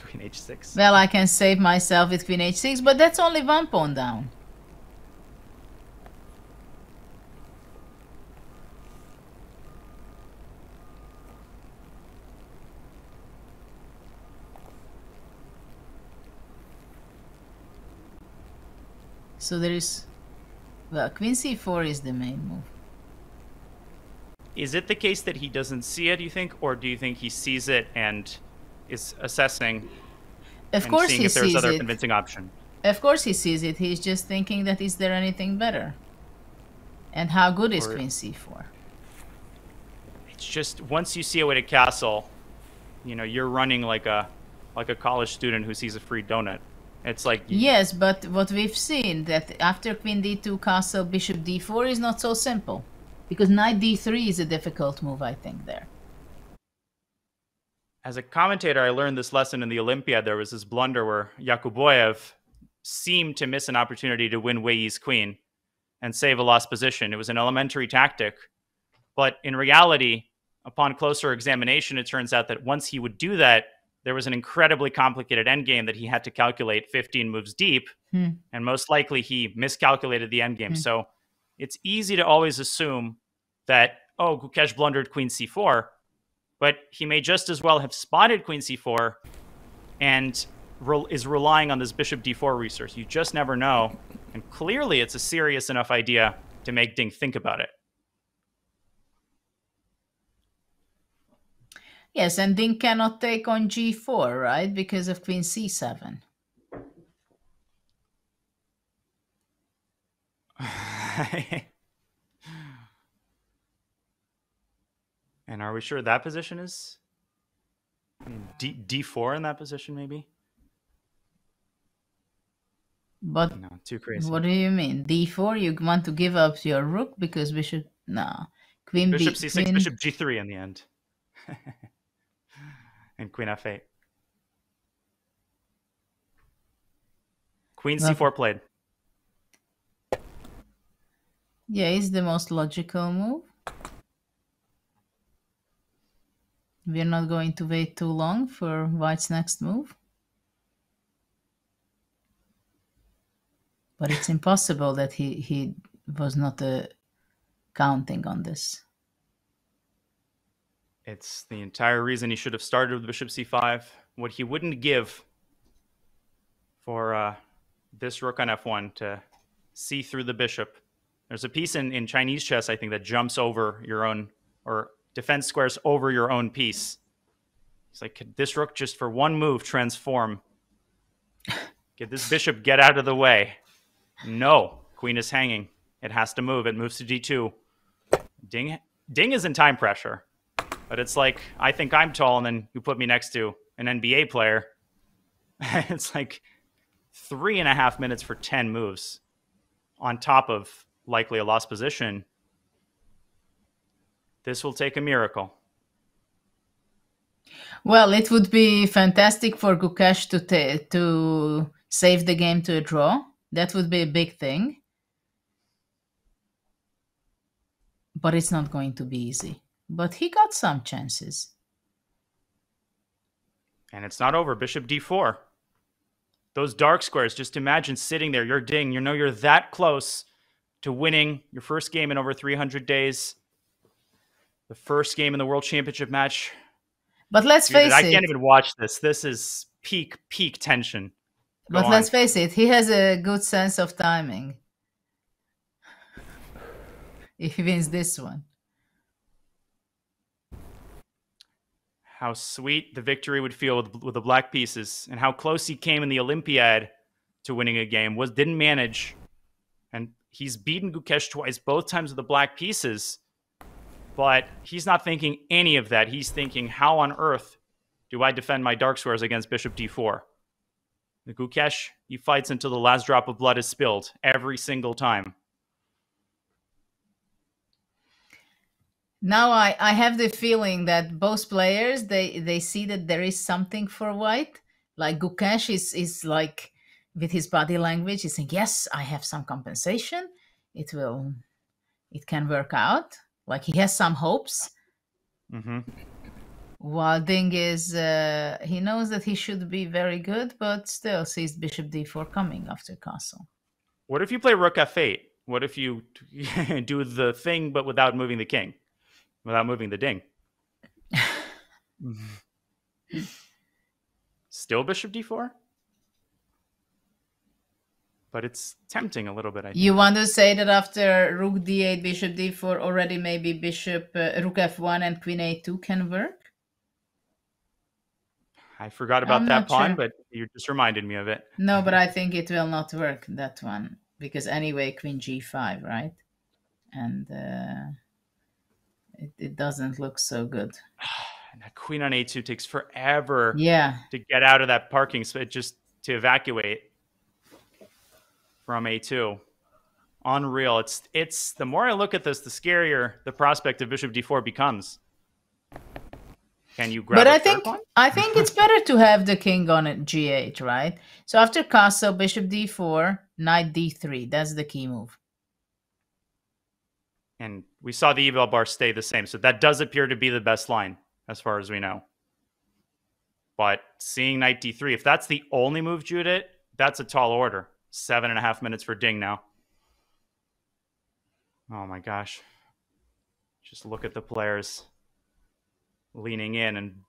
Queen H6. Well, I can save myself with Queen H6, but that's only one pawn down. So there is... Well, Queen C4 is the main move. Is it the case that he doesn't see it, do you think? Or do you think he sees it and is assessing of course seeing he if there's sees other it. convincing option? Of course he sees it. He's just thinking that is there anything better? And how good is Queen C4? It's just once you see a way to castle, you know, you're running like a college student who sees a free donut. It's like... Yes, but what we've seen, that after Queen D2 castle, Bishop D4 is not so simple. Because Knight D3 is a difficult move, I think, there. As a commentator, I learned this lesson in the Olympiad. There was this blunder where Yakuboyev seemed to miss an opportunity to win Wei Yi's queen and save a lost position. It was an elementary tactic. But in reality, upon closer examination, it turns out that once he would do that, there was an incredibly complicated endgame that he had to calculate 15 moves deep, and most likely he miscalculated the endgame. So it's easy to always assume that, oh, Gukesh blundered Queen C4, but he may just as well have spotted Queen C4 and is relying on this Bishop D4 resource. You just never know, and clearly it's a serious enough idea to make Ding think about it. Yes, and Ding cannot take on g4, right? Because of queen c7. And are we sure that position is D4 in that position, maybe? But no, too crazy. What do you mean? D4, you want to give up your rook because bishop... No. Queen Bishop B... C6, Queen... bishop G3 in the end. And queen F8. Queen C4 played. Yeah, it's the most logical move. We're not going to wait too long for White's next move. But it's impossible that he was not counting on this. It's the entire reason he should have started with bishop c5. What he wouldn't give for this rook on f1 to see through the bishop. There's a piece in Chinese chess, I think, that jumps over your own, or defense squares over your own piece. It's like, could this rook just for one move transform? Get this bishop, get out of the way. No, queen is hanging. It has to move. It moves to d2. Ding is in time pressure. But it's like, I think I'm tall, and then you put me next to an NBA player. It's like 3.5 minutes for 10 moves on top of likely a lost position. This will take a miracle. Well, it would be fantastic for Gukesh to save the game to a draw. That would be a big thing. But it's not going to be easy. But he got some chances. And it's not over. Bishop d4. Those dark squares, just imagine sitting there. You're Ding. You know you're that close to winning your first game in over 300 days. The first game in the World Championship match. But let's face it. I can't even watch this. This is peak tension. But let's face it. He has a good sense of timing. If he wins this one. How sweet the victory would feel with the black pieces, and how close he came in the Olympiad to winning a game. Didn't manage, and he's beaten Gukesh twice, both times with the black pieces. But he's not thinking any of that. He's thinking, how on earth do I defend my dark squares against bishop d4? The Gukesh, he fights until the last drop of blood is spilled every single time. Now I have the feeling that both players, they see that there is something for White. Like Gukesh is like, with his body language, he's saying, yes, I have some compensation. It can work out. Like he has some hopes. Mm-hmm. While Ding is, he knows that he should be very good, but still sees bishop d4 coming after castle. What if you play rook f8? What if you do the thing, but without moving the king? Without moving the Ding? Still bishop d4? But it's tempting a little bit, I think. You want to say that after rook d8, bishop d4, already maybe bishop rook f1 and queen a2 can work? I forgot about that pawn, but you just reminded me of it. No, but I think it will not work, that one. Because anyway, queen g5, right? And it doesn't look so good. And that queen on a2 takes forever to get out of that parking space, just to evacuate from a2. Unreal. It's the more I look at this, the scarier the prospect of bishop d4 becomes. Can you grab I think it's better to have the king on at g8, right? So after castle, bishop d4, knight d3. That's the key move. And we saw the eval bar stay the same. So that does appear to be the best line, as far as we know. But seeing knight d3, if that's the only move, Judith, that's a tall order. 7.5 minutes for Ding now. Oh my gosh. Just look at the players leaning in and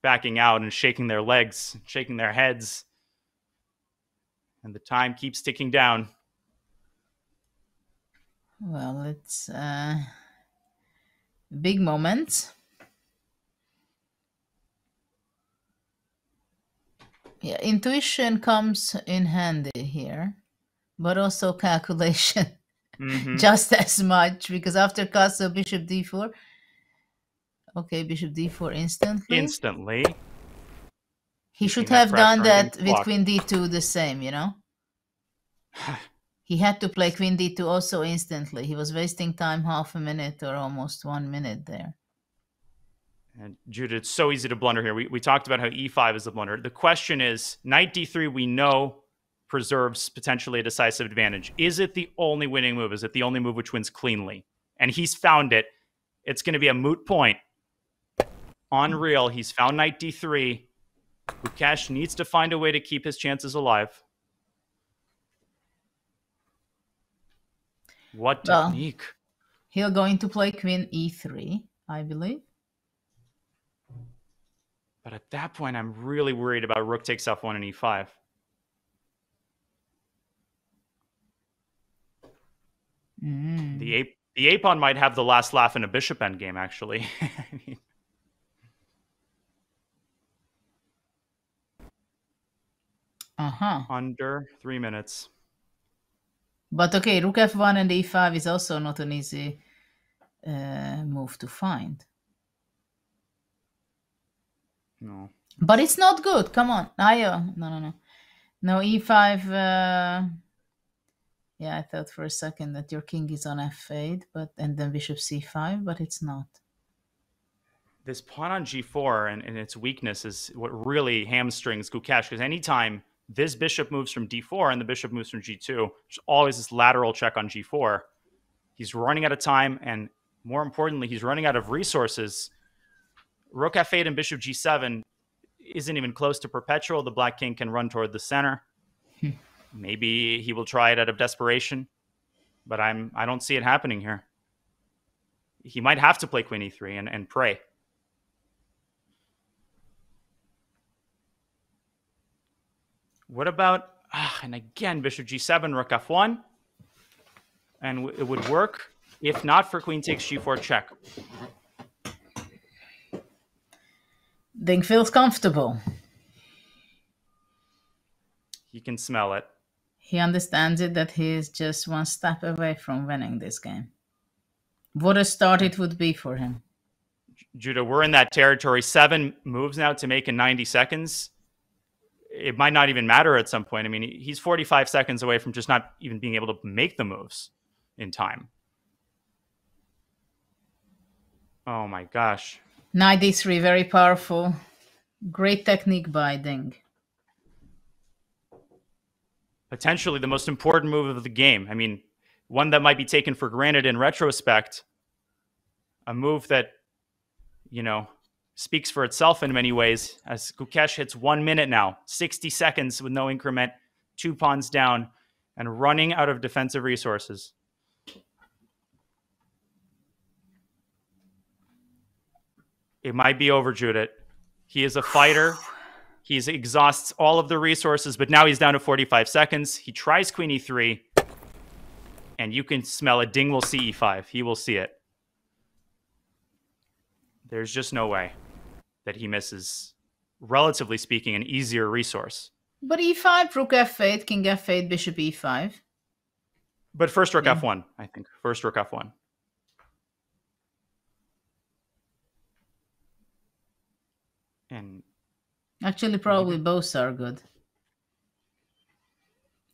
backing out and shaking their legs, shaking their heads. And the time keeps ticking down. Well, it's big moment. Yeah, intuition comes in handy here, but also calculation just as much, because after castle bishop d4. Okay, bishop d4 instantly. Instantly. He should have done that with queen d2 the same, you know? He had to play queen d2 also instantly. He was wasting time half a minute or almost 1 minute there. And Judah, it's so easy to blunder here. We talked about how e5 is a blunder. The question is, knight d3 we know preserves potentially a decisive advantage. Is it the only winning move? Is it the only move which wins cleanly? And he's found it. It's going to be a moot point. Unreal. He's found knight d3. Gukesh needs to find a way to keep his chances alive. What technique? He'll going to play queen e3, I believe. But at that point, I'm really worried about rook takes f1 and e5. The a-pawn might have the last laugh in a bishop endgame, actually. Under 3 minutes. But okay, rook f1 and e5 is also not an easy move to find. No. But it's not good. Come on. No. No, e5. Yeah, I thought for a second that your king is on f8, and then bishop c5, but it's not. This pawn on g4 and its weakness is what really hamstrings Gukesh, because anytime this bishop moves from d4 and the bishop moves from g2, there's always this lateral check on g4. He's running out of time, and more importantly, he's running out of resources. Rook f8 and bishop g7 isn't even close to perpetual. The black king can run toward the center. Maybe he will try it out of desperation, but I don't see it happening here. He might have to play queen e3 and pray. What about, and again, bishop g7, rook f1, and it would work if not for queen takes g4 check. Ding feels comfortable. He can smell it. He understands it, that he is just one step away from winning this game. What a start it would be for him. Judah, we're in that territory. 7 moves now to make in 90 seconds. It might not even matter at some point. I mean, he's 45 seconds away from just not even being able to make the moves in time. Oh my gosh. Knight d3, very powerful. Great technique by Ding. Potentially the most important move of the game. I mean, one that might be taken for granted in retrospect. A move that, you know, speaks for itself in many ways, as Gukesh hits 1 minute now, 60 seconds with no increment, 2 pawns down, and running out of defensive resources. It might be over, Judith. He is a fighter. He exhausts all of the resources, but now he's down to 45 seconds. He tries queen e3, and you can smell it. Ding will see e5. He will see it. There's just no way that he misses, relatively speaking, an easier resource. But e5, rook f8, king f8, bishop e5. But first rook f1, I think. First rook f1. And actually, probably both are good.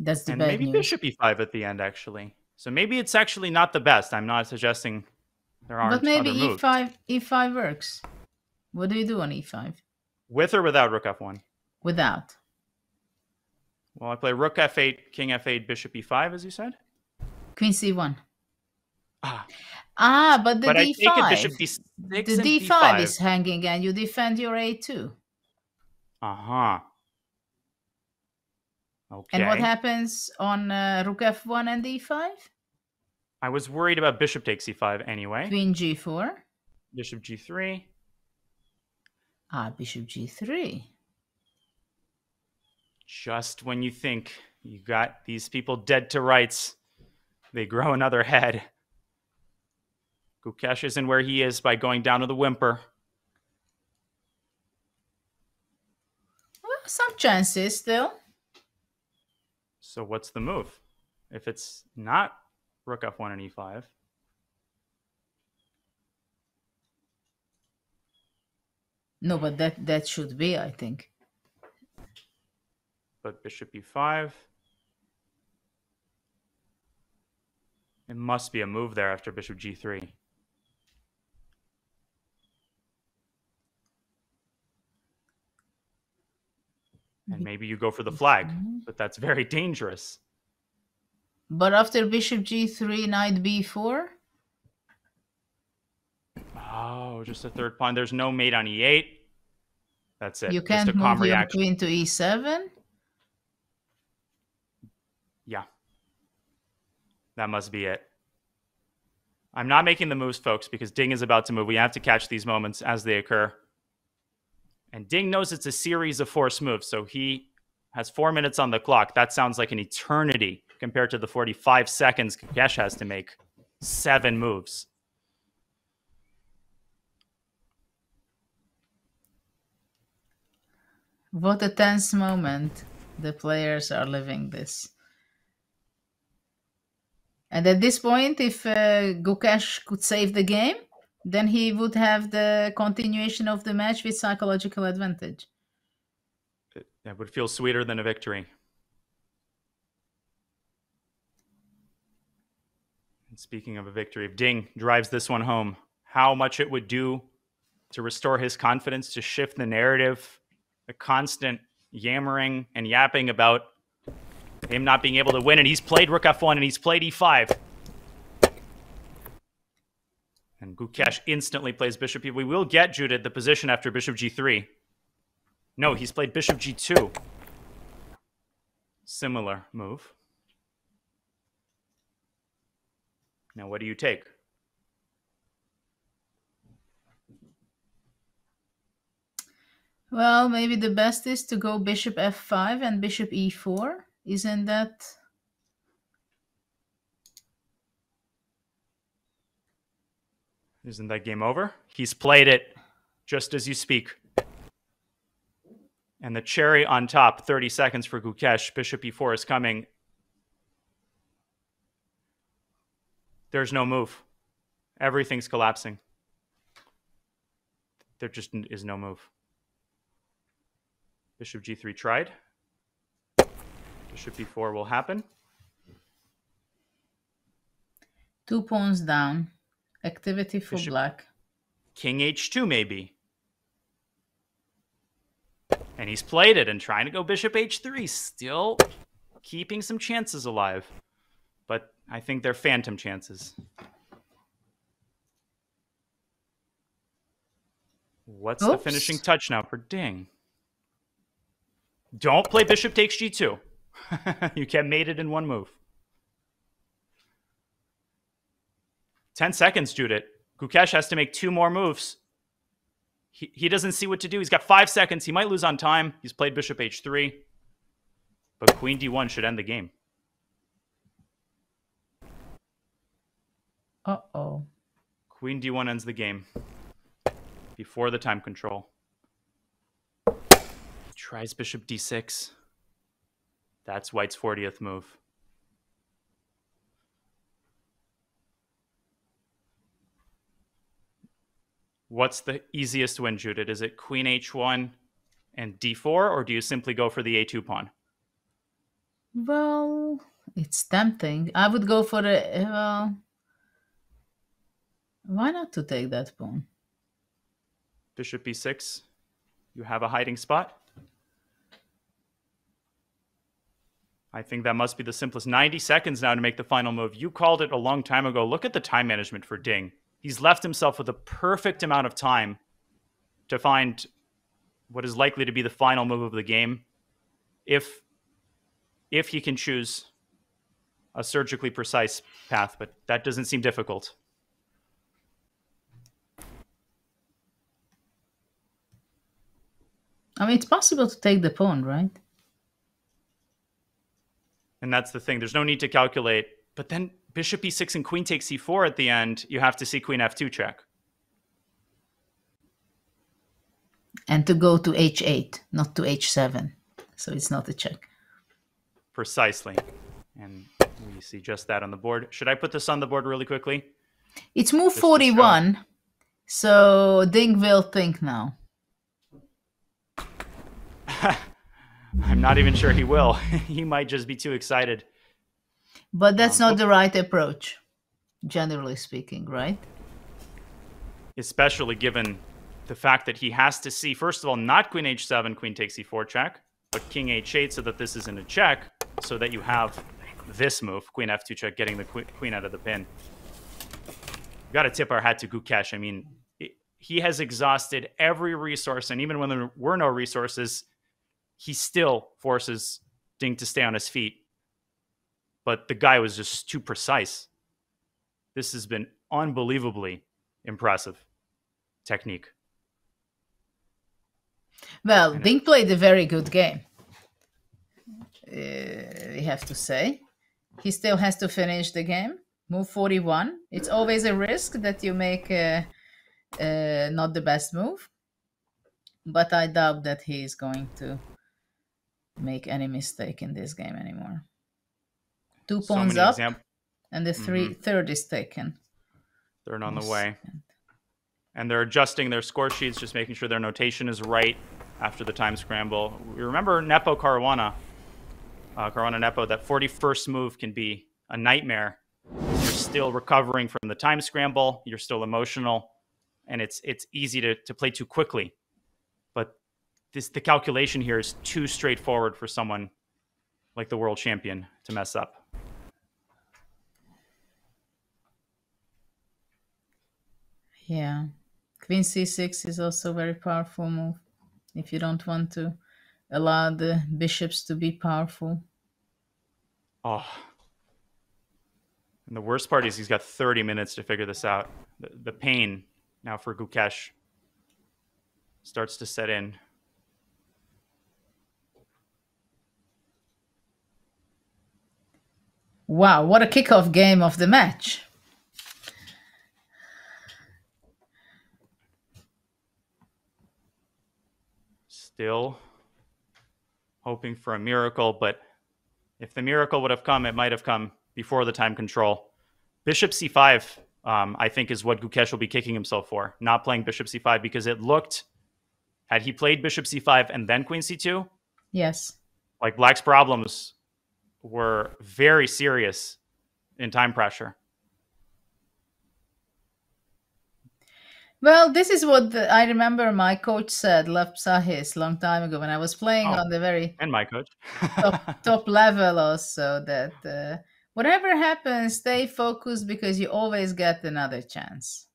That's the bad maybe news. Bishop e5 at the end, actually. So maybe it's actually not the best. I'm not suggesting there aren't But maybe other moves. e5 works. What do you do on e5? With or without rook f1? Without. Well, I play rook f8, king f8, bishop e5, as you said? Queen c1. But the But I d5. take it bishop d6 The and d5 is hanging and you defend your a2. Uh-huh. Okay. And what happens on rook f1 and d5? I was worried about bishop takes e5 anyway. Queen g4. Bishop g3. Bishop g3. Just when you think you got these people dead to rights, they grow another head. Gukesh isn't where he is by going down to the whimper. Some chances still. So what's the move? If it's not rook f1 and e5. No, but that should be, I think. But bishop e5. It must be a move there after bishop g3. And maybe you go for the flag, but that's very dangerous. But after bishop g3, knight b4? Oh, just a third pawn. There's no mate on e8. That's it. You can't just a calm move your reaction. queen to e7? Yeah. That must be it. I'm not making the moves, folks, because Ding is about to move. We have to catch these moments as they occur. And Ding knows it's a series of forced moves, so he has 4 minutes on the clock. That sounds like an eternity compared to the 45 seconds Gukesh has to make 7 moves. What a tense moment. The players are living this. And at this point, if Gukesh could save the game, then he would have the continuation of the match with psychological advantage. It would feel sweeter than a victory. And speaking of a victory, if Ding drives this one home, how much it would do to restore his confidence, to shift the narrative, the constant yammering and yapping about him not being able to win. And he's played rook f1 and he's played e5. And Gukesh instantly plays bishop e. We will get, Judith, the position after bishop g3. No, he's played bishop g2. Similar move. Now, what do you take? Well, maybe the best is to go bishop f5 and bishop e4. Isn't that... Isn't that game over? He's played it just as you speak. And the cherry on top, 30 seconds for Gukesh. Bishop e4 is coming. There's no move. Everything's collapsing. There just is no move. Bishop g3 tried. Bishop e4 will happen. 2 pawns down. Activity for Bishop, black. King h2 maybe. And he's played it and trying to go bishop h3. Still keeping some chances alive. But I think they're phantom chances. What's the finishing touch now for Ding? Don't play bishop takes g2. You can't mate it in one move. 10 seconds, Judith. Gukesh has to make 2 more moves. He doesn't see what to do. He's got 5 seconds. He might lose on time. He's played bishop h3. But queen d1 should end the game. Uh-oh. Queen d1 ends the game. Before the time control. Tries bishop d6. That's White's 40th move. What's the easiest win, Judith? Is it queen h1 and d4, or do you simply go for the a2 pawn? Well, it's tempting. I would go for the... why not to take that pawn? Bishop b6. You have a hiding spot. I think that must be the simplest. 90 seconds now to make the final move. You called it a long time ago. Look at the time management for Ding. He's left himself with a perfect amount of time to find what is likely to be the final move of the game. If he can choose a surgically precise path, but that doesn't seem difficult. I mean, it's possible to take the pawn, right? And that's the thing. There's no need to calculate. But then bishop e6 and queen takes e4 at the end. You have to see queen f2 check. And to go to h8, not to h7. So it's not a check. Precisely. And we see just that on the board. Should I put this on the board really quickly? It's move 41. So Ding will think now. I'm not even sure he will. He might just be too excited. But that's not the right approach, generally speaking, right? Especially given the fact that he has to see, first of all, not queen h7, queen takes e4 check, but king h8 so that this isn't a check, so that you have this move, queen f2 check, getting the queen out of the pin. We've got to tip our hat to Gukesh. I mean, he has exhausted every resource, and even when there were no resources, he still forces Ding to stay on his feet. But the guy was just too precise. This has been unbelievably impressive technique. Well, Ding played a very good game. We have to say. He still has to finish the game. Move 41. It's always a risk that you make not the best move. But I doubt that he is going to make any mistake in this game anymore. 2 pawns up, and the third is taken. Third on the way. And they're adjusting their score sheets, just making sure their notation is right after the time scramble. We remember Nepo Caruana, Nepo, that 41st move can be a nightmare. You're still recovering from the time scramble, you're still emotional, and it's easy to play too quickly. But the calculation here is too straightforward for someone like the world champion to mess up. Yeah. Queen c6 is also a very powerful move if you don't want to allow the bishops to be powerful. Oh. And the worst part is he's got 30 minutes to figure this out. The pain now for Gukesh starts to set in. Wow, what a kickoff game of the match. Still hoping for a miracle, but if the miracle would have come, it might have come before the time control. Bishop c5, I think, is what Gukesh will be kicking himself for, not playing bishop c5, because it looked, had he played bishop c5 and then queen c2, yes, like Black's problems were very serious in time pressure. Well, this is what I remember my coach said, Lev Psahis, long time ago when I was playing on the very and my coach top level also, that whatever happens, stay focused because you always get another chance.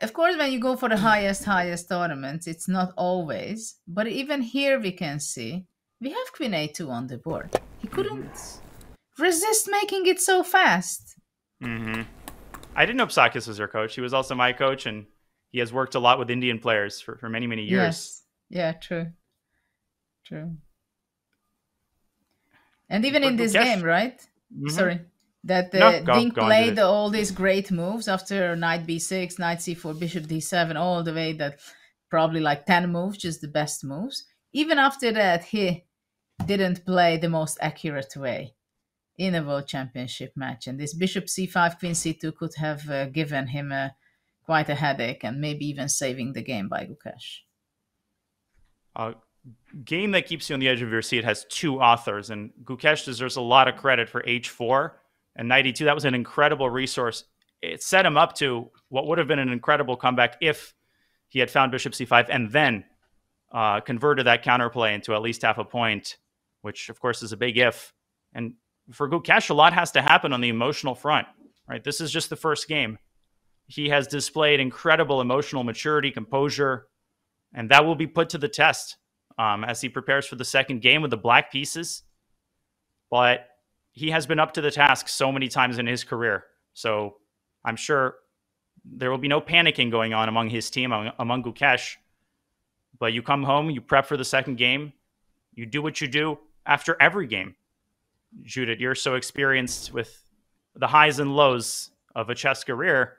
Of course, when you go for the highest tournaments, it's not always, but even here we can see we have queen a2 on the board. He couldn't resist making it so fast. Mm-hmm. I didn't know Psakis was your coach. He was also my coach, and he has worked a lot with Indian players for many, many years. Yes. Yeah, true. True. And even in this game, right? Mm-hmm. Sorry. That Ding played all these great moves after knight b6, knight c4, bishop d7, all the way, that probably like 10 moves, just the best moves. Even after that, he didn't play the most accurate way in a world championship match, and this bishop c5, queen c2 could have given him quite a headache, and maybe even saving the game by Gukesh. A game that keeps you on the edge of your seat has two authors, and Gukesh deserves a lot of credit for h4 and knight e2. That was an incredible resource. It set him up to what would have been an incredible comeback if he had found bishop c5 and then converted that counterplay into at least half a point, which of course is a big if. And for Gukesh, a lot has to happen on the emotional front, right? This is just the first game. He has displayed incredible emotional maturity, composure, and that will be put to the test as he prepares for the second game with the black pieces. But he has been up to the task so many times in his career. So I'm sure there will be no panicking going on among his team, among Gukesh. But you come home, you prep for the second game, you do what you do after every game. Judith, you're so experienced with the highs and lows of a chess career.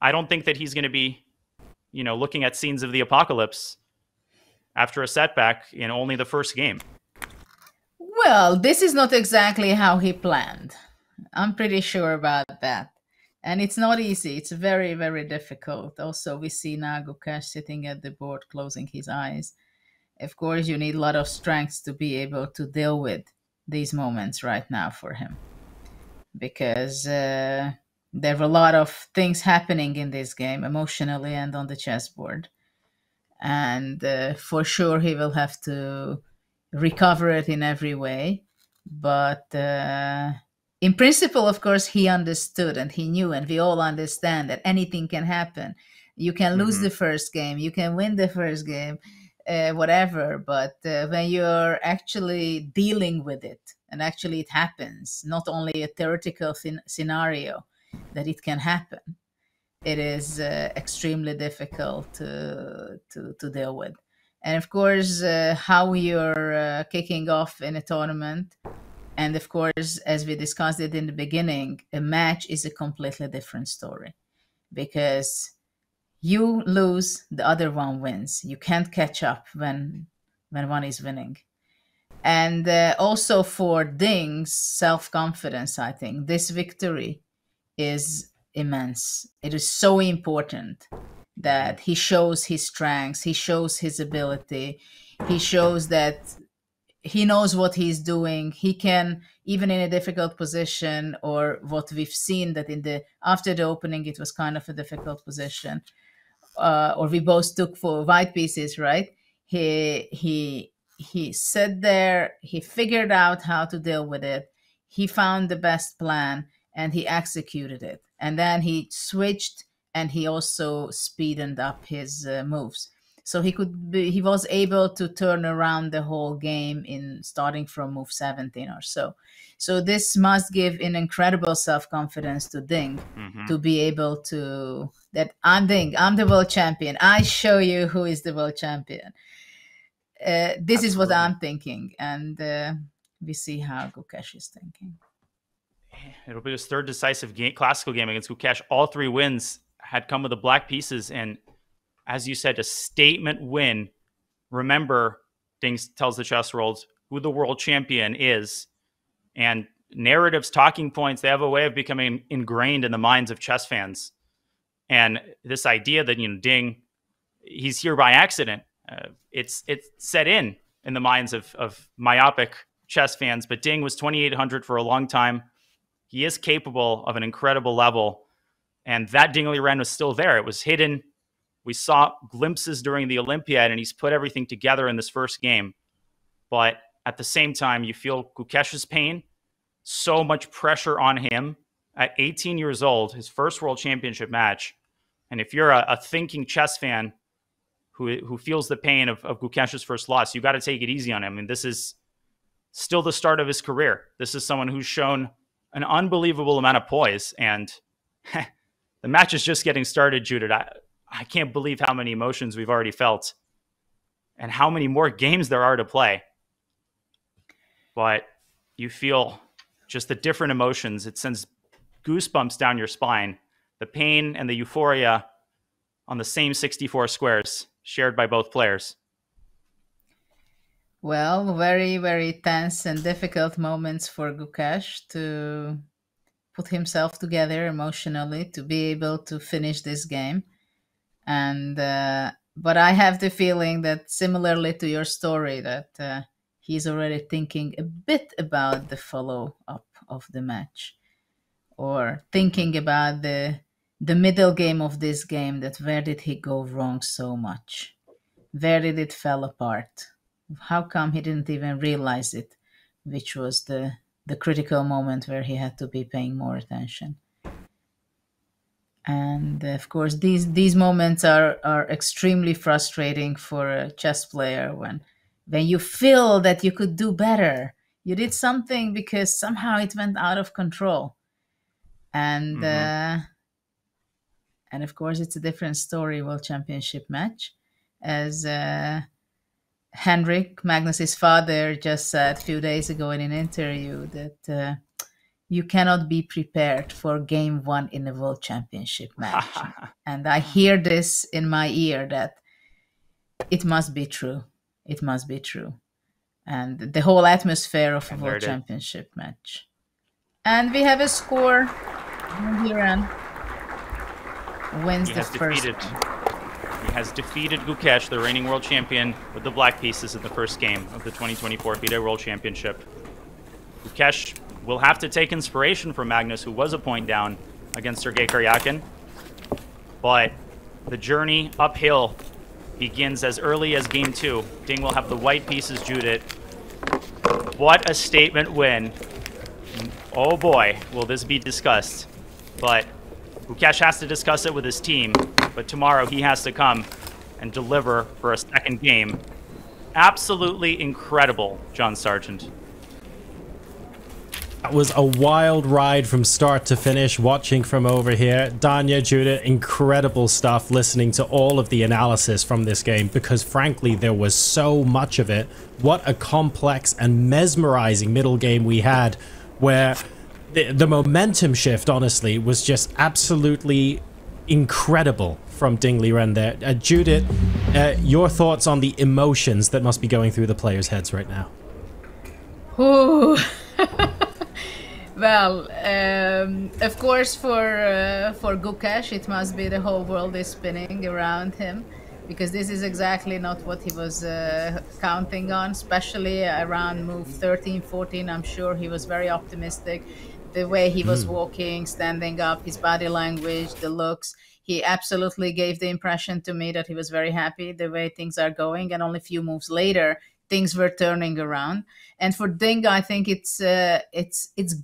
I don't think that he's going to be, looking at scenes of the apocalypse after a setback in only the first game. Well, this is not exactly how he planned. I'm pretty sure about that. And it's not easy. It's very, very difficult. Also, we see now Gukesh sitting at the board, closing his eyes. Of course, you need a lot of strength to be able to deal with these moments right now for him. Because there are a lot of things happening in this game, emotionally and on the chessboard. And for sure, he will have to recover it in every way. But in principle, of course, he understood and he knew, and we all understand that anything can happen. You can lose the first game, you can win the first game, whatever. But when you're actually dealing with it, and actually it happens, not only a theoretical scenario that it can happen, it is extremely difficult to deal with. And of course, how you're kicking off in a tournament, and of course, as we discussed it in the beginning, a match is a completely different story, because you lose, the other one wins. You can't catch up when one is winning. And also for Ding's self-confidence, I think this victory is immense. It is so important that he shows his strengths, he shows his ability, he shows that he knows what he's doing. He can, even in a difficult position, or what we've seen that after the opening it was kind of a difficult position, or we both took for white pieces, right? He sat there, he figured out how to deal with it, he found the best plan, and he executed it. And then he switched, and he also speeded up his moves. So he was able to turn around the whole game in starting from move 17 or so. So this must give an incredible self-confidence to Ding to be able to, that I'm Ding, I'm the world champion. I show you who is the world champion. This is what I'm thinking. And we see how Gukesh is thinking. It'll be his third decisive classical game against Gukesh. All three wins had come with the black pieces, and as you said, a statement win. Remember, Ding tells the chess world who the world champion is, and narratives, talking points, they have a way of becoming ingrained in the minds of chess fans. And this idea that, Ding, he's here by accident, it's set in the minds of myopic chess fans. But Ding was 2,800 for a long time. He is capable of an incredible level, and that Ding Liren was still there. It was hidden. We saw glimpses during the Olympiad, and he's put everything together in this first game. But at the same time, you feel Gukesh's pain, so much pressure on him at 18 years old, his first world championship match. And if you're a thinking chess fan who feels the pain of Gukesh's first loss, you got to take it easy on him. I mean, this is still the start of his career. This is someone who's shown an unbelievable amount of poise, and the match is just getting started, Judith. I can't believe how many emotions we've already felt and how many more games there are to play. But you feel just the different emotions. It sends goosebumps down your spine. The pain and the euphoria on the same 64 squares shared by both players. Well, very, very tense and difficult moments for Gukesh to put himself together emotionally to be able to finish this game. And but I have the feeling that, similarly to your story, that he's already thinking a bit about the follow-up of the match, or thinking about the middle game of this game, that where did he go wrong so much? Where did it fall apart? How come he didn't even realize it, which was the critical moment where he had to be paying more attention. And of course, these moments are extremely frustrating for a chess player when you feel that you could do better. You did something because somehow it went out of control. And and of course, it's a different story, World Championship match. As Henrik, Magnus's father, just said a few days ago in an interview, that you cannot be prepared for game one in a World Championship match. And I hear this in my ear, that it must be true. it must be true. And the whole atmosphere of a And World there it is. Championship match. And we have a score. Liren wins He the has first defeated. game. He has defeated Gukesh, the reigning world champion, with the black pieces in the first game of the 2024 FIDE World Championship. Gukesh will have to take inspiration from Magnus, who was a point down against Sergei Karyakin. But the journey uphill begins as early as game 2. Ding will have the white pieces, Judith. What a statement win. Oh boy, will this be discussed. But Gukesh has to discuss it with his team. But tomorrow he has to come and deliver for a second game. Absolutely incredible, John Sargent. That was a wild ride from start to finish, watching from over here. Danya, Judith, incredible stuff listening to all of the analysis from this game, because frankly, there was so much of it. What a complex and mesmerizing middle game we had, where the momentum shift, honestly, was just absolutely incredible from Ding Liren there. Judith, your thoughts on the emotions that must be going through the players' heads right now? Ooh. Well, of course, for Gukesh, it must be the whole world is spinning around him, because this is exactly not what he was counting on, especially around move 13, 14. I'm sure he was very optimistic. The way he was walking, standing up, his body language, the looks, he absolutely gave the impression to me that he was very happy the way things are going, and only a few moves later, things were turning around. And for Ding, I think it's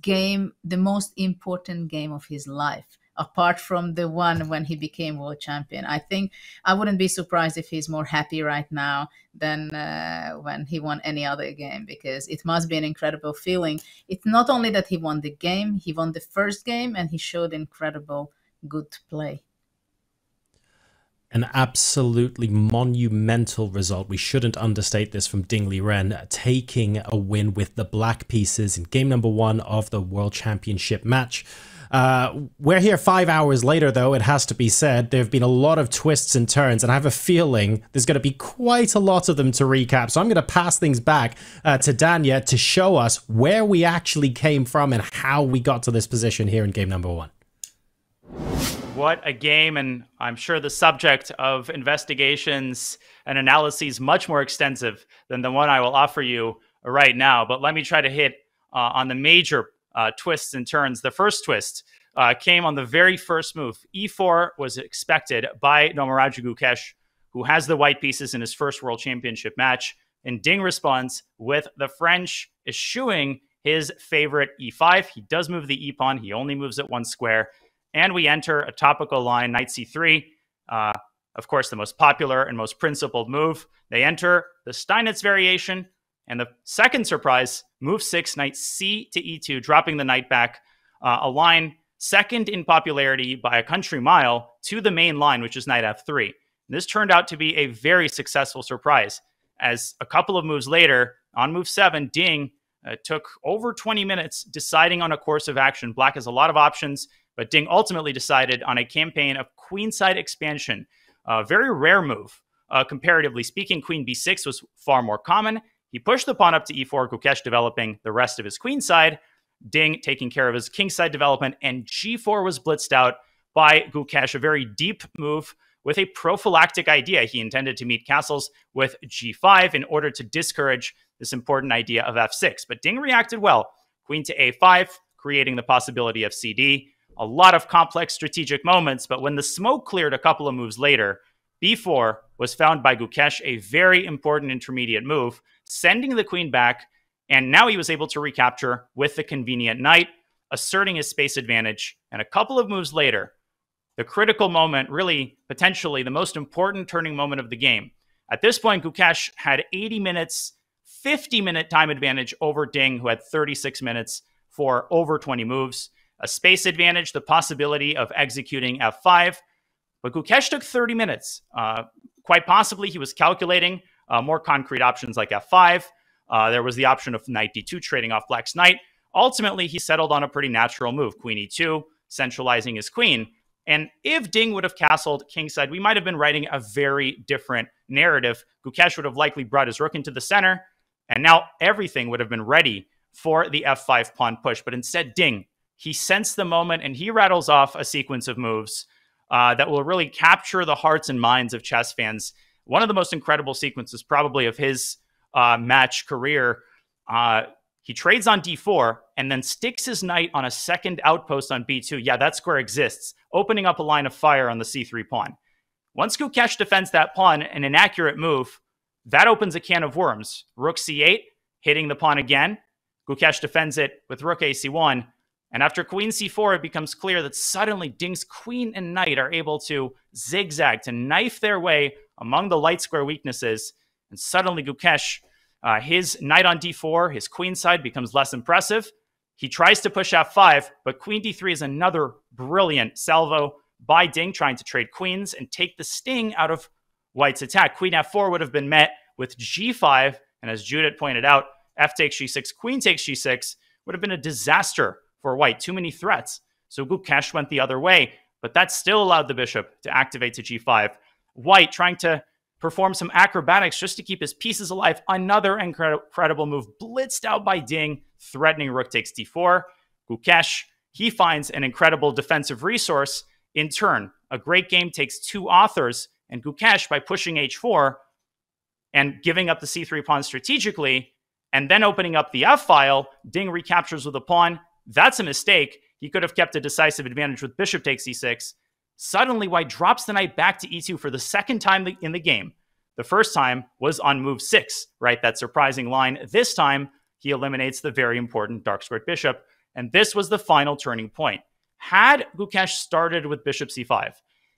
game, the most important game of his life, apart from the one when he became world champion. I think I wouldn't be surprised if he's more happy right now than when he won any other game, because it must be an incredible feeling. It's not only that he won the game, he won the first game, and he showed incredible good play. An absolutely monumental result. We shouldn't understate this from Ding Liren, taking a win with the black pieces in game number 1 of the World Championship match. We're here 5 hours later, though, it has to be said. There have been a lot of twists and turns, and I have a feeling there's going to be quite a lot of them to recap. So I'm going to pass things back to Danya to show us where we actually came from and how we got to this position here in game number 1. What a game, and I'm sure the subject of investigations and analyses much more extensive than the one I will offer you right now. But let me try to hit on the major twists and turns. The first twist came on the very first move. E4 was expected by Dommaraju Gukesh, who has the white pieces in his first World Championship match. And Ding responds with the French eschewing his favorite E5. He does move the E-pawn. He only moves it 1 square. And we enter a topical line, knight c3. Of course, the most popular and most principled move. They enter the Steinitz variation. And the second surprise, move 6, knight c to e2, dropping the knight back. A line second in popularity by a country mile to the main line, which is knight f3. And this turned out to be a very successful surprise, as a couple of moves later, on move 7, Ding took over 20 minutes deciding on a course of action. Black has a lot of options, but Ding ultimately decided on a campaign of queenside expansion. A very rare move. Comparatively speaking, queen b6 was far more common. He pushed the pawn up to e4, Gukesh developing the rest of his queenside, Ding taking care of his kingside development, and g4 was blitzed out by Gukesh, a very deep move with a prophylactic idea. He intended to meet castles with g5 in order to discourage this important idea of f6. But Ding reacted well. Queen to a5, creating the possibility of cd. A lot of complex strategic moments, but when the smoke cleared a couple of moves later, b4 was found by Gukesh a very important intermediate move, sending the queen back, and now he was able to recapture with the convenient knight, asserting his space advantage. And a couple of moves later, the critical moment, really potentially the most important turning moment of the game. At this point, Gukesh had 80 minutes, 50-minute time advantage over Ding, who had 36 minutes for over 20 moves. A space advantage, the possibility of executing f5. But Gukesh took 30 minutes. Quite possibly, he was calculating more concrete options like f5. There was the option of knight d2, trading off black's knight. Ultimately, he settled on a pretty natural move, queen e2, centralizing his queen. And if Ding would have castled kingside, we might have been writing a very different narrative. Gukesh would have likely brought his rook into the center, and now everything would have been ready for the f5 pawn push. But instead, Ding, he sensed the moment, and he rattles off a sequence of moves that will really capture the hearts and minds of chess fans. One of the most incredible sequences probably of his match career. He trades on d4 and then sticks his knight on a second outpost on b2. Yeah, that square exists, opening up a line of fire on the c3 pawn. Once Gukesh defends that pawn, an inaccurate move, that opens a can of worms. Rook c8, hitting the pawn again. Gukesh defends it with rook ac1. And after queen c4, it becomes clear that suddenly Ding's queen and knight are able to zigzag, to knife their way among the light square weaknesses. And suddenly Gukesh, his knight on d4, his queen side becomes less impressive. He tries to push f5, but queen d3 is another brilliant salvo by Ding, trying to trade queens and take the sting out of White's attack. Queen f4 would have been met with g5, and as Judith pointed out, f takes g6, queen takes g6 would have been a disaster for White. Too many threats. So Gukesh went the other way, but that still allowed the bishop to activate to g5. White trying to perform some acrobatics just to keep his pieces alive. Another incredible move, blitzed out by Ding, threatening rook takes d4. Gukesh, he finds an incredible defensive resource in turn. A great game takes two authors, and Gukesh, by pushing h4 and giving up the c3 pawn strategically, and then opening up the f-file, Ding recaptures with a pawn. That's a mistake. He could have kept a decisive advantage with bishop takes e6. Suddenly, White drops the knight back to e2 for the second time in the game. The first time was on move 6, right? That surprising line. This time, he eliminates the very important dark squared bishop, and this was the final turning point. Had Gukesh started with bishop c5,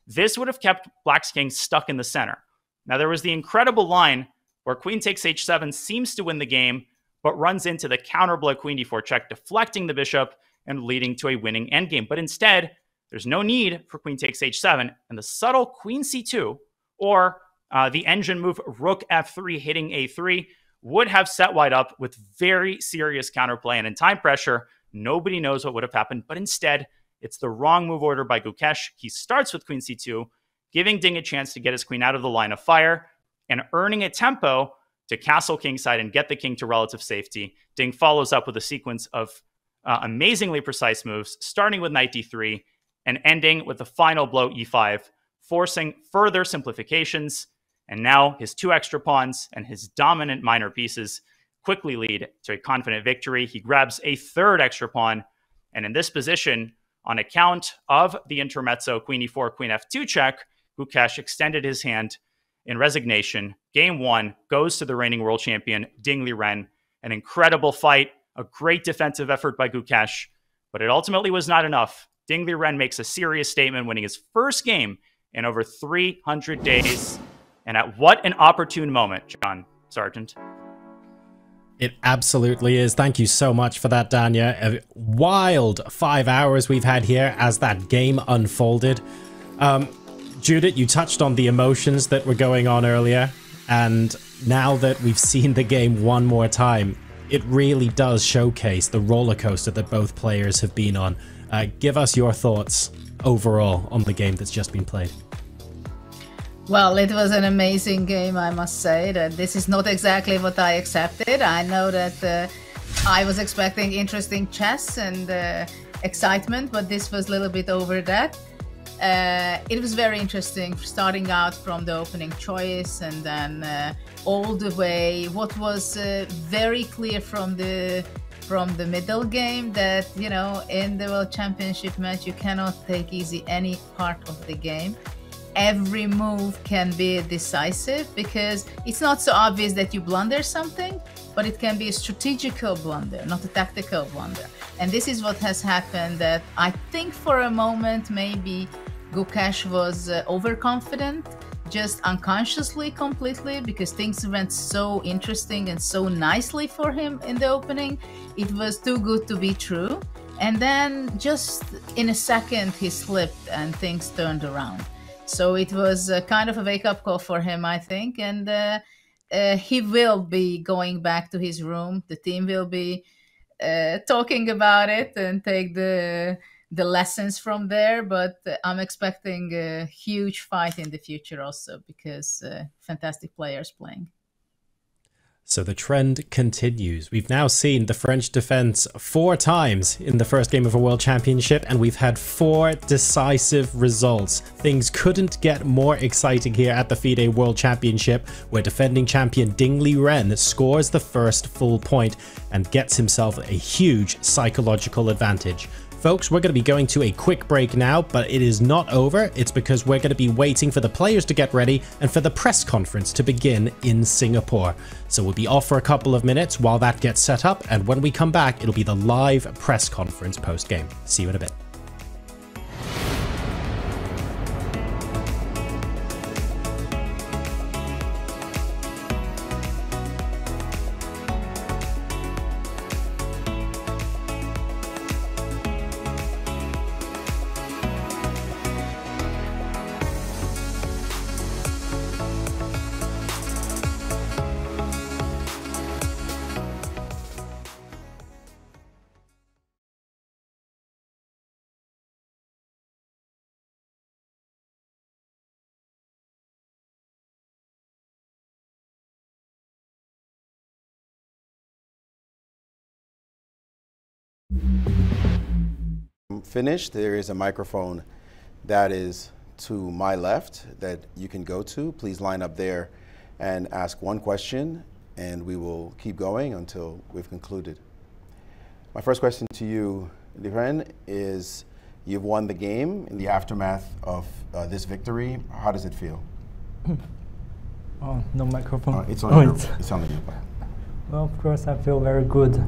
this would have kept Black's king stuck in the center. Now, there was the incredible line where queen takes h7 seems to win the game, but runs into the counterblow queen d4 check, deflecting the bishop and leading to a winning endgame. But instead, there's no need for queen takes h7, and the subtle queen c2, or the engine move rook f3 hitting a3, would have set White up with very serious counterplay. And in time pressure, nobody knows what would have happened. But instead, it's the wrong move order by Gukesh. He starts with queen c2, giving Ding a chance to get his queen out of the line of fire and earning a tempo to castle kingside and get the king to relative safety. Ding follows up with a sequence of amazingly precise moves, starting with knight d3 and ending with the final blow e5, forcing further simplifications. And now his two extra pawns and his dominant minor pieces quickly lead to a confident victory. He grabs a third extra pawn, and in this position, on account of the intermezzo queen e4, queen f2 check, Gukesh extended his hand in resignation. Game 1 goes to the reigning world champion, Ding Liren. An incredible fight, a great defensive effort by Gukesh, but it ultimately was not enough. Ding Liren makes a serious statement, winning his first game in over 300 days. And at what an opportune moment, John Sargent. It absolutely is. Thank you so much for that, Danya. A wild 5 hours we've had here as that game unfolded. Judith, you touched on the emotions that were going on earlier, and now that we've seen the game one more time, it really does showcase the roller coaster that both players have been on. Give us your thoughts overall on the game that's just been played. Well, it was an amazing game, I must say. That this is not exactly what I accepted. I know that I was expecting interesting chess and excitement, but this was a little bit over that. It was very interesting, starting out from the opening choice and then all the way. What was very clear from the middle game, that, you know, in the World Championship match, you cannot take easy any part of the game. Every move can be decisive because it's not so obvious that you blunder something, but it can be a strategical blunder, not a tactical blunder. And this is what has happened, that I think for a moment maybe Gukesh was overconfident, just unconsciously completely, because things went so interesting and so nicely for him in the opening. It was too good to be true. And then just in a second he slipped and things turned around. So it was kind of a wake-up call for him, I think. And he will be going back to his room. The team will be talking about it and take the the lessons from there, but I'm expecting a huge fight in the future also, because fantastic players playing. So the trend continues. We've now seen the French defense 4 times in the first game of a World Championship, and we've had 4 decisive results. Things couldn't get more exciting here at the FIDE World Championship, where defending champion Ding Liren scores the first full point and gets himself a huge psychological advantage. Folks, we're going to be going to a quick break now, but it is not over. It's because we're going to be waiting for the players to get ready and for the press conference to begin in Singapore. So we'll be off for a couple of minutes while that gets set up, and when we come back, it'll be the live press conference post-game. See you in a bit. Finished, there is a microphone that is to my left that you can go to. Please line up there and ask one question, and we will keep going until we've concluded. My first question to you, Liren, is you've won the game in the aftermath of this victory. How does it feel? Oh, no microphone. It's on your, it's on the earbud. Well, of course, I feel very good.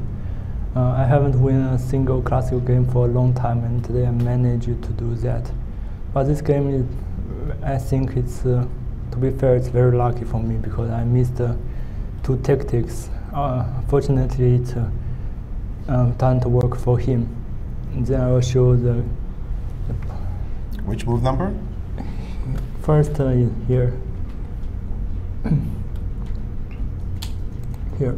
I haven't won a single classical game for a long time, and today I managed to do that. But this game, is, I think it's, to be fair, it's very lucky for me because I missed 2 tactics. Fortunately, it didn't work for him. And then I will show the which move number? First here. Here.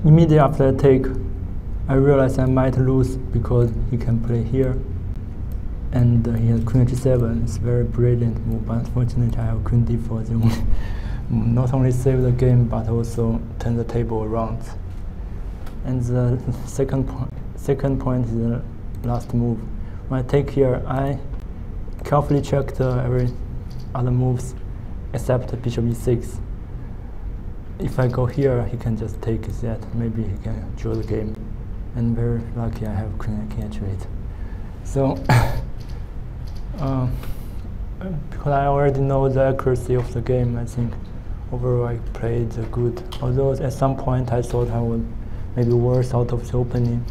Immediately after I take, I realized I might lose because he can play here, and he has Queen H7. It's a very brilliant move, but unfortunately I have Queen D4. They not only save the game but also turn the table around. And the second point is the last move. When I take here, I carefully checked every other moves except Bishop E6. If I go here, he can just take that. Maybe he can draw the game. And very lucky I have Queen H8. So, because I already know the accuracy of the game, I think overall I played good. Although at some point I thought I would maybe worse out of the opening.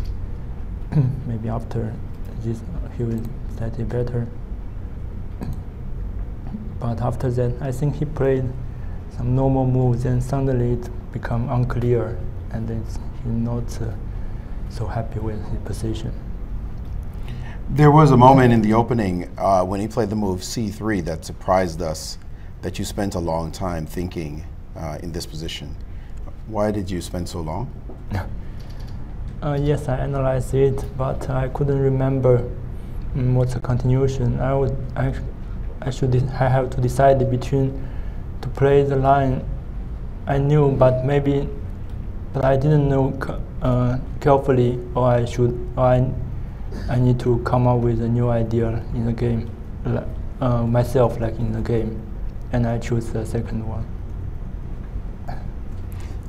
Maybe after this he will slightly better. But after that, I think he played some normal moves, and suddenly it become unclear, and he's not so happy with his position. There was a moment in the opening when he played the move C3 that surprised us, that you spent a long time thinking in this position. Why did you spend so long? Yes, I analyzed it, but I couldn't remember what's the continuation. I have to decide between to play the line I knew, but I didn't know carefully, or I need to come up with a new idea in the game, myself, like in the game, and I choose the second one.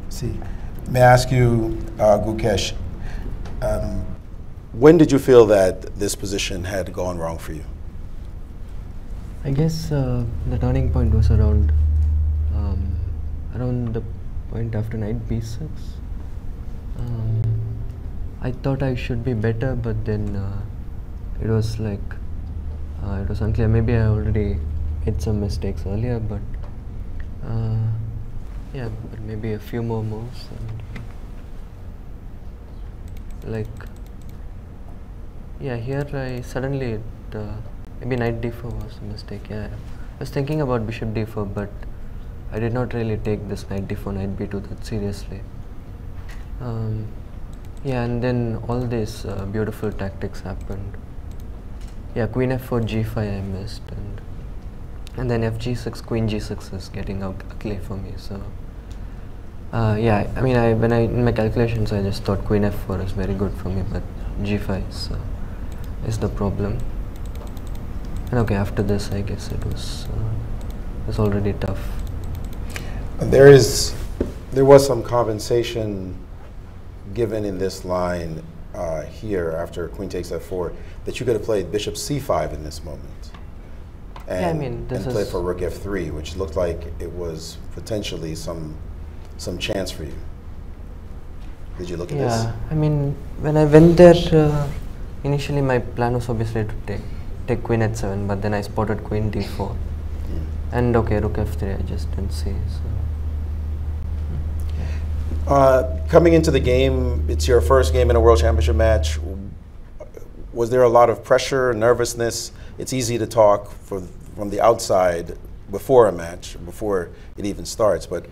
See, may I ask you, Gukesh, when did you feel that this position had gone wrong for you? I guess the turning point was around the point after knight b6. I thought I should be better, but then it was like it was unclear. Maybe I already made some mistakes earlier, but yeah, but maybe a few more moves. And like, yeah, here I suddenly maybe knight d4 was a mistake. Yeah, I was thinking about bishop d4, but I did not really take this knight d4, knight b2 that seriously. Yeah, and then all these beautiful tactics happened. Yeah, queen f4, g5 I missed, and then fg6, queen g6 is getting ugly for me. So yeah, I mean, in my calculations I just thought queen f4 is very good for me, but g5 is the problem. And okay, after this I guess it was already tough. There was some compensation given in this line here after queen takes f4 that you could have played bishop c5 in this moment. And, yeah, I mean, and played for rook f3, which looked like it was potentially some chance for you. Did you look at this? Yeah, I mean, when I went there, initially my plan was obviously to take queen h7, but then I spotted queen d4. And okay, rook f3 I just didn't see. So. Coming into the game, it's your first game in a World Championship match. Was there a lot of pressure, nervousness? It's easy to talk from the outside before a match, before it even starts, but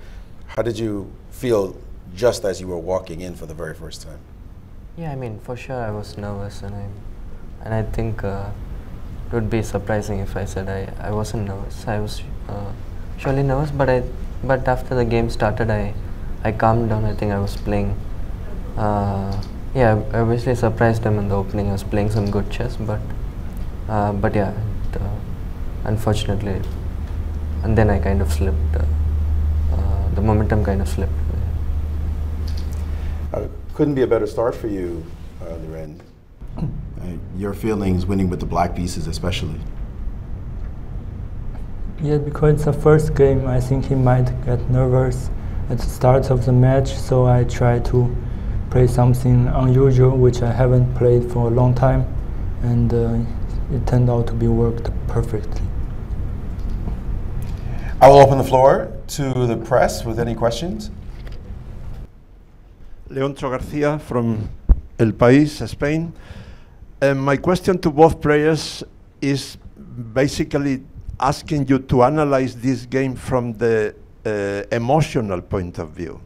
how did you feel just as you were walking in for the very first time? Yeah, I mean, for sure I was nervous, and I think it would be surprising if I said I wasn't nervous. I was surely nervous, but after the game started, I calmed down. I think I was playing. Yeah, I obviously surprised them in the opening. I was playing some good chess, but yeah, unfortunately, and then I kind of slipped. The momentum kind of slipped. Couldn't be a better start for you, Liren. Your feelings winning with the black pieces, especially. Yeah, because it's the first game, I think he might get nervous at the start of the match, so I try to play something unusual, which I haven't played for a long time, and it turned out to be worked perfectly. I will open the floor to the press with any questions. Leoncho Garcia from El País, Spain. My question to both players is basically asking you to analyze this game from the emotional point of view.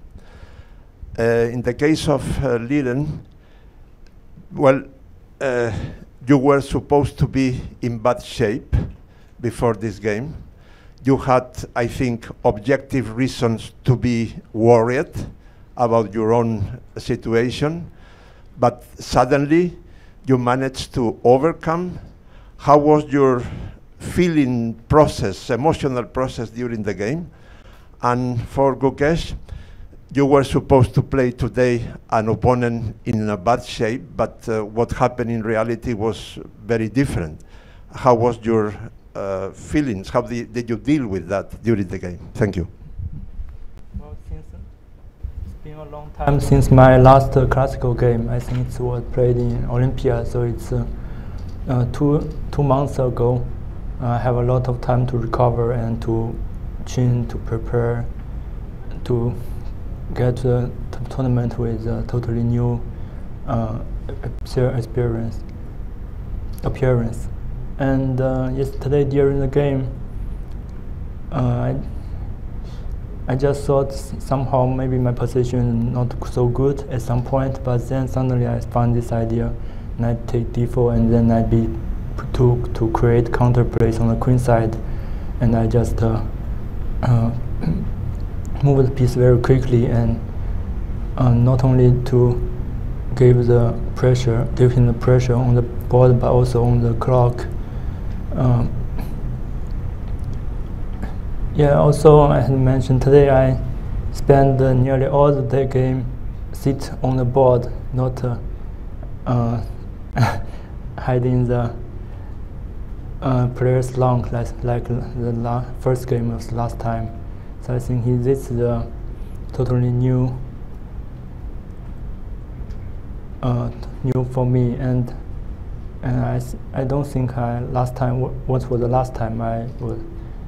In the case of Liren, well, you were supposed to be in bad shape before this game. You had, I think, objective reasons to be worried about your own situation, but suddenly you managed to overcome. How was your feeling process, emotional process during the game? And for Gukesh, you were supposed to play today an opponent in a bad shape, but what happened in reality was very different. How was your feelings? How did you deal with that during the game? Thank you. Well, it's been a long time since my last classical game. I think it was played in Olympia, so it's 2 months ago. I have a lot of time to recover and to train, to prepare, to get to the tournament with a totally new appearance. And yesterday during the game, I just thought somehow maybe my position not so good at some point, but then suddenly I found this idea, knight take d4, and then knight b2 to create counterplays on the queen side, and I just moved the piece very quickly, and not only to give him the pressure on the board, but also on the clock. Yeah, also I had mentioned today I spent nearly all the day game sit on the board, not hiding the player's long like the first game of last time. So I think this is a totally new for me, and I don't think last time what was the last time I was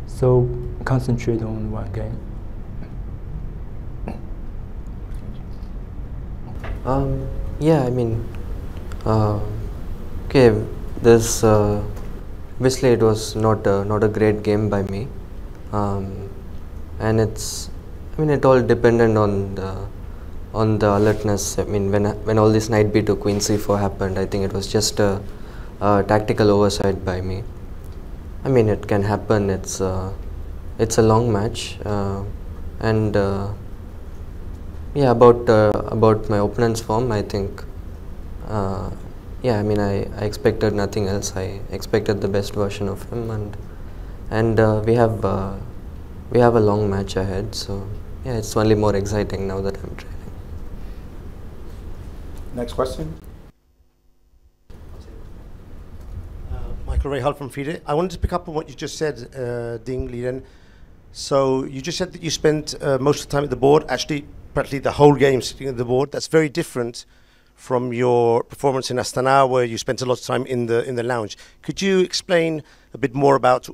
so concentrated on one game. Yeah, I mean, okay, this obviously it was not a great game by me, and it all depended on on the alertness. I mean, when all this knight b2 queen c4 happened, I think it was just a tactical oversight by me. I mean, it can happen. It's a long match, and yeah, about my opponent's form, I think. Yeah, I mean, I expected nothing else. I expected the best version of him, and we have a long match ahead. So yeah, it's only more exciting now that I'm training. Next question. Michael Rahal from FIDE. I wanted to pick up on what you just said, Ding Liren. So you just said that you spent most of the time at the board, actually practically the whole game sitting at the board. That's very different from your performance in Astana, where you spent a lot of time in the lounge. Could you explain a bit more about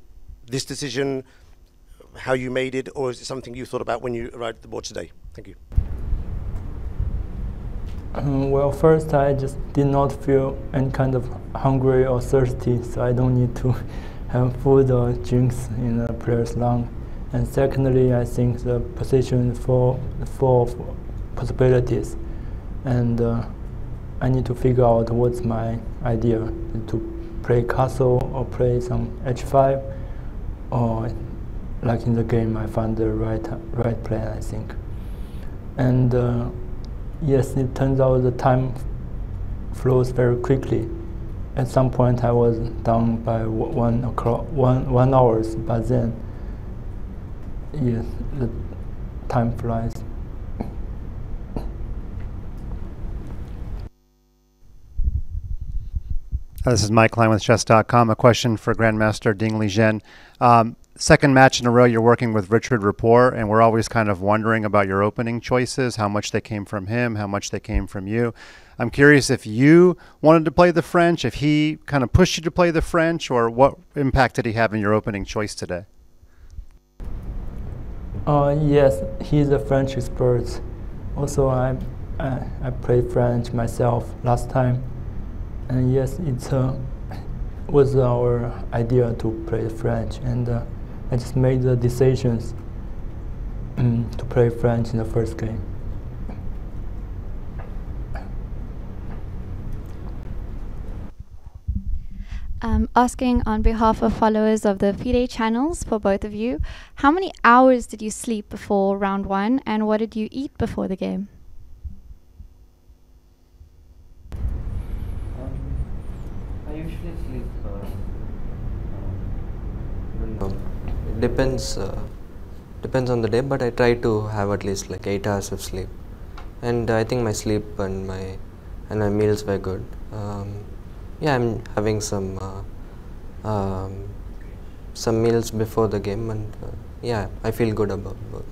this decision, how you made it, or is it something you thought about when you arrived at the board today? Thank you. Well, first I just did not feel any kind of hungry or thirsty, so I don't need to have food or drinks in the player's lounge. And secondly, I think the position for possibilities, and I need to figure out what's my idea, to play castle or play some h5, or like in the game I found the right plan, I think. And yes, it turns out the time flows very quickly. At some point I was down by 1 hour, but then yes, the time flies. This is Mike Klein with Chess.com. A question for Grandmaster Ding Liren. Second match in a row you're working with Richard Rapport, and we're always kind of wondering about your opening choices, how much they came from him, how much they came from you. I'm curious if you wanted to play the French, if he kind of pushed you to play the French, or what impact did he have in your opening choice today? Yes, he's a French expert. Also, I played French myself last time. And yes, it was our idea to play French, and I just made the decisions to play French in the first game. Asking on behalf of followers of the FIDE channels for both of you, how many hours did you sleep before round 1, and what did you eat before the game? I usually sleep. It depends on the day, but I try to have at least like 8 hours of sleep, and I think my sleep and my meals were good. Yeah, I'm having some meals before the game, and yeah, I feel good about both.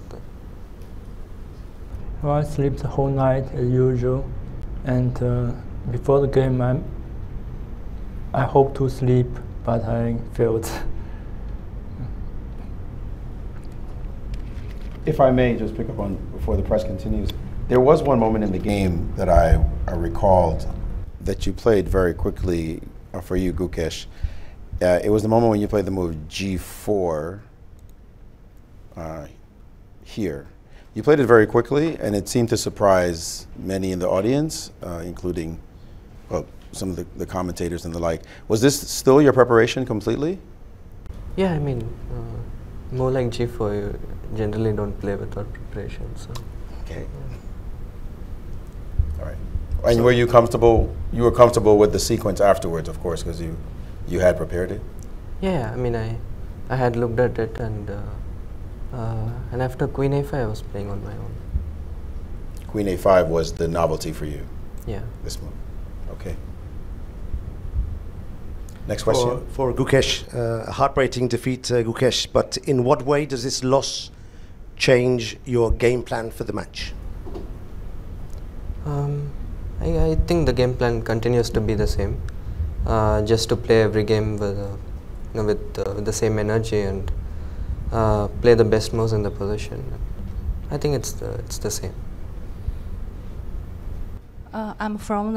Well, I sleep the whole night as usual, and before the game I hope to sleep, but I failed. If I may just pick up on before the press continues, there was one moment in the game that I recalled that you played very quickly for you, Gukesh. It was the moment when you played the move G4 here. You played it very quickly, and it seemed to surprise many in the audience, including some of the commentators and the like. Was this still your preparation completely? Yeah, I mean, more like G4, you generally don't play without preparation. So. Okay. All right. And were you comfortable? You were comfortable with the sequence afterwards, of course, because you had prepared it. Yeah, I mean, I had looked at it, and after Queen A5, I was playing on my own. Queen A5 was the novelty for you. Yeah. This move. Okay. Next question. For Gukesh, a heartbreaking defeat, Gukesh, but in what way does this loss change your game plan for the match? I think the game plan continues to be the same, just to play every game with the same energy and play the best moves in the position. I think it's the same. I'm from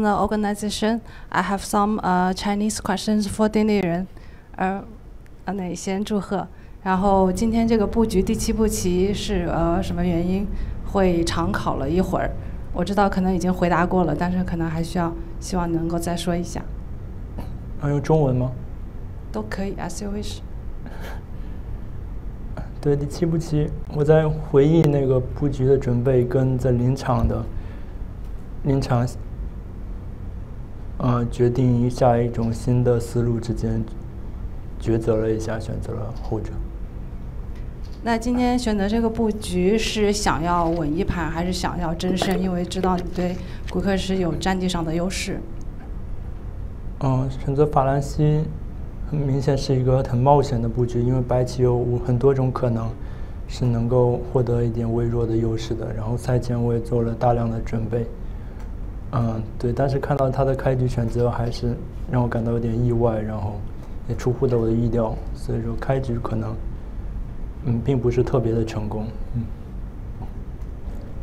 the organization. I have some Chinese questions for Ding Liren. 先祝贺。然后今天这个布局第7步棋是什么原因？会长考了一会儿。我知道可能已经回答过了，但是可能还需要，希望能够再说一下。用中文吗？都可以 ，as you wish。对，第7步棋，我在回忆那个布局的准备跟在临场决定下一种新的思路之间抉择了一下，选择了后者。那今天选择这个布局是想要稳一盘，还是想要争胜？因为知道你对顾克什有战绩上的优势。选择法兰西，很明显是一个很冒险的布局，因为白棋有很多种可能是能够获得一点微弱的优势的。然后赛前我也做了大量的准备。对，但是看到他的开局选择还是让我感到有点意外，然后也出乎了我的意料，所以说开局可能并不是特别的成功。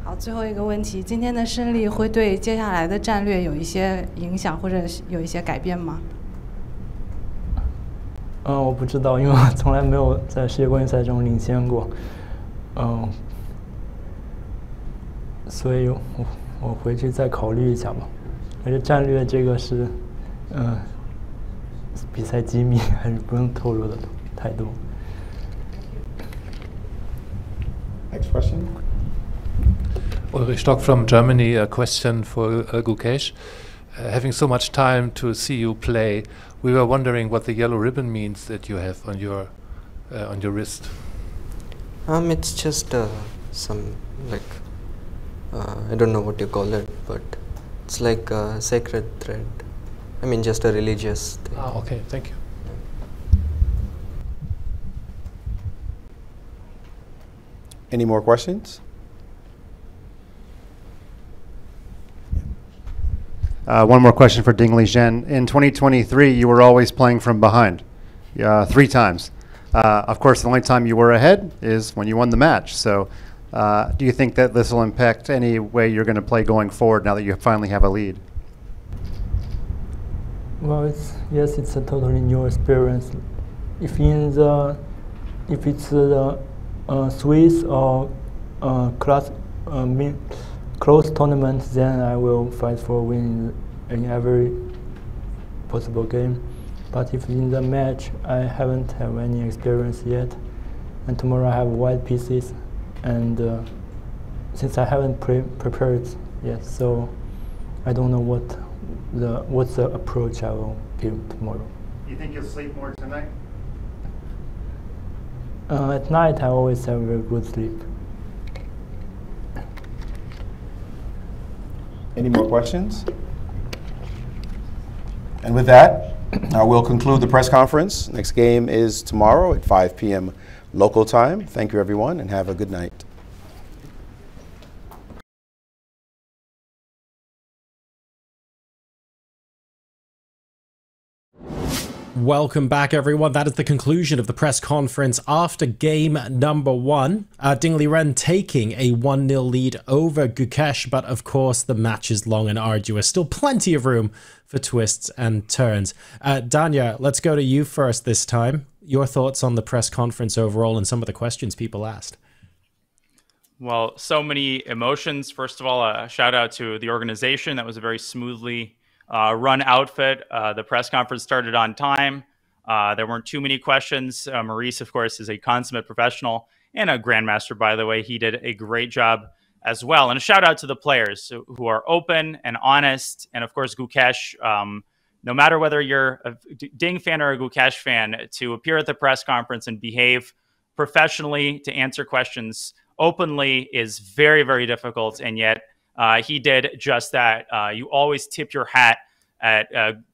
好，最后一个问题，今天的胜利会对接下来的战略有一些影响，或者有一些改变吗？我不知道，因为我从来没有在世界冠军赛中领先过。所以我回去再考虑一下吧。而且战略这个是，比赛机密，还是不用透露的太多。Next question. Ulrich Stock from Germany. A question for Gukesh. Having so much time to see you play, we were wondering what the yellow ribbon means that you have on your wrist. It's just some like I don't know what you call it, but it's like a sacred thread. I mean, just a religious thing. Okay, thank you. Any more questions? One more question for Ding Liren. In 2023, you were always playing from behind, 3 times. Of course, the only time you were ahead is when you won the match. So do you think that this will impact any way you're going to play going forward now that you finally have a lead? Well, yes, it's a totally new experience. If it's the Swiss or close tournament, then I will fight for win in every possible game. But if in the match, I haven't have any experience yet, and tomorrow I have white pieces, and since I haven't prepared yet, so I don't know what's the approach I will give tomorrow. You think you'll sleep more tonight? At night, I always have very good sleep. Any more questions? And with that, we'll conclude the press conference. Next game is tomorrow at 5 p.m. local time. Thank you, everyone, and have a good night. Welcome back, everyone. That is the conclusion of the press conference after game number 1. Ding Liren taking a 1-0 lead over Gukesh, but of course the match is long and arduous. Still plenty of room for twists and turns. Danya, let's go to you first this time. Your thoughts on the press conference overall and some of the questions people asked. Well, so many emotions. First of all, a shout out to the organization. That was a very smoothly run outfit. The press conference started on time. There weren't too many questions. Maurice, of course, is a consummate professional and a grandmaster, by the way. He did a great job as well. And a shout out to the players who are open and honest. And of course, Gukesh, no matter whether you're a Ding fan or a Gukesh fan, to appear at the press conference and behave professionally, to answer questions openly is very, very difficult. And yet he did just that. You always tip your hat at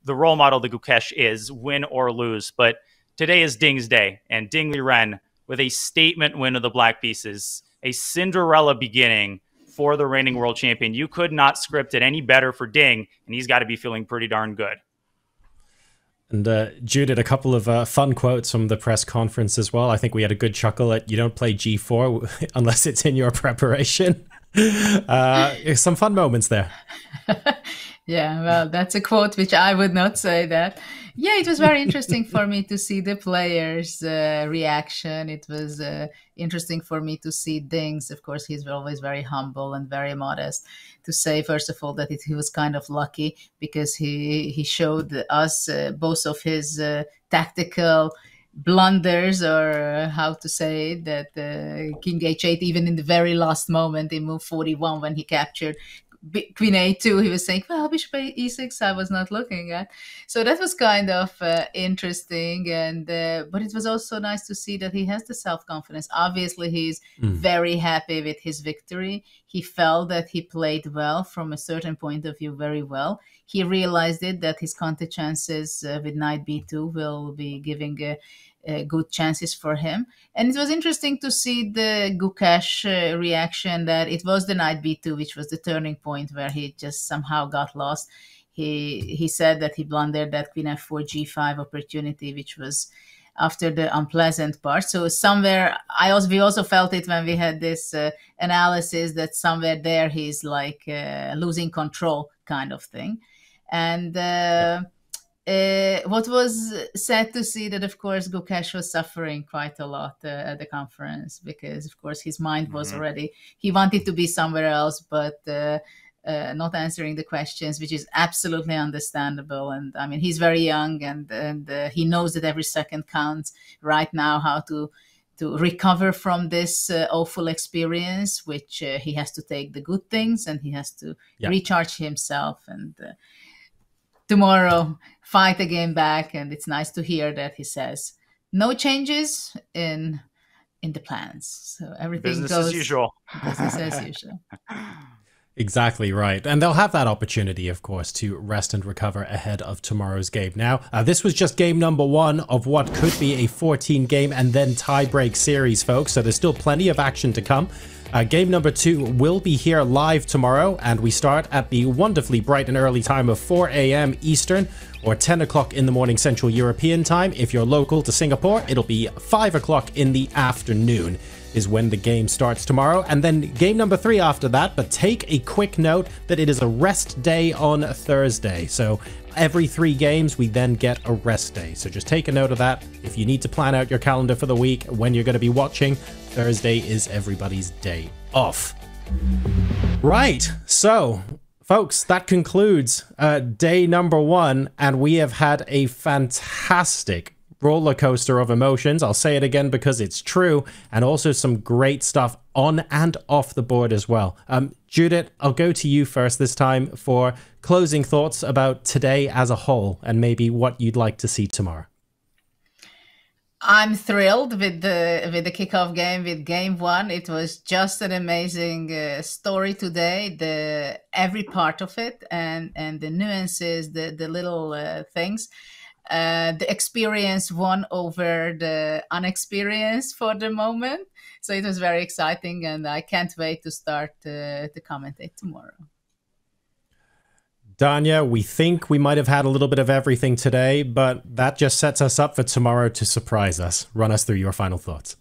the role model that Gukesh is, win or lose. But today is Ding's day, and Ding Liren with a statement win of the black pieces, a Cinderella beginning for the reigning world champion. You could not script it any better for Ding, and he's got to be feeling pretty darn good. And Judith, a couple of fun quotes from the press conference as well. I think we had a good chuckle at, you don't play G4 unless it's in your preparation. Some fun moments there. Yeah, well, that's a quote which I would not say that. Yeah, it was very interesting for me to see the players' reaction. It was interesting for me to see Ding's. Of course, he's always very humble and very modest. To say, first of all, that he was kind of lucky because he showed us both of his tactical blunders, or how to say it, that King H8, even in the very last moment in move 41 when he captured Queen A2, he was saying, well, Bishop E6 I was not looking at. So that was kind of interesting, and but it was also nice to see that he has the self-confidence. Obviously, he's very happy with his victory. He felt that he played well from a certain point of view, very well. He realized that his counter chances with knight b2 will be giving good chances for him. And it was interesting to see the Gukesh reaction, that it was the knight b2 which was the turning point where he just somehow got lost. He said that he blundered that queen f4 g5 opportunity, which was after the unpleasant part. So somewhere we also felt it when we had this analysis, that somewhere there he's like losing control kind of thing. And what was sad to see that, of course, Gukesh was suffering quite a lot at the conference, because, of course, his mind was already, he wanted to be somewhere else, but not answering the questions, which is absolutely understandable. And I mean, he's very young, and he knows that every second counts right now, how to recover from this awful experience, which he has to take the good things, and he has to recharge himself, and tomorrow fight again back. And it's nice to hear that he says no changes in the plans, so everything business goes as usual. Business as usual. Exactly right. And they'll have that opportunity, of course, to rest and recover ahead of tomorrow's game. Now, this was just game number 1 of what could be a 14-game and then tie-break series, folks. So there's still plenty of action to come. Game number 2 will be here live tomorrow, and we start at the wonderfully bright and early time of 4 a.m. Eastern, or 10 o'clock in the morning Central European time. If you're local to Singapore, it'll be 5 o'clock in the afternoon is when the game starts tomorrow, and then game number 3 after that. But take a quick note that it is a rest day on Thursday. So every 3 games, we then get a rest day. So just take a note of that. If you need to plan out your calendar for the week, when you're going to be watching, Thursday is everybody's day off. Right, so folks, that concludes day number 1, and we have had a fantastic roller coaster of emotions. I'll say it again because it's true, and also some great stuff on and off the board as well. Judith, I'll go to you first this time for closing thoughts about today as a whole, and maybe what you'd like to see tomorrow. I'm thrilled with the kickoff game, with game 1. It was just an amazing story today. Every part of it, and the nuances, the little things. The experience won over the unexperienced for the moment. So it was very exciting, and I can't wait to start to commentate tomorrow. Danya, we think we might have had a little bit of everything today, but that just sets us up for tomorrow to surprise us. Run us through your final thoughts.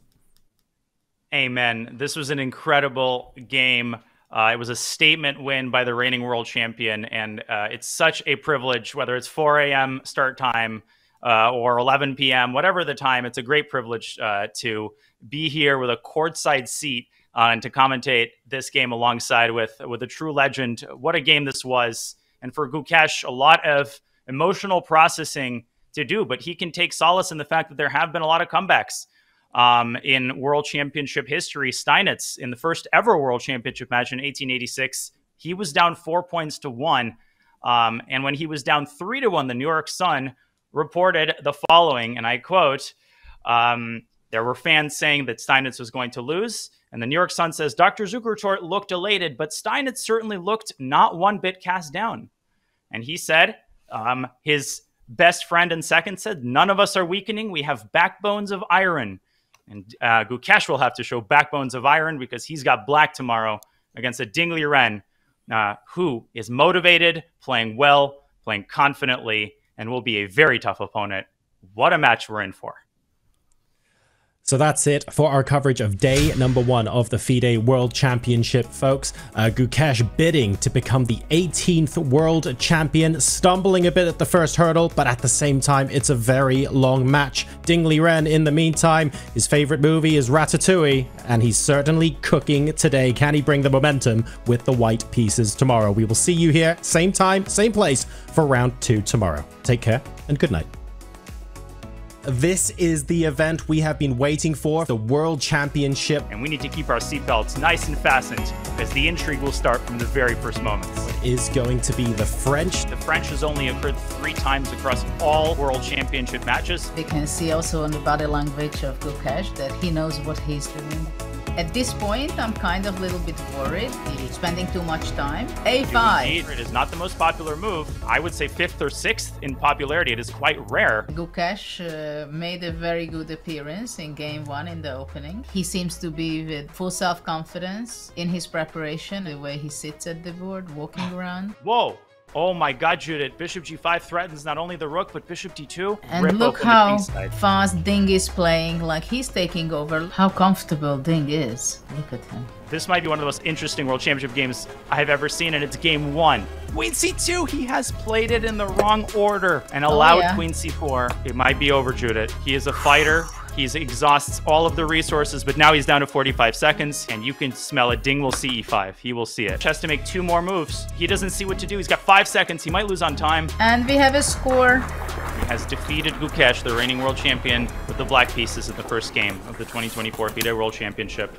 Amen. This was an incredible game. It was a statement win by the reigning world champion, and it's such a privilege, whether it's 4 a.m. start time or 11 p.m., whatever the time. It's a great privilege to be here with a courtside seat and to commentate this game alongside with a true legend. What a game this was. And for Gukesh, a lot of emotional processing to do, but he can take solace in the fact that there have been a lot of comebacks in World Championship history. Steinitz, in the first ever World Championship match in 1886, he was down 4 points to 1. And when he was down 3-1, the New York Sun reported the following, and I quote, there were fans saying that Steinitz was going to lose. And the New York Sun says, Dr. Zukertort looked elated, but Steinitz certainly looked not one bit cast down. And he said, his best friend and second said, none of us are weakening. We have backbones of iron. And Gukesh will have to show backbones of iron because he's got black tomorrow against a Ding Liren who is motivated, playing well, playing confidently, and will be a very tough opponent. What a match we're in for. So that's it for our coverage of day number 1 of the FIDE World Championship, folks. Gukesh bidding to become the 18th world champion, stumbling a bit at the first hurdle, but at the same time, it's a very long match. Ding Liren, in the meantime, his favorite movie is Ratatouille, and he's certainly cooking today. Can he bring the momentum with the white pieces tomorrow? We will see you here, same time, same place, for round 2 tomorrow. Take care, and good night. This is the event we have been waiting for, the World Championship. And we need to keep our seatbelts nice and fastened, as the intrigue will start from the very first moments. It is going to be the French. The French has only occurred 3 times across all World Championship matches. We can see also on the body language of Gukesh that he knows what he's doing. At this point, I'm kind of a little bit worried. He's spending too much time. A5. Indeed, it is not the most popular move. I would say 5th or 6th in popularity. It is quite rare. Gukesh made a very good appearance in game 1 in the opening. He seems to be with full self-confidence in his preparation, the way he sits at the board, walking around. Whoa! Oh my god, Judith. Bishop g5 threatens not only the rook, but bishop d2. And look how fast Ding is playing, like he's taking over. How comfortable Ding is. Look at him. This might be one of the most interesting World Championship games I have ever seen, and it's game 1. Queen c2, he has played it in the wrong order and allowed queen c4. It might be over, Judith. He is a fighter. He exhausts all of the resources, but now he's down to 45 seconds, and you can smell it. Ding will see e5. He will see it. He has to make 2 more moves. He doesn't see what to do. He's got 5 seconds. He might lose on time. And we have a score. He has defeated Gukesh, the reigning world champion, with the black pieces in the first game of the 2024 FIDE World Championship.